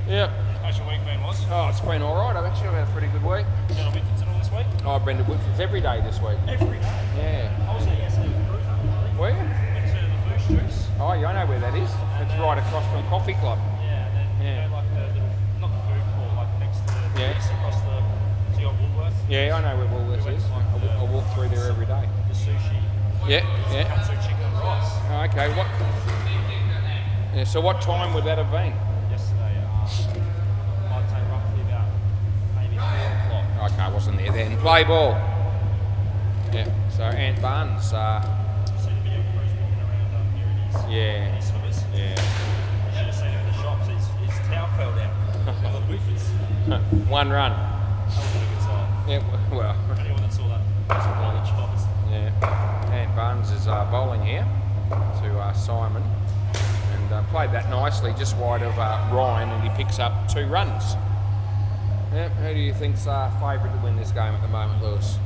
Yep. How's your week been, was? Oh, it's been alright. I've actually had a pretty good week. You done a Whitford's at all this week? Oh, I've been to Whitford's every day this week. Every day? Yeah. I was there yesterday with Bruce. Where? Went to the Boost Juice. Oh, yeah, I know where that is. It's right across from Coffee Club. Yeah, and then like the little, not the food court, like next to the police across the, so you got Woolworths. Yeah, I know where Woolworths is. I walk through there every day. The sushi. Yeah. Katsu chicken and rice. Oh, okay, what? Yeah, so what time would that have been? Yesterday, I'd say roughly about maybe 4 o'clock. Okay, I wasn't there then. Play ball. Yeah, so Ant Barnes. See the video of Bruce walking around here in his Yeah. slippers? Yeah. You should have seen him in the shops. His towel fell down. I got Whitfords. 1 run. That wasn't a good sign. Yeah, well. Anyone that saw that was bloody choppers. Yeah. Ant Barnes is bowling here to Simon, and played that nicely just wide of Ryan, and he picks up 2 runs. Yeah, who do you think's favourite to win this game at the moment, Lewis?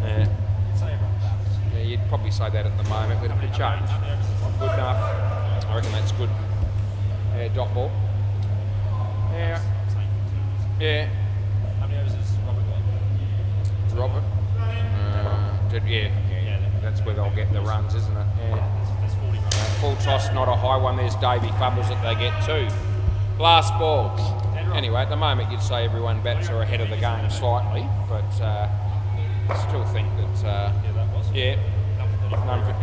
Yeah. Yeah, you'd probably say that at the moment, but it could change. Good enough. I reckon that's good. Yeah, dot ball. Yeah. Yeah. How many overs has Robert got? Robert? Yeah. That's where they'll get the runs, isn't it? Yeah. There's 40 runs. Full toss, not a high one. There's Davey fumbles that they get 2. Last ball. Anyway, at the moment you'd say everyone bats are ahead of the game slightly, but I still think that That was. yeah,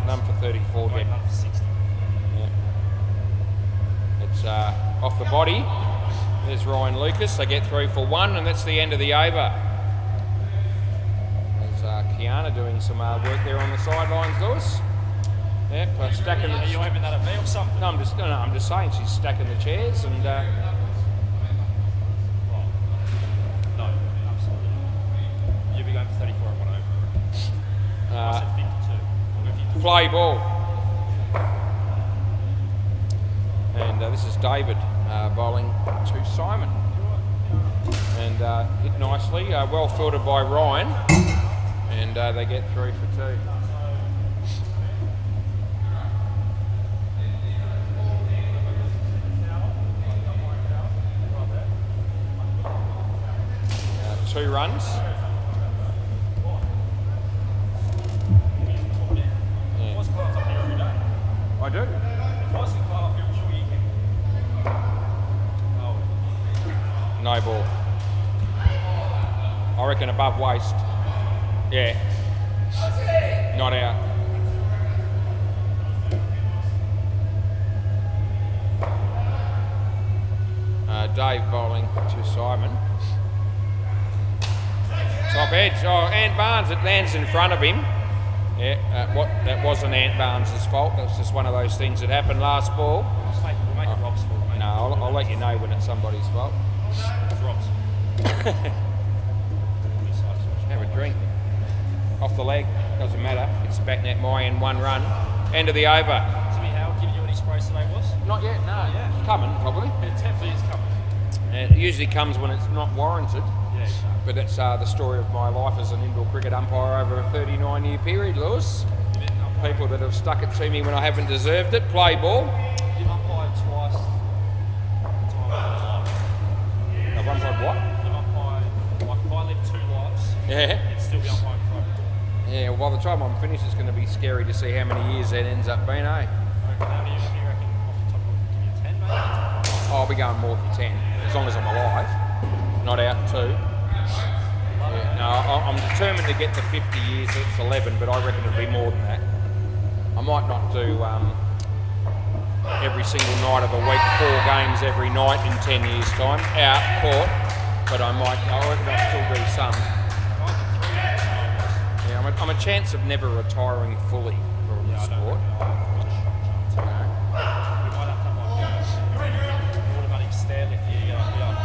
none for 34 dead. None for 60. Yeah. It's off the body. There's Ryan Lucas. They get 3 for 1, and that's the end of the over. There's Kiana doing some work there on the sidelines, Lewis. Yeah, stacking. Are you aiming that at me or something? No, I'm just saying she's stacking the chairs, and No, absolutely not. You'll be going for 34 at 1 over. I said 52. I'll go 52. play ball. And this is David bowling to Simon. And hit nicely, well fielded by Ryan, and they get 3 for 2. 2 runs. I do. No ball. I reckon above waist. Yeah. Not out. Dave bowling to Simon. Top edge. Oh, Ant Barnes, it lands in front of him. Yeah, that wasn't Ant Barnes' fault. That was just one of those things that happened last ball. We'll make it Rob's fault, mate. No, I'll let you know when it's somebody's fault. It's Rob's. Have a drink. Off the leg, doesn't matter. It's back net my end, 1 run. End of the over. Timmy Howard giving you any sprays today, was? Not yet, no. Yeah. It's coming, probably. Yeah, definitely is coming. It usually comes when it's not warranted. Yeah, exactly. But that's the story of my life as an indoor cricket umpire over a 39-year period, Lewis. People that have stuck it to me when I haven't deserved it. Play ball. You've umpired twice. I've umpired what? You've umpired, like if I live 2 lives, Yeah. it'd still be umpiring for. Yeah, well, by the time I'm finished, it's going to be scary to see how many years that ends up being, eh? How many you reckon off the top of it? Give you 10, maybe? I'll be going more than 10, as long as I'm alive. Not out too. Yeah, no, I'm determined to get to 50 years. It's 11, but I reckon it'll be more than that. I might not do every single night of the week, 4 games every night in 10 years' time, out court, but I reckon I'll still do some. Yeah, I'm a chance of never retiring fully from the sport.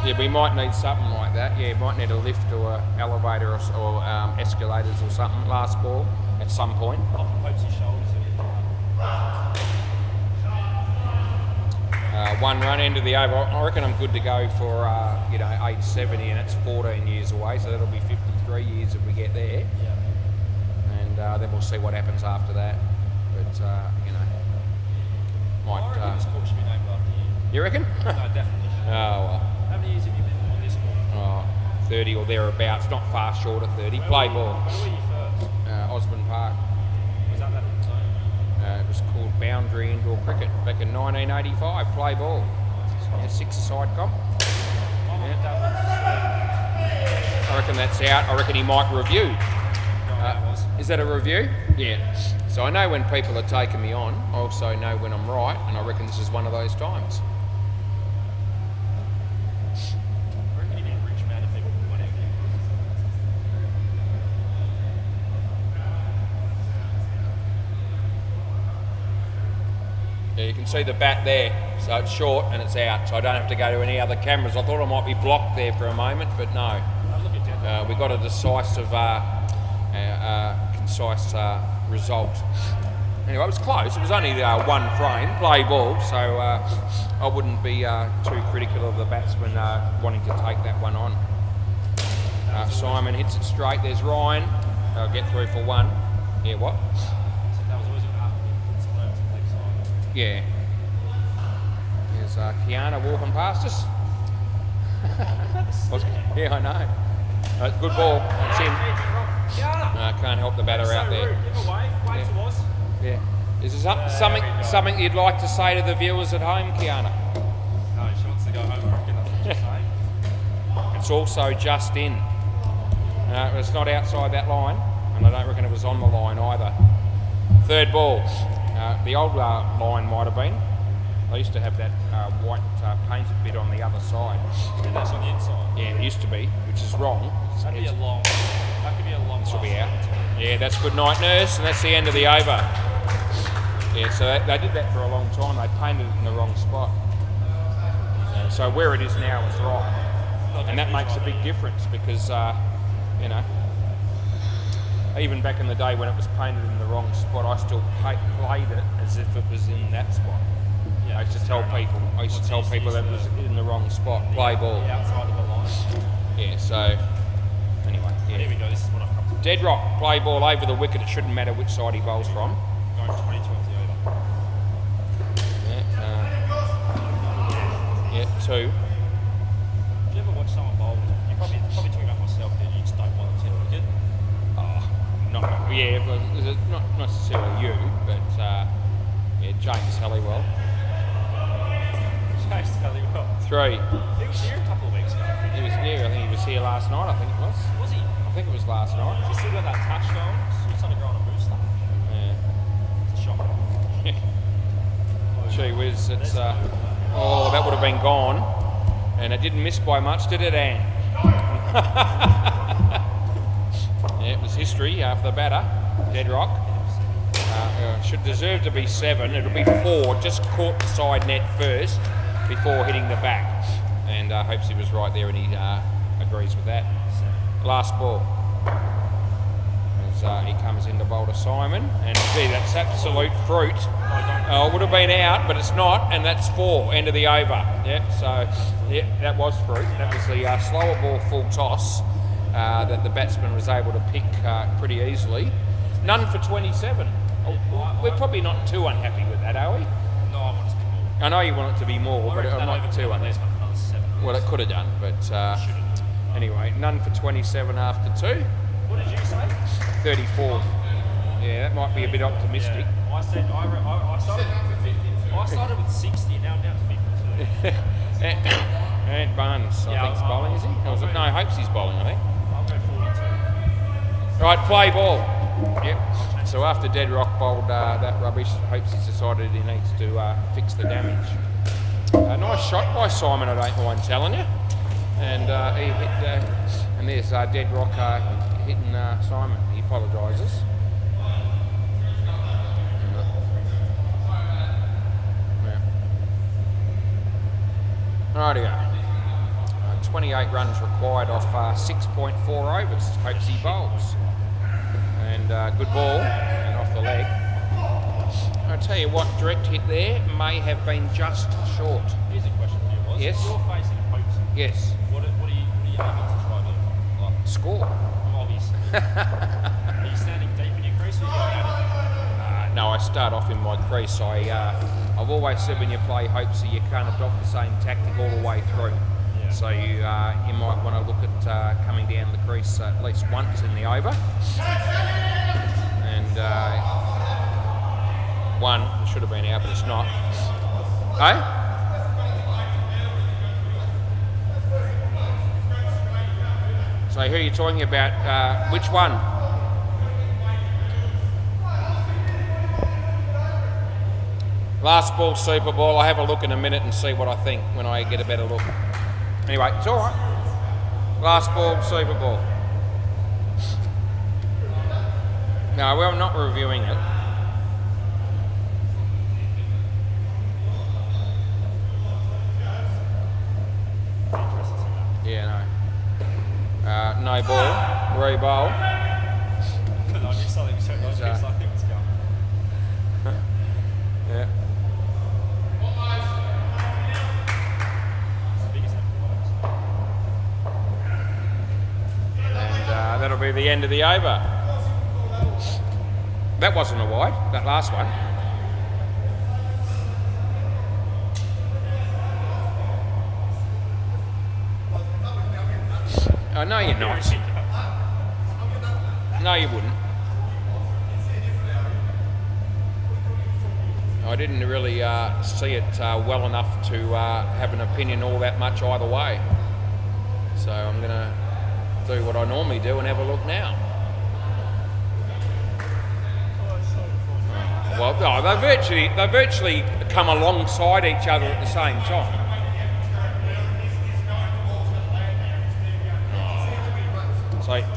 Yeah, we might need something like that. Yeah, might need a lift or an elevator or escalators or something. Last ball at some point. One run into the over. I reckon I'm good to go for age 70, and it's 14 years away, so that'll be 53 years if we get there. Yeah. And then we'll see what happens after that. But might. This court should be named after you. You reckon? No, definitely. Oh well. How many years have you been on this court? 30 or thereabouts, not far short of 30. Play ball. Where were you first? Osborne Park. Was that zone? It was called Boundary Indoor Cricket back in 1985. Play ball. Yeah, 6-a-side comp. I reckon that's out. I reckon he might review. Is that a review? Yeah. So I know when people are taking me on. I also know when I'm right, and I reckon this is one of those times. Yeah, you can see the bat there, so it's short and it's out, so I don't have to go to any other cameras. I thought I might be blocked there for a moment, but no. We got a decisive, concise result. Anyway, it was close. It was only 1 frame, play ball, so I wouldn't be too critical of the batsman wanting to take that one on. Simon hits it straight. There's Ryan. They'll get through for 1. Yeah, what? Yeah. There's Kiana walking past us. Yeah, I know. Good ball. That's him. Can't help the batter out there. Yeah. Is there something you'd like to say to the viewers at home, Kiana? No, she wants to go home. I reckon that's what she's saying. It's also just in. It's not outside that line, and I don't reckon it was on the line either. 3rd ball. The old line might have been. They used to have that white painted bit on the other side. And that's on the inside? Yeah, it used to be, which is wrong. That could be a long This will be out. Yeah, that's good night, nurse, and that's the end of the over. Yeah, so they did that for a long time. They painted it in the wrong spot. So where it is now is right. And that makes a big difference because, even back in the day when it was painted in the wrong spot, I still played it as if it was in that spot. Yeah, I used to tell people that it was in the wrong spot. Play ball. Outside of the line. Yeah. So anyway. Yeah. Here we go. This is what I've come to. Dead rock. Play ball over the wicket. It shouldn't matter which side he bowls from. Going 22 off the over. Yeah. 2. Did you ever watch someone bowl? You're probably talking about myself. You just don't want to wicket. Not necessarily you, but James Halliwell. James Halliwell. 3. He was here a couple of weeks ago. He was here. I think he was here last night. I think it was. Was he? I think it was last night. He's still got that touch going. He's starting to grow on a booster. Yeah. It's a shock. Gee whiz, it's that would have been gone. And it didn't miss by much, did it, Anne? Yeah, it was history for the batter, Deadrock. Should deserve to be 7. It'll be 4. Just caught the side net first before hitting the back. And hopes he was right there, and he agrees with that. Last ball. As he comes in to bowl to Simon, and gee, that's absolute fruit. It would have been out, but it's not, and that's 4. End of the over. Yep. So, yeah, that was fruit. That was the slower ball full toss that the batsman was able to pick pretty easily. None for 27. We're probably not too unhappy with that, are we? No, I want it to be more. I know you want it to be more, but I'm not too unhappy. Well, it could have done, but anyway, none for 27 after 2. What did you say? 34. Yeah, that might be a bit optimistic. Yeah. I started with 60, now I'm down to 52. Ant Barnes, I think, is bowling, is he? No, Hopes he's bowling, I think. I'll go 42. Right, play ball. Yep. So after Deadrock bowled that rubbish, Hopes he's decided he needs to fix the damage. A nice shot by Simon, I don't mind telling you. And he hit, and there's Deadrock hitting Simon. He apologises. Rightio. 28 runs required off 6.4 overs. Hopes he bowls. And good ball, and off the leg. I'll tell you what, direct hit there may have been just short. Here's a question for you, Woz. Yes. You're facing Hopes. Yes. What are you aiming to try to Score. obviously. Are you standing deep in your crease or are you going out? No, I start off in my crease. I've always said when you play Hopesy, you can't adopt the same tactic all the way through. Yeah. So you might want to look at coming down the crease at least once in the over. And one should have been out, but it's not. Hey? So who are you talking about? Which one? Last ball, Super Ball. I'll have a look in a minute and see what I think when I get a better look. Anyway, it's all right. Last ball, Super Ball. No, we're not reviewing it. Yeah, no. No ball. Re-bowl. I knew something was going. Yeah. And that'll be the end of the over. That wasn't a wide, that last one. Oh, no, you're not. No, you wouldn't. I didn't really see it well enough to have an opinion all that much either way. So I'm going to do what I normally do and have a look now. Well, no, they virtually come alongside each other at the same time.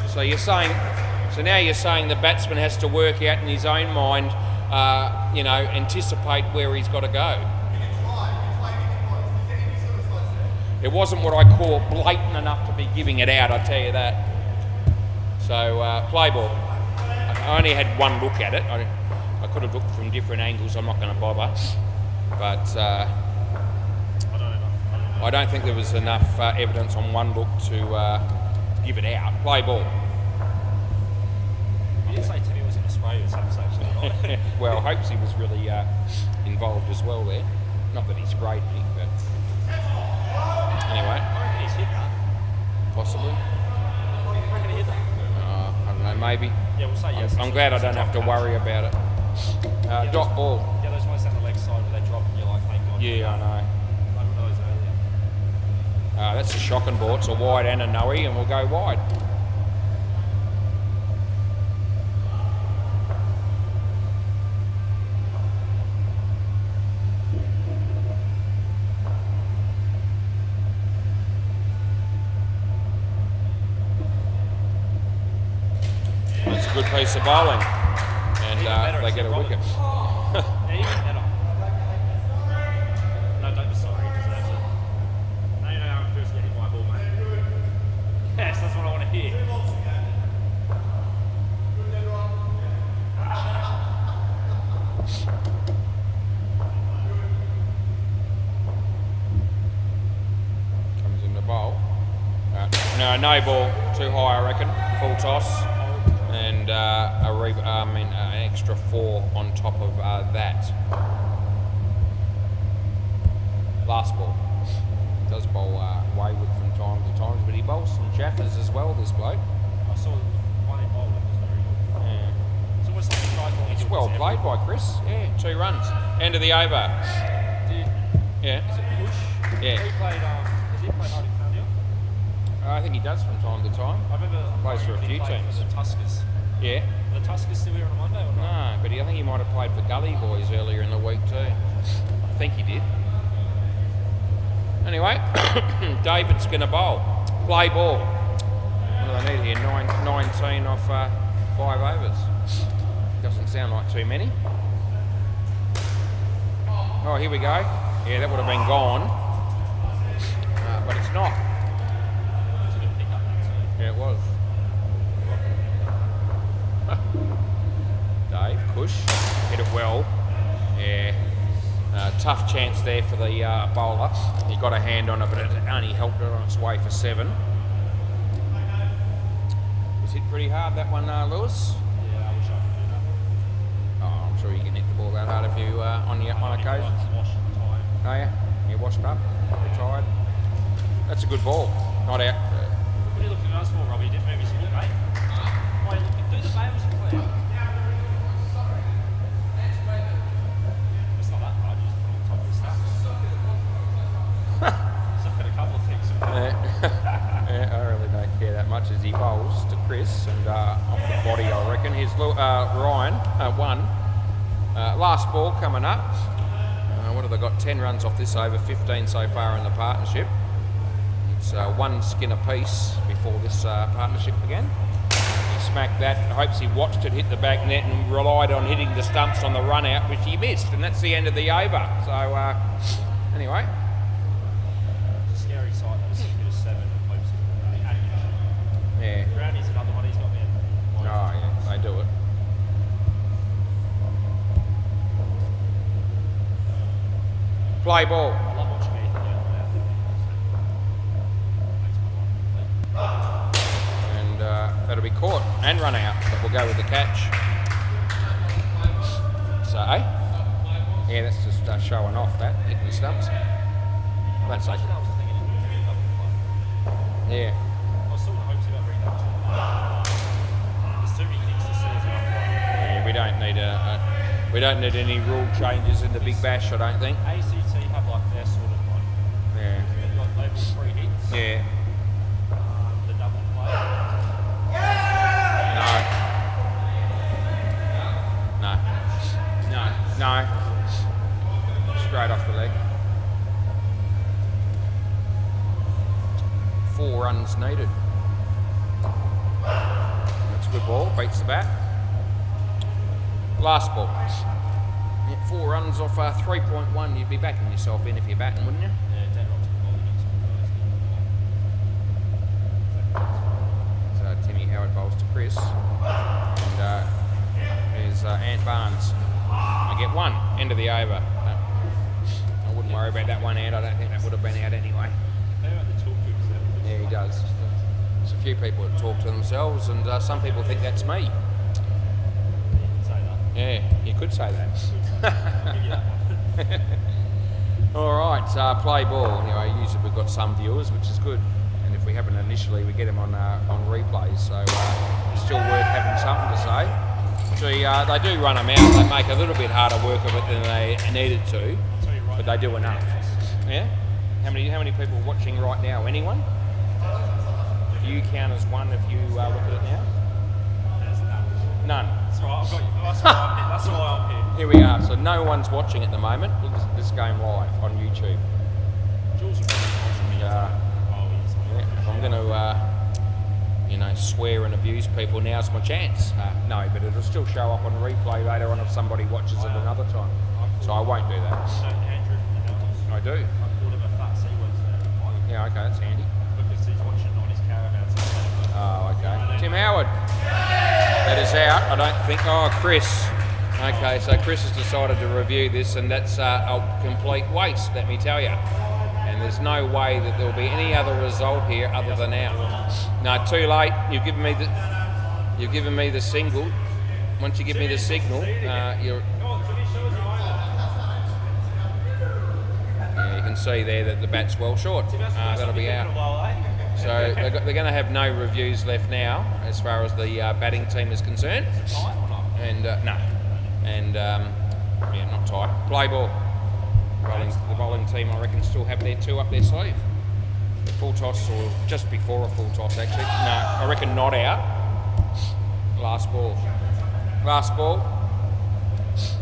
So you're saying, so now you're saying the batsman has to work out in his own mind, anticipate where he's got to go. It wasn't what I call blatant enough to be giving it out, I tell you that. So play ball. I only had one look at it. I could have looked from different angles. I'm not going to bother, but I don't think there was enough evidence on one look to give it out. Play ball. You didn't say Timmy was in Australia at some stage. Well, Hopes he was really involved as well there. Not that he sprayed me, but anyway. I reckon he's hit that. Possibly. I reckon he hit that. I don't know, maybe. Yeah, we'll say yes. I'm glad I don't have to worry about it. Dot ball. Yeah, those ones down the leg side where they drop and you're like, thank God. Yeah, I know. I remember those earlier. That's a shocking ball. It's a wide and a noe, and we'll go wide. good piece of bowling, and they get a wicket. Yeah, even better. No, don't be sorry. He deserves it. No, you know how it feels to get hit by a ball, mate. Yes, that's what I want to hear. Comes in the bowl. No ball, too high, I reckon. Full toss, and an extra 4 on top of that. Last ball. Does bowl wayward from time to time, but he bowls some jaffers as well, this bloke. I saw one in bowl that was very good. Yeah. It's always something surprising. It's well played by Chris. Yeah, 2 runs. End of the over. Yeah. Is it Push? Yeah. He played, has he played Hardy County? I think he does from time to time. I remember Plays for a few played teams. for the Tuskers. Yeah. Are the Tuskers still here on a Monday or not? No, but I think he might have played for Gully Boys earlier in the week too. I think he did. Anyway, David's going to bowl. Play ball. What do they need here? 19 off 5 overs. Doesn't sound like too many. Oh, here we go. Yeah, that would have been gone. But it's not. It's a good pick up, actually. Yeah, it was. Dave, push. Hit it well. Yeah. Tough chance there for the bowler. He got a hand on it, but it only helped it on its way for 7. Was hit pretty hard, that one, Lewis? Yeah, I wish I could do that. Oh, I'm sure you can hit the ball that hard if you on occasion. Oh yeah, you washed up, retired. That's a good ball. Not out. What are you looking at us for, Robbie? You didn't move his foot, mate. Why are you looking? Do the bails and play. It's not that hard, you just put it on top of the stats. Just look at a couple of things. Yeah, I really don't care that much as he bowls to Chris and off the body, I reckon. Here's Ryan, 1. Last ball coming up. What have they got? 10 runs off this over, 15 so far in the partnership. It's 1 skin apiece before this partnership began. He smacked that, hopes he watched it hit the back net and relied on hitting the stumps on the run out, which he missed, and that's the end of the over. So, anyway. It's a scary sight, though. It's a bit of 7 and hopes of 8. Yeah. Brownie's another one, he's got me. Oh, yeah, they do it. Play ball. I love watching Ethan do that. And that'll be caught and run out, but we'll go with the catch. So, yeah, that's just showing off that, hitting the stumps. That's like, That was the thing, it didn't double play. yeah. I was still in hopes about reading that. There's too many things to see as an umpire. Yeah, we don't need any rule changes in the Big Bash, I don't think. ACT have like their sort of like, Yeah. they've got level 3 hits. Yeah. The double play. No. Straight off the leg. 4 runs needed. That's a good ball, beats the bat. Last ball. Yeah, 4 runs off 3.1. You'd be backing yourself in if you're batting, wouldn't you? Yeah, dead on to the ball against So Timmy Howard bowls to Chris. And there's Ant Barnes. I get 1. End of the over. I wouldn't worry about that one out. I don't think that would have been out anyway. They don't have to talk to himself. Yeah, he does. There's a few people that talk to themselves, and some people think that's me. You can say that. Yeah, you could say that. I'll give you that one. All right, play ball. Anyway, usually we've got some viewers, which is good. And if we haven't initially, we get them on replays. So it's still worth having something to say. Actually, they do run them out. They make a little bit harder work of it than they needed to, I'll tell you right but they do enough. Yeah. How many people are watching right now? Anyone? Do you count as 1 if you look at it now? There's none. None. That's right, I've got you. That's why I'm here. That's why I'm here. Here we are. So no one's watching at the moment. Look at this game live on YouTube. Jules will be watching me. And, Oh, he's yeah, I'm going to swear and abuse people, now's my chance. No, but it'll still show up on a replay later on if somebody watches it another time. So I won't do that. Andrew, I do. I called him a fat C-word today. Yeah, okay, that's handy. Because he's watching on his caravan. Oh, okay. Tim Howard. That is out. I don't think. Oh, Chris. Okay, so Chris has decided to review this, and that's a complete waste, let me tell you. And there's no way that there'll be any other result here other than out. No, too late. You've given me the single. Once you give me the signal, Yeah, you can see there that the bat's well short. That'll be out. So they're going to have no reviews left now, as far as the batting team is concerned. And no, and yeah, not tight. Play ball. The bowling team, I reckon, still have their 2 up their sleeve. The full toss, or just before a full toss, actually. No, I reckon not out. Last ball. Last ball.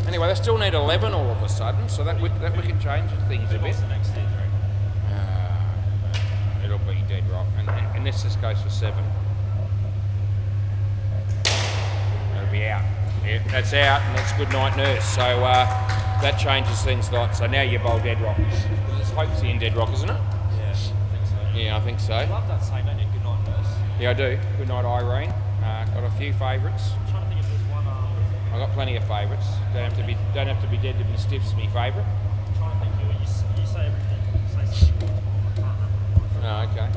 Anyway, they still need 11 all of a sudden, so that wicket changes things a bit. It'll be dead rock, unless this goes for 7. It'll be out. Yeah, that's out, and that's good night nurse. So that changes things a lot. So now you bowl dead rock. It's Hopesy in dead rock, isn't it? Yeah, I think so. Yeah, I think so. I love that saying, don't you? Good night, nurse. Yeah, I do. Good night, Irene. Got a few favourites. I'm trying to think if there's one. I've got plenty of favourites. Don't have to be dead to be stiff's me favourite. I'm trying to think. You say everything. You say something. I can't remember. Oh, okay.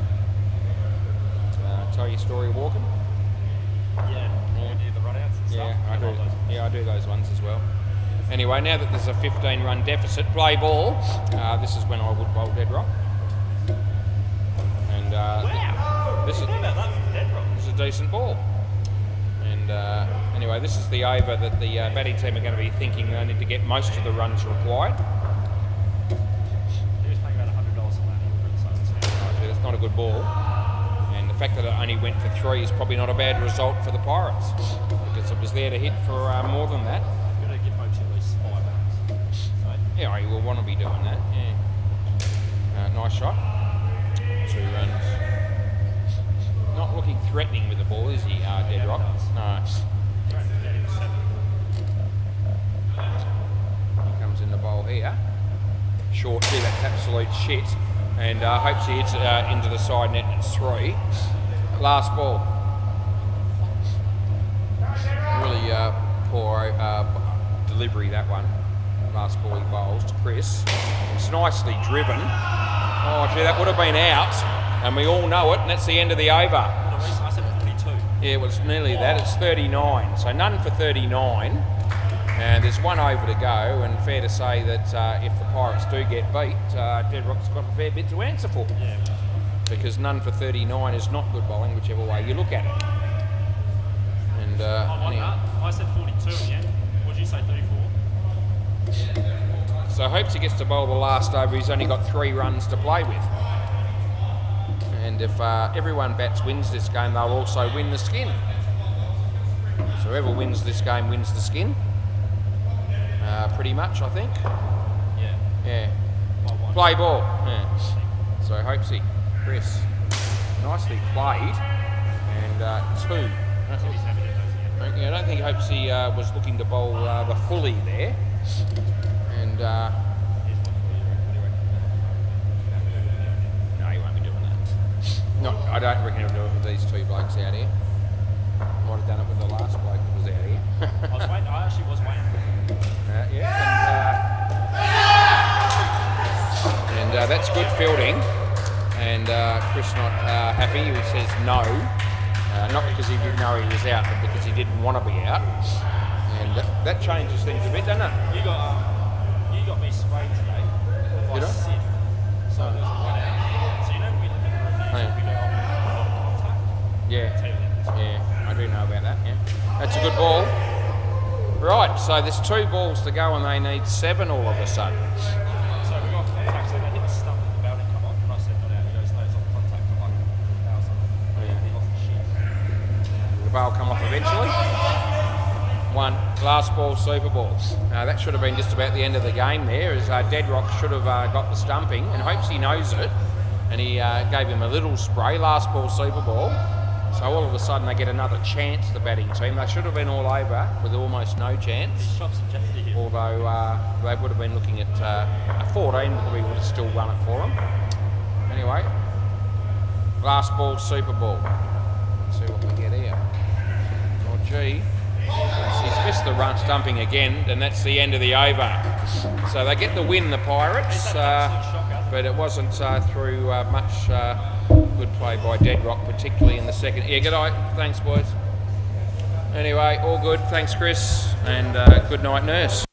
Tell your story walking. Yeah. We do the runouts and stuff. Yeah, I do. Yeah, I do those ones as well. Anyway, now that there's a 15-run deficit, play ball. This is when I would bowl dead rock. And Wow! this is a decent ball. And anyway, this is the over that the batting team are going to be thinking they need to get most of the runs required. He was paying about $100 for that. It's not a good ball. And the fact that it only went for 3 is probably not a bad result for the Pirates, because it was there to hit for more than that. You've got to give Hopes at least 5 runs. Right? Yeah, you will want to be doing that. Yeah. Nice shot. 2 runs. Not looking threatening with the ball, is he, Dead Rock? No. He comes in the bowl here. Short, gee, that's absolute shit. And hopes he hits it into the side net, and it's 3. Last ball. Really poor delivery, that one. Last ball he bowls to Chris. It's nicely driven. Oh, gee, that would have been out, and we all know it, and that's the end of the over. I said 42. Yeah, well, it's nearly that. It's 39. So none for 39. And there's 1 over to go, and fair to say that if the Pirates do get beat, Dead Rock's got a fair bit to answer for. Yeah. Because none for 39 is not good bowling, whichever way you look at it. And I like that. I said 42 again. What did you say, 34? So hopes he gets to bowl the last over. He's only got 3 runs to play with. And if everyone bats wins this game, they'll also win the skin. So whoever wins this game wins the skin. Pretty much, I think. Yeah. Yeah. Play ball. Yeah. So Hopesy, Chris, nicely played. And 2. Yeah, I don't think Hopesy was looking to bowl the fully there. And no, he won't be doing that. No, I don't reckon he'll do it with these 2 blokes out here. Might have done it with the last bloke that was out here. I was waiting. I actually was waiting. And that's good fielding. And Chris not happy. He says no. Not because he didn't know he was out, but because he didn't want to be out. And that changes things a bit, doesn't it? You got me swayed today. Did I? Sid. So there's 1 out. So you know we look at the reviews, we go on contact. Yeah, I do know about that, yeah. That's a good ball. Right, so there's 2 balls to go and they need 7 all of a sudden. So we got contact, so they hit the stump and the bowling come off, and I said not out. He goes, no, it's on contact for like 1,000. Yeah. He lost the shit. The ball come off eventually. 1, last ball, super ball. That should have been just about the end of the game there, as Dead Rock should have got the stumping, and hopes he knows it. And he gave him a little spray, last ball, super ball. So all of a sudden they get another chance, the batting team. They should have been all over with almost no chance. Shops and jeopardy here. Although they would have been looking at a 14, but we would have still won it for them. Anyway, last ball, Super Ball. Let's see what we get here. Oh, gee. He's missed the run stumping again, and that's the end of the over. So they get the win, the Pirates, but it wasn't through much good play by Deadrock, particularly in the second. Yeah, good night. Thanks, boys. Anyway, all good. Thanks, Chris, and good night, nurse.